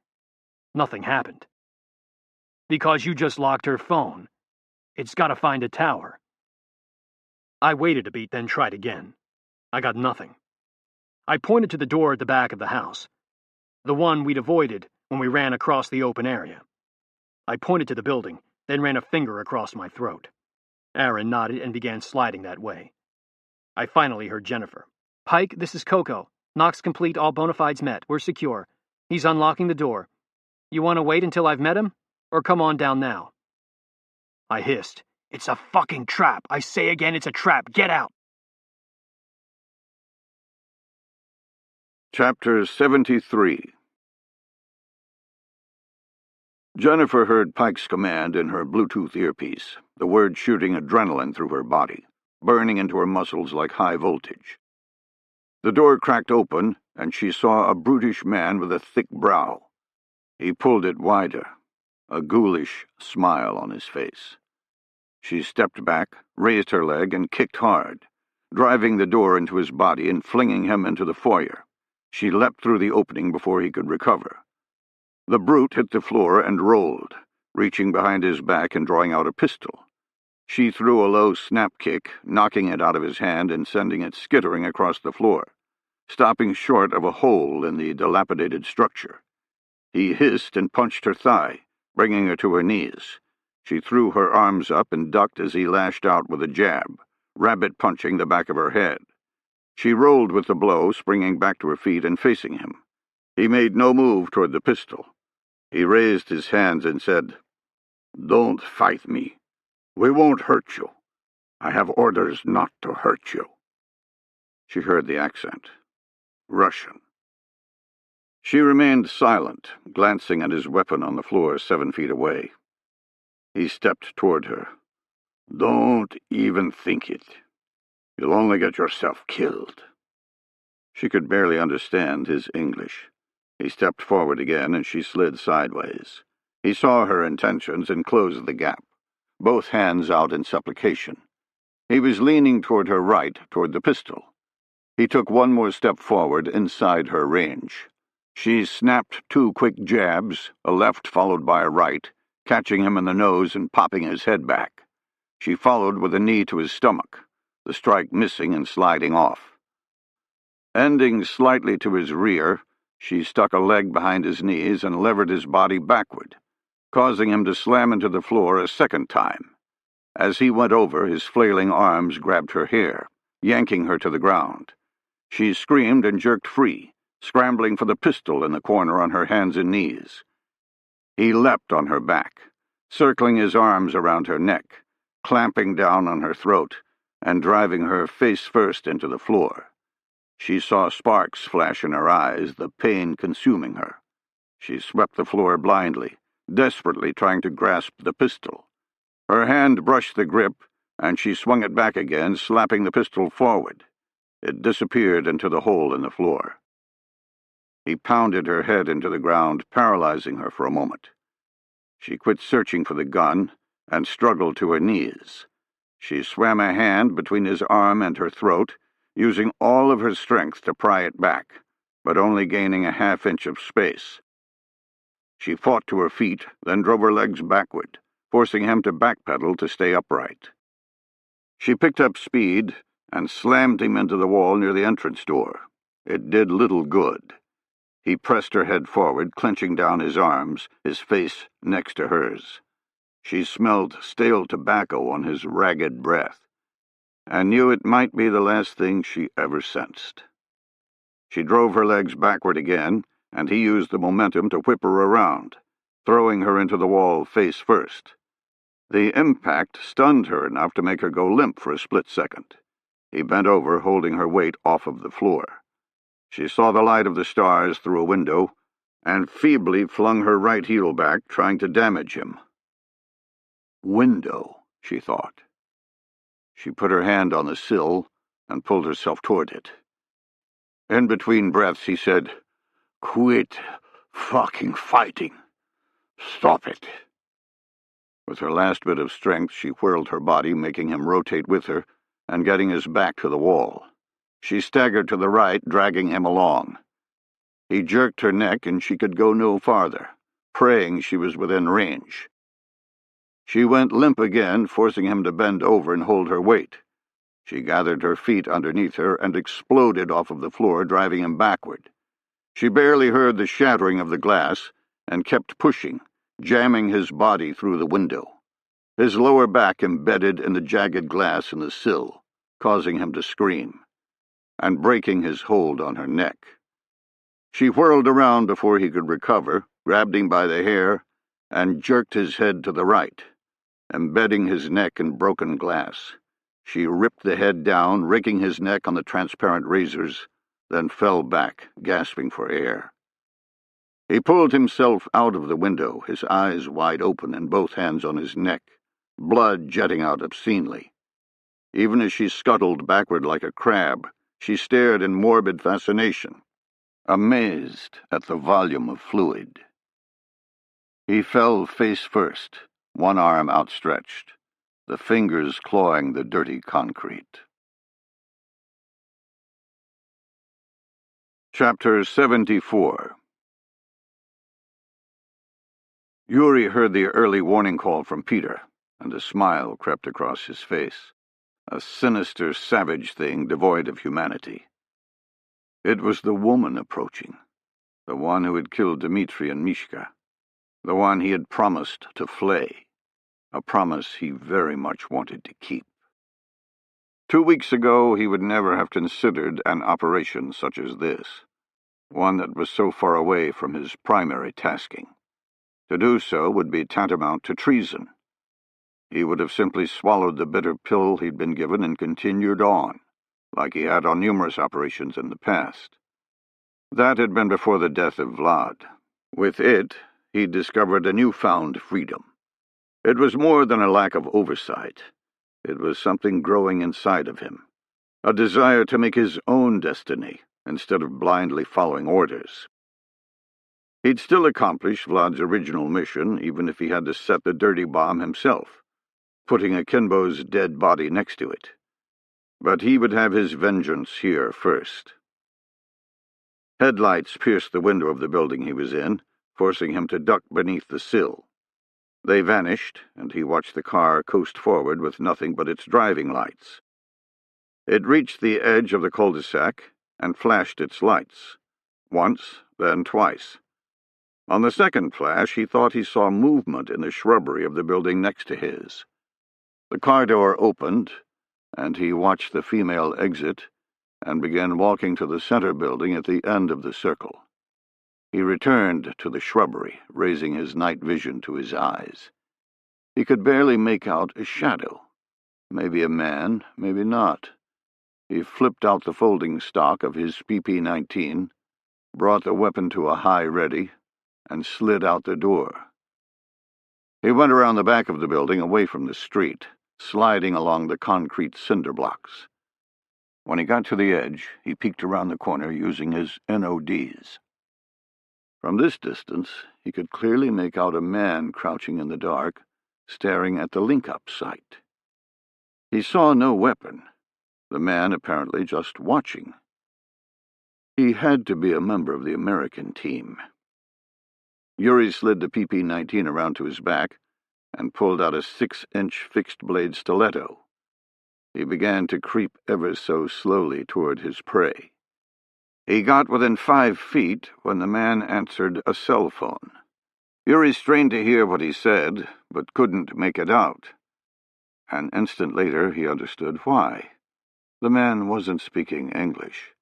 Nothing happened. "Because you just locked her phone. It's got to find a tower." I waited a beat, then tried again. I got nothing. I pointed to the door at the back of the house, the one we'd avoided when we ran across the open area. I pointed to the building, then ran a finger across my throat. Aaron nodded and began sliding that way. I finally heard Jennifer. "Pike, this is Coco. Knock's complete, all bona fides met. We're secure. He's unlocking the door. You want to wait until I've met him? Or come on down now?" I hissed, "It's a fucking trap. I say again, it's a trap. Get out." Chapter 73. Jennifer heard Pike's command in her Bluetooth earpiece, the words shooting adrenaline through her body, burning into her muscles like high voltage. The door cracked open, and she saw a brutish man with a thick brow. He pulled it wider, a ghoulish smile on his face. She stepped back, raised her leg, and kicked hard, driving the door into his body and flinging him into the foyer. She leapt through the opening before he could recover. The brute hit the floor and rolled, reaching behind his back and drawing out a pistol. She threw a low snap kick, knocking it out of his hand and sending it skittering across the floor, stopping short of a hole in the dilapidated structure. He hissed and punched her thigh, bringing her to her knees. She threw her arms up and ducked as he lashed out with a jab, rabbit-punching the back of her head. She rolled with the blow, springing back to her feet and facing him. He made no move toward the pistol. He raised his hands and said, "Don't fight me. We won't hurt you. I have orders not to hurt you." She heard the accent. Russian. She remained silent, glancing at his weapon on the floor 7 feet away. He stepped toward her. "Don't even think it. You'll only get yourself killed." She could barely understand his English. He stepped forward again, and she slid sideways. He saw her intentions and closed the gap, both hands out in supplication. He was leaning toward her right, toward the pistol. He took one more step forward, inside her range. She snapped 2 quick jabs, a left followed by a right, catching him in the nose and popping his head back. She followed with a knee to his stomach, the strike missing and sliding off. Ending slightly to his rear, she stuck a leg behind his knees and levered his body backward, causing him to slam into the floor a second time. As he went over, his flailing arms grabbed her hair, yanking her to the ground. She screamed and jerked free, scrambling for the pistol in the corner on her hands and knees. He leapt on her back, circling his arms around her neck, clamping down on her throat, and driving her face first into the floor. She saw sparks flash in her eyes, the pain consuming her. She swept the floor blindly, desperately trying to grasp the pistol. Her hand brushed the grip, and she swung it back again, slapping the pistol forward. It disappeared into the hole in the floor. He pounded her head into the ground, paralyzing her for a moment. She quit searching for the gun and struggled to her knees. She swam a hand between his arm and her throat, using all of her strength to pry it back, but only gaining a half-inch of space. She fought to her feet, then drove her legs backward, forcing him to backpedal to stay upright. She picked up speed and slammed him into the wall near the entrance door. It did little good. He pressed her head forward, clenching down his arms, his face next to hers. She smelled stale tobacco on his ragged breath, and knew it might be the last thing she ever sensed. She drove her legs backward again, and he used the momentum to whip her around, throwing her into the wall face first. The impact stunned her enough to make her go limp for a split second. He bent over, holding her weight off of the floor. She saw the light of the stars through a window, and feebly flung her right heel back, trying to damage him. Window, she thought. She put her hand on the sill and pulled herself toward it. In between breaths, he said, "Quit fucking fighting. Stop it." With her last bit of strength, she whirled her body, making him rotate with her and getting his back to the wall. She staggered to the right, dragging him along. He jerked her neck, and she could go no farther, praying she was within range. She went limp again, forcing him to bend over and hold her weight. She gathered her feet underneath her and exploded off of the floor, driving him backward. She barely heard the shattering of the glass and kept pushing, jamming his body through the window, his lower back embedded in the jagged glass in the sill, causing him to scream, and breaking his hold on her neck. She whirled around before he could recover, grabbed him by the hair, and jerked his head to the right, embedding his neck in broken glass. She ripped the head down, raking his neck on the transparent razors, then fell back, gasping for air. He pulled himself out of the window, his eyes wide open and both hands on his neck, blood jetting out obscenely. Even as she scuttled backward like a crab, she stared in morbid fascination, amazed at the volume of fluid. He fell face first, one arm outstretched, the fingers clawing the dirty concrete. Chapter 74. Yuri heard the early warning call from Peter, and a smile crept across his face, a sinister, savage thing devoid of humanity. It was the woman approaching, the one who had killed Dmitri and Mishka, the one he had promised to flay, a promise he very much wanted to keep. 2 weeks ago, he would never have considered an operation such as this, one that was so far away from his primary tasking. To do so would be tantamount to treason. He would have simply swallowed the bitter pill he'd been given and continued on, like he had on numerous operations in the past. That had been before the death of Vlad. With it, he'd discovered a newfound freedom. It was more than a lack of oversight. It was something growing inside of him, a desire to make his own destiny instead of blindly following orders. He'd still accomplish Vlad's original mission, even if he had to set the dirty bomb himself, putting Akimbo's dead body next to it. But he would have his vengeance here first. Headlights pierced the window of the building he was in, forcing him to duck beneath the sill. They vanished, and he watched the car coast forward with nothing but its driving lights. It reached the edge of the cul-de-sac and flashed its lights. Once, then twice. On the second flash, he thought he saw movement in the shrubbery of the building next to his. The car door opened, and he watched the female exit and began walking to the center building at the end of the circle. He returned to the shrubbery, raising his night vision to his eyes. He could barely make out a shadow. Maybe a man, maybe not. He flipped out the folding stock of his PP-19, brought the weapon to a high ready, and slid out the door. He went around the back of the building, away from the street, sliding along the concrete cinder blocks. When he got to the edge, he peeked around the corner using his NODs. From this distance, he could clearly make out a man crouching in the dark, staring at the link-up site. He saw no weapon, the man apparently just watching. He had to be a member of the American team. Yuri slid the PP-19 around to his back and pulled out a 6-inch fixed-blade stiletto. He began to creep ever so slowly toward his prey. He got within 5 feet when the man answered a cell phone. Yuri strained to hear what he said, but couldn't make it out. An instant later, he understood why. The man wasn't speaking English.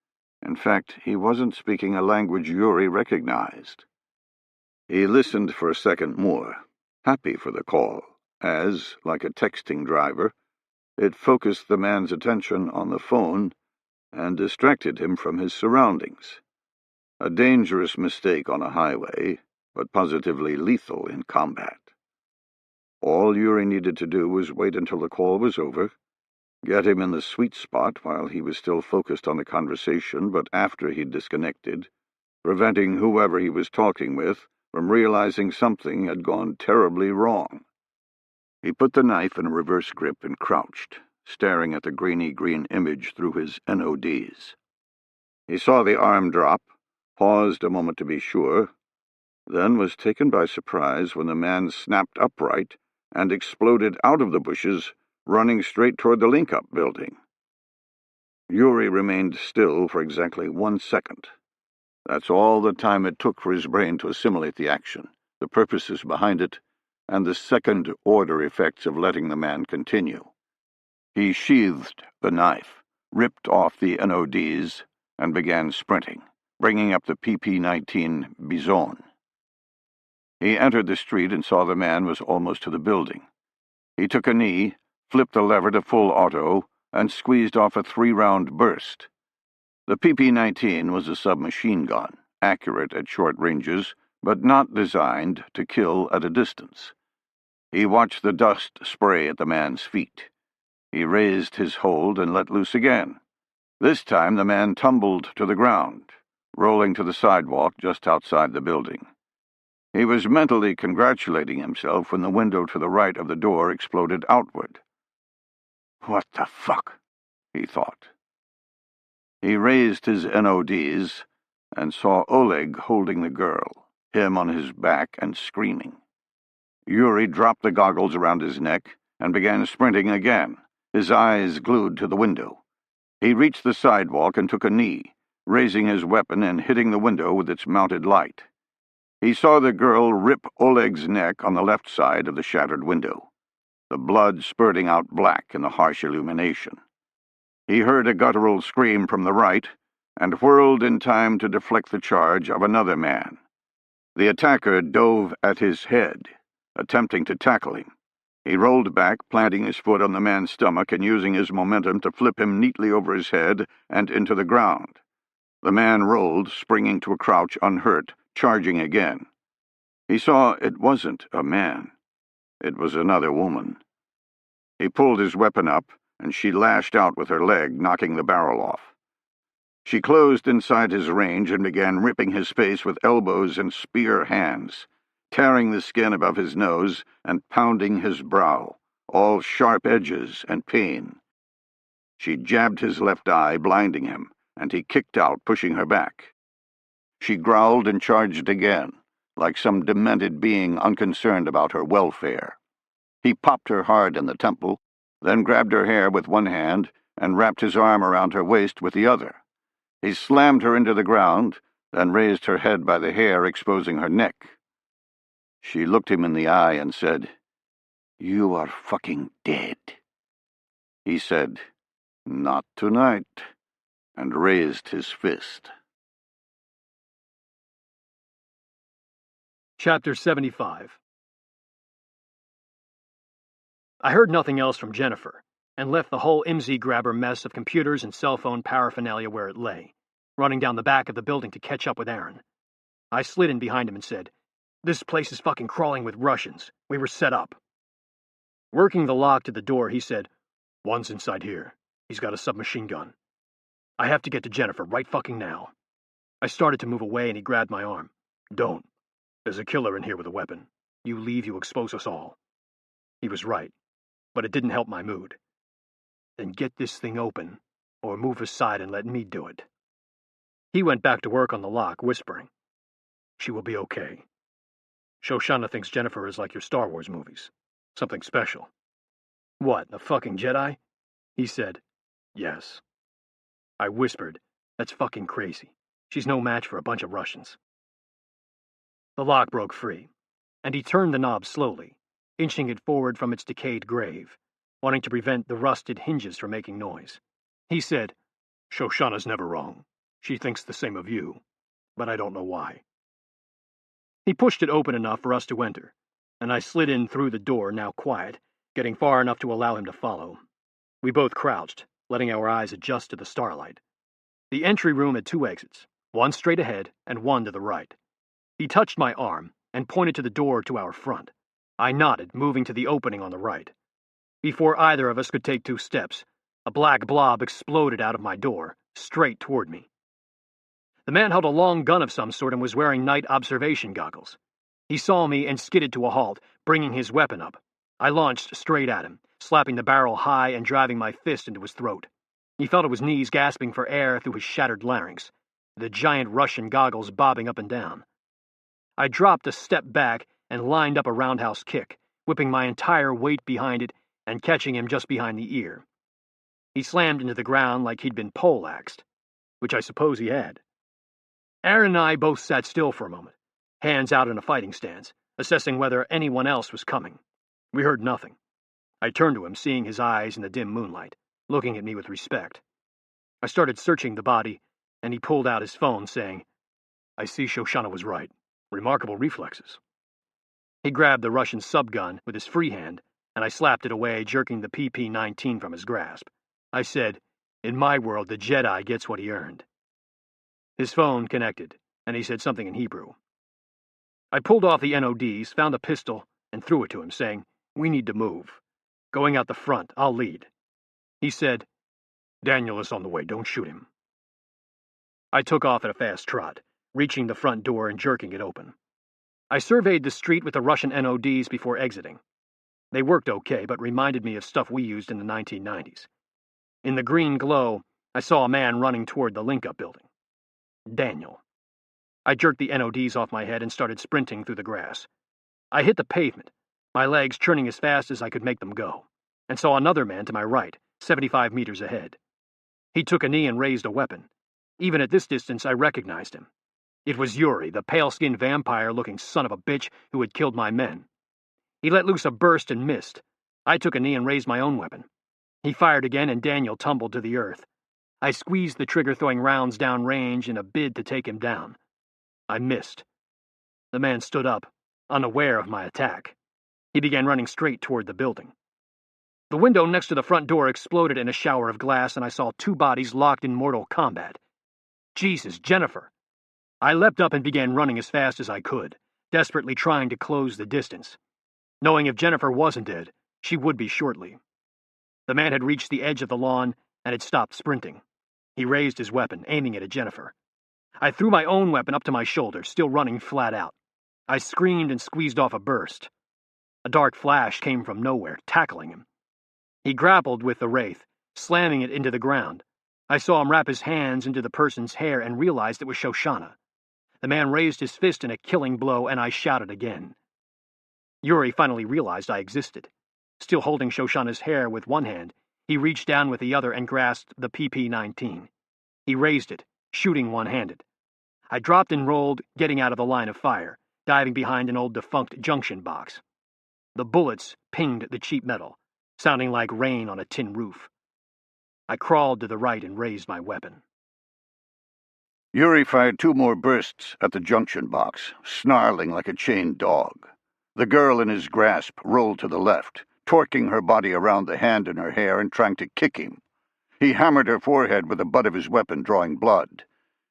In fact, he wasn't speaking a language Yuri recognized. He listened for a second more, happy for the call, as, like a texting driver, it focused the man's attention on the phone and distracted him from his surroundings. A dangerous mistake on a highway, but positively lethal in combat. All Yuri needed to do was wait until the call was over, get him in the sweet spot while he was still focused on the conversation, but after he'd disconnected, preventing whoever he was talking with from realizing something had gone terribly wrong. He put the knife in a reverse grip and crouched, staring at the grainy-green image through his NODs. He saw the arm drop, paused a moment to be sure, then was taken by surprise when the man snapped upright and exploded out of the bushes, running straight toward the link-up building. Yuri remained still for exactly 1 second. That's all the time it took for his brain to assimilate the action, the purposes behind it, and the second-order effects of letting the man continue. He sheathed the knife, ripped off the NODs, and began sprinting, bringing up the PP-19 Bison. He entered the street and saw the man was almost to the building. He took a knee, flipped the lever to full auto, and squeezed off a 3-round burst. The PP-19 was a submachine gun, accurate at short ranges, but not designed to kill at a distance. He watched the dust spray at the man's feet. He raised his hold and let loose again. This time the man tumbled to the ground, rolling to the sidewalk just outside the building. He was mentally congratulating himself when the window to the right of the door exploded outward. "What the fuck?" he thought. He raised his NODs and saw Oleg holding the girl, him on his back and screaming. Yuri dropped the goggles around his neck and began sprinting again, his eyes glued to the window. He reached the sidewalk and took a knee, raising his weapon and hitting the window with its mounted light. He saw the girl rip Oleg's neck on the left side of the shattered window, the blood spurting out black in the harsh illumination. He heard a guttural scream from the right and whirled in time to deflect the charge of another man. The attacker dove at his head, attempting to tackle him. He rolled back, planting his foot on the man's stomach and using his momentum to flip him neatly over his head and into the ground. The man rolled, springing to a crouch unhurt, charging again. He saw it wasn't a man. It was another woman. He pulled his weapon up, and she lashed out with her leg, knocking the barrel off. She closed inside his range and began ripping his face with elbows and spear hands, tearing the skin above his nose and pounding his brow, all sharp edges and pain. She jabbed his left eye, blinding him, and he kicked out, pushing her back. She growled and charged again, like some demented being unconcerned about her welfare. He popped her hard in the temple, then grabbed her hair with one hand and wrapped his arm around her waist with the other. He slammed her into the ground, then raised her head by the hair, exposing her neck. She looked him in the eye and said, "You are fucking dead." He said, "Not tonight," and raised his fist. Chapter 75. I heard nothing else from Jennifer, and left the whole IMSI grabber mess of computers and cell phone paraphernalia where it lay, running down the back of the building to catch up with Aaron. I slid in behind him and said, "This place is fucking crawling with Russians. We were set up." Working the lock to the door, he said, "One's inside here. He's got a submachine gun. I have to get to Jennifer right fucking now." I started to move away and he grabbed my arm. "Don't. There's a killer in here with a weapon. You leave, you expose us all." He was right, but it didn't help my mood. "Then get this thing open, or move aside and let me do it." He went back to work on the lock, whispering, "She will be okay. Shoshana thinks Jennifer is like your Star Wars movies. Something special." "What, a fucking Jedi?" He said, "Yes." I whispered, "That's fucking crazy. She's no match for a bunch of Russians." The lock broke free, and he turned the knob slowly, inching it forward from its decayed grave, wanting to prevent the rusted hinges from making noise. He said, "Shoshana's never wrong. She thinks the same of you, but I don't know why." He pushed it open enough for us to enter, and I slid in through the door, now quiet, getting far enough to allow him to follow. We both crouched, letting our eyes adjust to the starlight. The entry room had 2 exits, one straight ahead and one to the right. He touched my arm and pointed to the door to our front. I nodded, moving to the opening on the right. Before either of us could take 2 steps, a black blob exploded out of my door, straight toward me. The man held a long gun of some sort and was wearing night observation goggles. He saw me and skidded to a halt, bringing his weapon up. I launched straight at him, slapping the barrel high and driving my fist into his throat. He felt at his knees, gasping for air through his shattered larynx, the giant Russian goggles bobbing up and down. I dropped a step back and lined up a roundhouse kick, whipping my entire weight behind it and catching him just behind the ear. He slammed into the ground like he'd been poleaxed, which I suppose he had. Aaron and I both sat still for a moment, hands out in a fighting stance, assessing whether anyone else was coming. We heard nothing. I turned to him, seeing his eyes in the dim moonlight, looking at me with respect. I started searching the body, and he pulled out his phone, saying, "I see Shoshana was right. Remarkable reflexes." He grabbed the Russian subgun with his free hand, and I slapped it away, jerking the PP-19 from his grasp. I said, "In my world, the Jedi gets what he earned." His phone connected, and he said something in Hebrew. I pulled off the NODs, found a pistol, and threw it to him, saying, "We need to move. Going out the front, I'll lead." He said, "Daniel is on the way, don't shoot him." I took off at a fast trot, reaching the front door and jerking it open. I surveyed the street with the Russian NODs before exiting. They worked okay, but reminded me of stuff we used in the 1990s. In the green glow, I saw a man running toward the link-up building. Daniel. I jerked the NODs off my head and started sprinting through the grass. I hit the pavement, my legs churning as fast as I could make them go, and saw another man to my right, 75 meters ahead. He took a knee and raised a weapon. Even at this distance, I recognized him. It was Yuri, the pale-skinned vampire-looking son of a bitch who had killed my men. He let loose a burst and missed. I took a knee and raised my own weapon. He fired again, and Daniel tumbled to the earth. I squeezed the trigger, throwing rounds down range in a bid to take him down. I missed. The man stood up, unaware of my attack. He began running straight toward the building. The window next to the front door exploded in a shower of glass, and I saw 2 bodies locked in mortal combat. Jesus, Jennifer! I leapt up and began running as fast as I could, desperately trying to close the distance. Knowing if Jennifer wasn't dead, she would be shortly. The man had reached the edge of the lawn and had stopped sprinting. He raised his weapon, aiming it at Jennifer. I threw my own weapon up to my shoulder, still running flat out. I screamed and squeezed off a burst. A dark flash came from nowhere, tackling him. He grappled with the wraith, slamming it into the ground. I saw him wrap his hands into the person's hair and realized it was Shoshana. The man raised his fist in a killing blow, and I shouted again. Yuri finally realized I existed. Still holding Shoshana's hair with one hand, he reached down with the other and grasped the PP-19. He raised it, shooting one-handed. I dropped and rolled, getting out of the line of fire, diving behind an old defunct junction box. The bullets pinged the cheap metal, sounding like rain on a tin roof. I crawled to the right and raised my weapon. Yuri fired 2 more bursts at the junction box, snarling like a chained dog. The girl in his grasp rolled to the left, torquing her body around the hand in her hair and trying to kick him. He hammered her forehead with the butt of his weapon, drawing blood.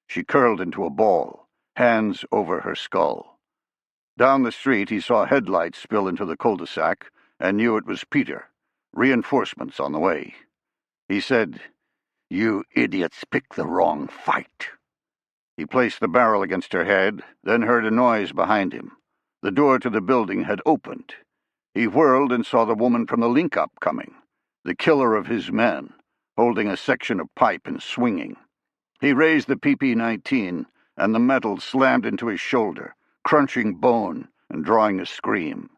She curled into a ball, hands over her skull. Down the street he saw headlights spill into the cul-de-sac and knew it was Peter. Reinforcements on the way. He said, "You idiots picked the wrong fight." He placed the barrel against her head, then heard a noise behind him. The door to the building had opened. He whirled and saw the woman from the link-up coming, the killer of his men, holding a section of pipe and swinging. He raised the PP-19, and the metal slammed into his shoulder, crunching bone and drawing a scream.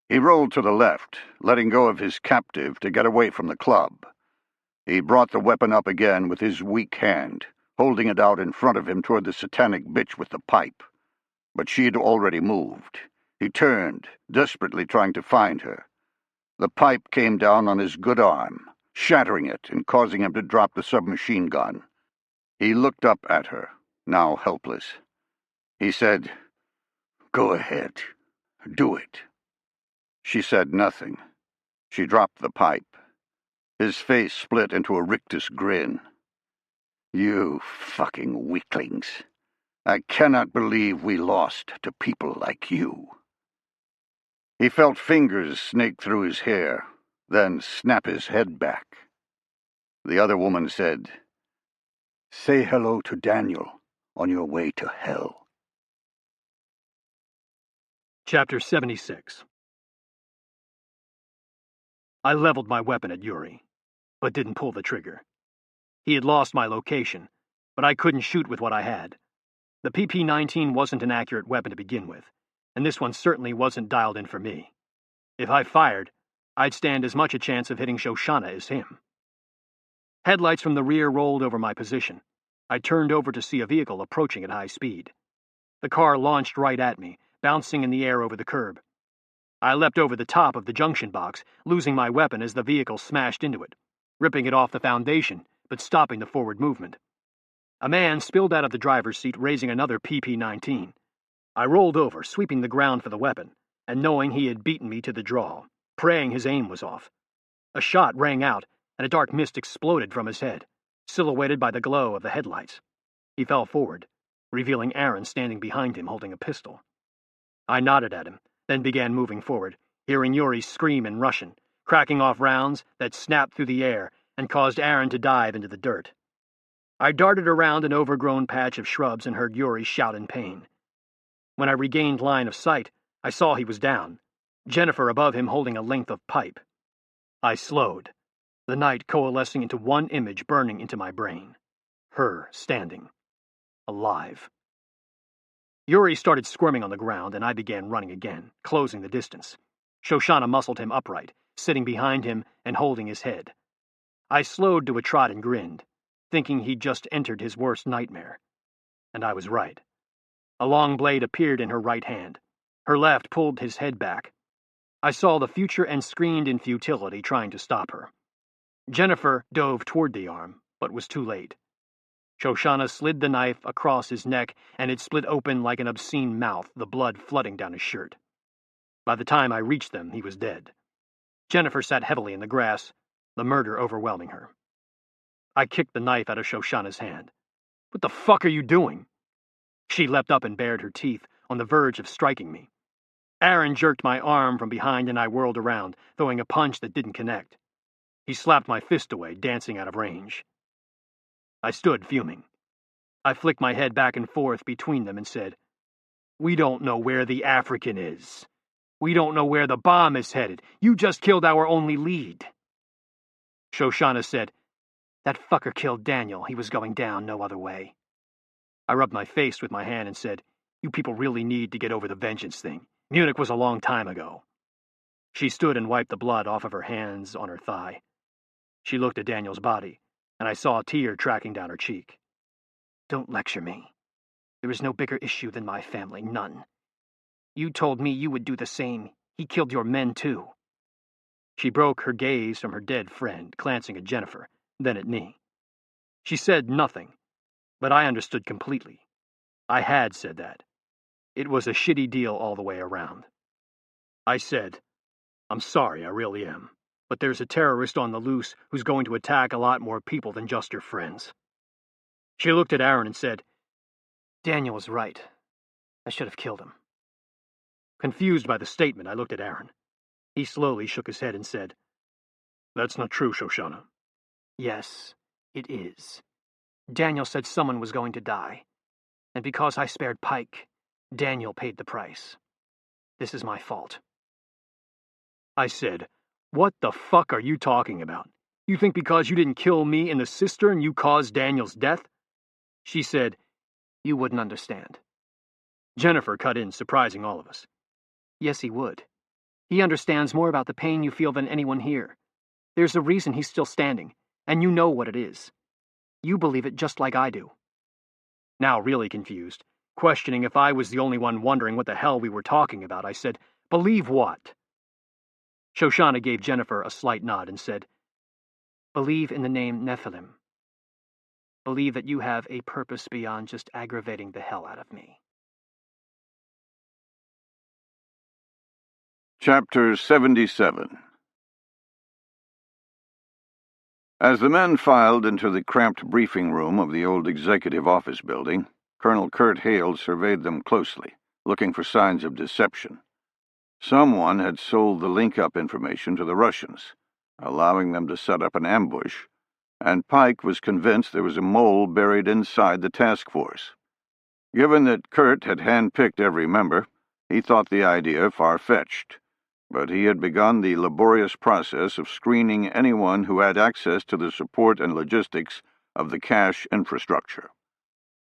He rolled to the left, letting go of his captive to get away from the club. He brought the weapon up again with his weak hand, holding it out in front of him toward the satanic bitch with the pipe. But she'd already moved. He turned, desperately trying to find her. The pipe came down on his good arm, shattering it and causing him to drop the submachine gun. He looked up at her, now helpless. He said, "Go ahead. Do it." She said nothing. She dropped the pipe. His face split into a rictus grin. "You fucking weaklings. I cannot believe we lost to people like you." He felt fingers snake through his hair, then snap his head back. The other woman said, "Say hello to Daniel on your way to hell." Chapter 76. I leveled my weapon at Yuri, but didn't pull the trigger. He had lost my location, but I couldn't shoot with what I had. The PP-19 wasn't an accurate weapon to begin with, and this one certainly wasn't dialed in for me. If I fired, I'd stand as much a chance of hitting Shoshana as him. Headlights from the rear rolled over my position. I turned over to see a vehicle approaching at high speed. The car launched right at me, bouncing in the air over the curb. I leapt over the top of the junction box, losing my weapon as the vehicle smashed into it, ripping it off the foundation, but stopping the forward movement. A man spilled out of the driver's seat, raising another PP-19. I rolled over, sweeping the ground for the weapon, and knowing he had beaten me to the draw, praying his aim was off. A shot rang out, and a dark mist exploded from his head, silhouetted by the glow of the headlights. He fell forward, revealing Aaron standing behind him holding a pistol. I nodded at him, then began moving forward, hearing Yuri scream in Russian, cracking off rounds that snapped through the air and caused Aaron to dive into the dirt. I darted around an overgrown patch of shrubs and heard Yuri shout in pain. When I regained line of sight, I saw he was down, Jennifer above him holding a length of pipe. I slowed, the night coalescing into one image burning into my brain. Her standing. Alive. Yuri started squirming on the ground, and I began running again, closing the distance. Shoshana muscled him upright, sitting behind him and holding his head. I slowed to a trot and grinned, thinking he'd just entered his worst nightmare. And I was right. A long blade appeared in her right hand. Her left pulled his head back. I saw the future and screamed in futility, trying to stop her. Jennifer dove toward the arm, but was too late. Shoshana slid the knife across his neck, and it split open like an obscene mouth, the blood flooding down his shirt. By the time I reached them, he was dead. Jennifer sat heavily in the grass, the murder overwhelming her. I kicked the knife out of Shoshana's hand. "What the fuck are you doing?" She leapt up and bared her teeth, on the verge of striking me. Aaron jerked my arm from behind, and I whirled around, throwing a punch that didn't connect. He slapped my fist away, dancing out of range. I stood fuming. I flicked my head back and forth between them and said, "We don't know where the African is. We don't know where the bomb is headed. You just killed our only lead." Shoshana said, "That fucker killed Daniel. He was going down no other way." I rubbed my face with my hand and said, "You people really need to get over the vengeance thing. Munich was a long time ago." She stood and wiped the blood off of her hands on her thigh. She looked at Daniel's body, and I saw a tear tracking down her cheek. "Don't lecture me. There is no bigger issue than my family, none. You told me you would do the same. He killed your men, too." She broke her gaze from her dead friend, glancing at Jennifer, then at me. She said nothing, but I understood completely. I had said that. It was a shitty deal all the way around. I said, "I'm sorry, I really am. But there's a terrorist on the loose who's going to attack a lot more people than just your friends." She looked at Aaron and said, "Daniel was right. I should have killed him." Confused by the statement, I looked at Aaron. He slowly shook his head and said, "That's not true, Shoshana." "Yes, it is. Daniel said someone was going to die. And because I spared Pike, Daniel paid the price. This is my fault." I said, "What the fuck are you talking about? You think because you didn't kill me in the cistern you caused Daniel's death?" She said, "You wouldn't understand." Jennifer cut in, surprising all of us. "Yes, he would. He understands more about the pain you feel than anyone here. There's a reason he's still standing, and you know what it is. You believe it just like I do." Now really confused, questioning if I was the only one wondering what the hell we were talking about, I said, "Believe what?" Shoshana gave Jennifer a slight nod and said, "Believe in the name Nephilim. Believe that you have a purpose beyond just aggravating the hell out of me." Chapter 77. As the men filed into the cramped briefing room of the old executive office building, Colonel Kurt Hale surveyed them closely, looking for signs of deception. Someone had sold the link-up information to the Russians, allowing them to set up an ambush, and Pike was convinced there was a mole buried inside the task force. Given that Kurt had handpicked every member, he thought the idea far-fetched, but he had begun the laborious process of screening anyone who had access to the support and logistics of the cache infrastructure.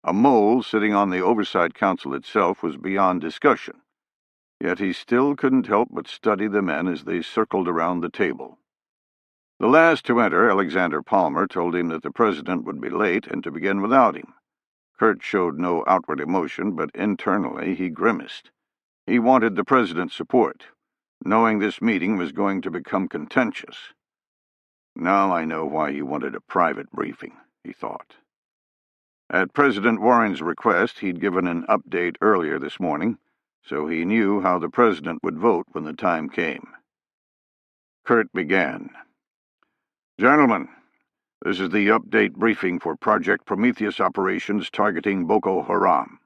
A mole sitting on the Oversight Council itself was beyond discussion, yet he still couldn't help but study the men as they circled around the table. The last to enter, Alexander Palmer, told him that the president would be late and to begin without him. Kurt showed no outward emotion, but internally he grimaced. He wanted the president's support, knowing this meeting was going to become contentious. "Now I know why he wanted a private briefing," he thought. At President Warren's request, he'd given an update earlier this morning, so he knew how the president would vote when the time came. Kurt began. "Gentlemen, this is the update briefing for Project Prometheus operations targeting Boko Haram."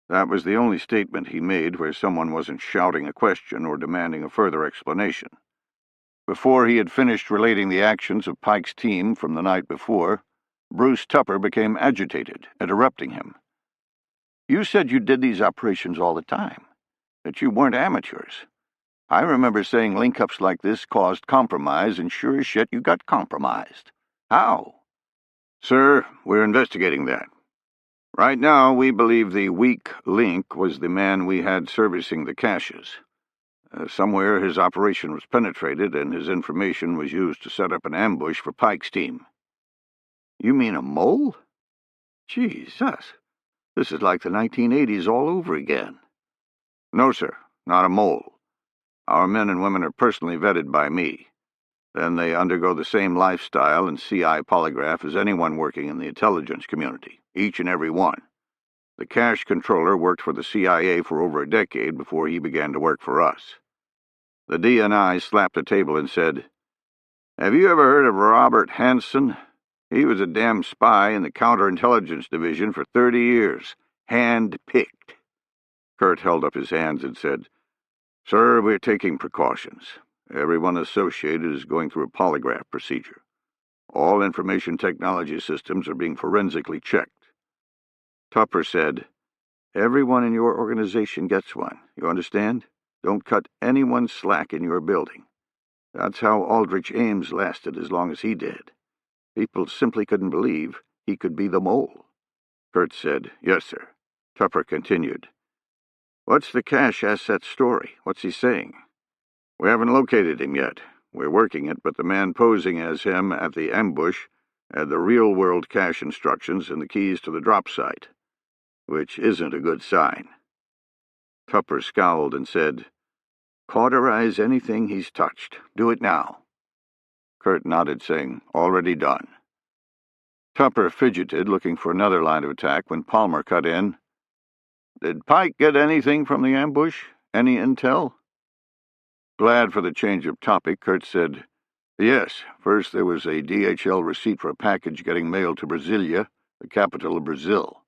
That was the only statement he made where someone wasn't shouting a question or demanding a further explanation. Before he had finished relating the actions of Pike's team from the night before, Bruce Tupper became agitated, interrupting him. "You said you did these operations all the time, that you weren't amateurs. I remember saying link-ups like this caused compromise, and sure as shit you got compromised. How?" "Sir, we're investigating that. Right now, we believe the weak link was the man we had servicing the caches. Somewhere his operation was penetrated, and his information was used to set up an ambush for Pike's team." "You mean a mole? Jesus, this is like the 1980s all over again." "No, sir, not a mole. Our men and women are personally vetted by me. Then they undergo the same lifestyle and CI polygraph as anyone working in the intelligence community, each and every one. The cache controller worked for the CIA for over a decade before he began to work for us." The DNI slapped the table and said, "Have you ever heard of Robert Hansen? He was a damn spy in the counterintelligence division for 30 years, hand-picked." Kurt held up his hands and said, "Sir, we're taking precautions. Everyone associated is going through a polygraph procedure. All information technology systems are being forensically checked." Tupper said, "Everyone in your organization gets one, you understand? Don't cut anyone slack in your building. That's how Aldrich Ames lasted as long as he did. People simply couldn't believe he could be the mole. Kurt said, "Yes, sir." Tupper continued, "What's the cash asset story? What's he saying?" "We haven't located him yet. We're working it, but the man posing as him at the ambush had the real-world cache instructions and the keys to the drop site, which isn't a good sign." Tupper scowled and said, "Cauterize anything he's touched. Do it now." Kurt nodded, saying, "Already done." Tupper fidgeted, looking for another line of attack, when Palmer cut in. "Did Pike get anything from the ambush? Any intel?" Glad for the change of topic, Kurt said, "Yes, first there was a DHL receipt for a package getting mailed to Brasilia, the capital of Brazil.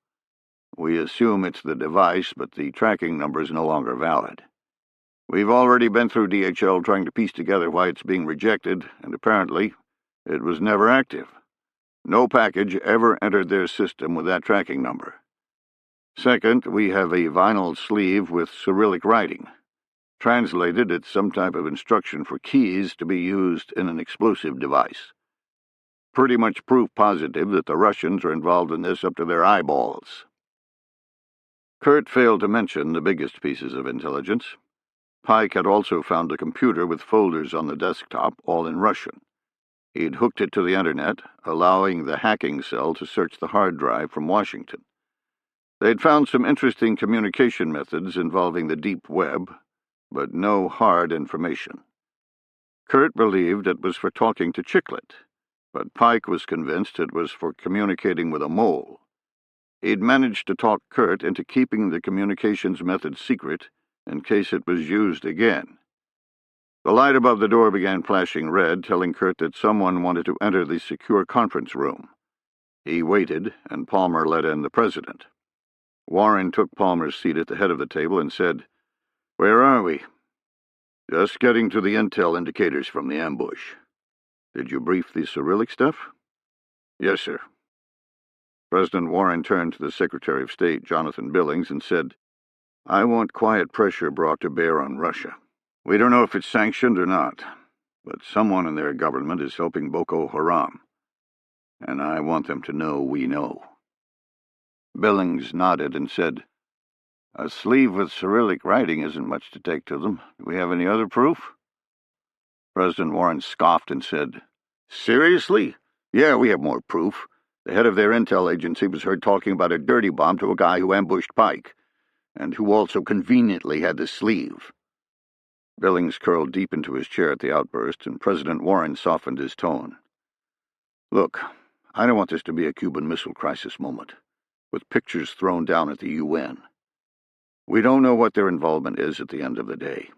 We assume it's the device, but the tracking number is no longer valid. We've already been through DHL trying to piece together why it's being rejected, and apparently it was never active. No package ever entered their system with that tracking number. Second, we have a vinyl sleeve with Cyrillic writing. Translated, it's some type of instruction for keys to be used in an explosive device. Pretty much proof positive that the Russians are involved in this up to their eyeballs." Kurt failed to mention the biggest pieces of intelligence. Pike had also found a computer with folders on the desktop, all in Russian. He'd hooked it to the internet, allowing the hacking cell to search the hard drive from Washington. They'd found some interesting communication methods involving the deep web, but no hard information. Kurt believed it was for talking to Chiclet, but Pike was convinced it was for communicating with a mole. He'd managed to talk Kurt into keeping the communications method secret in case it was used again. The light above the door began flashing red, telling Kurt that someone wanted to enter the secure conference room. He waited, and Palmer let in the president. Warren took Palmer's seat at the head of the table and said, "Where are we?" "Just getting to the intel indicators from the ambush." "Did you brief the Cyrillic stuff?" "Yes, sir." President Warren turned to the Secretary of State, Jonathan Billings, and said, "I want quiet pressure brought to bear on Russia. We don't know if it's sanctioned or not, but someone in their government is helping Boko Haram, and I want them to know we know." Billings nodded and said, "A sleeve with Cyrillic writing isn't much to take to them. Do we have any other proof?" President Warren scoffed and said, "Seriously? Yeah, we have more proof. The head of their intel agency was heard talking about a dirty bomb to a guy who ambushed Pike, and who also conveniently had the sleeve." Billings curled deep into his chair at the outburst, and President Warren softened his tone. "Look, I don't want this to be a Cuban Missile Crisis moment, with pictures thrown down at the UN. We don't know what their involvement is at the end of the day.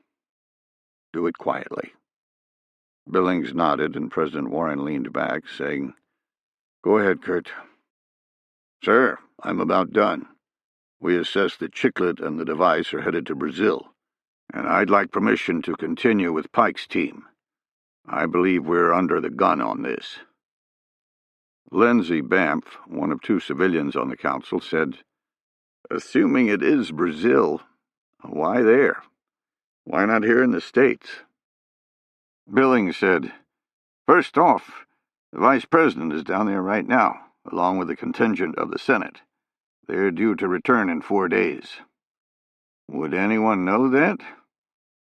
Do it quietly." Billings nodded, and President Warren leaned back, saying, "Go ahead, Kurt." "Sir, I'm about done. We assess that Chiclet and the device are headed to Brazil, and I'd like permission to continue with Pike's team. I believe we're under the gun on this." Lindsey Banff, one of two civilians on the council, said, "Assuming it is Brazil, why there? Why not here in the States?" Billings said, "First off, the Vice President is down there right now, along with a contingent of the Senate. They're due to return in 4 days. Would anyone know that?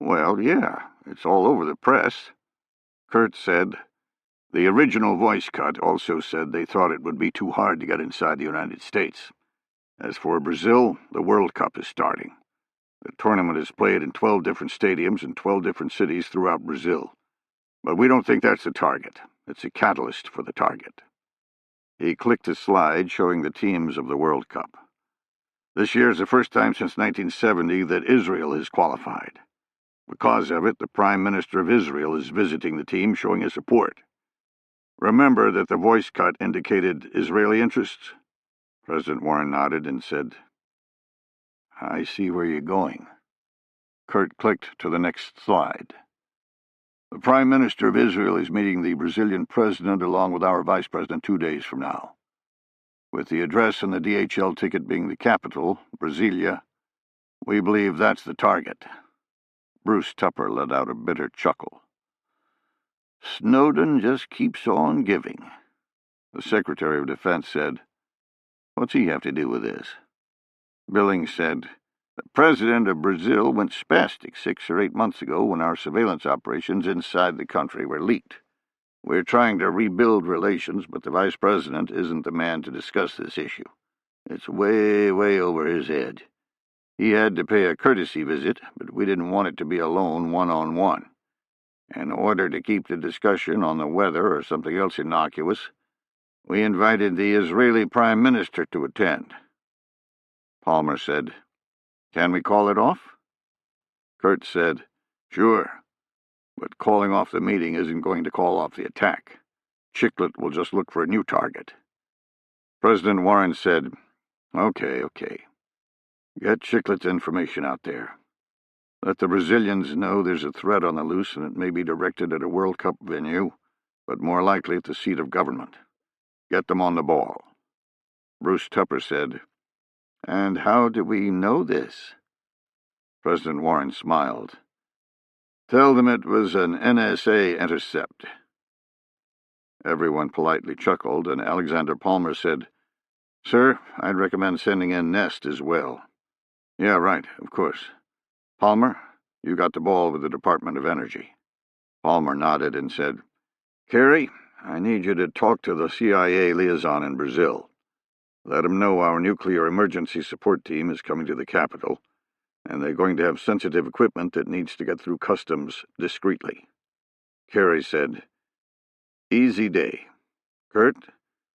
Well, yeah, it's all over the press." Kurt said, "The original voice cut also said they thought it would be too hard to get inside the United States. As for Brazil, the World Cup is starting. The tournament is played in 12 different stadiums in 12 different cities throughout Brazil. But we don't think that's the target. It's a catalyst for the target." He clicked a slide showing the teams of the World Cup. "This year is the first time since 1970 that Israel is qualified. Because of it, the Prime Minister of Israel is visiting the team, showing his support. Remember that the voice cut indicated Israeli interests?" President Warren nodded and said, "I see where you're going." Kurt clicked to the next slide. "The Prime Minister of Israel is meeting the Brazilian President along with our Vice President 2 days from now. With the address and the DHL ticket being the capital, Brasilia, we believe that's the target." Bruce Tupper let out a bitter chuckle. "Snowden just keeps on giving." The Secretary of Defense said, What's he have to do with this? Billings said, "The president of Brazil went spastic 6 or 8 months ago when our surveillance operations inside the country were leaked. We're trying to rebuild relations, but the vice president isn't the man to discuss this issue. It's way, way over his head. He had to pay a courtesy visit, but we didn't want it to be alone, one-on-one. In order to keep the discussion on the weather or something else innocuous, we invited the Israeli Prime Minister to attend." Palmer said, "Can we call it off?" Kurt said, "Sure, but calling off the meeting isn't going to call off the attack. Chiclet will just look for a new target." President Warren said, Okay. Get Chiclet's information out there. Let the Brazilians know there's a threat on the loose and it may be directed at a World Cup venue, but more likely at the seat of government. Get them on the ball." Bruce Tupper said, "And how do we know this?" President Warren smiled. "Tell them it was an NSA intercept." Everyone politely chuckled, and Alexander Palmer said, "Sir, I'd recommend sending in Nest as well." "Yeah, right, of course. Palmer, you got the ball with the Department of Energy." Palmer nodded and said, "Carey, I need you to talk to the CIA liaison in Brazil. Let him know our nuclear emergency support team is coming to the capital, and they're going to have sensitive equipment that needs to get through customs discreetly." Carey said, "Easy day. Kurt,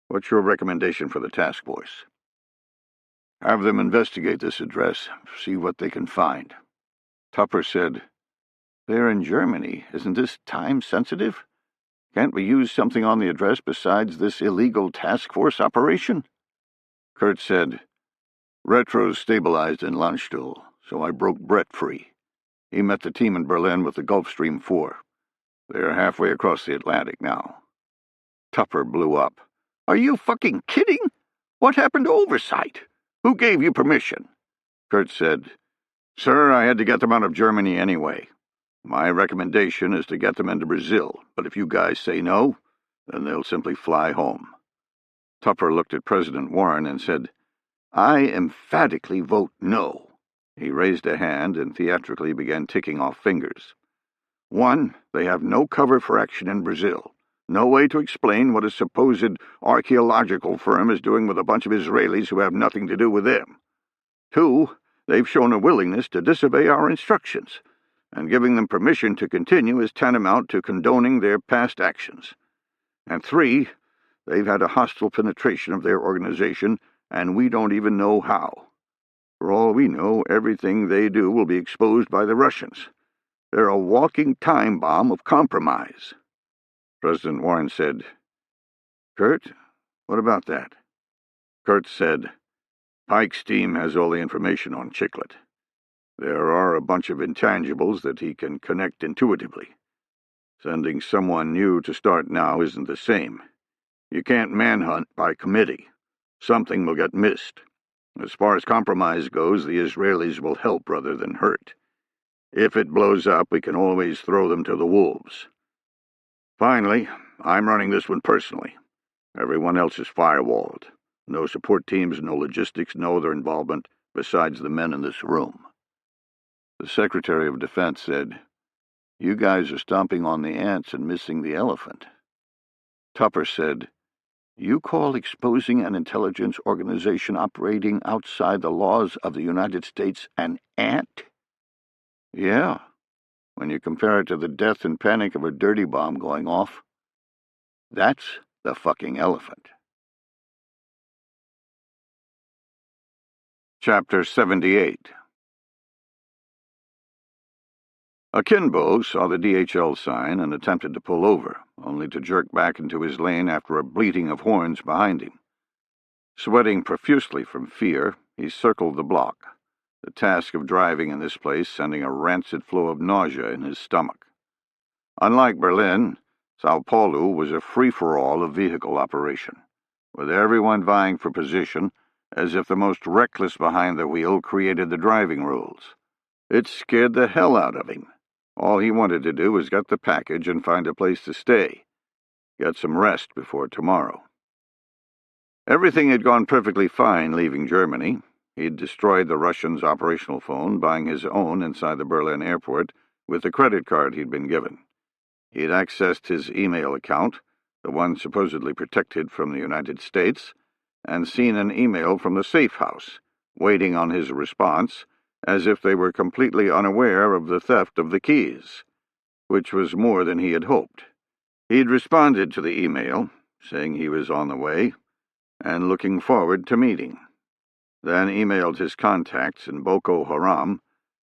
what's your recommendation for the task force?" "Have them investigate this address, see what they can find." Tupper said, "They're in Germany. Isn't this time-sensitive? Can't we use something on the address besides this illegal task force operation?" Kurt said, "Retro's stabilized in Landstuhl, so I broke Brett free. He met the team in Berlin with the Gulfstream 4. They're halfway across the Atlantic now." Tupper blew up. "Are you fucking kidding? What happened to oversight? Who gave you permission?" Kurt said, "Sir, I had to get them out of Germany anyway. My recommendation is to get them into Brazil, but if you guys say no, then they'll simply fly home." Tupper looked at President Warren and said, "I emphatically vote no." He raised a hand and theatrically began ticking off fingers. 1, they have no cover for action in Brazil. No way to explain what a supposed archaeological firm is doing with a bunch of Israelis who have nothing to do with them. 2, they've shown a willingness to disobey our instructions, and giving them permission to continue is tantamount to condoning their past actions. And 3, they've had a hostile penetration of their organization, and we don't even know how. For all we know, everything they do will be exposed by the Russians. They're a walking time bomb of compromise." President Warren said, "Kurt, what about that?" Kurt said, "Pike's team has all the information on Chiclet. There are a bunch of intangibles that he can connect intuitively. Sending someone new to start now isn't the same. You can't manhunt by committee. Something will get missed. As far as compromise goes, the Israelis will help rather than hurt. If it blows up, we can always throw them to the wolves. Finally, I'm running this one personally. Everyone else is firewalled. No support teams, no logistics, no other involvement besides the men in this room." The Secretary of Defense said, "You guys are stomping on the ants and missing the elephant." Tupper said, "You call exposing an intelligence organization operating outside the laws of the United States an ant?" "Yeah, when you compare it to the death and panic of a dirty bomb going off. That's the fucking elephant." Chapter 78. Akinbo saw the DHL sign and attempted to pull over, only to jerk back into his lane after a bleating of horns behind him. Sweating profusely from fear, he circled the block, the task of driving in this place sending a rancid flow of nausea in his stomach. Unlike Berlin, Sao Paulo was a free-for-all of vehicle operation, with everyone vying for position as if the most reckless behind the wheel created the driving rules. It scared the hell out of him. All he wanted to do was get the package and find a place to stay. Get some rest before tomorrow. Everything had gone perfectly fine leaving Germany. He'd destroyed the Russians' operational phone, buying his own inside the Berlin airport with the credit card he'd been given. He'd accessed his email account, the one supposedly protected from the United States, and seen an email from the safe house, waiting on his response, as if they were completely unaware of the theft of the keys, which was more than he had hoped. He'd responded to the email, saying he was on the way, and looking forward to meeting. Then emailed his contacts in Boko Haram,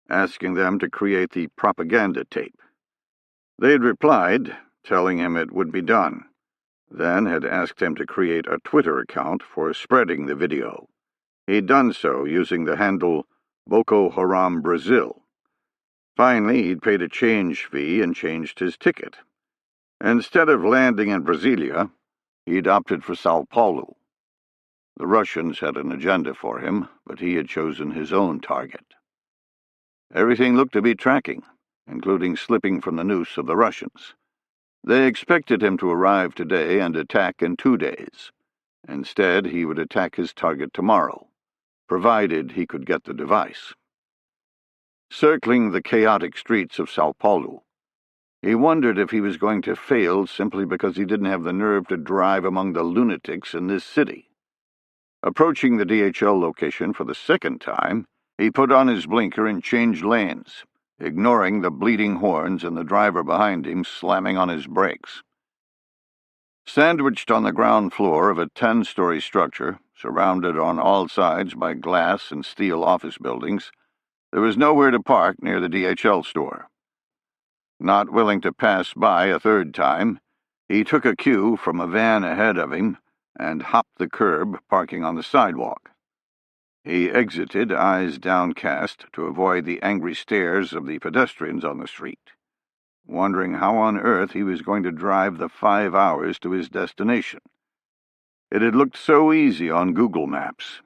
asking them to create the propaganda tape. They'd replied, telling him it would be done, then had asked him to create a Twitter account for spreading the video. He'd done so using the handle Boko Haram Brazil. Finally, he'd paid a change fee and changed his ticket. Instead of landing in Brasilia, he'd opted for Sao Paulo. The Russians had an agenda for him, but he had chosen his own target. Everything looked to be tracking, including slipping from the noose of the Russians. They expected him to arrive today and attack in 2 days. Instead, he would attack his target tomorrow, provided he could get the device. Circling the chaotic streets of Sao Paulo, he wondered if he was going to fail simply because he didn't have the nerve to drive among the lunatics in this city. Approaching the DHL location for the second time, he put on his blinker and changed lanes, ignoring the bleeding horns and the driver behind him slamming on his brakes. Sandwiched on the ground floor of a 10-story structure, surrounded on all sides by glass and steel office buildings, there was nowhere to park near the DHL store. Not willing to pass by a third time, he took a cue from a van ahead of him and hopped the curb, parking on the sidewalk. He exited, eyes downcast, to avoid the angry stares of the pedestrians on the street, wondering how on earth he was going to drive the 5 hours to his destination. It had looked so easy on Google Maps.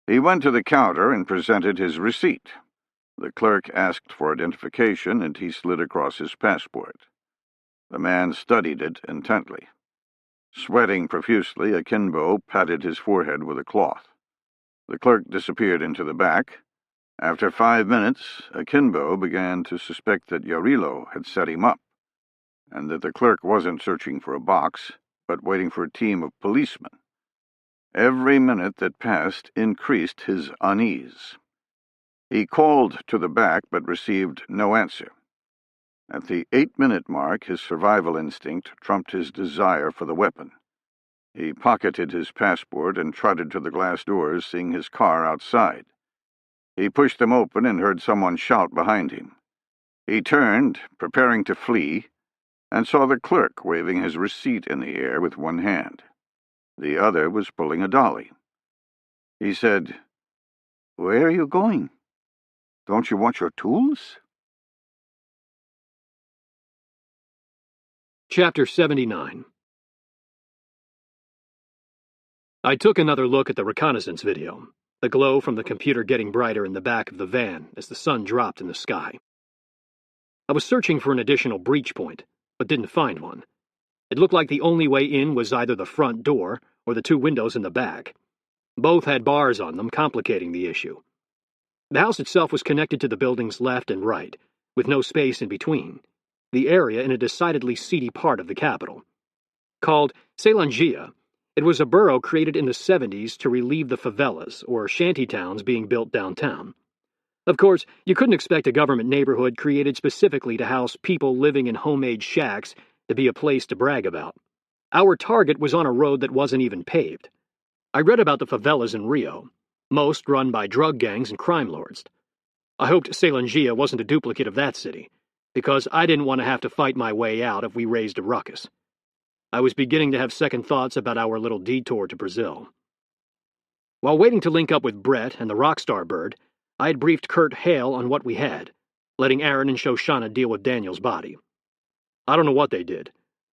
He went to the counter and presented his receipt. The clerk asked for identification, and he slid across his passport. The man studied it intently. Sweating profusely, Akimbo patted his forehead with a cloth. The clerk disappeared into the back. After 5 minutes, Akimbo began to suspect that Yarilo had set him up, and that the clerk wasn't searching for a box, but waiting for a team of policemen. Every minute that passed increased his unease. He called to the back, but received no answer. At the 8-minute mark, his survival instinct trumped his desire for the weapon. He pocketed his passport and trotted to the glass doors, seeing his car outside. He pushed them open and heard someone shout behind him. He turned, preparing to flee, and saw the clerk waving his receipt in the air with one hand. The other was pulling a dolly. He said, "Where are you going? Don't you want your tools?" Chapter 79. I took another look at the reconnaissance video, the glow from the computer getting brighter in the back of the van as the sun dropped in the sky. I was searching for an additional breach point, but didn't find one. It looked like the only way in was either the front door or the 2 windows in the back. Both had bars on them, complicating the issue. The house itself was connected to the buildings left and right, with no space in between, the area in a decidedly seedy part of the capital. Called Celangia, it was a borough created in the 70s to relieve the favelas, or shantytowns, being built downtown. Of course, you couldn't expect a government neighborhood created specifically to house people living in homemade shacks to be a place to brag about. Our target was on a road that wasn't even paved. I read about the favelas in Rio, most run by drug gangs and crime lords. I hoped Celangia wasn't a duplicate of that city, because I didn't want to have to fight my way out if we raised a ruckus. I was beginning to have second thoughts about our little detour to Brazil. While waiting to link up with Brett and the Rockstar Bird, I had briefed Kurt Hale on what we had, letting Aaron and Shoshana deal with Daniel's body. I don't know what they did,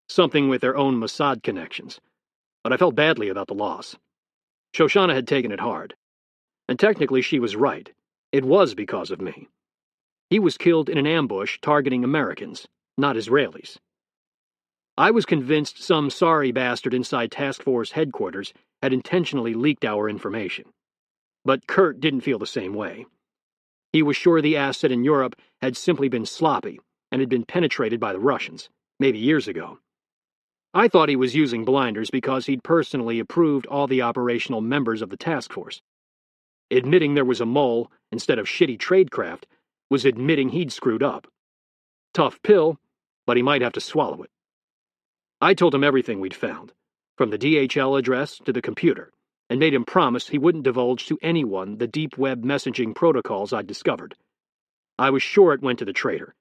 something with their own Mossad connections, but I felt badly about the loss. Shoshana had taken it hard, and technically she was right. It was because of me. He was killed in an ambush targeting Americans, not Israelis. I was convinced some sorry bastard inside Taskforce headquarters had intentionally leaked our information. But Kurt didn't feel the same way. He was sure the asset in Europe had simply been sloppy and had been penetrated by the Russians, maybe years ago. I thought he was using blinders because he'd personally approved all the operational members of the task force. Admitting there was a mole instead of shitty tradecraft was admitting he'd screwed up. Tough pill, but he might have to swallow it. I told him everything we'd found, from the DHL address to the computer, and made him promise he wouldn't divulge to anyone the deep web messaging protocols I'd discovered. I was sure it went to the traitor,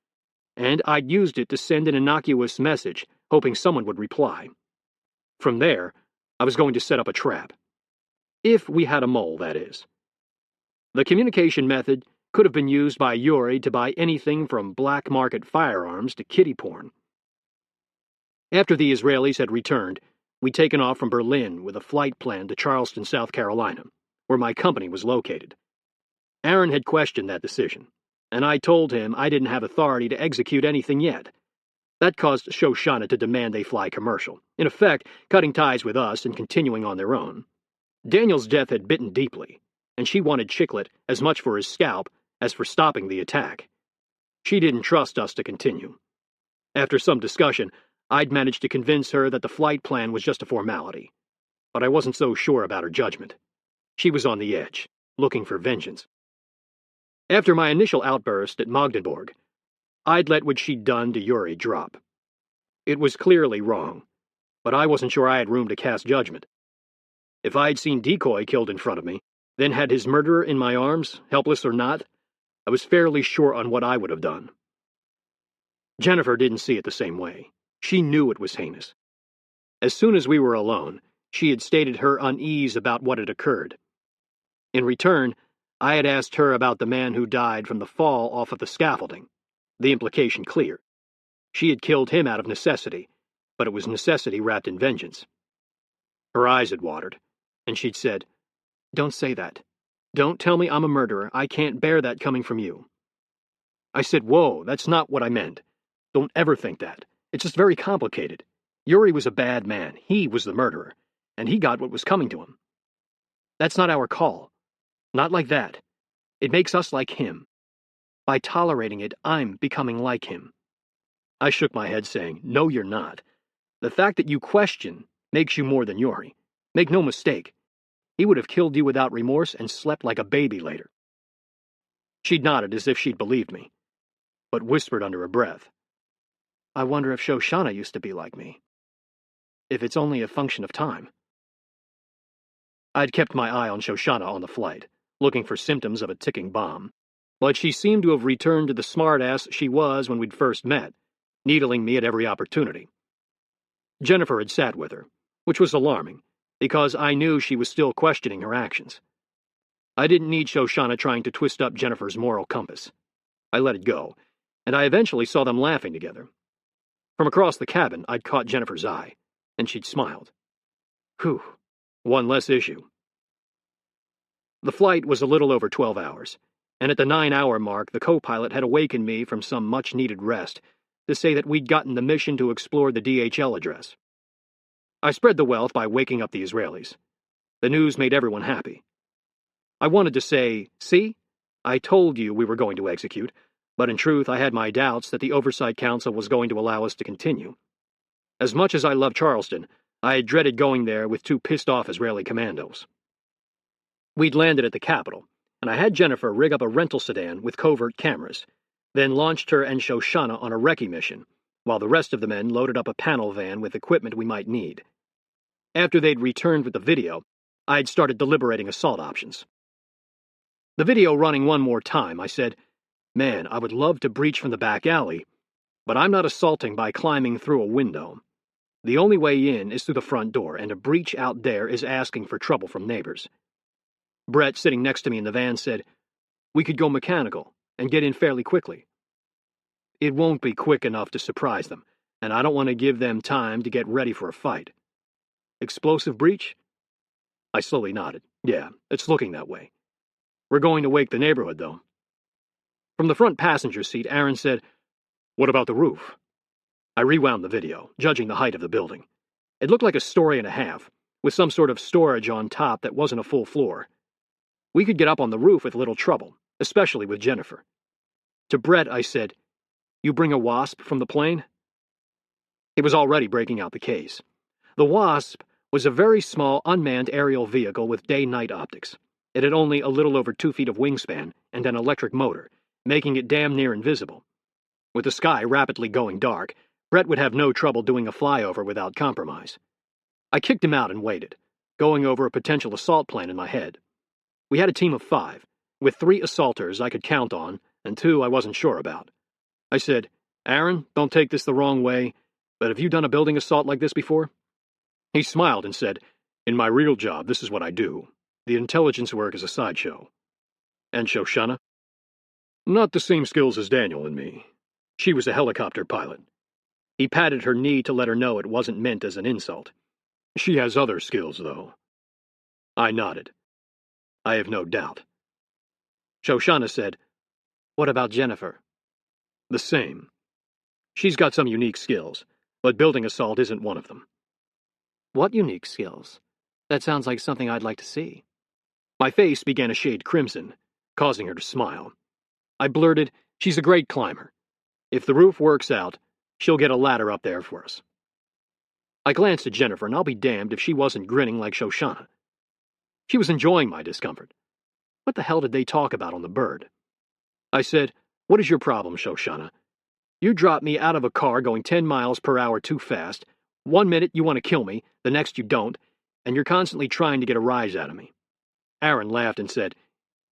and I'd used it to send an innocuous message, hoping someone would reply. From there, I was going to set up a trap. If we had a mole, that is. The communication method could have been used by Yuri to buy anything from black market firearms to kiddie porn. After the Israelis had returned, we'd taken off from Berlin with a flight plan to Charleston, South Carolina, where my company was located. Aaron had questioned that decision, and I told him I didn't have authority to execute anything yet. That caused Shoshana to demand they fly commercial, in effect, cutting ties with us and continuing on their own. Daniel's death had bitten deeply, and she wanted Chiclet as much for his scalp as for stopping the attack. She didn't trust us to continue. After some discussion, I'd managed to convince her that the flight plan was just a formality, but I wasn't so sure about her judgment. She was on the edge, looking for vengeance. After my initial outburst at Magdeburg, I'd let what she'd done to Yuri drop. It was clearly wrong, but I wasn't sure I had room to cast judgment. If I'd seen Decoy killed in front of me, then had his murderer in my arms, helpless or not, I was fairly sure on what I would have done. Jennifer didn't see it the same way. She knew it was heinous. As soon as we were alone, she had stated her unease about what had occurred. In return, I had asked her about the man who died from the fall off of the scaffolding. The implication clear. She had killed him out of necessity, but it was necessity wrapped in vengeance. Her eyes had watered, and she'd said, "Don't say that. Don't tell me I'm a murderer. I can't bear that coming from you." I said, "Whoa, that's not what I meant. Don't ever think that. It's just very complicated. Yuri was a bad man. He was the murderer, and he got what was coming to him. That's not our call. Not like that. It makes us like him. By tolerating it, I'm becoming like him." I shook my head, saying, "No, you're not. The fact that you question makes you more than Yuri. Make no mistake. He would have killed you without remorse and slept like a baby later." She'd nodded as if she'd believed me, but whispered under her breath, "I wonder if Shoshana used to be like me. If it's only a function of time." I'd kept my eye on Shoshana on the flight, looking for symptoms of a ticking bomb, but she seemed to have returned to the smartass she was when we'd first met, needling me at every opportunity. Jennifer had sat with her, which was alarming, because I knew she was still questioning her actions. I didn't need Shoshana trying to twist up Jennifer's moral compass. I let it go, and I eventually saw them laughing together. From across the cabin, I'd caught Jennifer's eye, and she'd smiled. Whew, one less issue. The flight was a little over 12 hours, and at the 9-hour mark, the co-pilot had awakened me from some much-needed rest to say that we'd gotten the mission to explore the DHL address. I spread the wealth by waking up the Israelis. The news made everyone happy. I wanted to say, "See, I told you we were going to execute," but in truth I had my doubts that the Oversight Council was going to allow us to continue. As much as I loved Charleston, I had dreaded going there with two pissed-off Israeli commandos. We'd landed at the capital, and I had Jennifer rig up a rental sedan with covert cameras, then launched her and Shoshana on a recce mission, while the rest of the men loaded up a panel van with equipment we might need. After they'd returned with the video, I'd started deliberating assault options. The video running one more time, I said, "Man, I would love to breach from the back alley, but I'm not assaulting by climbing through a window. The only way in is through the front door, and a breach out there is asking for trouble from neighbors." Brett, sitting next to me in the van, said, "We could go mechanical and get in fairly quickly." "It won't be quick enough to surprise them, and I don't want to give them time to get ready for a fight." "Explosive breach?" I slowly nodded. "Yeah, it's looking that way. We're going to wake the neighborhood, though." From the front passenger seat, Aaron said, "What about the roof?" I rewound the video, judging the height of the building. It looked like a story and a half, with some sort of storage on top that wasn't a full floor. We could get up on the roof with little trouble, especially with Jennifer. To Brett, I said, "You bring a Wasp from the plane?" He was already breaking out the case. The Wasp was a very small, unmanned aerial vehicle with day-night optics. It had only a little over 2 feet of wingspan and an electric motor, making it damn near invisible. With the sky rapidly going dark, Brett would have no trouble doing a flyover without compromise. I kicked him out and waited, going over a potential assault plan in my head. We had a team of 5, with 3 assaulters I could count on and 2 I wasn't sure about. I said, "Aaron, don't take this the wrong way, but have you done a building assault like this before?" He smiled and said, "In my real job, this is what I do. The intelligence work is a sideshow." "And Shoshana?" "Not the same skills as Daniel and me. She was a helicopter pilot." He patted her knee to let her know it wasn't meant as an insult. "She has other skills, though." I nodded. "I have no doubt." Shoshana said, "What about Jennifer?" "The same. She's got some unique skills, but building assault isn't one of them." "What unique skills? That sounds like something I'd like to see." My face began a shade crimson, causing her to smile. I blurted, "She's a great climber. If the roof works out, she'll get a ladder up there for us." I glanced at Jennifer, and I'll be damned if she wasn't grinning like Shoshana. She was enjoying my discomfort. What the hell did they talk about on the bird? I said, "What is your problem, Shoshana? You dropped me out of a car going 10 miles per hour too fast. 1 minute you want to kill me, the next you don't, and you're constantly trying to get a rise out of me." Aaron laughed and said,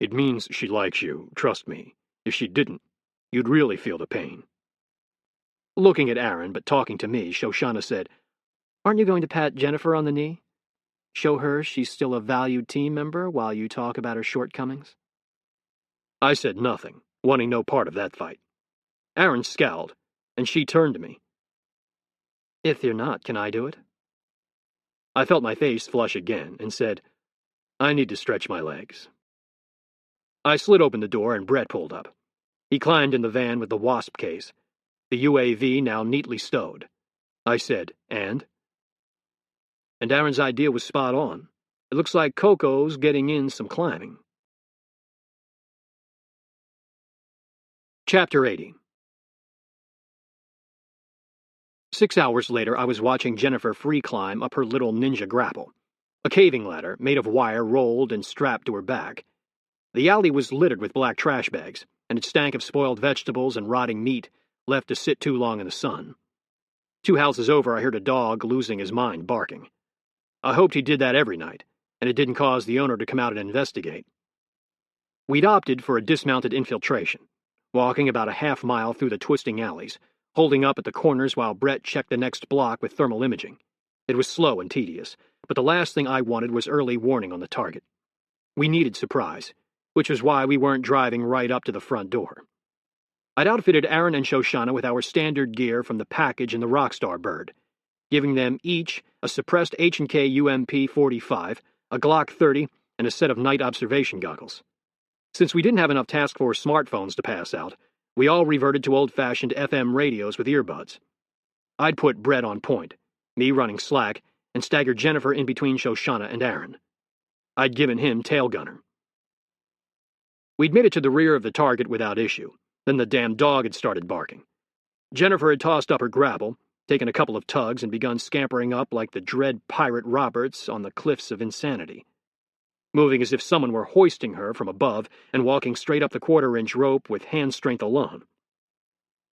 "It means she likes you, trust me. If she didn't, you'd really feel the pain." Looking at Aaron, but talking to me, Shoshana said, "Aren't you going to pat Jennifer on the knee? Show her she's still a valued team member while you talk about her shortcomings?" I said nothing, wanting no part of that fight. Aaron scowled, and she turned to me. "If you're not, can I do it?" I felt my face flush again and said, "I need to stretch my legs." I slid open the door and Brett pulled up. He climbed in the van with the Wasp case, the UAV now neatly stowed. I said, "And?" And Aaron's idea was spot on. It looks like Coco's getting in some climbing. Chapter 80. 6 hours later, I was watching Jennifer free climb up her little ninja grapple, a caving ladder made of wire rolled and strapped to her back. The alley was littered with black trash bags, and it stank of spoiled vegetables and rotting meat left to sit too long in the sun. 2 houses over, I heard a dog losing his mind barking. I hoped he did that every night, and it didn't cause the owner to come out and investigate. We'd opted for a dismounted infiltration, walking about a half mile through the twisting alleys, holding up at the corners while Brett checked the next block with thermal imaging. It was slow and tedious, but the last thing I wanted was early warning on the target. We needed surprise, which was why we weren't driving right up to the front door. I'd outfitted Aaron and Shoshana with our standard gear from the package in the Rockstar bird, giving them each a suppressed H&K UMP-45, a Glock 30, and a set of night observation goggles. Since we didn't have enough Taskforce smartphones to pass out, we all reverted to old-fashioned FM radios with earbuds. I'd put Brett on point, me running slack, and staggered Jennifer in between Shoshana and Aaron. I'd given him tail gunner. We'd made it to the rear of the target without issue. Then the damn dog had started barking. Jennifer had tossed up her grapple, taken a couple of tugs, and begun scampering up like the dread pirate Roberts on the cliffs of insanity, moving as if someone were hoisting her from above and walking straight up the quarter-inch rope with hand strength alone.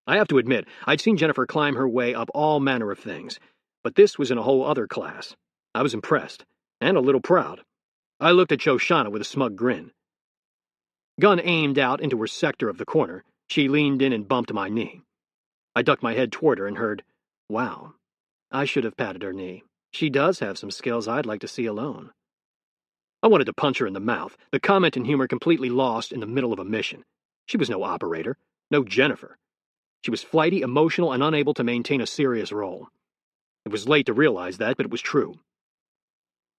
I have to admit, I'd seen Jennifer climb her way up all manner of things, but this was in a whole other class. I was impressed, and a little proud. I looked at Shoshana with a smug grin. Gun aimed out into her sector of the corner, she leaned in and bumped my knee. I ducked my head toward her and heard, "Wow, I should have patted her knee. She does have some skills I'd like to see alone." I wanted to punch her in the mouth, the comment and humor completely lost in the middle of a mission. She was no operator, no Jennifer. She was flighty, emotional, and unable to maintain a serious role. It was late to realize that, but it was true.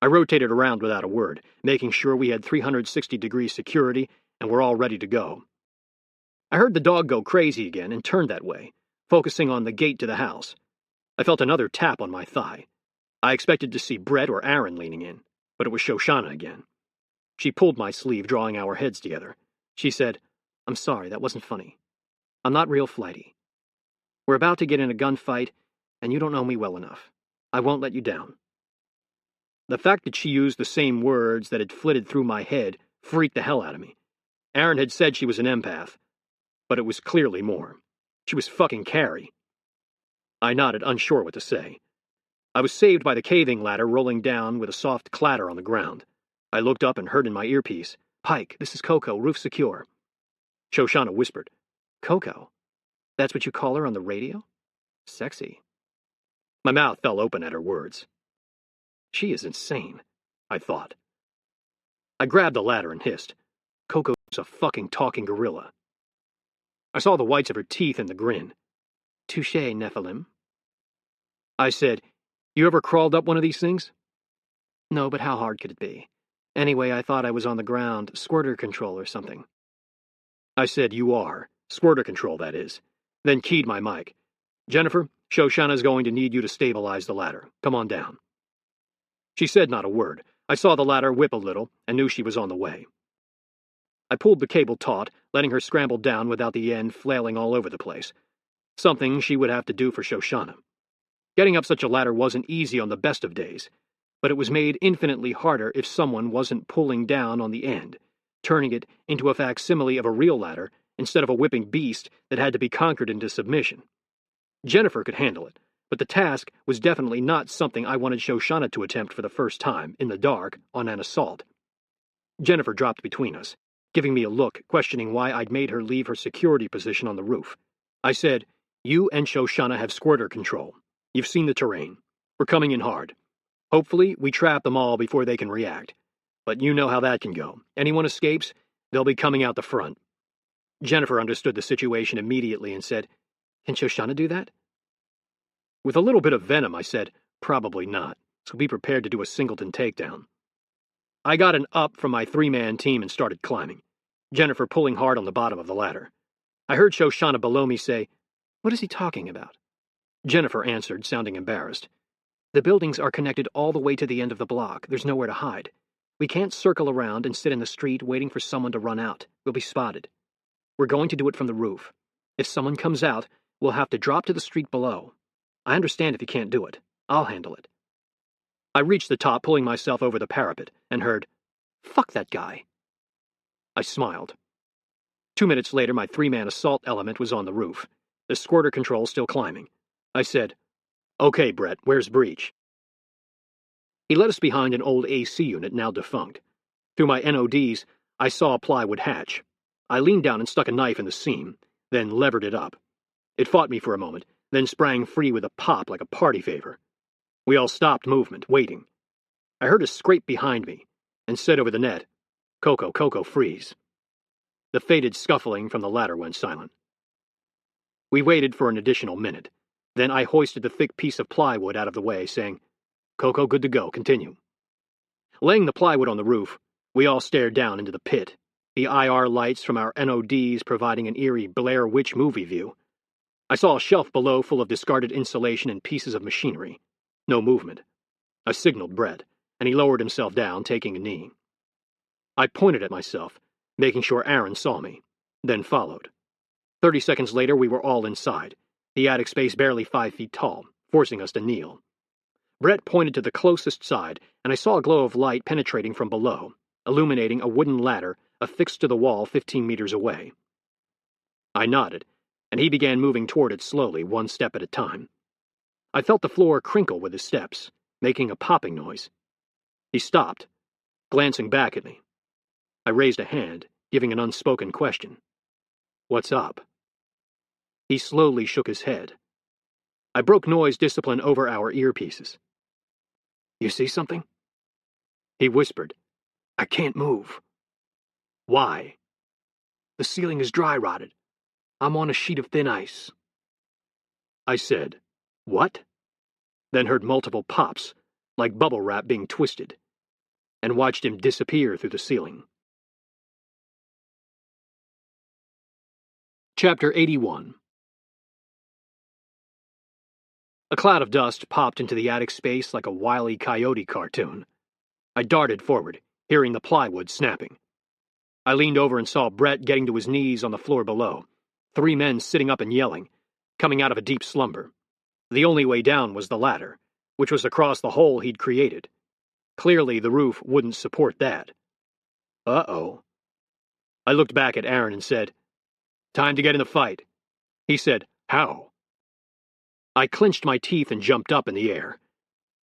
I rotated around without a word, making sure we had 360-degree security and were all ready to go. I heard the dog go crazy again and turned that way, focusing on the gate to the house. I felt another tap on my thigh. I expected to see Brett or Aaron leaning in, but it was Shoshana again. She pulled my sleeve, drawing our heads together. She said, "I'm sorry, that wasn't funny. I'm not real flighty. We're about to get in a gunfight, and you don't know me well enough. I won't let you down." The fact that she used the same words that had flitted through my head freaked the hell out of me. Aaron had said she was an empath, but it was clearly more. She was fucking Carrie. I nodded, unsure what to say. I was saved by the caving ladder rolling down with a soft clatter on the ground. I looked up and heard in my earpiece, "Pike, this is Coco, roof secure." Shoshana whispered, "Coco? That's what you call her on the radio? Sexy." My mouth fell open at her words. She is insane, I thought. I grabbed the ladder and hissed, "Coco's a fucking talking gorilla." I saw the whites of her teeth in the grin. "Touché, Nephilim." I said, "You ever crawled up one of these things?" "No, but how hard could it be? Anyway, I thought I was on the ground, squirter control or something." I said, "You are. Squirter control, that is." Then keyed my mic. "Jennifer, Shoshana's going to need you to stabilize the ladder. Come on down." She said not a word. I saw the ladder whip a little and knew she was on the way. I pulled the cable taut, letting her scramble down without the end flailing all over the place. Something she would have to do for Shoshana. Getting up such a ladder wasn't easy on the best of days, but it was made infinitely harder if someone wasn't pulling down on the end, turning it into a facsimile of a real ladder instead of a whipping beast that had to be conquered into submission. Jennifer could handle it, but the task was definitely not something I wanted Shoshana to attempt for the first time, in the dark, on an assault. Jennifer dropped between us, giving me a look, questioning why I'd made her leave her security position on the roof. I said, "You and Shoshana have squirter control. You've seen the terrain. We're coming in hard. Hopefully, we trap them all before they can react. But you know how that can go. Anyone escapes, they'll be coming out the front." Jennifer understood the situation immediately and said, "Can Shoshana do that?" With a little bit of venom, I said, "Probably not, so be prepared to do a singleton takedown." I got an up from my three-man team and started climbing, Jennifer pulling hard on the bottom of the ladder. I heard Shoshana below me say, "What is he talking about?" Jennifer answered, sounding embarrassed. "The buildings are connected all the way to the end of the block. There's nowhere to hide. We can't circle around and sit in the street waiting for someone to run out. We'll be spotted. We're going to do it from the roof. If someone comes out, we'll have to drop to the street below. I understand if you can't do it. I'll handle it." I reached the top, pulling myself over the parapet, and heard, "Fuck that guy." I smiled. 2 minutes later, my three-man assault element was on the roof, the squirter control still climbing. I said, "Okay, Brett, where's Breach?" He led us behind an old AC unit, now defunct. Through my NODs, I saw a plywood hatch. I leaned down and stuck a knife in the seam, then levered it up. It fought me for a moment, then sprang free with a pop like a party favor. We all stopped movement, waiting. I heard a scrape behind me, and said over the net, Coco, freeze." The fated scuffling from the ladder went silent. We waited for an additional minute. Then I hoisted the thick piece of plywood out of the way, saying, "Coco, good to go, continue." Laying the plywood on the roof, we all stared down into the pit, the IR lights from our NODs providing an eerie Blair Witch movie view. I saw a shelf below full of discarded insulation and pieces of machinery. No movement. I signaled Brett, and he lowered himself down, taking a knee. I pointed at myself, making sure Aaron saw me, then followed. 30 seconds later, we were all inside, the attic space barely 5 feet tall, forcing us to kneel. Brett pointed to the closest side, and I saw a glow of light penetrating from below, illuminating a wooden ladder affixed to the wall 15 meters away. I nodded, and he began moving toward it slowly, one step at a time. I felt the floor crinkle with his steps, making a popping noise. He stopped, glancing back at me. I raised a hand, giving an unspoken question. "What's up?" He slowly shook his head. I broke noise discipline over our earpieces. "You see something?" He whispered, "I can't move." "Why?" "The ceiling is dry-rotted. I'm on a sheet of thin ice." I said, "What?" Then heard multiple pops, like bubble wrap being twisted, and watched him disappear through the ceiling. Chapter 81. A cloud of dust popped into the attic space like a wily coyote cartoon. I darted forward, hearing the plywood snapping. I leaned over and saw Brett getting to his knees on the floor below, 3 men sitting up and yelling, coming out of a deep slumber. The only way down was the ladder, which was across the hole he'd created. Clearly, the roof wouldn't support that. Uh-oh. I looked back at Aaron and said, "Time to get in the fight." He said, "How?" I clenched my teeth and jumped up in the air.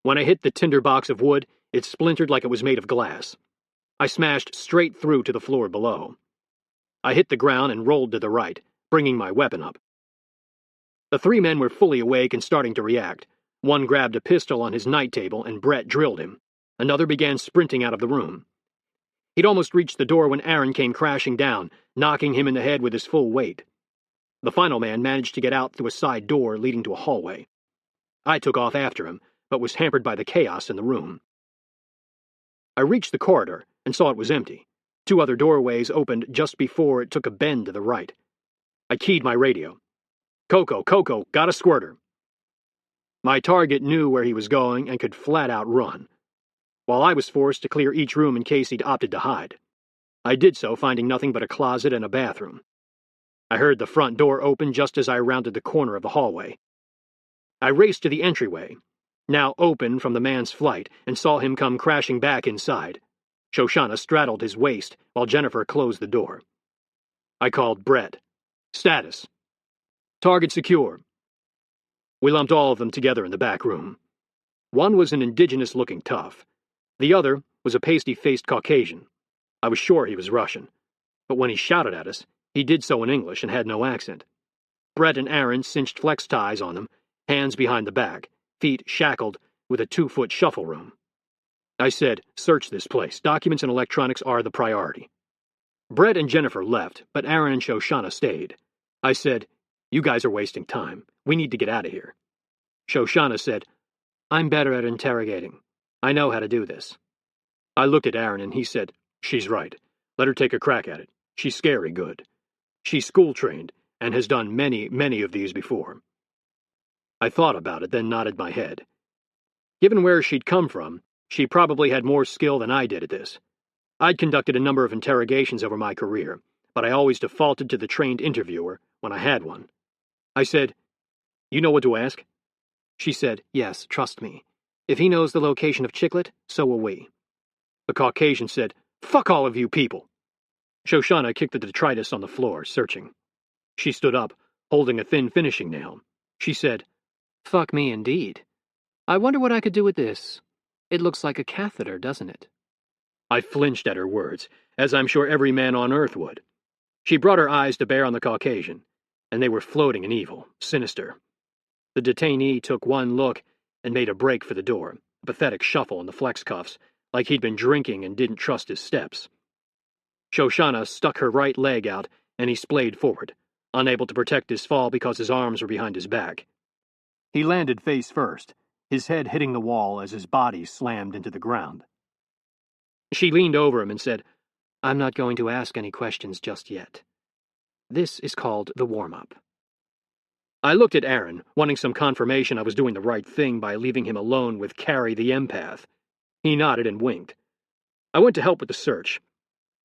When I hit the tinder box of wood, it splintered like it was made of glass. I smashed straight through to the floor below. I hit the ground and rolled to the right, bringing my weapon up. The 3 men were fully awake and starting to react. One grabbed a pistol on his night table and Brett drilled him. Another began sprinting out of the room. He'd almost reached the door when Aaron came crashing down, knocking him in the head with his full weight. The final man managed to get out through a side door leading to a hallway. I took off after him, but was hampered by the chaos in the room. I reached the corridor and saw it was empty. 2 other doorways opened just before it took a bend to the right. I keyed my radio. "Coco, got a squirter." My target knew where he was going and could flat out run, while I was forced to clear each room in case he'd opted to hide. I did so, finding nothing but a closet and a bathroom. I heard the front door open just as I rounded the corner of the hallway. I raced to the entryway, now open from the man's flight, and saw him come crashing back inside. Shoshana straddled his waist while Jennifer closed the door. I called Brett. "Status." "Target secure." We lumped all of them together in the back room. One was an indigenous-looking tough. The other was a pasty-faced Caucasian. I was sure he was Russian, but when he shouted at us, he did so in English and had no accent. Brett and Aaron cinched flex ties on them, hands behind the back, feet shackled with a 2-foot shuffle room. I said, "Search this place. Documents and electronics are the priority." Brett and Jennifer left, but Aaron and Shoshana stayed. I said, "You guys are wasting time. We need to get out of here." Shoshana said, "I'm better at interrogating. I know how to do this." I looked at Aaron and he said, "She's right. Let her take a crack at it. She's scary good. She's school-trained and has done many, many of these before." I thought about it, then nodded my head. Given where she'd come from, she probably had more skill than I did at this. I'd conducted a number of interrogations over my career, but I always defaulted to the trained interviewer when I had one. I said, "You know what to ask?" She said, "Yes, trust me. If he knows the location of Chiclet, so will we." The Caucasian said, "Fuck all of you people." Shoshana kicked the detritus on the floor, searching. She stood up, holding a thin finishing nail. She said, "Fuck me indeed. I wonder what I could do with this. It looks like a catheter, doesn't it?" I flinched at her words, as I'm sure every man on Earth would. She brought her eyes to bear on the Caucasian, and they were floating in evil, sinister. The detainee took one look and made a break for the door, a pathetic shuffle in the flex cuffs, like he'd been drinking and didn't trust his steps. Shoshana stuck her right leg out, and he splayed forward, unable to protect his fall because his arms were behind his back. He landed face first, his head hitting the wall as his body slammed into the ground. She leaned over him and said, "I'm not going to ask any questions just yet. This is called the warm-up." I looked at Aaron, wanting some confirmation I was doing the right thing by leaving him alone with Carrie the empath. He nodded and winked. I went to help with the search.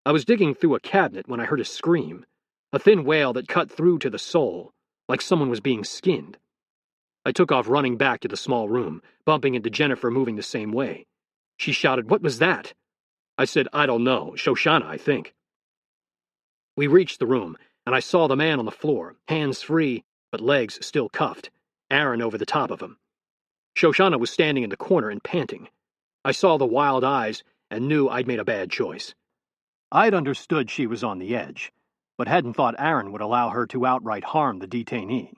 I was digging through a cabinet when I heard a scream, a thin wail that cut through to the soul, like someone was being skinned. I took off running back to the small room, bumping into Jennifer moving the same way. She shouted, "What was that?" I said, "I don't know. Shoshana, I think." We reached the room, and I saw the man on the floor, hands free, but legs still cuffed, Aaron over the top of him. Shoshana was standing in the corner and panting. I saw the wild eyes and knew I'd made a bad choice. I'd understood she was on the edge, but hadn't thought Aaron would allow her to outright harm the detainee.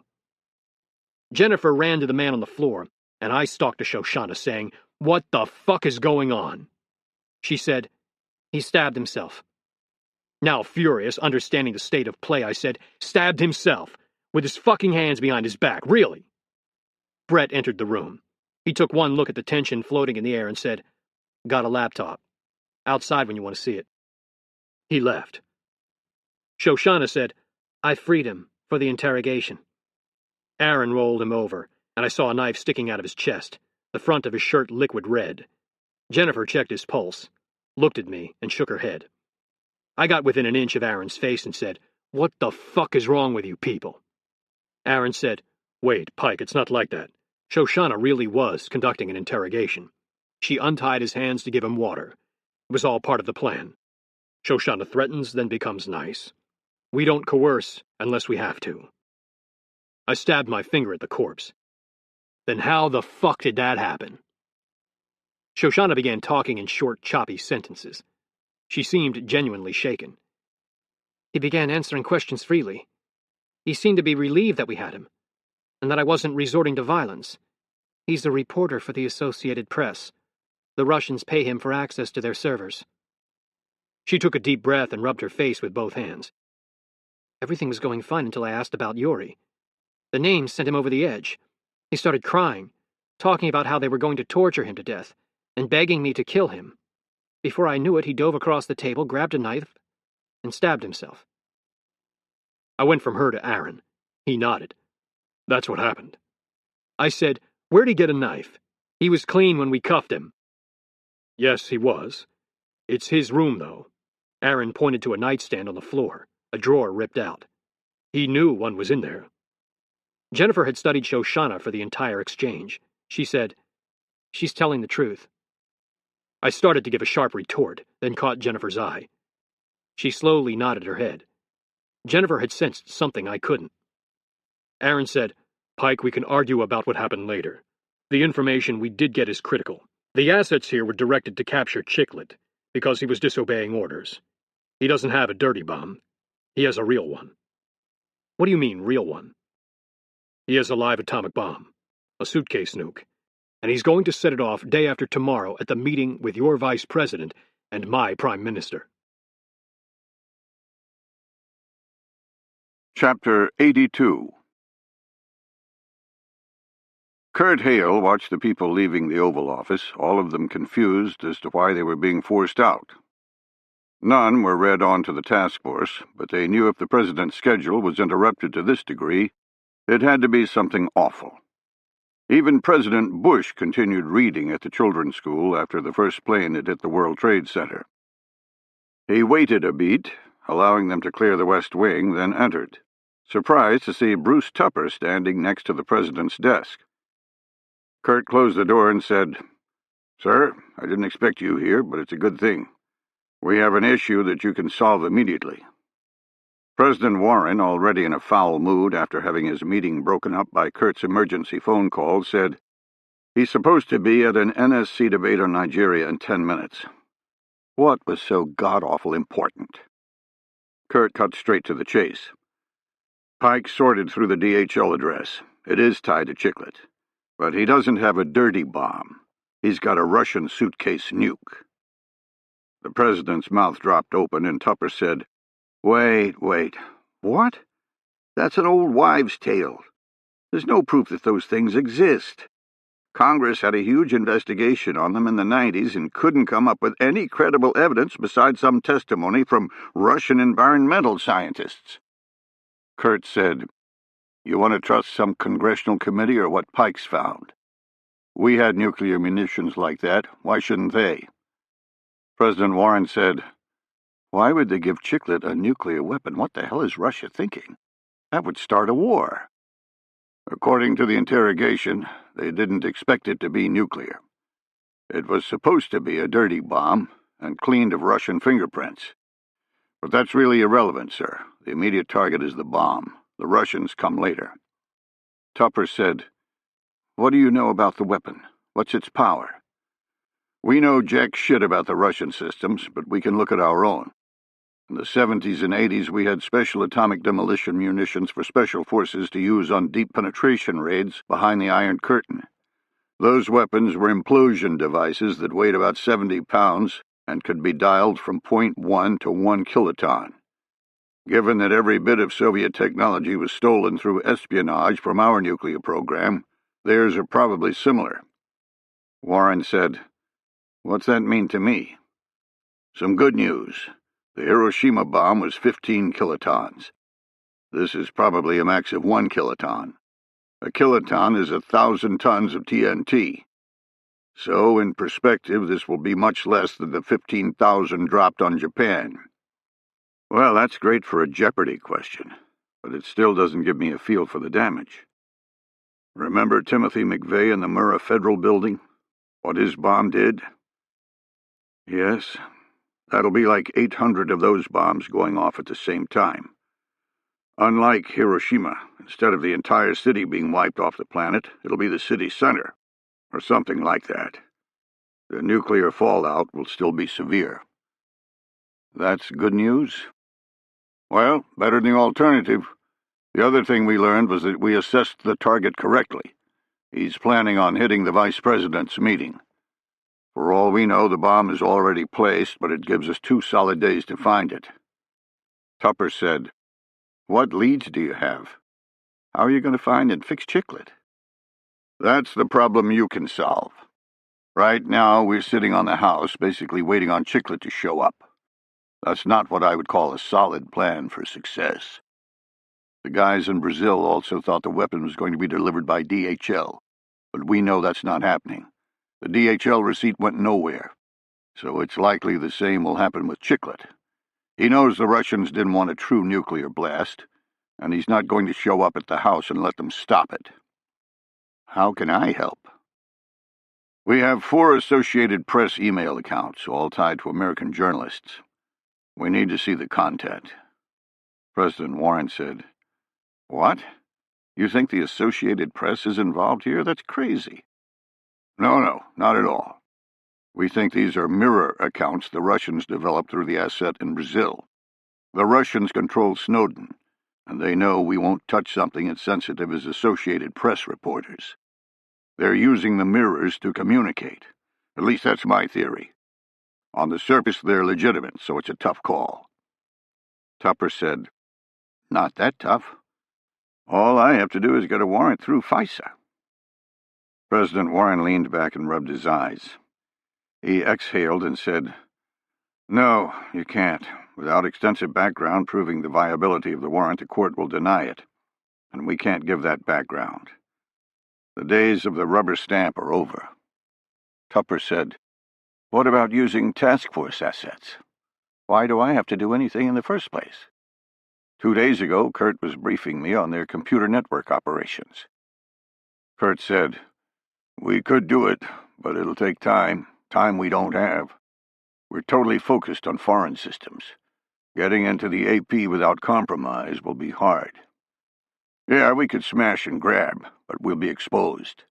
Jennifer ran to the man on the floor, and I stalked to Shoshana, saying, "What the fuck is going on?" She said, "He stabbed himself." Now furious, understanding the state of play, I said, "Stabbed himself? With his fucking hands behind his back, really?" Brett entered the room. He took one look at the tension floating in the air and said, "Got a laptop. Outside when you want to see it." He left. Shoshana said, "I freed him for the interrogation." Aaron rolled him over, and I saw a knife sticking out of his chest, the front of his shirt liquid red. Jennifer checked his pulse, looked at me, and shook her head. I got within an inch of Aaron's face and said, "What the fuck is wrong with you people?" Aaron said, "Wait, Pike, it's not like that. Shoshana really was conducting an interrogation. She untied his hands to give him water. It was all part of the plan. Shoshana threatens, then becomes nice. We don't coerce unless we have to." I stabbed my finger at the corpse. "Then how the fuck did that happen?" Shoshana began talking in short, choppy sentences. She seemed genuinely shaken. "He began answering questions freely. He seemed to be relieved that we had him, and that I wasn't resorting to violence. He's a reporter for the Associated Press. The Russians pay him for access to their servers." She took a deep breath and rubbed her face with both hands. "Everything was going fine until I asked about Yuri. The name sent him over the edge. He started crying, talking about how they were going to torture him to death, and begging me to kill him. Before I knew it, he dove across the table, grabbed a knife, and stabbed himself." I went from her to Aaron. He nodded. "That's what happened." I said, "Where'd he get a knife? He was clean when we cuffed him." "Yes, he was. It's his room, though." Aaron pointed to a nightstand on the floor, a drawer ripped out. "He knew one was in there." Jennifer had studied Shoshana for the entire exchange. She said, "She's telling the truth." I started to give a sharp retort, then caught Jennifer's eye. She slowly nodded her head. Jennifer had sensed something I couldn't. Aaron said, "Pike, we can argue about what happened later. The information we did get is critical. The assets here were directed to capture Chiclet, because he was disobeying orders. He doesn't have a dirty bomb. He has a real one." "What do you mean, real one?" "He has a live atomic bomb, a suitcase nuke, and he's going to set it off day after tomorrow at the meeting with your vice president and my prime minister." Chapter 82. Kurt Hale watched the people leaving the Oval Office, all of them confused as to why they were being forced out. None were read on to the Taskforce, but they knew if the president's schedule was interrupted to this degree, it had to be something awful. Even President Bush continued reading at the children's school after the first plane had hit the World Trade Center. He waited a beat, allowing them to clear the West Wing, then entered, surprised to see Bruce Tupper standing next to the president's desk. Kurt closed the door and said, "Sir, I didn't expect you here, but it's a good thing. We have an issue that you can solve immediately." President Warren, already in a foul mood after having his meeting broken up by Kurt's emergency phone call, said, "He's supposed to be at an NSC debate on Nigeria in 10 minutes. What was so god-awful important?" Kurt cut straight to the chase. Pike sorted through the DHL address. It is tied to Chiclet. But he doesn't have a dirty bomb. He's got a Russian suitcase nuke. The president's mouth dropped open, and Tupper said, Wait. What? That's an old wives' tale. There's no proof that those things exist. Congress had a huge investigation on them in the 90s and couldn't come up with any credible evidence besides some testimony from Russian environmental scientists." Kurt said, "You want to trust some congressional committee or what Pike's found? We had nuclear munitions like that. Why shouldn't they?" President Warren said, "Why would they give Chiclet a nuclear weapon? What the hell is Russia thinking? That would start a war." According to the interrogation, they didn't expect it to be nuclear. It was supposed to be a dirty bomb and cleaned of Russian fingerprints. But that's really irrelevant, sir. The immediate target is the bomb. The Russians come later. Tupper said, "What do you know about the weapon? What's its power?" "We know jack shit about the Russian systems, but we can look at our own. In the 70s and 80s, we had special atomic demolition munitions for special forces to use on deep penetration raids behind the Iron Curtain. Those weapons were implosion devices that weighed about 70 pounds and could be dialed from 0.1 to 1 kiloton. Given that every bit of Soviet technology was stolen through espionage from our nuclear program, theirs are probably similar." Warren said, "What's that mean to me?" "Some good news. The Hiroshima bomb was 15 kilotons. This is probably a max of 1 kiloton. A kiloton is 1,000 tons of TNT. So, in perspective, this will be much less than the 15,000 dropped on Japan. Well, that's great for a Jeopardy question, but it still doesn't give me a feel for the damage. Remember Timothy McVeigh in the Murrah Federal Building? What his bomb did? Yes, that'll be like 800 of those bombs going off at the same time. Unlike Hiroshima, instead of the entire city being wiped off the planet, it'll be the city center, or something like that. The nuclear fallout will still be severe. That's good news? Well, better than the alternative. The other thing we learned was that we assessed the target correctly. He's planning on hitting the Vice President's meeting. For all we know, the bomb is already placed, but it gives us 2 solid days to find it. Tupper said, "What leads do you have? How are you going to find and fix Chiclet?" That's the problem you can solve. Right now, we're sitting on the house, basically waiting on Chiclet to show up. That's not what I would call a solid plan for success. The guys in Brazil also thought the weapon was going to be delivered by DHL, but we know that's not happening. The DHL receipt went nowhere, so it's likely the same will happen with Chiclet. He knows the Russians didn't want a true nuclear blast, and he's not going to show up at the house and let them stop it. How can I help? We have 4 Associated Press email accounts, all tied to American journalists. We need to see the content. President Warren said, "What? You think the Associated Press is involved here? That's crazy." No, not at all. We think these are mirror accounts the Russians developed through the asset in Brazil. The Russians control Snowden, and they know we won't touch something as sensitive as Associated Press reporters. They're using the mirrors to communicate. At least that's my theory. On the surface, they're legitimate, so it's a tough call. Tupper said, "Not that tough. All I have to do is get a warrant through FISA." President Warren leaned back and rubbed his eyes. He exhaled and said, "No, you can't. Without extensive background proving the viability of the warrant, the court will deny it, and we can't give that background. The days of the rubber stamp are over." Tupper said, "What about using Taskforce assets? Why do I have to do anything in the first place?" 2 days ago, Kurt was briefing me on their computer network operations. Kurt said, "We could do it, but it'll take time we don't have. We're totally focused on foreign systems. Getting into the AP without compromise will be hard. Yeah, we could smash and grab, but we'll be exposed.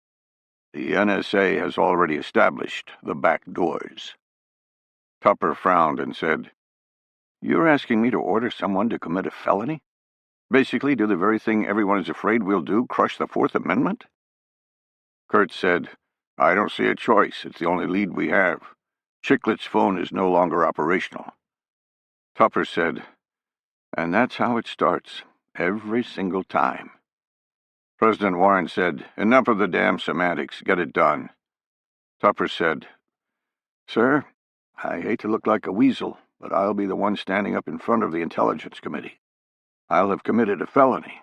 The NSA has already established the back doors." Tupper frowned and said, "You're asking me to order someone to commit a felony? Basically do the very thing everyone is afraid we'll do, crush the Fourth Amendment?" Kurt said, "I don't see a choice. It's the only lead we have. Chiclet's phone is no longer operational." Tupper said, "And that's how it starts, every single time." President Warren said, "Enough of the damn semantics. Get it done." Tupper said, "Sir, I hate to look like a weasel, but I'll be the one standing up in front of the Intelligence Committee. I'll have committed a felony."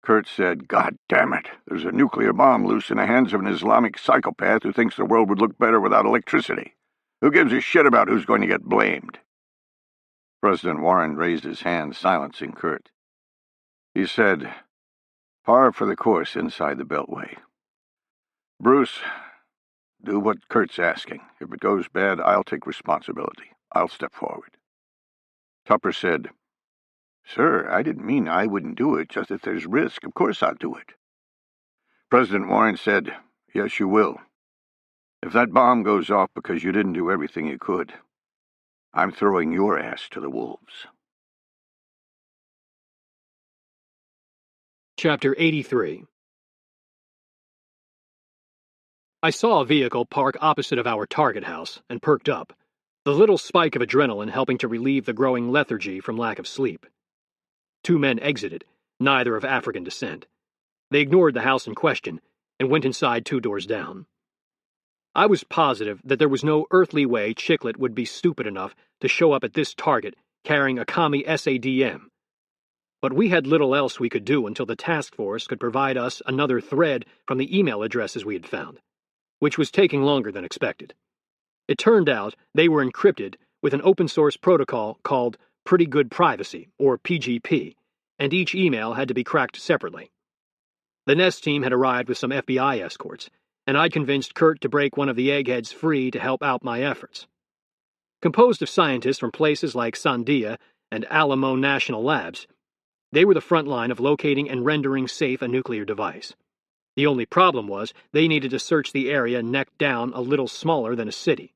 Kurt said, "God damn it, there's a nuclear bomb loose in the hands of an Islamic psychopath who thinks the world would look better without electricity. Who gives a shit about who's going to get blamed?" President Warren raised his hand, silencing Kurt. He said, "Par for the course inside the Beltway. Bruce, do what Kurt's asking. If it goes bad, I'll take responsibility. I'll step forward." Tupper said, "Sir, I didn't mean I wouldn't do it, just if there's risk. Of course I'll do it." President Warren said, "Yes, you will. If that bomb goes off because you didn't do everything you could, I'm throwing your ass to the wolves." Chapter 83. I saw a vehicle park opposite of our target house and perked up, the little spike of adrenaline helping to relieve the growing lethargy from lack of sleep. 2 men exited, neither of African descent. They ignored the house in question and went inside 2 doors down. I was positive that there was no earthly way Chiclet would be stupid enough to show up at this target carrying a commie SADM. But we had little else we could do until the Taskforce could provide us another thread from the email addresses we had found, which was taking longer than expected. It turned out they were encrypted with an open-source protocol called Pretty Good Privacy, or PGP, and each email had to be cracked separately. The Nest team had arrived with some FBI escorts, and I'd convinced Kurt to break one of the eggheads free to help out my efforts. Composed of scientists from places like Sandia and Alamo National Labs, they were the front line of locating and rendering safe a nuclear device. The only problem was they needed to search the area neck down a little smaller than a city.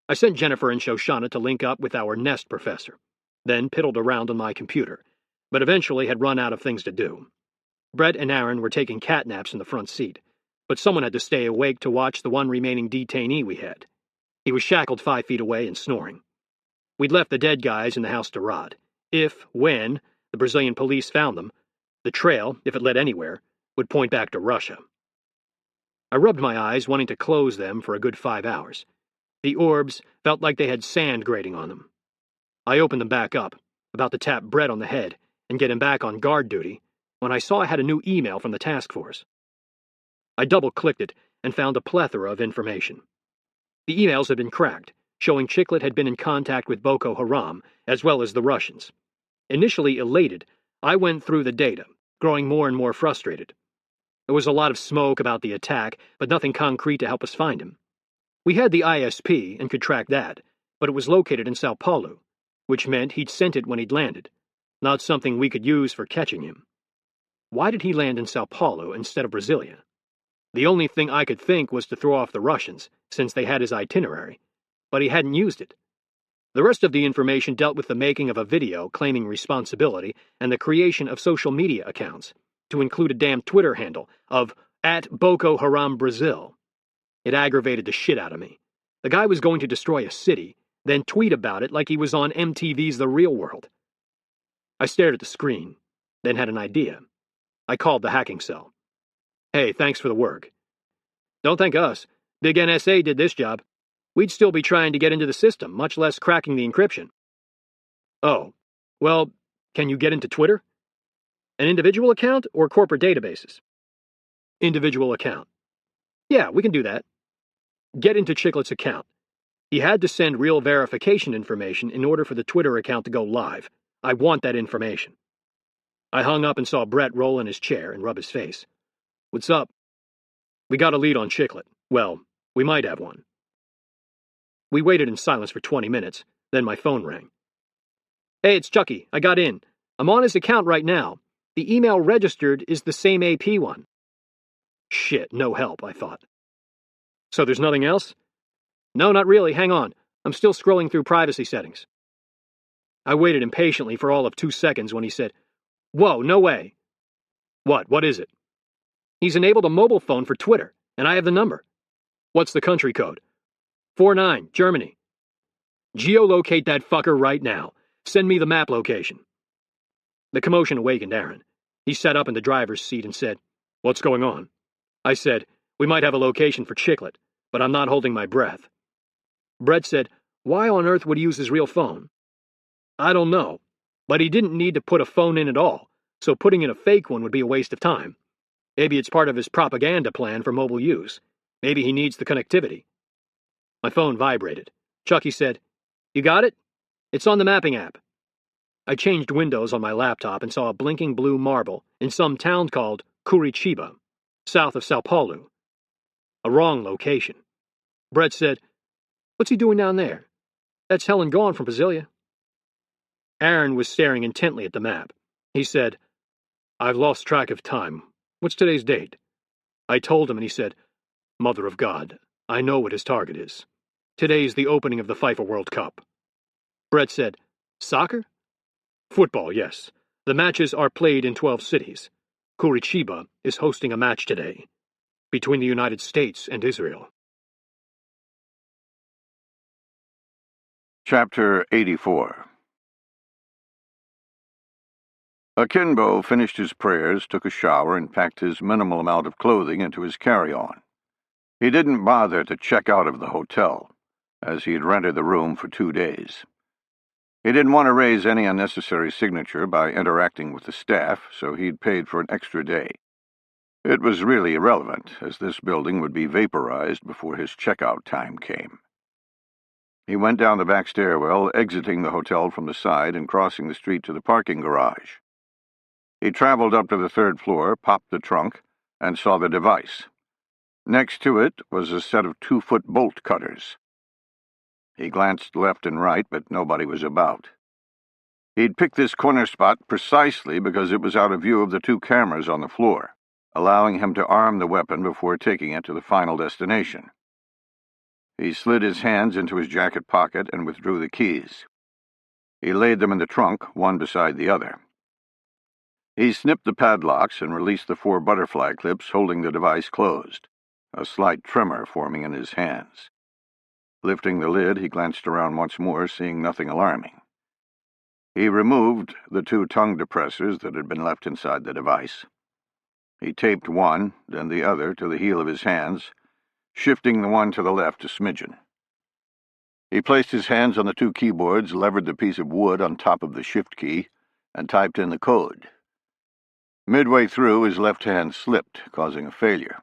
I sent Jennifer and Shoshana to link up with our Nest professor, then piddled around on my computer, but eventually had run out of things to do. Brett and Aaron were taking catnaps in the front seat, but someone had to stay awake to watch the one remaining detainee we had. He was shackled 5 feet away and snoring. We'd left the dead guys in the house to rot. When the Brazilian police found them, the trail, if it led anywhere, would point back to Russia. I rubbed my eyes, wanting to close them for a good 5 hours. The orbs felt like they had sand grating on them. I opened them back up, about to tap Brett on the head and get him back on guard duty, when I saw I had a new email from the Taskforce. I double-clicked it and found a plethora of information. The emails had been cracked, showing Chiclet had been in contact with Boko Haram, as well as the Russians. Initially elated, I went through the data, growing more and more frustrated. There was a lot of smoke about the attack, but nothing concrete to help us find him. We had the ISP and could track that, but it was located in Sao Paulo, which meant he'd sent it when he'd landed, not something we could use for catching him. Why did he land in Sao Paulo instead of Brasilia? The only thing I could think was to throw off the Russians, since they had his itinerary, but he hadn't used it. The rest of the information dealt with the making of a video claiming responsibility and the creation of social media accounts, to include a damn Twitter handle of @BokoHaramBrazil. It aggravated the shit out of me. The guy was going to destroy a city, then tweet about it like he was on MTV's The Real World. I stared at the screen, then had an idea. I called the hacking cell. Hey, thanks for the work. Don't thank us. Big NSA did this job. We'd still be trying to get into the system, much less cracking the encryption. Oh, well, can you get into Twitter? An individual account or corporate databases? Individual account. Yeah, we can do that. Get into Chiclet's account. He had to send real verification information in order for the Twitter account to go live. I want that information. I hung up and saw Brett roll in his chair and rub his face. What's up? We got a lead on Chiclet. Well, we might have one. We waited in silence for 20 minutes, then my phone rang. Hey, it's Chucky. I got in. I'm on his account right now. The email registered is the same AP one. Shit, no help, I thought. So there's nothing else? No, not really. Hang on. I'm still scrolling through privacy settings. I waited impatiently for all of 2 seconds when he said, Whoa, no way. What is it? He's enabled a mobile phone for Twitter, and I have the number. What's the country code? 49, Germany. Geolocate that fucker right now. Send me the map location. The commotion awakened Aaron. He sat up in the driver's seat and said, What's going on? I said, We might have a location for Chiclet, but I'm not holding my breath. Brett said, Why on earth would he use his real phone? I don't know, but he didn't need to put a phone in at all, so putting in a fake one would be a waste of time. Maybe it's part of his propaganda plan for mobile use. Maybe he needs the connectivity. My phone vibrated. Chucky said, You got it? It's on the mapping app. I changed windows on my laptop and saw a blinking blue marble in some town called Curitiba, south of Sao Paulo. A wrong location. Brett said, What's he doing down there? That's hell and gone from Brasilia. Aaron was staring intently at the map. He said, I've lost track of time. What's today's date? I told him and he said, Mother of God, I know what his target is. Today's the opening of the FIFA World Cup. Brett said, Soccer? Football, yes. The matches are played in 12 cities. Curitiba is hosting a match today between the United States and Israel. Chapter 84. Akimbo finished his prayers, took a shower, and packed his minimal amount of clothing into his carry-on. He didn't bother to check out of the hotel, as he had rented the room for 2 days. He didn't want to raise any unnecessary signature by interacting with the staff, so he'd paid for an extra day. It was really irrelevant, as this building would be vaporized before his checkout time came. He went down the back stairwell, exiting the hotel from the side and crossing the street to the parking garage. He traveled up to the third floor, popped the trunk, and saw the device. Next to it was a set of 2-foot bolt cutters. He glanced left and right, but nobody was about. He'd picked this corner spot precisely because it was out of view of the 2 cameras on the floor, allowing him to arm the weapon before taking it to the final destination. He slid his hands into his jacket pocket and withdrew the keys. He laid them in the trunk, one beside the other. He snipped the padlocks and released the 4 butterfly clips holding the device closed, a slight tremor forming in his hands. Lifting the lid, he glanced around once more, seeing nothing alarming. He removed the 2 tongue depressors that had been left inside the device. He taped one, then the other, to the heel of his hands, shifting the one to the left a smidgen. He placed his hands on the 2 keyboards, levered the piece of wood on top of the shift key, and typed in the code. Midway through, his left hand slipped, causing a failure.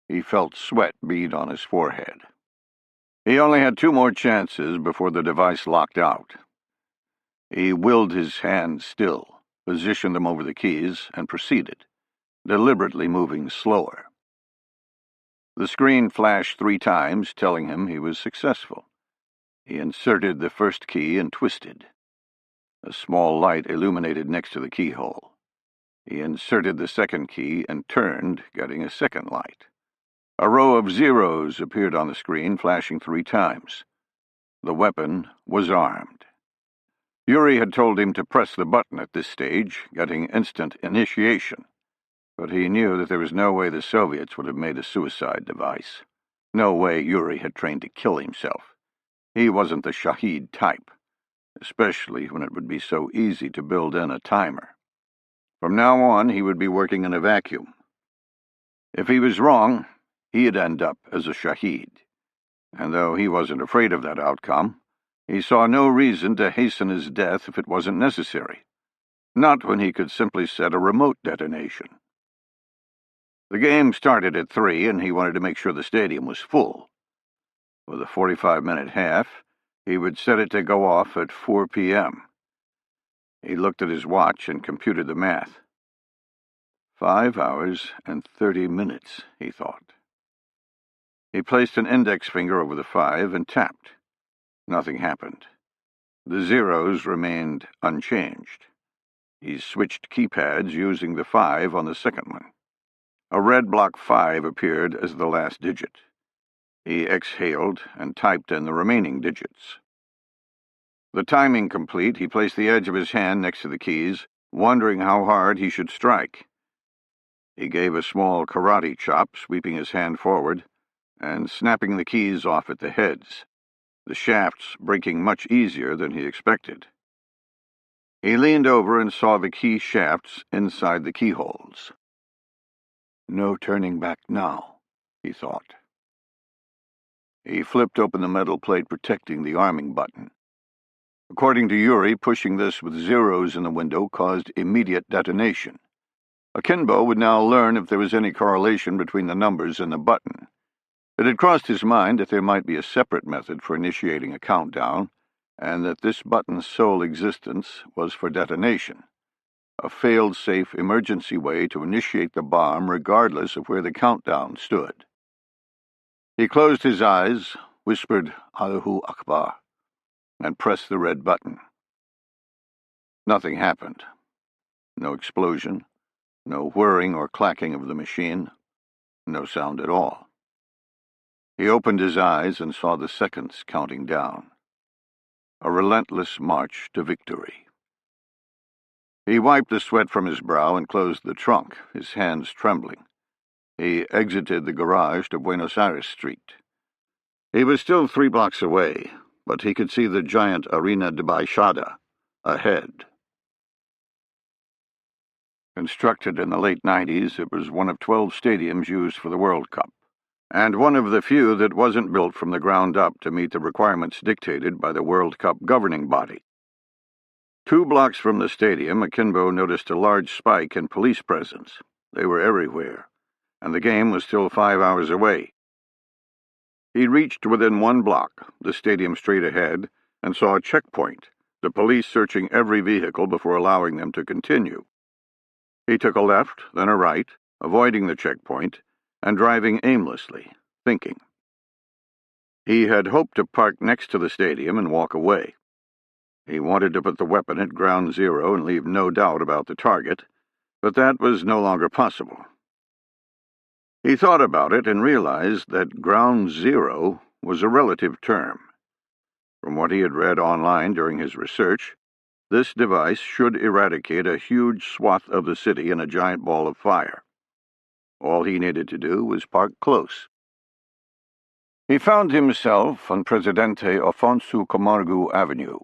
He felt sweat bead on his forehead. He only had 2 more chances before the device locked out. He willed his hands still, positioned them over the keys, and proceeded, deliberately moving slower. The screen flashed 3 times, telling him he was successful. He inserted the first key and twisted. A small light illuminated next to the keyhole. He inserted the second key and turned, getting a second light. A row of zeros appeared on the screen, flashing 3 times. The weapon was armed. Yuri had told him to press the button at this stage, getting instant initiation. But he knew that there was no way the Soviets would have made a suicide device. No way Yuri had trained to kill himself. He wasn't the Shahid type, especially when it would be so easy to build in a timer. From now on, he would be working in a vacuum. If he was wrong, he'd end up as a Shahid. And though he wasn't afraid of that outcome, he saw no reason to hasten his death if it wasn't necessary. Not when he could simply set a remote detonation. The game started at 3, and he wanted to make sure the stadium was full. With a 45-minute half, he would set it to go off at 4 p.m. He looked at his watch and computed the math. 5 hours and 30 minutes, he thought. He placed an index finger over the 5 and tapped. Nothing happened. The zeros remained unchanged. He switched keypads using the 5 on the second one. A red block 5 appeared as the last digit. He exhaled and typed in the remaining digits. The timing complete, he placed the edge of his hand next to the keys, wondering how hard he should strike. He gave a small karate chop, sweeping his hand forward and snapping the keys off at the heads, the shafts breaking much easier than he expected. He leaned over and saw the key shafts inside the keyholes. No turning back now, he thought. He flipped open the metal plate protecting the arming button. According to Yuri, pushing this with zeros in the window caused immediate detonation. Akimbo would now learn if there was any correlation between the numbers and the button. It had crossed his mind that there might be a separate method for initiating a countdown, and that this button's sole existence was for detonation. A failed-safe emergency way to initiate the bomb regardless of where the countdown stood. He closed his eyes, whispered Allahu Akbar, and pressed the red button. Nothing happened. No explosion, no whirring or clacking of the machine, no sound at all. He opened his eyes and saw the seconds counting down. A relentless march to victory. He wiped the sweat from his brow and closed the trunk, his hands trembling. He exited the garage to Buenos Aires Street. He was still 3 blocks away, but he could see the giant Arena de Baixada ahead. Constructed in the late 90s, it was one of 12 stadiums used for the World Cup, and one of the few that wasn't built from the ground up to meet the requirements dictated by the World Cup governing body. 2 blocks from the stadium, Akimbo noticed a large spike in police presence. They were everywhere, and the game was still 5 hours away. He reached within 1 block, the stadium straight ahead, and saw a checkpoint, the police searching every vehicle before allowing them to continue. He took a left, then a right, avoiding the checkpoint, and driving aimlessly, thinking. He had hoped to park next to the stadium and walk away. He wanted to put the weapon at ground zero and leave no doubt about the target, but that was no longer possible. He thought about it and realized that ground zero was a relative term. From what he had read online during his research, this device should eradicate a huge swath of the city in a giant ball of fire. All he needed to do was park close. He found himself on Presidente Afonso Camargo Avenue,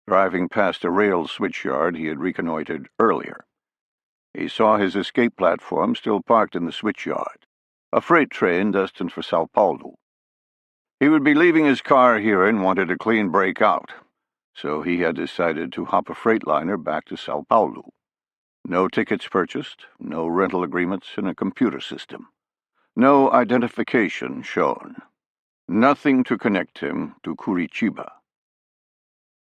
driving past a rail switchyard he had reconnoitered earlier. He saw his escape platform still parked in the switchyard, a freight train destined for Sao Paulo. He would be leaving his car here and wanted a clean break out, so he had decided to hop a freightliner back to Sao Paulo. No tickets purchased, no rental agreements in a computer system, no identification shown, nothing to connect him to Curitiba.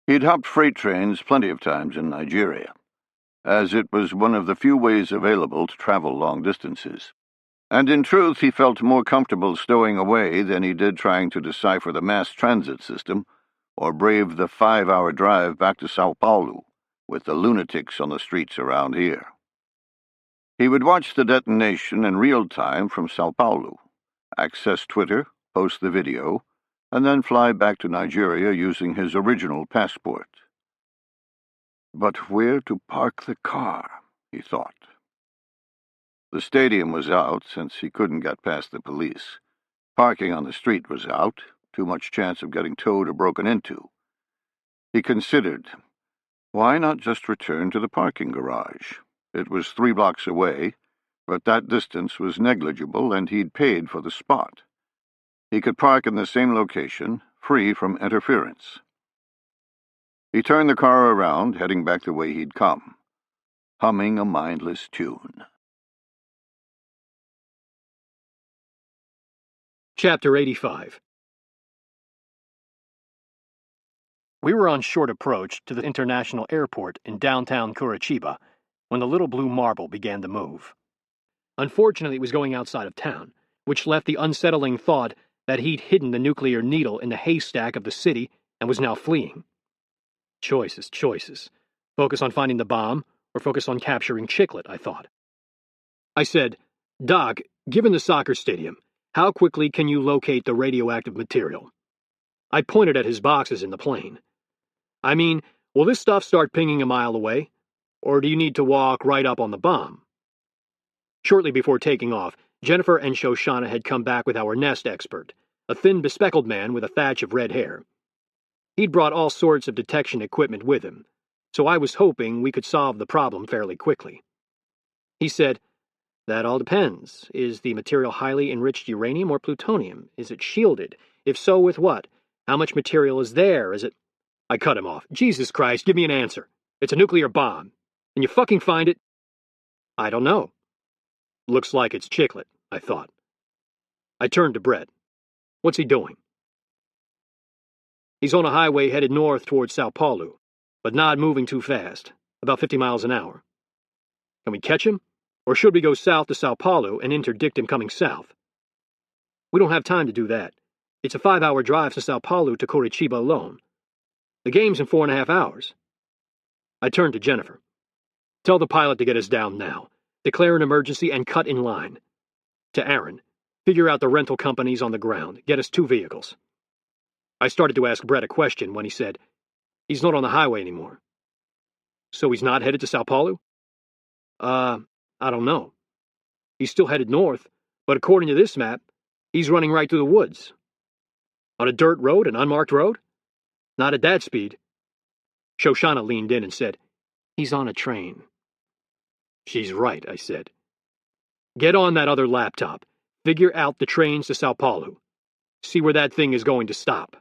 He'd hopped freight trains plenty of times in Nigeria, as it was one of the few ways available to travel long distances. And in truth, he felt more comfortable stowing away than he did trying to decipher the mass transit system or brave the 5-hour drive back to Sao Paulo with the lunatics on the streets around here. He would watch the detonation in real time from Sao Paulo, access Twitter, post the video, and then fly back to Nigeria using his original passport. But where to park the car, he thought. The stadium was out, since he couldn't get past the police. Parking on the street was out, too much chance of getting towed or broken into. He considered, why not just return to the parking garage? It was 3 blocks away, but that distance was negligible and he'd paid for the spot. He could park in the same location, free from interference. He turned the car around, heading back the way he'd come, humming a mindless tune. Chapter 85. We were on short approach to the international airport in downtown Curitiba when the little blue marble began to move. Unfortunately, it was going outside of town, which left the unsettling thought that he'd hidden the nuclear needle in the haystack of the city and was now fleeing. Choices. Focus on finding the bomb, or focus on capturing Chiclet, I thought. I said, Doc, given the soccer stadium, how quickly can you locate the radioactive material? I pointed at his boxes in the plane. I mean, will this stuff start pinging a mile away? Or do you need to walk right up on the bomb? Shortly before taking off, Jennifer and Shoshana had come back with our nest expert, a thin, bespectacled man with a thatch of red hair. He'd brought all sorts of detection equipment with him, so I was hoping we could solve the problem fairly quickly. He said, that all depends. Is the material highly enriched uranium or plutonium? Is it shielded? If so, with what? How much material is there? Is it... I cut him off. Jesus Christ, give me an answer. It's a nuclear bomb. Can you fucking find it? I don't know. Looks like it's Chiclet, I thought. I turned to Brett. What's he doing? He's on a highway headed north towards Sao Paulo, but not moving too fast, about 50 miles an hour. Can we catch him? Or should we go south to Sao Paulo and interdict him coming south? We don't have time to do that. It's a 5-hour drive to Sao Paulo to Curitiba alone. The game's in 4.5 hours. I turned to Jennifer. Tell the pilot to get us down now. Declare an emergency and cut in line. To Aaron, figure out the rental companies on the ground. Get us 2 vehicles. I started to ask Brett a question when he said, he's not on the highway anymore. So he's not headed to Sao Paulo? I don't know. He's still headed north, but according to this map, he's running right through the woods. On a dirt road, an unmarked road? Not at that speed. Shoshana leaned in and said, he's on a train. She's right, I said. Get on that other laptop. Figure out the trains to Sao Paulo. See where that thing is going to stop.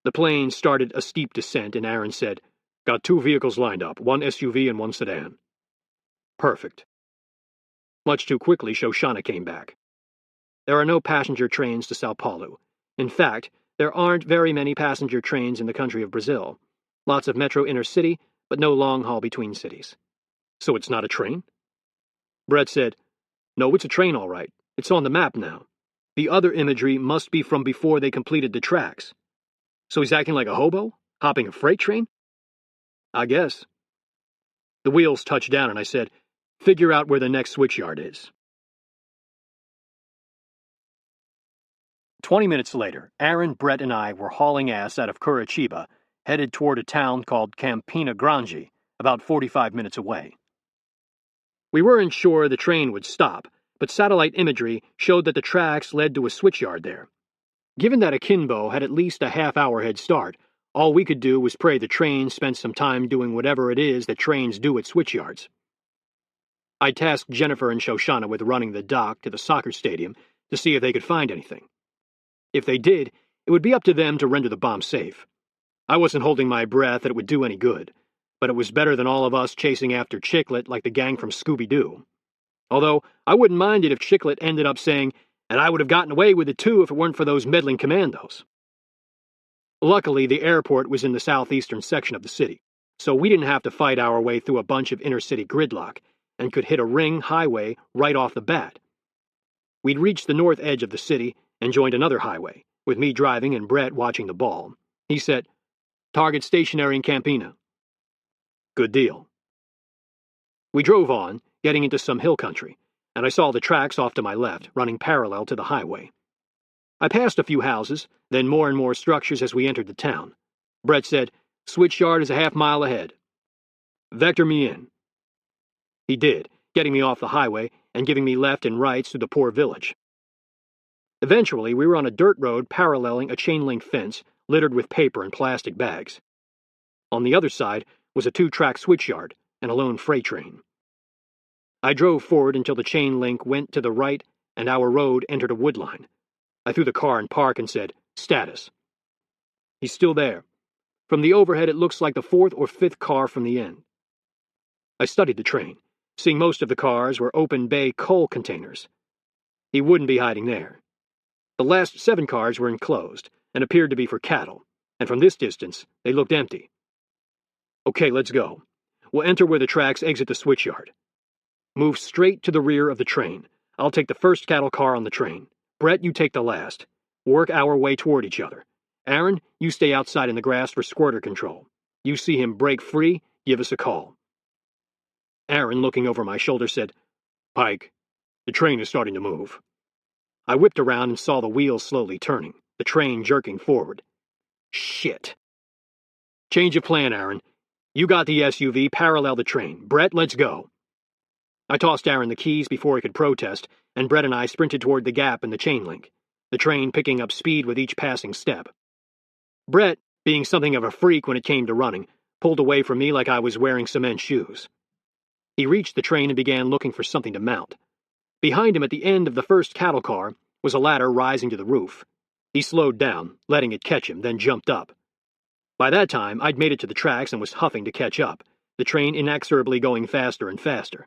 The plane started a steep descent, and Aaron said, Got 2 vehicles lined up, 1 SUV and 1 sedan. Perfect. Much too quickly, Shoshana came back. There are no passenger trains to Sao Paulo. In fact, there aren't very many passenger trains in the country of Brazil. Lots of metro inner city, but no long haul between cities. So it's not a train? Brett said, No, it's a train all right. It's on the map now. The other imagery must be from before they completed the tracks. So he's acting like a hobo? Hopping a freight train? I guess. The wheels touched down and I said, Figure out where the next switchyard is. 20 minutes later, Aaron, Brett, and I were hauling ass out of Curitiba, headed toward a town called Campina Grande, about 45 minutes away. We weren't sure the train would stop, but satellite imagery showed that the tracks led to a switchyard there. Given that Akimbo had at least a half-hour head start, all we could do was pray the train spent some time doing whatever it is that trains do at switchyards. I tasked Jennifer and Shoshana with running the dock to the soccer stadium to see if they could find anything. If they did, it would be up to them to render the bomb safe. I wasn't holding my breath that it would do any good, but it was better than all of us chasing after Chiclet like the gang from Scooby-Doo. Although, I wouldn't mind it if Chiclet ended up saying, and I would have gotten away with it too if it weren't for those meddling commandos. Luckily, the airport was in the southeastern section of the city, so we didn't have to fight our way through a bunch of inner-city gridlock and could hit a ring highway right off the bat. We'd reached the north edge of the city and joined another highway, with me driving and Brett watching the ball. He said, Target stationary in Campina. Good deal. We drove on, getting into some hill country, and I saw the tracks off to my left, running parallel to the highway. I passed a few houses, then more and more structures as we entered the town. Brett said, Switchyard is a half-mile ahead. Vector me in. He did, getting me off the highway and giving me left and rights through the poor village. Eventually, we were on a dirt road paralleling a chain-link fence littered with paper and plastic bags. On the other side was a 2-track switchyard and a lone freight train. I drove forward until the chain link went to the right and our road entered a wood line. I threw the car in park and said, Status. He's still there. From the overhead, it looks like the 4th or 5th car from the end. I studied the train, seeing most of the cars were open bay coal containers. He wouldn't be hiding there. The last 7 cars were enclosed and appeared to be for cattle, and from this distance, they looked empty. Okay, let's go. We'll enter where the tracks exit the switchyard. Move straight to the rear of the train. I'll take the first cattle car on the train. Brett, you take the last. Work our way toward each other. Aaron, you stay outside in the grass for squirter control. You see him break free, give us a call. Aaron, looking over my shoulder, said, Pike, the train is starting to move. I whipped around and saw the wheels slowly turning, the train jerking forward. Shit. Change of plan, Aaron. You got the SUV, parallel the train. Brett, let's go. I tossed Aaron the keys before he could protest, and Brett and I sprinted toward the gap in the chain link, the train picking up speed with each passing step. Brett, being something of a freak when it came to running, pulled away from me like I was wearing cement shoes. He reached the train and began looking for something to mount. Behind him at the end of the first cattle car was a ladder rising to the roof. He slowed down, letting it catch him, then jumped up. By that time, I'd made it to the tracks and was huffing to catch up, the train inexorably going faster and faster.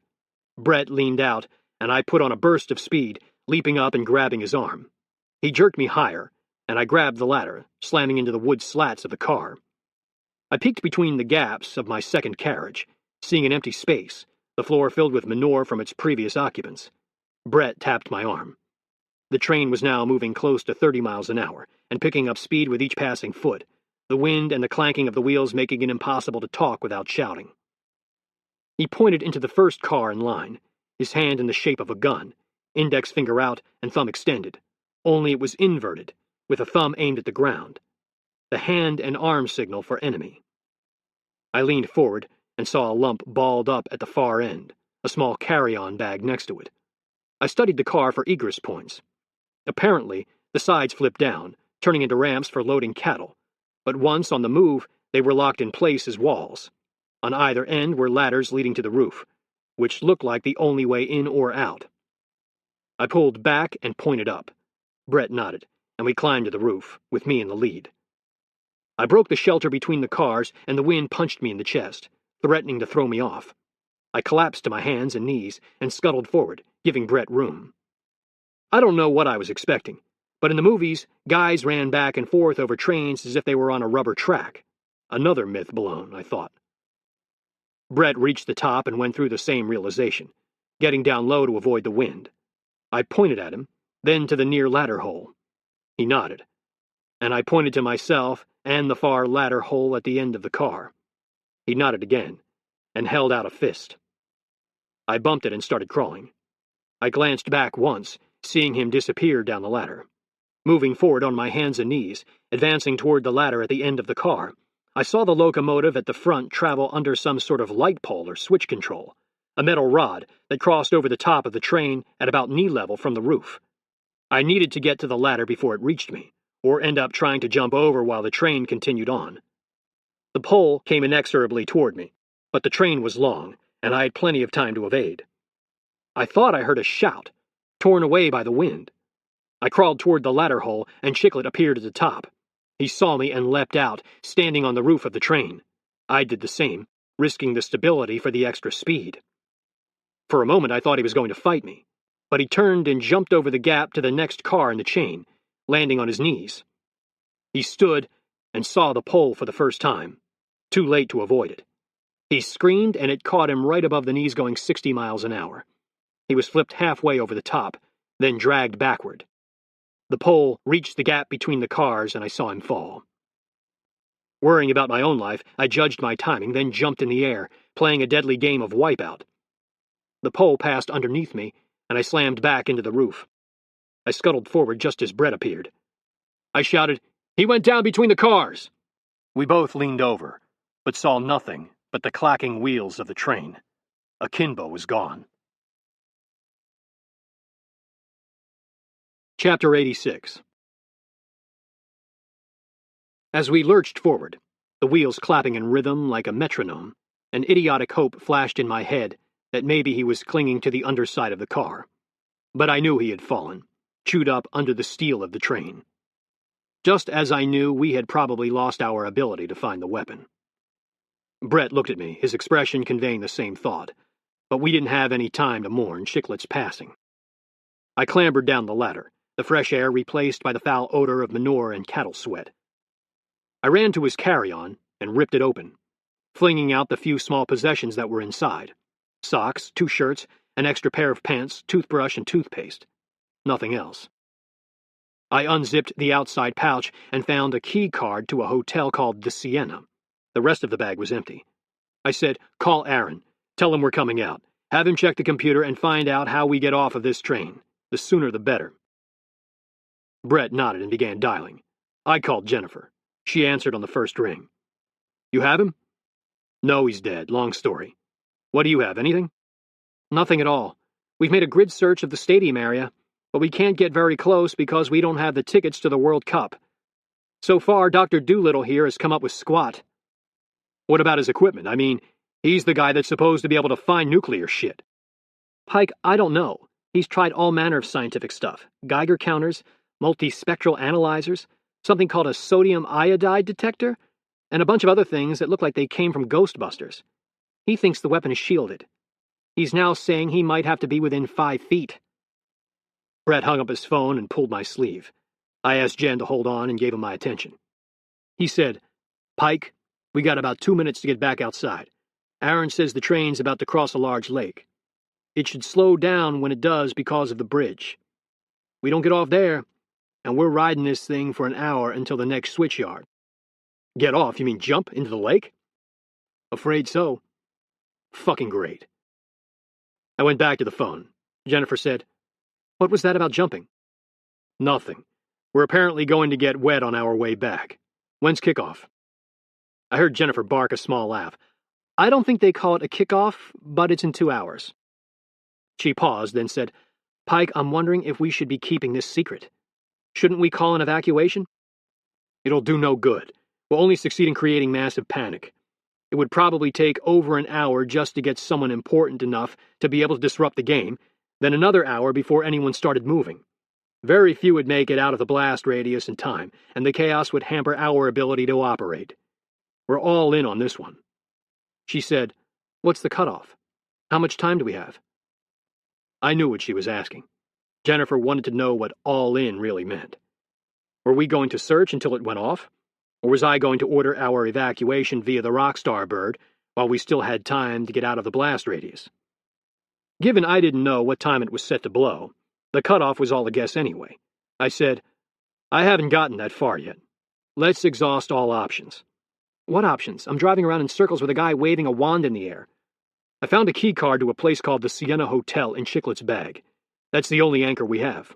Brett leaned out, and I put on a burst of speed, leaping up and grabbing his arm. He jerked me higher, and I grabbed the ladder, slamming into the wood slats of the car. I peeked between the gaps of my second carriage, seeing an empty space, the floor filled with manure from its previous occupants. Brett tapped my arm. The train was now moving close to 30 miles an hour, and picking up speed with each passing foot, the wind and the clanking of the wheels making it impossible to talk without shouting. He pointed into the first car in line, his hand in the shape of a gun, index finger out and thumb extended, only it was inverted, with a thumb aimed at the ground, the hand and arm signal for enemy. I leaned forward and saw a lump balled up at the far end, a small carry-on bag next to it. I studied the car for egress points. Apparently, the sides flipped down, turning into ramps for loading cattle, but once on the move, they were locked in place as walls. On either end were ladders leading to the roof, which looked like the only way in or out. I pulled back and pointed up. Brett nodded, and we climbed to the roof, with me in the lead. I broke the shelter between the cars, and the wind punched me in the chest, threatening to throw me off. I collapsed to my hands and knees and scuttled forward, giving Brett room. I don't know what I was expecting, but in the movies, guys ran back and forth over trains as if they were on a rubber track. Another myth blown, I thought. Brett reached the top and went through the same realization, getting down low to avoid the wind. I pointed at him, then to the near ladder hole. He nodded, and I pointed to myself and the far ladder hole at the end of the car. He nodded again, and held out a fist. I bumped it and started crawling. I glanced back once, seeing him disappear down the ladder. Moving forward on my hands and knees, advancing toward the ladder at the end of the car, I saw the locomotive at the front travel under some sort of light pole or switch control, a metal rod that crossed over the top of the train at about knee level from the roof. I needed to get to the ladder before it reached me, or end up trying to jump over while the train continued on. The pole came inexorably toward me, but the train was long, and I had plenty of time to evade. I thought I heard a shout, torn away by the wind. I crawled toward the ladder hole, and Chiclet appeared at the top. He saw me and leapt out, standing on the roof of the train. I did the same, risking the stability for the extra speed. For a moment I thought he was going to fight me, but he turned and jumped over the gap to the next car in the chain, landing on his knees. He stood and saw the pole for the first time, too late to avoid it. He screamed, and it caught him right above the knees going 60 miles an hour. He was flipped halfway over the top, then dragged backward. The pole reached the gap between the cars, and I saw him fall. Worrying about my own life, I judged my timing, then jumped in the air, playing a deadly game of wipeout. The pole passed underneath me, and I slammed back into the roof. I scuttled forward just as Brett appeared. I shouted, "He went down between the cars!" We both leaned over, but saw nothing but the clacking wheels of the train. Akimbo was gone. Chapter 86. As we lurched forward, the wheels clapping in rhythm like a metronome, an idiotic hope flashed in my head that maybe he was clinging to the underside of the car. But I knew he had fallen, chewed up under the steel of the train. Just as I knew we had probably lost our ability to find the weapon. Brett looked at me, his expression conveying the same thought, but we didn't have any time to mourn Chiclet's passing. I clambered down the ladder, the fresh air replaced by the foul odor of manure and cattle sweat. I ran to his carry-on and ripped it open, flinging out the few small possessions that were inside. Socks, 2 shirts, an extra pair of pants, toothbrush, and toothpaste. Nothing else. I unzipped the outside pouch and found a key card to a hotel called the Sienna. The rest of the bag was empty. I said, "Call Aaron. Tell him we're coming out. Have him check the computer and find out how we get off of this train. The sooner the better." Brett nodded and began dialing. I called Jennifer. She answered on the first ring. "You have him?" "No, he's dead. Long story." "What do you have, anything?" "Nothing at all. We've made a grid search of the stadium area, but we can't get very close because we don't have the tickets to the World Cup. So far, Dr. Doolittle here has come up with squat." "What about his equipment? I mean, he's the guy that's supposed to be able to find nuclear shit." "Pike, I don't know. He's tried all manner of scientific stuff. Geiger counters, multispectral analyzers, something called a sodium iodide detector, and a bunch of other things that look like they came from Ghostbusters. He thinks the weapon is shielded. He's now saying he might have to be within 5 feet. Brett hung up his phone and pulled my sleeve. I asked Jen to hold on and gave him my attention. He said, "Pike, we got about 2 minutes to get back outside. Aaron says the train's about to cross a large lake. It should slow down when it does because of the bridge. We don't get off there, and we're riding this thing for an hour until the next switch yard." "Get off? You mean jump into the lake?" "Afraid so." "Fucking great." I went back to the phone. Jennifer said, "What was that about jumping?" "Nothing. We're apparently going to get wet on our way back. When's kickoff?" I heard Jennifer bark a small laugh. "I don't think they call it a kickoff, but it's in 2 hours. She paused, then said, "Pike, I'm wondering if we should be keeping this secret. Shouldn't we call an evacuation?" "It'll do no good. We'll only succeed in creating massive panic. It would probably take over an hour just to get someone important enough to be able to disrupt the game, then another hour before anyone started moving. Very few would make it out of the blast radius in time, and the chaos would hamper our ability to operate. We're all in on this one. She said, "What's the cutoff? How much time do we have?" I knew what she was asking. Jennifer wanted to know what all in really meant. Were we going to search until it went off? Or was I going to order our evacuation via the Rockstar bird while we still had time to get out of the blast radius? Given I didn't know what time it was set to blow, the cutoff was all a guess anyway. I said, "I haven't gotten that far yet. Let's exhaust all options." "What options? I'm driving around in circles with a guy waving a wand in the air." "I found a key card to a place called the Sienna Hotel in Chiclet's bag. That's the only anchor we have."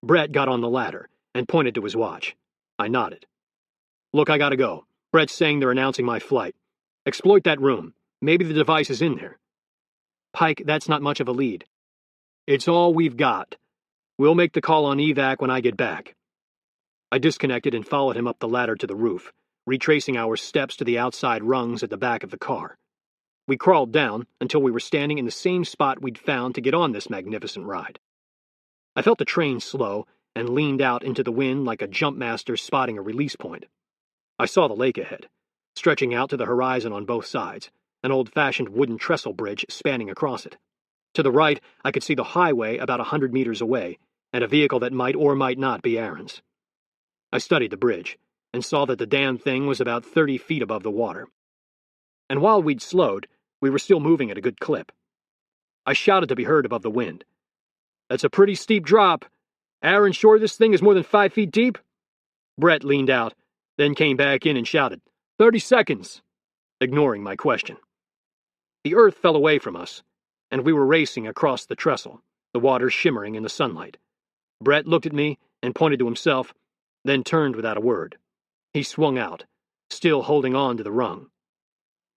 Brett got on the ladder and pointed to his watch. I nodded. "Look, I gotta go. Brett's saying they're announcing my flight. Exploit that room. Maybe the device is in there." "Pike, that's not much of a lead." "It's all we've got. We'll make the call on evac when I get back." I disconnected and followed him up the ladder to the roof, retracing our steps to the outside rungs at the back of the car. We crawled down until we were standing in the same spot we'd found to get on this magnificent ride. I felt the train slow and leaned out into the wind like a jumpmaster spotting a release point. I saw the lake ahead, stretching out to the horizon on both sides, an old-fashioned wooden trestle bridge spanning across it. To the right, I could see the highway about 100 meters away, and a vehicle that might or might not be Aaron's. I studied the bridge, and saw that the damn thing was about 30 feet above the water. And while we'd slowed, we were still moving at a good clip. I shouted to be heard above the wind. "That's a pretty steep drop. Aaron, sure this thing is more than 5 feet deep?" Brett leaned out, then came back in and shouted, 30 seconds, ignoring my question. The earth fell away from us, and we were racing across the trestle, the water shimmering in the sunlight. Brett looked at me and pointed to himself, then turned without a word. He swung out, still holding on to the rung.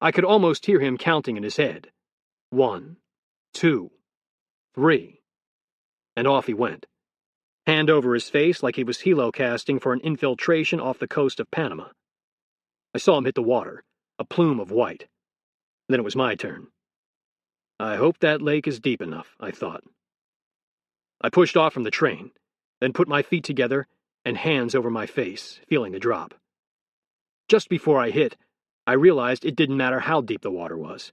I could almost hear him counting in his head. 1, 2, 3. And off he went, hand over his face like he was helocasting for an infiltration off the coast of Panama. I saw him hit the water, a plume of white. Then it was my turn. I hope that lake is deep enough, I thought. I pushed off from the train, then put my feet together and hands over my face, feeling the drop. Just before I hit, I realized it didn't matter how deep the water was.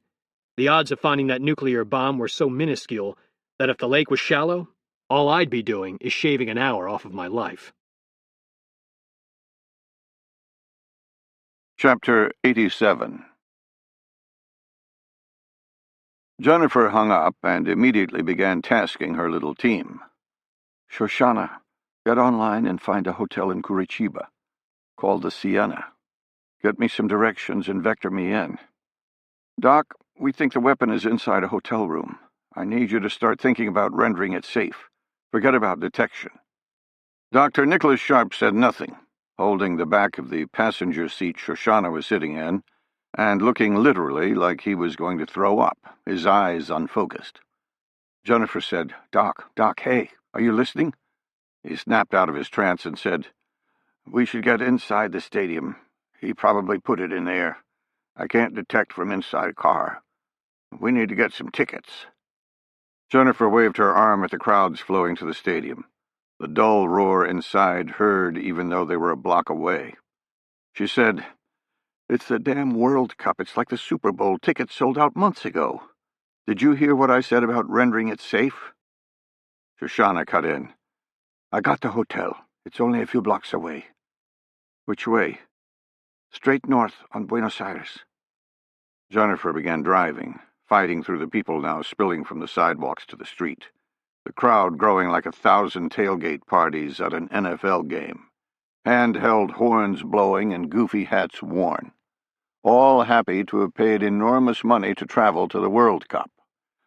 The odds of finding that nuclear bomb were so minuscule that if the lake was shallow, all I'd be doing is shaving an hour off of my life. Chapter 87. Jennifer hung up and immediately began tasking her little team. "Shoshana, get online and find a hotel in Curitiba, called the Sienna. Get me some directions and vector me in. Doc, we think the weapon is inside a hotel room. I need you to start thinking about rendering it safe. Forget about detection." Dr. Nicholas Sharp said nothing, holding the back of the passenger seat Shoshana was sitting in, and looking literally like he was going to throw up, his eyes unfocused. Jennifer said, Doc, hey, are you listening?" He snapped out of his trance and said, "We should get inside the stadium. He probably put it in there. I can't detect from inside a car. We need to get some tickets." Jennifer waved her arm at the crowds flowing to the stadium, the dull roar inside heard even though they were a block away. She said, "It's the damn World Cup. It's like the Super Bowl. Tickets sold out months ago. Did you hear what I said about rendering it safe?" Shoshana cut in. "I got the hotel. It's only a few blocks away." "Which way?" "Straight north on Buenos Aires." Jennifer began driving, fighting through the people now spilling from the sidewalks to the street, the crowd growing like 1,000 tailgate parties at an NFL game, handheld horns blowing and goofy hats worn, all happy to have paid enormous money to travel to the World Cup,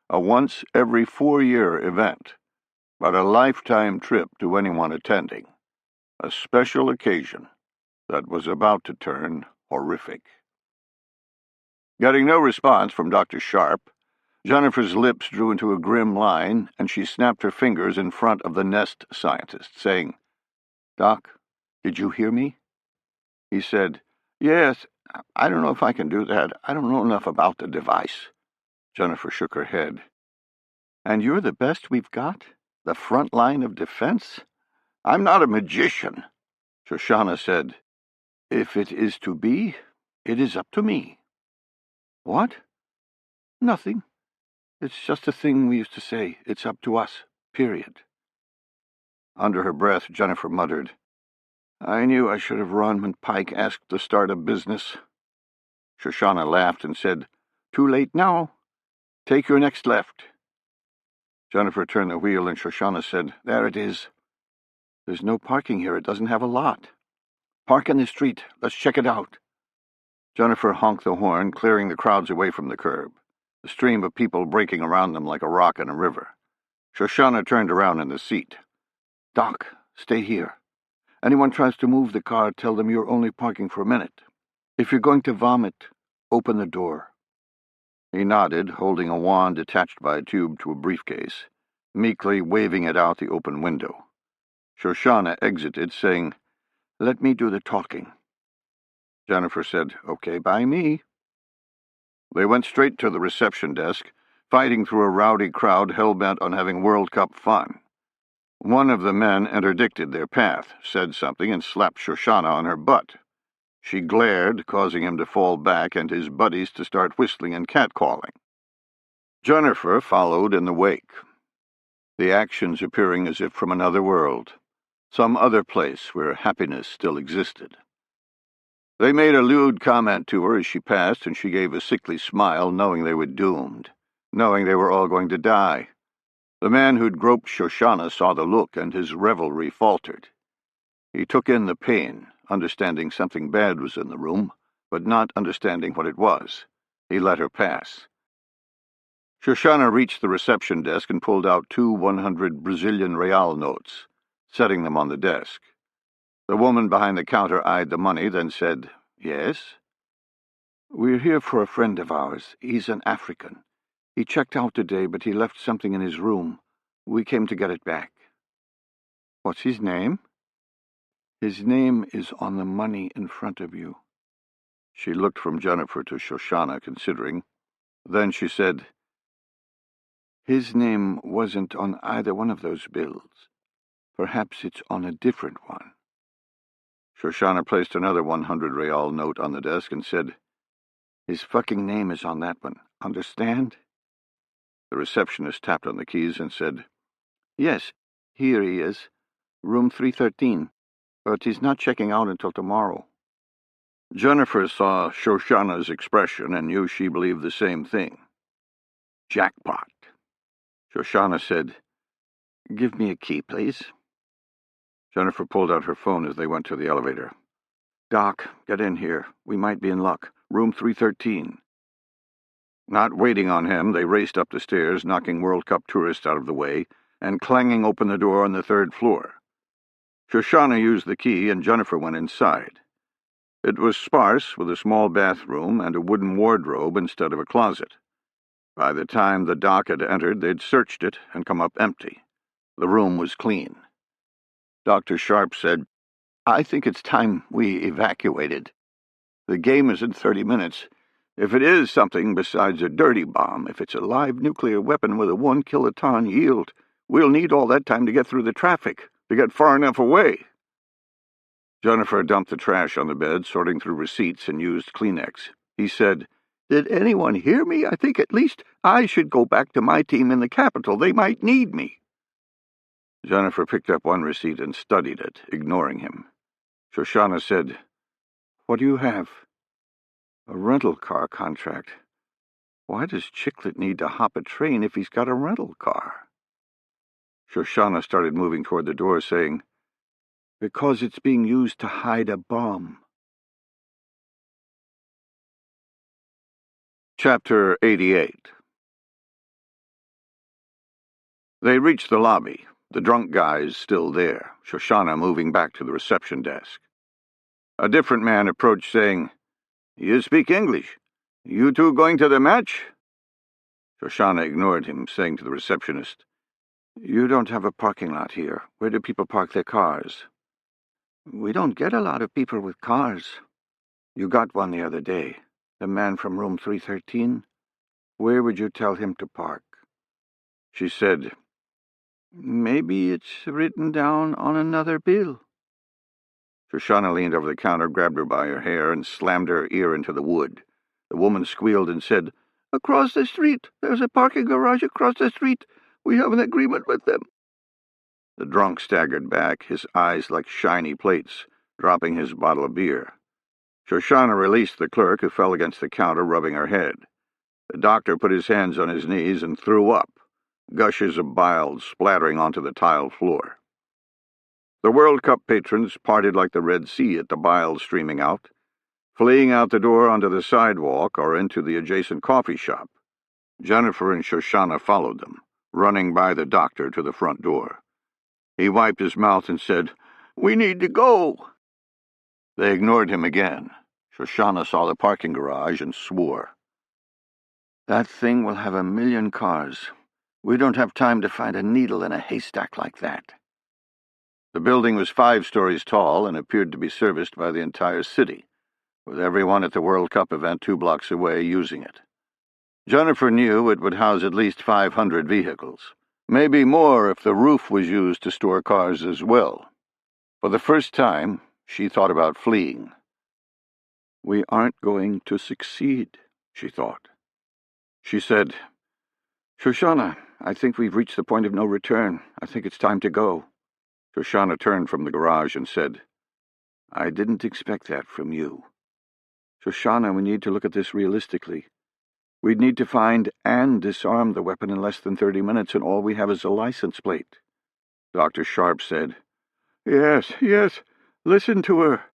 a once-every-4-year event, but a lifetime trip to anyone attending, a special occasion that was about to turn horrific. Getting no response from Dr. Sharp, Jennifer's lips drew into a grim line, and she snapped her fingers in front of the nest scientist, saying, "Doc, did you hear me?" He said, "Yes, I don't know if I can do that. I don't know enough about the device." Jennifer shook her head. "And you're the best we've got?" The front line of defense? I'm not a magician. Shoshana said, If it is to be, it is up to me. What? Nothing. It's just a thing we used to say. It's up to us. Period. Under her breath, Jennifer muttered, I knew I should have run when Pike asked to start a business. Shoshana laughed and said, Too late now. Take your next left. Jennifer turned the wheel and Shoshana said, There it is. There's no parking here. It doesn't have a lot. Park in the street. Let's check it out. Jennifer honked the horn, clearing the crowds away from the curb, the stream of people breaking around them like a rock in a river. Shoshana turned around in the seat. Doc, stay here. Anyone tries to move the car, tell them you're only parking for a minute. If you're going to vomit, open the door. He nodded, holding a wand attached by a tube to a briefcase, meekly waving it out the open window. Shoshana exited, saying, Let me do the talking. Jennifer said, Okay, by me. They went straight to the reception desk, fighting through a rowdy crowd hell-bent on having World Cup fun. One of the men interdicted their path, said something, and slapped Shoshana on her butt. She glared, causing him to fall back and his buddies to start whistling and catcalling. Jennifer followed in the wake, the actions appearing as if from another world, some other place where happiness still existed. They made a lewd comment to her as she passed, and she gave a sickly smile, knowing they were doomed, knowing they were all going to die. The man who'd groped Shoshana saw the look, and his revelry faltered. He took in the pain, understanding something bad was in the room, but not understanding what it was. He let her pass. Shoshana reached the reception desk and pulled out 2 100 Brazilian real notes, setting them on the desk. The woman behind the counter eyed the money, then said, Yes? We're here for a friend of ours. He's an African. He checked out today, but he left something in his room. We came to get it back. What's his name? His name is on the money in front of you. She looked from Jennifer to Shoshana, considering. Then she said, His name wasn't on either one of those bills. Perhaps it's on a different one. Shoshana placed another 100 real note on the desk and said, His fucking name is on that one. Understand? The receptionist tapped on the keys and said, Yes, here he is. Room 313. But he's not checking out until tomorrow. Jennifer saw Shoshana's expression and knew she believed the same thing. Jackpot. Shoshana said, Give me a key, please. Jennifer pulled out her phone as they went to the elevator. Doc, get in here. We might be in luck. Room 313. Not waiting on him, they raced up the stairs, knocking World Cup tourists out of the way, and clanging open the door on the 3rd floor. Shoshana used the key, and Jennifer went inside. It was sparse, with a small bathroom and a wooden wardrobe instead of a closet. By the time the doc had entered, they'd searched it and come up empty. The room was clean. Dr. Sharp said, I think it's time we evacuated. The game is in 30 minutes. If it is something besides a dirty bomb, if it's a live nuclear weapon with a 1 kiloton yield, we'll need all that time to get through the traffic, to get far enough away. Jennifer dumped the trash on the bed, sorting through receipts and used Kleenex. He said, Did anyone hear me? I think at least I should go back to my team in the capital. They might need me. Jennifer picked up one receipt and studied it, ignoring him. Shoshana said, What do you have? A rental car contract. Why does Chicklet need to hop a train if he's got a rental car? Shoshana started moving toward the door, saying, Because it's being used to hide a bomb. Chapter 88. They reached the lobby, the drunk guys still there, Shoshana moving back to the reception desk. A different man approached, saying, You speak English. You two going to the match? Shoshana ignored him, saying to the receptionist, You don't have a parking lot here. Where do people park their cars? We don't get a lot of people with cars. You got one the other day. The man from room 313. Where would you tell him to park? She said, Maybe it's written down on another bill. Shoshana leaned over the counter, grabbed her by her hair, and slammed her ear into the wood. The woman squealed and said, "Across the street! There's a parking garage across the street. We have an agreement with them." The drunk staggered back, his eyes like shiny plates, dropping his bottle of beer. Shoshana released the clerk, who fell against the counter, rubbing her head. The doctor put his hands on his knees and threw up, gushes of bile splattering onto the tile floor. The World Cup patrons parted like the Red Sea at the bile streaming out, fleeing out the door onto the sidewalk or into the adjacent coffee shop. Jennifer and Shoshana followed them, running by the doctor to the front door. He wiped his mouth and said, "We need to go." They ignored him again. Shoshana saw the parking garage and swore. "That thing will have 1,000,000 cars. We don't have time to find a needle in a haystack like that." The building was 5 stories tall and appeared to be serviced by the entire city, with everyone at the World Cup event 2 blocks away using it. Jennifer knew it would house at least 500 vehicles, maybe more if the roof was used to store cars as well. For the first time, she thought about fleeing. "We aren't going to succeed," she thought. She said, "Shoshana, I think we've reached the point of no return. I think it's time to go." Shoshana turned from the garage and said, "I didn't expect that from you. Shoshana, we need to look at this realistically. We'd need to find and disarm the weapon in less than 30 minutes, and all we have is a license plate." Dr. Sharp said, Yes, listen to her."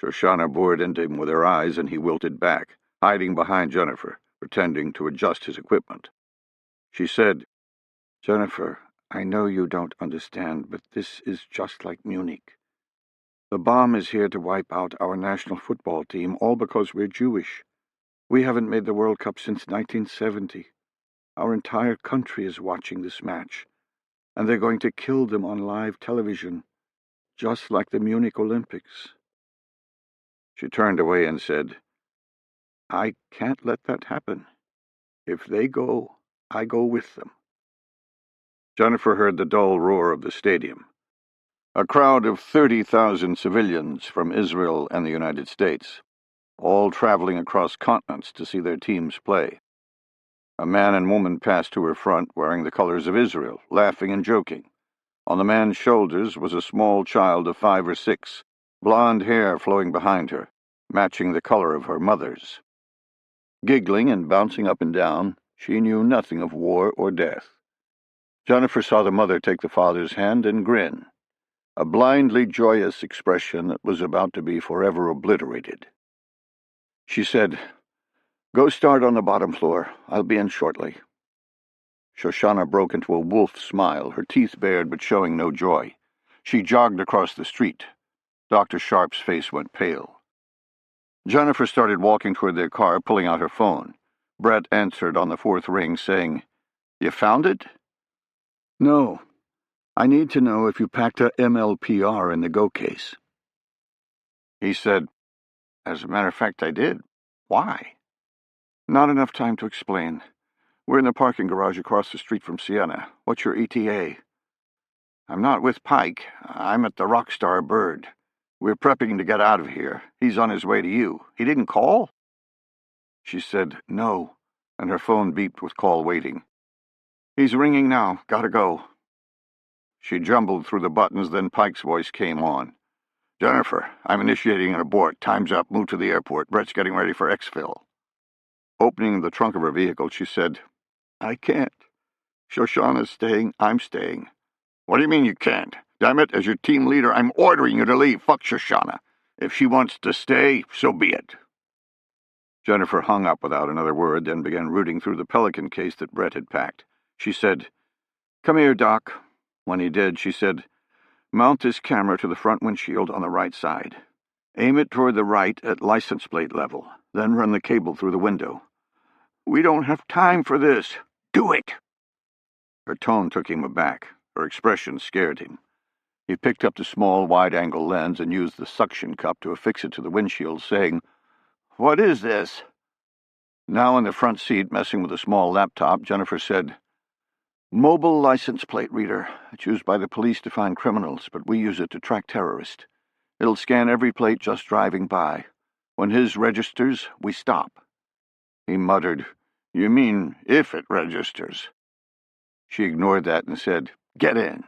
Shoshana bored into him with her eyes, and he wilted back, hiding behind Jennifer, pretending to adjust his equipment. She said, "Jennifer, I know you don't understand, but this is just like Munich. The bomb is here to wipe out our national football team, all because we're Jewish. We haven't made the World Cup since 1970. Our entire country is watching this match, and they're going to kill them on live television, just like the Munich Olympics." She turned away and said, "I can't let that happen. If they go, I go with them." Jennifer heard the dull roar of the stadium. A crowd of 30,000 civilians from Israel and the United States, all traveling across continents to see their teams play. A man and woman passed to her front wearing the colors of Israel, laughing and joking. On the man's shoulders was a small child of 5 or 6, blonde hair flowing behind her, matching the color of her mother's. Giggling and bouncing up and down, she knew nothing of war or death. Jennifer saw the mother take the father's hand and grin, a blindly joyous expression that was about to be forever obliterated. She said, "Go start on the bottom floor. I'll be in shortly." Shoshana broke into a wolf smile, her teeth bared but showing no joy. She jogged across the street. Dr. Sharp's face went pale. Jennifer started walking toward their car, pulling out her phone. Brett answered on the 4th ring, saying, "You found it?" "No. I need to know if you packed a MLPR in the Go case." He said, "As a matter of fact, I did. Why?" "Not enough time to explain. We're in the parking garage across the street from Sienna. What's your ETA?" "I'm not with Pike. I'm at the Rockstar Bird. We're prepping to get out of here. He's on his way to you. He didn't call?" She said, "No," and her phone beeped with call waiting. "He's ringing now. Gotta go." She jumbled through the buttons, then Pike's voice came on. "Jennifer, I'm initiating an abort. Time's up. Move to the airport. Brett's getting ready for exfil." Opening the trunk of her vehicle, she said, "I can't. Shoshana's staying. I'm staying." "What do you mean you can't? Damn it, as your team leader, I'm ordering you to leave. Fuck Shoshana. If she wants to stay, so be it." Jennifer hung up without another word, then began rooting through the Pelican case that Brett had packed. She said, "Come here, Doc." When he did, she said, "Mount this camera to the front windshield on the right side. Aim it toward the right at license plate level, then run the cable through the window." "We don't have time for this." "Do it!" Her tone took him aback. Her expression scared him. He picked up the small, wide-angle lens and used the suction cup to affix it to the windshield, saying, "What is this?" Now in the front seat, messing with a small laptop, Jennifer said, Mobile license plate reader. It's used by the police to find criminals, but we use it to track terrorists. It'll scan every plate just driving by. When his registers, we stop." He muttered, "You mean if it registers?" She ignored that and said, "Get in."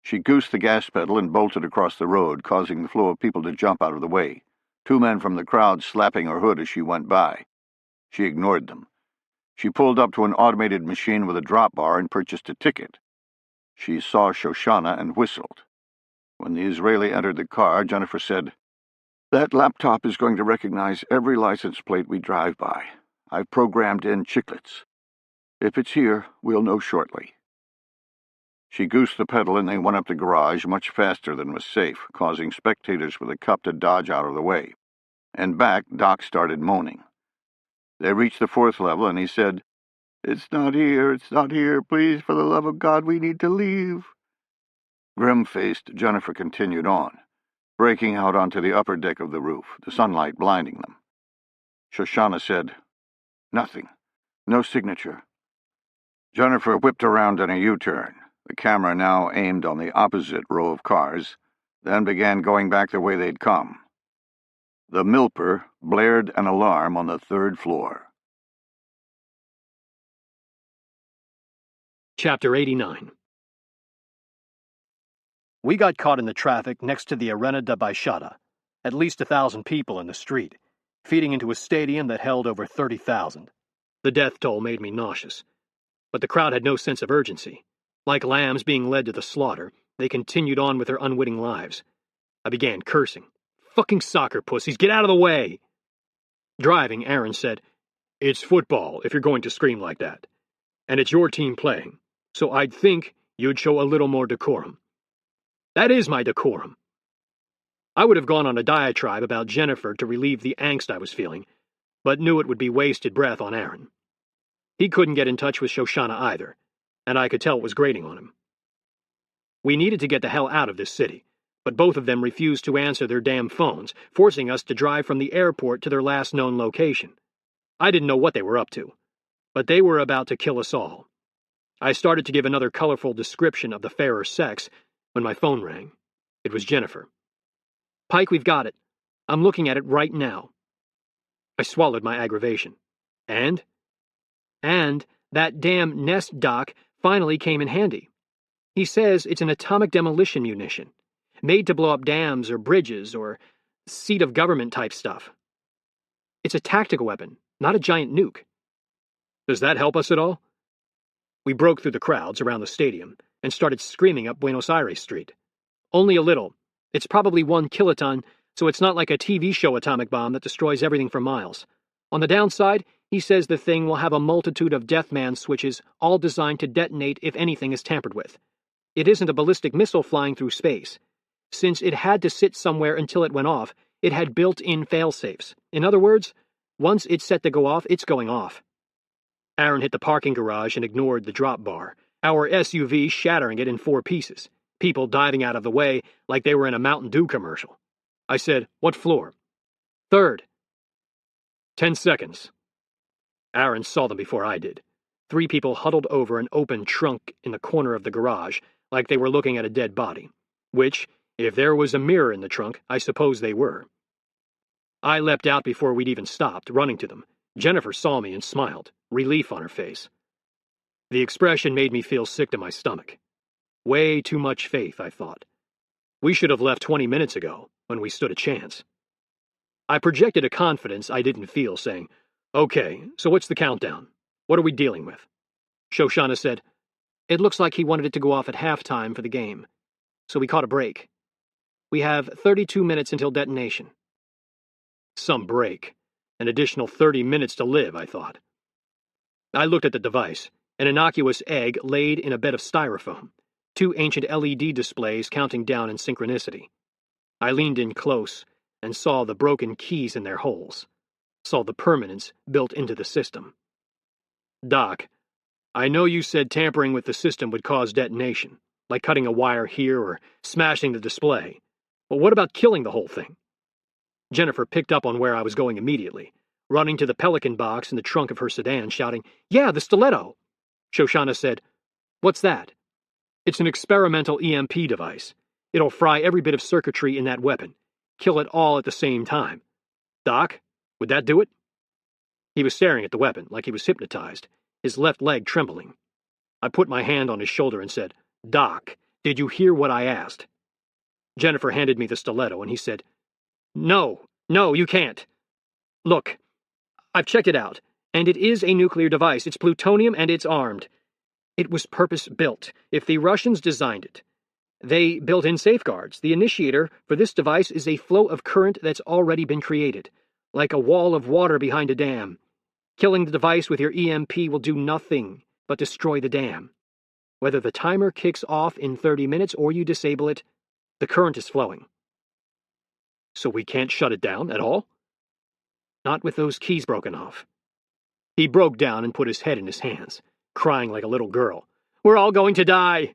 She goosed the gas pedal and bolted across the road, causing the flow of people to jump out of the way. 2 men from the crowd slapping her hood as she went by. She ignored them. She pulled up to an automated machine with a drop bar and purchased a ticket. She saw Shoshana and whistled. When the Israeli entered the car, Jennifer said, "That laptop is going to recognize every license plate we drive by. I've programmed in chiclets. If it's here, we'll know shortly." She goosed the pedal and they went up the garage much faster than was safe, causing spectators with a cup to dodge out of the way. And back, Doc started moaning. They reached the 4th level and he said, it's not here, please, for the love of God, we need to leave." Grim-faced, Jennifer continued on, breaking out onto the upper deck of the roof, the sunlight blinding them. Shoshana said, "Nothing. No signature." Jennifer whipped around in a U-turn, the camera now aimed on the opposite row of cars, then began going back the way they'd come. The milper blared an alarm on the 3rd floor. Chapter 89. We got caught in the traffic next to the Arena da Baixada, at least 1,000 people in the street, feeding into a stadium that held over 30,000. The death toll made me nauseous, but the crowd had no sense of urgency. Like lambs being led to the slaughter, they continued on with their unwitting lives. I began cursing. "Fucking soccer pussies, get out of the way!" Driving, Aaron said, "It's football if you're going to scream like that. And it's your team playing, so I'd think you'd show a little more decorum." That is my decorum. I would have gone on a diatribe about Jennifer to relieve the angst I was feeling, but knew it would be wasted breath on Aaron. He couldn't get in touch with Shoshana either, and I could tell it was grating on him. We needed to get the hell out of this city, but both of them refused to answer their damn phones, forcing us to drive from the airport to their last known location. I didn't know what they were up to, but they were about to kill us all. I started to give another colorful description of the fairer sex when my phone rang. It was Jennifer. "Pike, we've got it. I'm looking at it right now." I swallowed my aggravation. And that damn nest doc finally came in handy. He says it's an atomic demolition munition, made to blow up dams or bridges or seat of government type stuff. It's a tactical weapon, not a giant nuke. Does that help us at all? We broke through the crowds around the stadium and started screaming up Buenos Aires Street. Only a little. It's probably 1 kiloton, so it's not like a TV show atomic bomb that destroys everything for miles. On the downside, he says the thing will have a multitude of Deathman switches, all designed to detonate if anything is tampered with. It isn't a ballistic missile flying through space. Since it had to sit somewhere until it went off, it had built-in fail-safes. In other words, once it's set to go off, it's going off. Aaron hit the parking garage and ignored the drop bar, our SUV shattering it in 4 pieces, people diving out of the way like they were in a Mountain Dew commercial. I said, "What floor?" "3rd. 10 seconds. Aaron saw them before I did. 3 people huddled over an open trunk in the corner of the garage like they were looking at a dead body, which, if there was a mirror in the trunk, I suppose they were. I leapt out before we'd even stopped, running to them. Jennifer saw me and smiled, relief on her face. The expression made me feel sick to my stomach. Way too much faith, I thought. We should have left 20 minutes ago, when we stood a chance. I projected a confidence I didn't feel, saying, "Okay, so what's the countdown? What are we dealing with?" Shoshana said, "It looks like he wanted it to go off at halftime for the game, so we caught a break. We have 32 minutes until detonation." Some break. An additional 30 minutes to live, I thought. I looked at the device, an innocuous egg laid in a bed of styrofoam, 2 ancient LED displays counting down in synchronicity. I leaned in close and saw the broken keys in their holes, saw the permanence built into the system. "Doc, I know you said tampering with the system would cause detonation, like cutting a wire here or smashing the display, but what about killing the whole thing?" Jennifer picked up on where I was going immediately, running to the Pelican box in the trunk of her sedan, shouting, "Yeah, the stiletto!" Shoshana said, "What's that?" "It's an experimental EMP device. It'll fry every bit of circuitry in that weapon. Kill it all at the same time. Doc, would that do it?" He was staring at the weapon like he was hypnotized, his left leg trembling. I put my hand on his shoulder and said, "Doc, did you hear what I asked?" Jennifer handed me the stiletto and he said, No, you can't. Look, I've checked it out, and it is a nuclear device. It's plutonium and it's armed. It was purpose-built. If the Russians designed it, they built in safeguards. The initiator for this device is a flow of current that's already been created, like a wall of water behind a dam. Killing the device with your EMP will do nothing but destroy the dam. Whether the timer kicks off in 30 minutes or you disable it, the current is flowing. So we can't shut it down at all? Not with those keys broken off. He broke down and put his head in his hands, crying like a little girl. "We're all going to die!"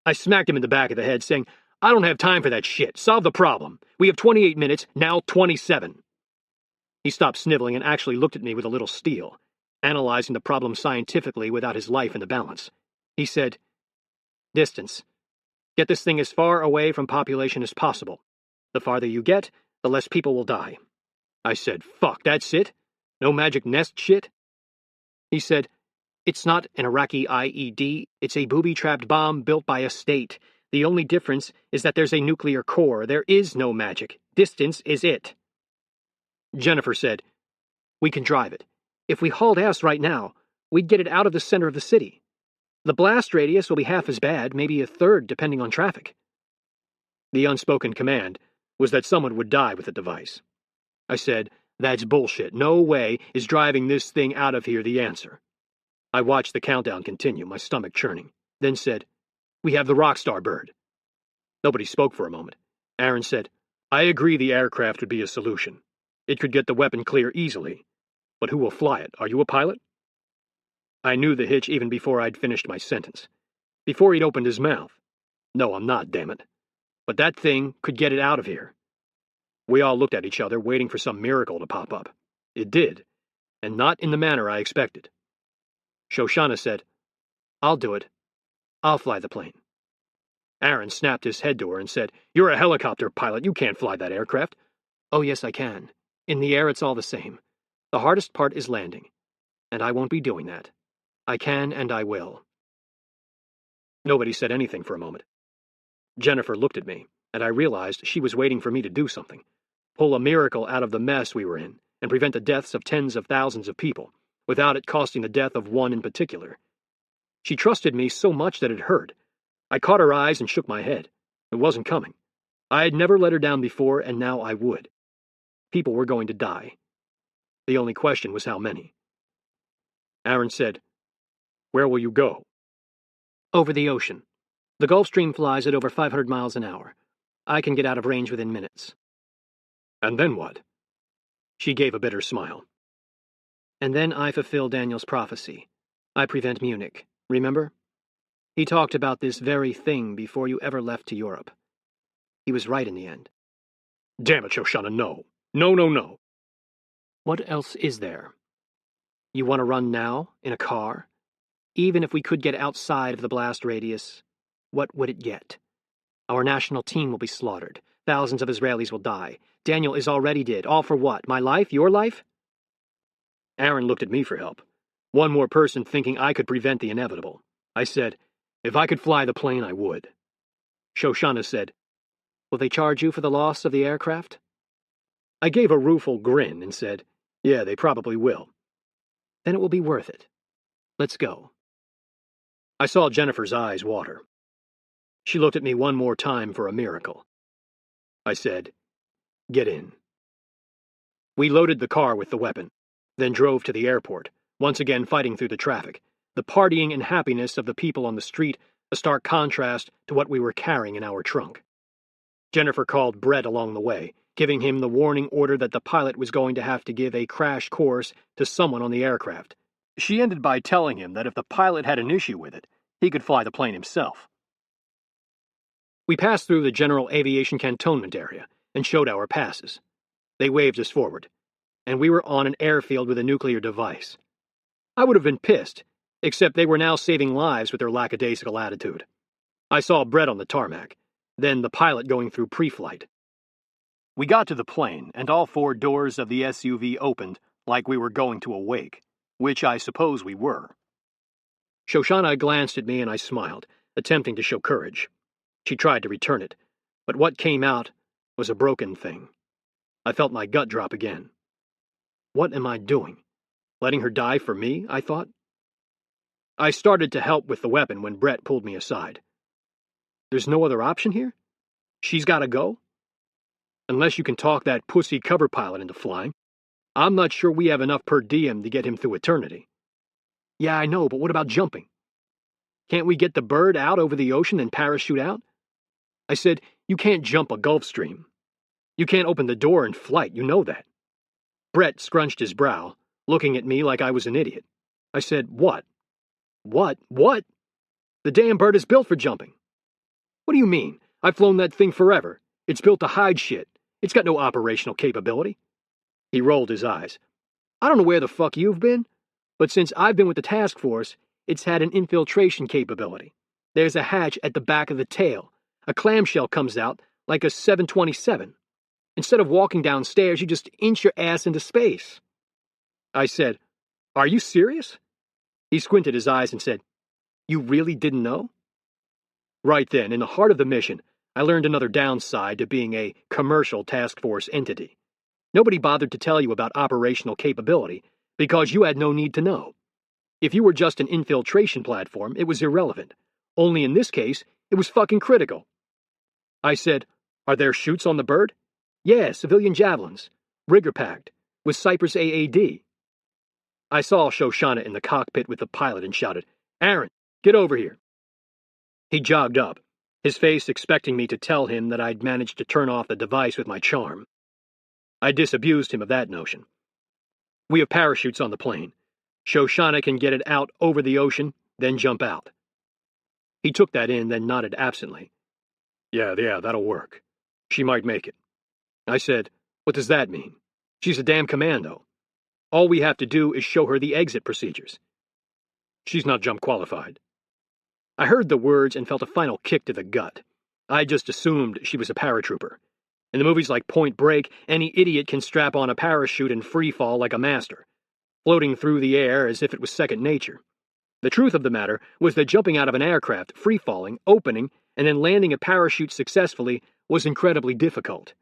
I smacked him in the back of the head, saying, "I don't have time for that shit. Solve the problem. We have 28 minutes, now 27. He stopped sniveling and actually looked at me with a little steel, analyzing the problem scientifically without his life in the balance. He said, "Distance. Get this thing as far away from population as possible. The farther you get, the less people will die." I said, "Fuck, that's it? No magic nest shit?" He said, "It's not an Iraqi IED. It's a booby-trapped bomb built by a state. The only difference is that there's a nuclear core. There is no magic. Distance is it." Jennifer said, "We can drive it. If we hauled ass right now, we'd get it out of the center of the city. The blast radius will be half as bad, maybe a third, depending on traffic." The unspoken command was that someone would die with the device. I said, "That's bullshit. No way is driving this thing out of here the answer." I watched the countdown continue, my stomach churning, then said, "We have the Rockstar bird." Nobody spoke for a moment. Aaron said, "I agree the aircraft would be a solution. It could get the weapon clear easily. But who will fly it? Are you a pilot?" I knew the hitch even before I'd finished my sentence. Before he'd opened his mouth. "No, I'm not, damn it. But that thing could get it out of here." We all looked at each other, waiting for some miracle to pop up. It did, and not in the manner I expected. Shoshana said, "I'll do it. I'll fly the plane." Aaron snapped his head to her and said, "You're a helicopter pilot. You can't fly that aircraft." "Oh, yes, I can. In the air, it's all the same. The hardest part is landing, and I won't be doing that. I can and I will." Nobody said anything for a moment. Jennifer looked at me, and I realized she was waiting for me to do something. Pull a miracle out of the mess we were in, and prevent the deaths of tens of thousands of people, without it costing the death of one in particular. She trusted me so much that it hurt. I caught her eyes and shook my head. It wasn't coming. I had never let her down before, and now I would. People were going to die. The only question was how many. Aaron said, "Where will you go?" "Over the ocean. The Gulf Stream flies at over 500 miles an hour. I can get out of range within minutes." "And then what?" She gave a bitter smile. "And then I fulfill Daniel's prophecy. I prevent Munich. Remember? He talked about this very thing before you ever left to Europe. He was right in the end." "Damn it, Shoshana, no. No. What else is there? You want to run now, in a car? Even if we could get outside of the blast radius, what would it get? Our national team will be slaughtered. Thousands of Israelis will die. Daniel is already dead. All for what? My life? Your life?" Aaron looked at me for help. One more person thinking I could prevent the inevitable. I said, "If I could fly the plane, I would." Shoshana said, "Will they charge you for the loss of the aircraft?" I gave a rueful grin and said, "Yeah, they probably will." "Then it will be worth it. Let's go." I saw Jennifer's eyes water. She looked at me one more time for a miracle. I said, "Get in." We loaded the car with the weapon, then drove to the airport, once again fighting through the traffic, the partying and happiness of the people on the street, a stark contrast to what we were carrying in our trunk. Jennifer called Brett along the way, giving him the warning order that the pilot was going to have to give a crash course to someone on the aircraft. She ended by telling him that if the pilot had an issue with it, he could fly the plane himself. We passed through the General Aviation Cantonment area and showed our passes. They waved us forward, and we were on an airfield with a nuclear device. I would have been pissed except they were now saving lives with their lackadaisical attitude. I saw Brett on the tarmac, then the pilot going through pre-flight. We got to the plane, and all 4 doors of the SUV opened like we were going to a wake, which I suppose we were. Shoshana glanced at me and I smiled, attempting to show courage. She tried to return it, but what came out was a broken thing. I felt my gut drop again. What am I doing? Letting her die for me, I thought. I started to help with the weapon when Brett pulled me aside. There's no other option here? She's gotta go? Unless you can talk that pussy cover pilot into flying, I'm not sure we have enough per diem to get him through eternity. Yeah, I know, but what about jumping? Can't we get the bird out over the ocean and parachute out? I said, you can't jump a Gulf Stream. You can't open the door in flight, you know that. Brett scrunched his brow, looking at me like I was an idiot. I said, what? What? The damn bird is built for jumping. What do you mean? I've flown that thing forever. It's built to hide shit. It's got no operational capability. He rolled his eyes. I don't know where the fuck you've been, but since I've been with the Taskforce, it's had an infiltration capability. There's a hatch at the back of the tail. A clamshell comes out like a 727. Instead of walking downstairs, you just inch your ass into space. I said, are you serious? He squinted his eyes and said, you really didn't know? Right then, in the heart of the mission, I learned another downside to being a commercial task force entity. Nobody bothered to tell you about operational capability because you had no need to know. If you were just an infiltration platform, it was irrelevant. Only in this case, it was fucking critical. I said, are there chutes on the bird? Yeah, civilian javelins. Rigger-packed, with Cypress AAD. I saw Shoshana in the cockpit with the pilot and shouted, Aaron, get over here. He jogged up, his face expecting me to tell him that I'd managed to turn off the device with my charm. I disabused him of that notion. We have parachutes on the plane. Shoshana can get it out over the ocean, then jump out. He took that in, then nodded absently. Yeah, that'll work. She might make it. I said, what does that mean? She's a damn commando. All we have to do is show her the exit procedures. She's not jump qualified. I heard the words and felt a final kick to the gut. I just assumed she was a paratrooper. In the movies like Point Break, any idiot can strap on a parachute and free fall like a master, floating through the air as if it was second nature. The truth of the matter was that jumping out of an aircraft, free-falling, opening, and then landing a parachute successfully was incredibly difficult.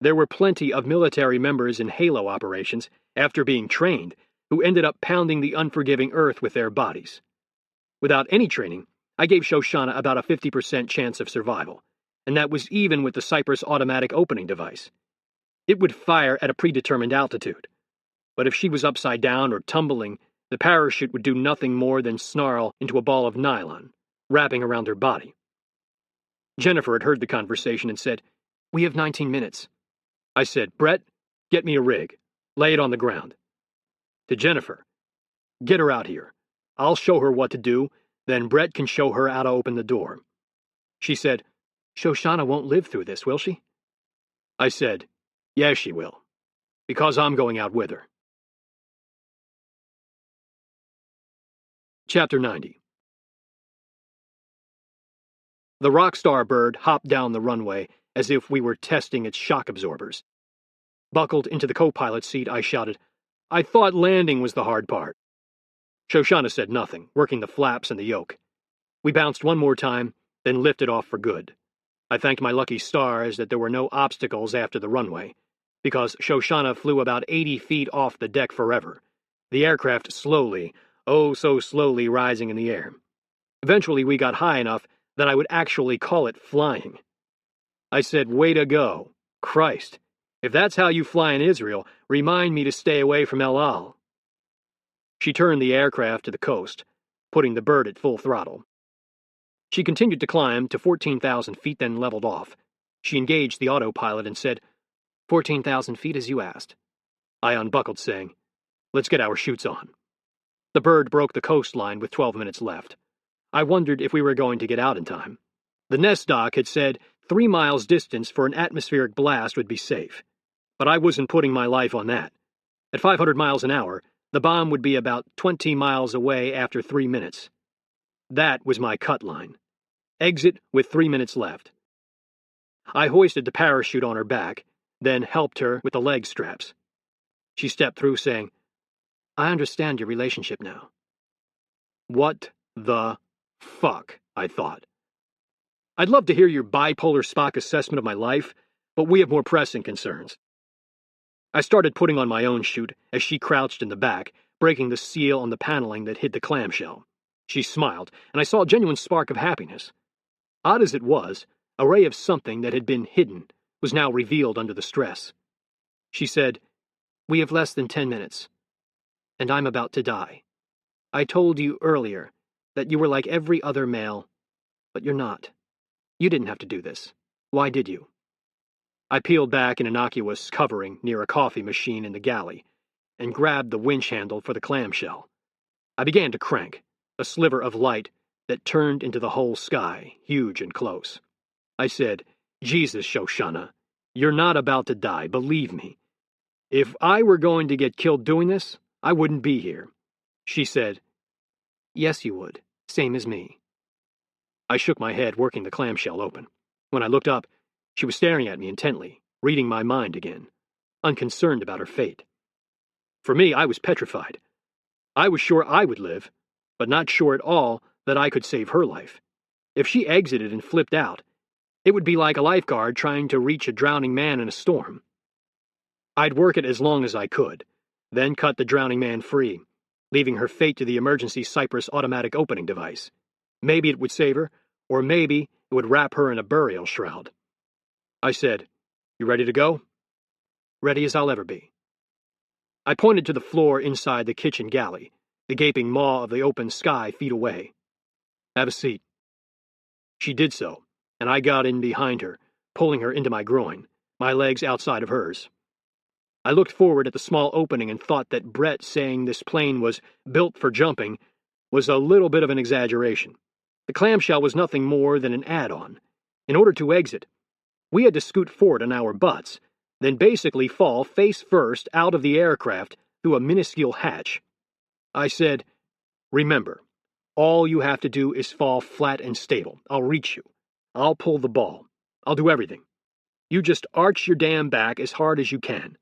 There were plenty of military members in Halo operations, after being trained, who ended up pounding the unforgiving earth with their bodies. Without any training, I gave Shoshana about a 50% chance of survival, and that was even with the Cypress automatic opening device. It would fire at a predetermined altitude, but if she was upside down or tumbling, the parachute would do nothing more than snarl into a ball of nylon, wrapping around her body. Jennifer had heard the conversation and said, we have 19 minutes. I said, Brett, get me a rig. Lay it on the ground. To Jennifer, get her out here. I'll show her what to do, then Brett can show her how to open the door. She said, Shoshana won't live through this, will she? I said, yes, she will, because I'm going out with her. Chapter 90. The Rockstar bird hopped down the runway as if we were testing its shock absorbers. Buckled into the co-pilot's seat, I shouted, I thought landing was the hard part. Shoshana said nothing, working the flaps and the yoke. We bounced one more time, then lifted off for good. I thanked my lucky stars that there were no obstacles after the runway, because Shoshana flew about 80 feet off the deck forever, the aircraft slowly, oh so slowly rising in the air. Eventually we got high enough that I would actually call it flying. I said, way to go. Christ, if that's how you fly in Israel, remind me to stay away from El Al. She turned the aircraft to the coast, putting the bird at full throttle. She continued to climb to 14,000 feet, then leveled off. She engaged the autopilot and said, 14,000 feet as you asked. I unbuckled, saying, let's get our chutes on. The bird broke the coastline with 12 minutes left. I wondered if we were going to get out in time. The nest doc had said 3 miles distance for an atmospheric blast would be safe, but I wasn't putting my life on that. At 500 miles an hour, The bomb would be about 20 miles away after 3 minutes. That was my cut line. Exit with 3 minutes left. I hoisted the parachute on her back, then helped her with the leg straps. She stepped through saying, "I understand your relationship now." What the fuck, I thought. I'd love to hear your bipolar Spock assessment of my life, but we have more pressing concerns. I started putting on my own chute as she crouched in the back, breaking the seal on the paneling that hid the clamshell. She smiled, and I saw a genuine spark of happiness. Odd as it was, a ray of something that had been hidden was now revealed under the stress. She said, "We have less than 10 minutes, and I'm about to die. I told you earlier that you were like every other male, but you're not. You didn't have to do this. Why did you?" I peeled back an innocuous covering near a coffee machine in the galley and grabbed the winch handle for the clamshell. I began to crank, a sliver of light that turned into the whole sky, huge and close. I said, "Jesus, Shoshana, you're not about to die, believe me. If I were going to get killed doing this, I wouldn't be here." She said, "Yes, you would, same as me." I shook my head, working the clamshell open. When I looked up, she was staring at me intently, reading my mind again, unconcerned about her fate. For me, I was petrified. I was sure I would live, but not sure at all that I could save her life. If she exited and flipped out, it would be like a lifeguard trying to reach a drowning man in a storm. I'd work it as long as I could, then cut the drowning man free, leaving her fate to the emergency Cypress automatic opening device. Maybe it would save her, or maybe it would wrap her in a burial shroud. I said, "You ready to go?" "Ready as I'll ever be." I pointed to the floor inside the kitchen galley, the gaping maw of the open sky feet away. "Have a seat." She did so, and I got in behind her, pulling her into my groin, my legs outside of hers. I looked forward at the small opening and thought that Brett saying this plane was built for jumping was a little bit of an exaggeration. The clamshell was nothing more than an add-on. In order to exit, we had to scoot forward on our butts, then basically fall face first out of the aircraft through a minuscule hatch. I said, "Remember, all you have to do is fall flat and stable. I'll reach you. I'll pull the ball. I'll do everything. You just arch your damn back as hard as you can.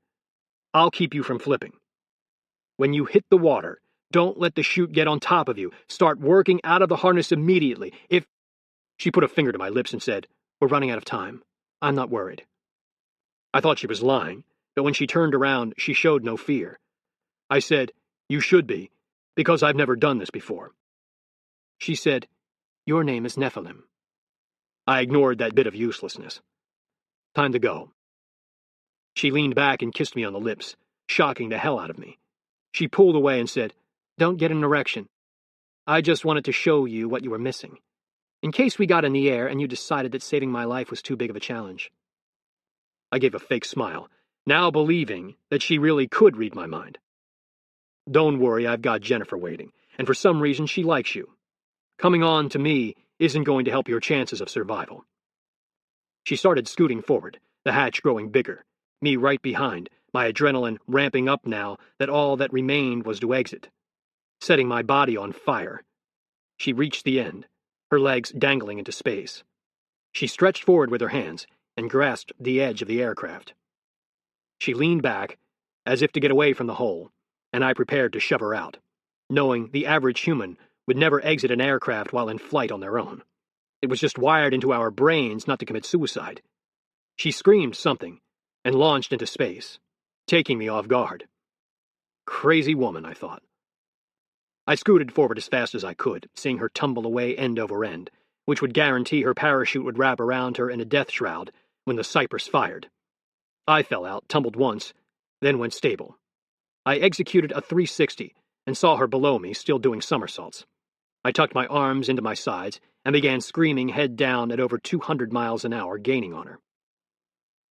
I'll keep you from flipping. When you hit the water, don't let the chute get on top of you. Start working out of the harness immediately. If..." She put a finger to my lips and said, "We're running out of time. I'm not worried." I thought she was lying, but when she turned around, she showed no fear. I said, "You should be, because I've never done this before." She said, "Your name is Nephilim." I ignored that bit of uselessness. "Time to go." She leaned back and kissed me on the lips, shocking the hell out of me. She pulled away and said, "Don't get an erection. I just wanted to show you what you were missing, in case we got in the air and you decided that saving my life was too big of a challenge." I gave a fake smile, now believing that she really could read my mind. "Don't worry, I've got Jennifer waiting, and for some reason she likes you. Coming on to me isn't going to help your chances of survival." She started scooting forward, the hatch growing bigger, me right behind, my adrenaline ramping up now that all that remained was to exit, setting my body on fire. She reached the end, her legs dangling into space. She stretched forward with her hands and grasped the edge of the aircraft. She leaned back, as if to get away from the hole, and I prepared to shove her out, knowing the average human would never exit an aircraft while in flight on their own. It was just wired into our brains not to commit suicide. She screamed something and launched into space, taking me off guard. Crazy woman, I thought. I scooted forward as fast as I could, seeing her tumble away end over end, which would guarantee her parachute would wrap around her in a death shroud when the Cypress fired. I fell out, tumbled once, then went stable. I executed a 360 and saw her below me, still doing somersaults. I tucked my arms into my sides and began screaming head down at over 200 miles an hour, gaining on her.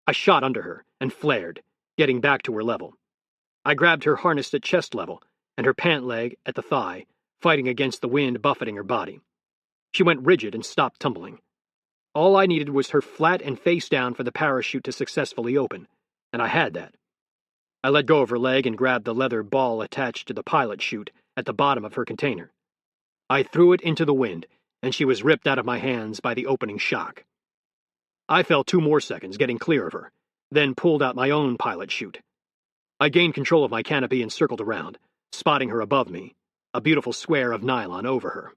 I shot under her and flared, getting back to her level. I grabbed her harness at chest level and her pant leg at the thigh, fighting against the wind buffeting her body. She went rigid and stopped tumbling. All I needed was her flat and face down for the parachute to successfully open, and I had that. I let go of her leg and grabbed the leather ball attached to the pilot chute at the bottom of her container. I threw it into the wind, and she was ripped out of my hands by the opening shock. I fell 2 more seconds getting clear of her, then pulled out my own pilot chute. I gained control of my canopy and circled around, spotting her above me, a beautiful square of nylon over her.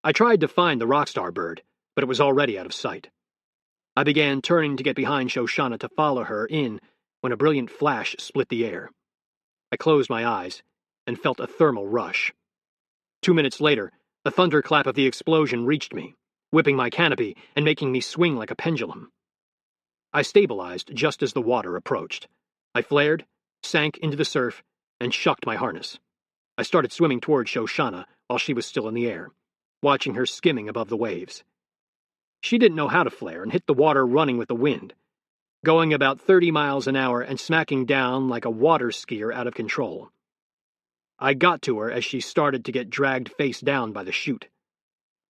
I tried to find the Rockstar bird, but it was already out of sight. I began turning to get behind Shoshana to follow her in when a brilliant flash split the air. I closed my eyes and felt a thermal rush. 2 minutes later, the thunderclap of the explosion reached me, whipping my canopy and making me swing like a pendulum. I stabilized just as the water approached. I flared, sank into the surf, and shucked my harness. I started swimming toward Shoshana while she was still in the air, watching her skimming above the waves. She didn't know how to flare and hit the water running with the wind, going about 30 miles an hour and smacking down like a water skier out of control. I got to her as she started to get dragged face down by the chute.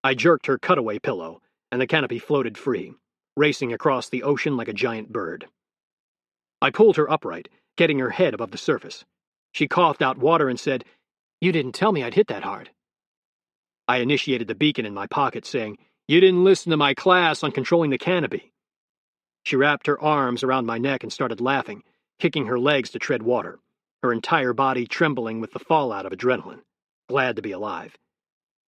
I jerked her cutaway pillow, and the canopy floated free, racing across the ocean like a giant bird. I pulled her upright, getting her head above the surface. She coughed out water and said, "You didn't tell me I'd hit that hard." I initiated the beacon in my pocket, saying, "You didn't listen to my class on controlling the canopy." She wrapped her arms around my neck and started laughing, kicking her legs to tread water, her entire body trembling with the fallout of adrenaline, glad to be alive.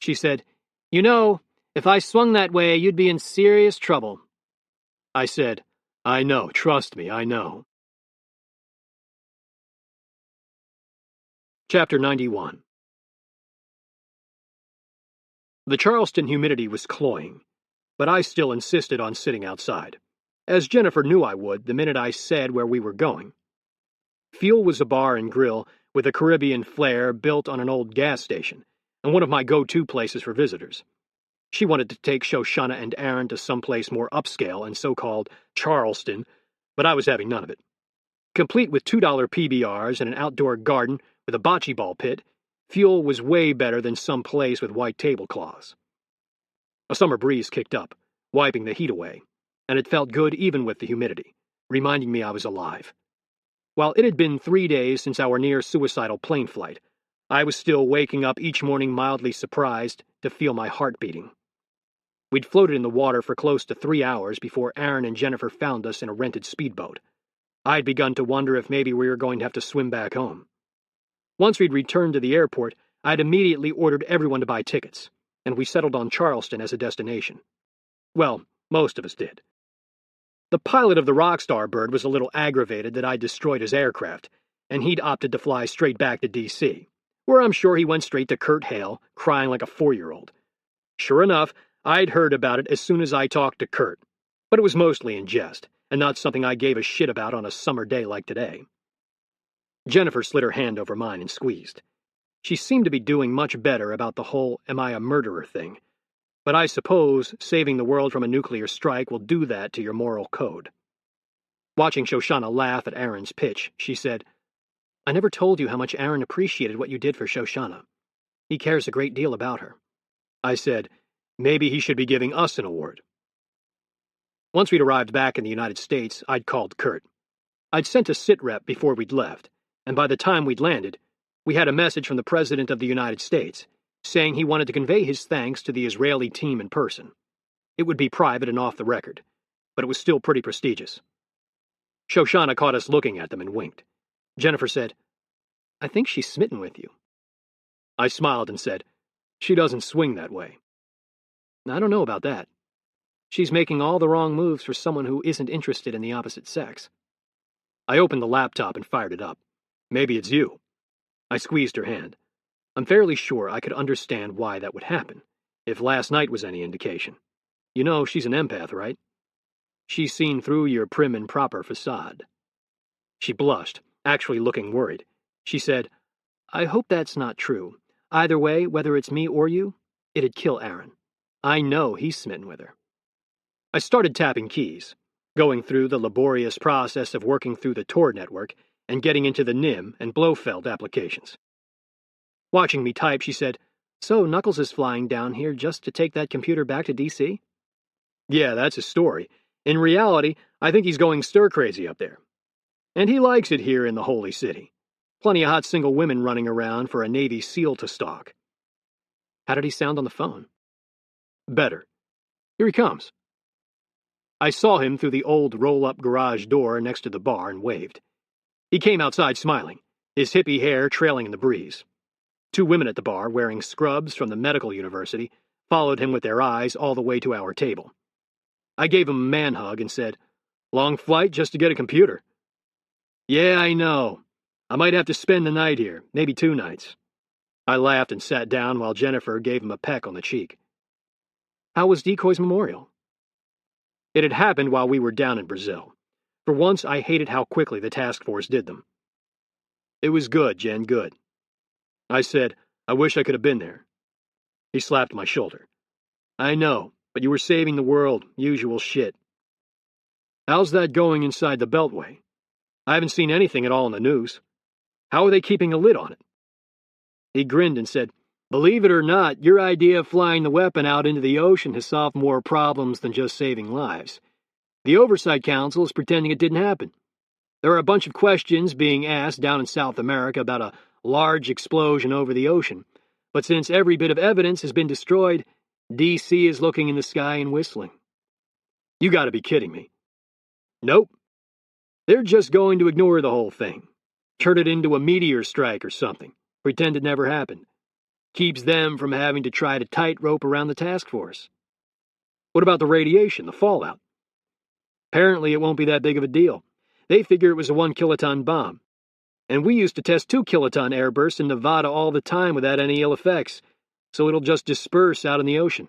She said, "You know, if I swung that way, you'd be in serious trouble." I said, "I know, trust me, I know." Chapter 91. The Charleston humidity was cloying, but I still insisted on sitting outside, as Jennifer knew I would the minute I said where we were going. Fuel was a bar and grill with a Caribbean flair built on an old gas station, and one of my go-to places for visitors. She wanted to take Shoshana and Aaron to someplace more upscale and so-called Charleston, but I was having none of it. Complete with $2 PBRs and an outdoor garden with a bocce ball pit, Fuel was way better than some place with white tablecloths. A summer breeze kicked up, wiping the heat away, and it felt good even with the humidity, reminding me I was alive. While it had been 3 days since our near-suicidal plane flight, I was still waking up each morning mildly surprised to feel my heart beating. We'd floated in the water for close to 3 hours before Aaron and Jennifer found us in a rented speedboat. I'd begun to wonder if maybe we were going to have to swim back home. Once we'd returned to the airport, I'd immediately ordered everyone to buy tickets, and we settled on Charleston as a destination. Well, most of us did. The pilot of the Rockstar bird was a little aggravated that I'd destroyed his aircraft, and he'd opted to fly straight back to D.C., where I'm sure he went straight to Kurt Hale, crying like a 4-year-old. Sure enough, I'd heard about it as soon as I talked to Kurt, but it was mostly in jest, and not something I gave a shit about on a summer day like today. Jennifer slid her hand over mine and squeezed. She seemed to be doing much better about the whole "am I a murderer" thing, but I suppose saving the world from a nuclear strike will do that to your moral code. Watching Shoshana laugh at Aaron's pitch, she said, "I never told you how much Aaron appreciated what you did for Shoshana. He cares a great deal about her." I said, "Maybe he should be giving us an award." Once we'd arrived back in the United States, I'd called Kurt. I'd sent a sit rep before we'd left, and by the time we'd landed, we had a message from the President of the United States saying he wanted to convey his thanks to the Israeli team in person. It would be private and off the record, but it was still pretty prestigious. Shoshana caught us looking at them and winked. Jennifer said, "I think she's smitten with you." I smiled and said, "She doesn't swing that way." "I don't know about that. She's making all the wrong moves for someone who isn't interested in the opposite sex." I opened the laptop and fired it up. "Maybe it's you." I squeezed her hand. I'm fairly sure I could understand why that would happen, if last night was any indication. You know she's an empath, right? She's seen through your prim and proper facade. She blushed, actually looking worried. She said, "I hope that's not true. Either way, whether it's me or you, it'd kill Aaron. I know he's smitten with her." I started tapping keys, going through the laborious process of working through the Tor network and getting into the NIM and Blofeld applications. Watching me type, she said, "So Knuckles is flying down here just to take that computer back to D.C.? "Yeah, that's his story. In reality, I think he's going stir-crazy up there." And he likes it here in the Holy City. Plenty of hot single women running around for a Navy SEAL to stalk. How did he sound on the phone? Better. Here he comes. I saw him through the old roll-up garage door next to the bar and waved. He came outside smiling, his hippie hair trailing in the breeze. 2 women at the bar, wearing scrubs from the medical university, followed him with their eyes all the way to our table. I gave him a man hug and said, "Long flight just to get a computer." "Yeah, I know. I might have to spend the night here, maybe 2 nights. I laughed and sat down while Jennifer gave him a peck on the cheek. How was Decoy's memorial? It had happened while we were down in Brazil. For once, I hated how quickly the Taskforce did them. It was good, Jen, good. I said, I wish I could have been there. He slapped my shoulder. I know, but you were saving the world, usual shit. How's that going inside the Beltway? I haven't seen anything at all in the news. How are they keeping a lid on it? He grinned and said, Believe it or not, your idea of flying the weapon out into the ocean has solved more problems than just saving lives. The Oversight Council is pretending it didn't happen. There are a bunch of questions being asked down in South America about a large explosion over the ocean, but since every bit of evidence has been destroyed, D.C. is looking in the sky and whistling. You gotta be kidding me. Nope. They're just going to ignore the whole thing. Turn it into a meteor strike or something. Pretend it never happened. Keeps them from having to try to tightrope around the task force. What about the radiation, the fallout? Apparently it won't be that big of a deal. They figure it was a 1-kiloton bomb. And we used to test 2-kiloton airbursts in Nevada all the time without any ill effects, so it'll just disperse out in the ocean.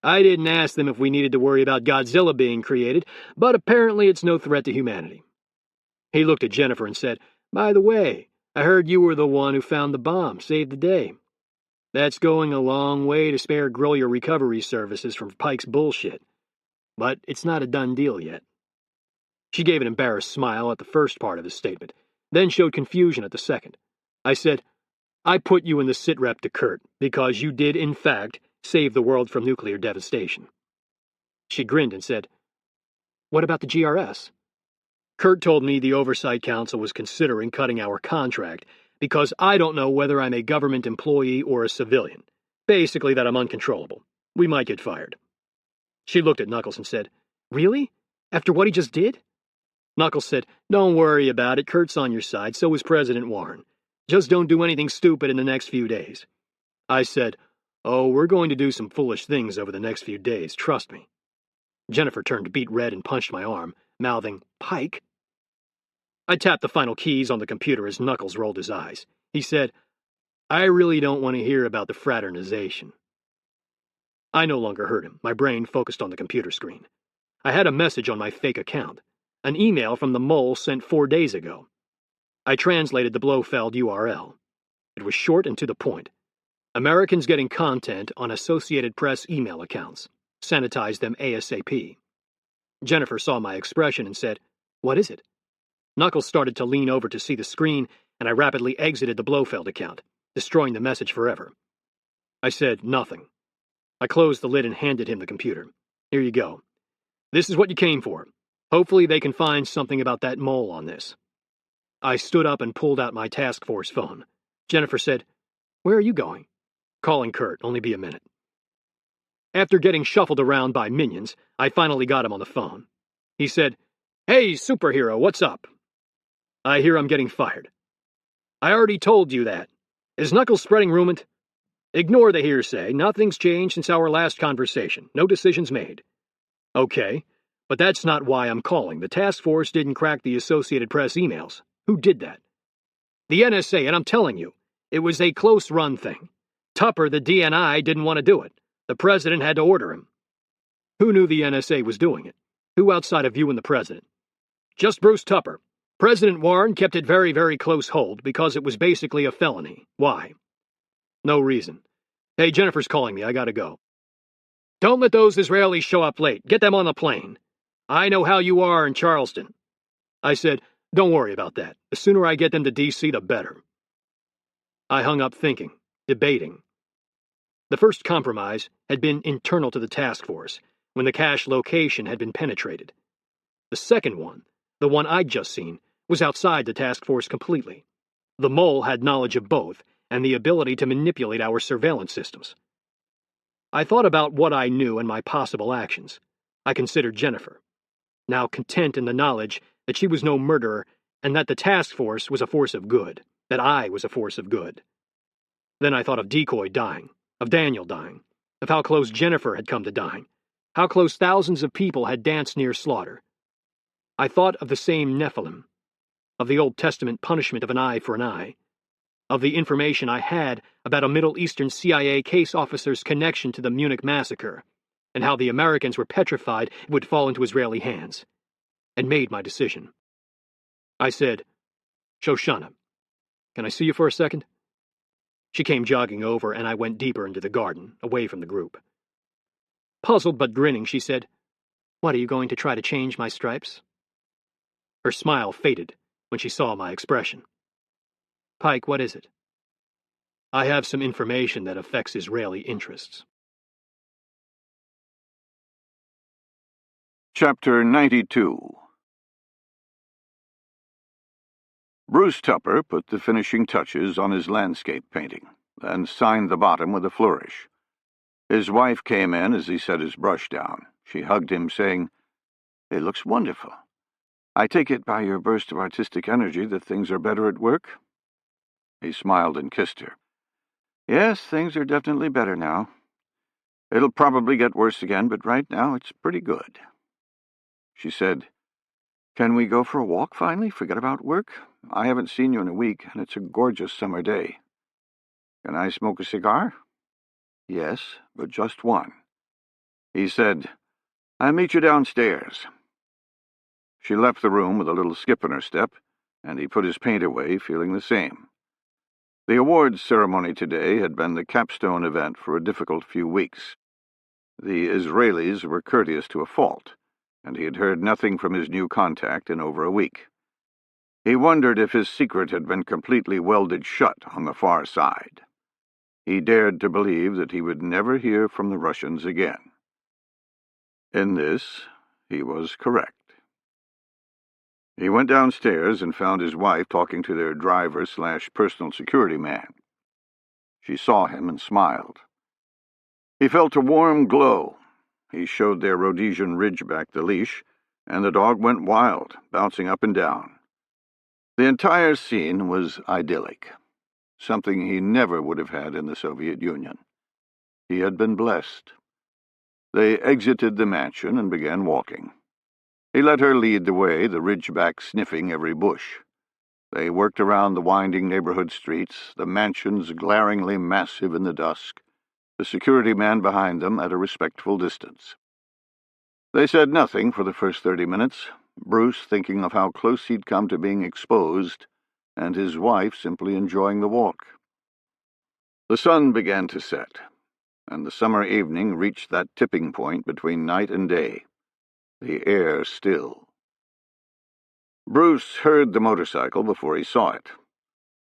I didn't ask them if we needed to worry about Godzilla being created, but apparently it's no threat to humanity. He looked at Jennifer and said, By the way, I heard you were the one who found the bomb, saved the day. That's going a long way to spare Grolier recovery services from Pike's bullshit. But it's not a done deal yet. She gave an embarrassed smile at the first part of his statement, then showed confusion at the second. I said, I put you in the sitrep to Kurt, because you did, in fact, save the world from nuclear devastation. She grinned and said, What about the GRS? Kurt told me the Oversight Council was considering cutting our contract because I don't know whether I'm a government employee or a civilian. Basically that I'm uncontrollable. We might get fired. She looked at Knuckles and said, Really? After what he just did? Knuckles said, Don't worry about it. Kurt's on your side. So is President Warren. Just don't do anything stupid in the next few days. I said, Oh, we're going to do some foolish things over the next few days. Trust me. Jennifer turned beet red and punched my arm, mouthing, Pike? I tapped the final keys on the computer as Knuckles rolled his eyes. He said, I really don't want to hear about the fraternization. I no longer heard him. My brain focused on the computer screen. I had a message on my fake account. An email from the mole sent 4 days ago. I translated the Blofeld URL. It was short and to the point. Americans getting content on Associated Press email accounts. Sanitize them ASAP. Jennifer saw my expression and said, What is it? Knuckles started to lean over to see the screen, and I rapidly exited the Blofeld account, destroying the message forever. I said, Nothing. I closed the lid and handed him the computer. Here you go. This is what you came for. Hopefully they can find something about that mole on this. I stood up and pulled out my Taskforce phone. Jennifer said, Where are you going? Calling Kurt, only be a minute. After getting shuffled around by minions, I finally got him on the phone. He said, Hey, superhero, what's up? I hear I'm getting fired. I already told you that. Is Knuckles spreading rumor? Ignore the hearsay. Nothing's changed since our last conversation. No decisions made. Okay, but that's not why I'm calling. The task force didn't crack the Associated Press emails. Who did that? The NSA, and I'm telling you, it was a close-run thing. Tupper, the DNI, didn't want to do it. The president had to order him. Who knew the NSA was doing it? Who outside of you and the president? Just Bruce Tupper. President Warren kept it very, very close hold because it was basically a felony. Why? No reason. Hey, Jennifer's calling me. I gotta go. Don't let those Israelis show up late. Get them on the plane. I know how you are in Charleston. I said, Don't worry about that. The sooner I get them to D.C., the better. I hung up thinking, debating. The first compromise had been internal to the task force, when the cache location had been penetrated. The second one, the one I'd just seen, was outside the task force completely. The mole had knowledge of both, and the ability to manipulate our surveillance systems. I thought about what I knew and my possible actions. I considered Jennifer, now content in the knowledge that she was no murderer and that the task force was a force of good, that I was a force of good. Then I thought of Decoy dying, of Daniel dying, of how close Jennifer had come to dying, how close thousands of people had danced near slaughter. I thought of the same Nephilim, of the Old Testament punishment of an eye for an eye, of the information I had about a Middle Eastern CIA case officer's connection to the Munich massacre, and how the Americans were petrified it would fall into Israeli hands, and made my decision. I said, "Shoshana, can I see you for a second?" She came jogging over, and I went deeper into the garden, away from the group. Puzzled but grinning, she said, "What, are you going to try to change my stripes?" Her smile faded when she saw my expression. "Pike, what is it?" "I have some information that affects Israeli interests." Chapter 92. Bruce Tupper put the finishing touches on his landscape painting, then signed the bottom with a flourish. His wife came in as he set his brush down. She hugged him, saying, "It looks wonderful. I take it by your burst of artistic energy that things are better at work?" He smiled and kissed her. "Yes, things are definitely better now. It'll probably get worse again, but right now it's pretty good." She said, "Can we go for a walk finally? Forget about work? I haven't seen you in a week, and it's a gorgeous summer day." "Can I smoke a cigar?" "Yes, but just one." He said, "I'll meet you downstairs." She left the room with a little skip in her step, and he put his paint away, feeling the same. The awards ceremony today had been the capstone event for a difficult few weeks. The Israelis were courteous to a fault, and he had heard nothing from his new contact in over a week. He wondered if his secret had been completely welded shut on the far side. He dared to believe that he would never hear from the Russians again. In this, he was correct. He went downstairs and found his wife talking to their driver/personal security man. She saw him and smiled. He felt a warm glow. He showed their Rhodesian Ridgeback the leash, and the dog went wild, bouncing up and down. The entire scene was idyllic, something he never would have had in the Soviet Union. He had been blessed. They exited the mansion and began walking. He let her lead the way, the Ridgeback sniffing every bush. They worked around the winding neighborhood streets, the mansions glaringly massive in the dusk, the security man behind them at a respectful distance. They said nothing for the first 30 minutes, Bruce thinking of how close he'd come to being exposed, and his wife simply enjoying the walk. The sun began to set, and the summer evening reached that tipping point between night and day, the air still. Bruce heard the motorcycle before he saw it,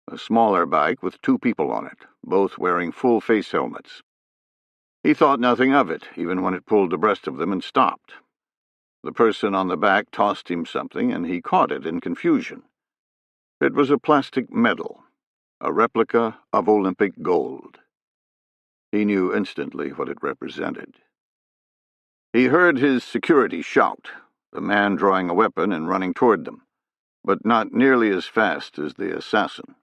a smaller bike with 2 people on it, both wearing full face helmets. He thought nothing of it, even when it pulled abreast of them and stopped. The person on the back tossed him something, and he caught it in confusion. It was a plastic medal, a replica of Olympic gold. He knew instantly what it represented. He heard his security shout, the man drawing a weapon and running toward them, but not nearly as fast as the assassin.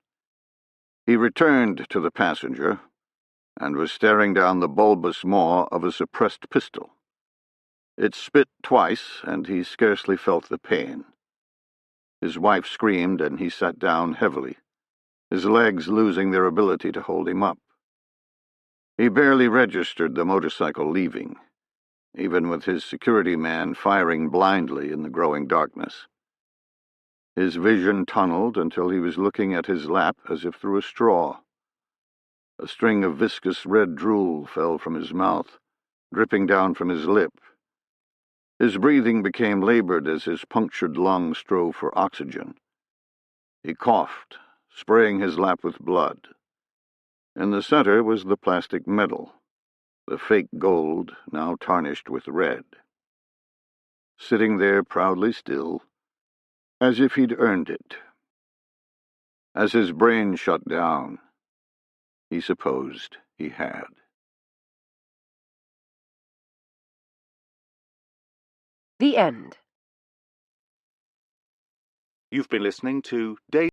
He returned to the passenger and was staring down the bulbous maw of a suppressed pistol. It spit twice, and he scarcely felt the pain. His wife screamed, and he sat down heavily, his legs losing their ability to hold him up. He barely registered the motorcycle leaving, even with his security man firing blindly in the growing darkness. His vision tunneled until he was looking at his lap as if through a straw. A string of viscous red drool fell from his mouth, dripping down from his lip. His breathing became labored as his punctured lungs strove for oxygen. He coughed, spraying his lap with blood. In the center was the plastic medal, the fake gold now tarnished with red. Sitting there proudly still, As if he'd earned it. As his brain shut down, he supposed he had. The end. You've been listening to Day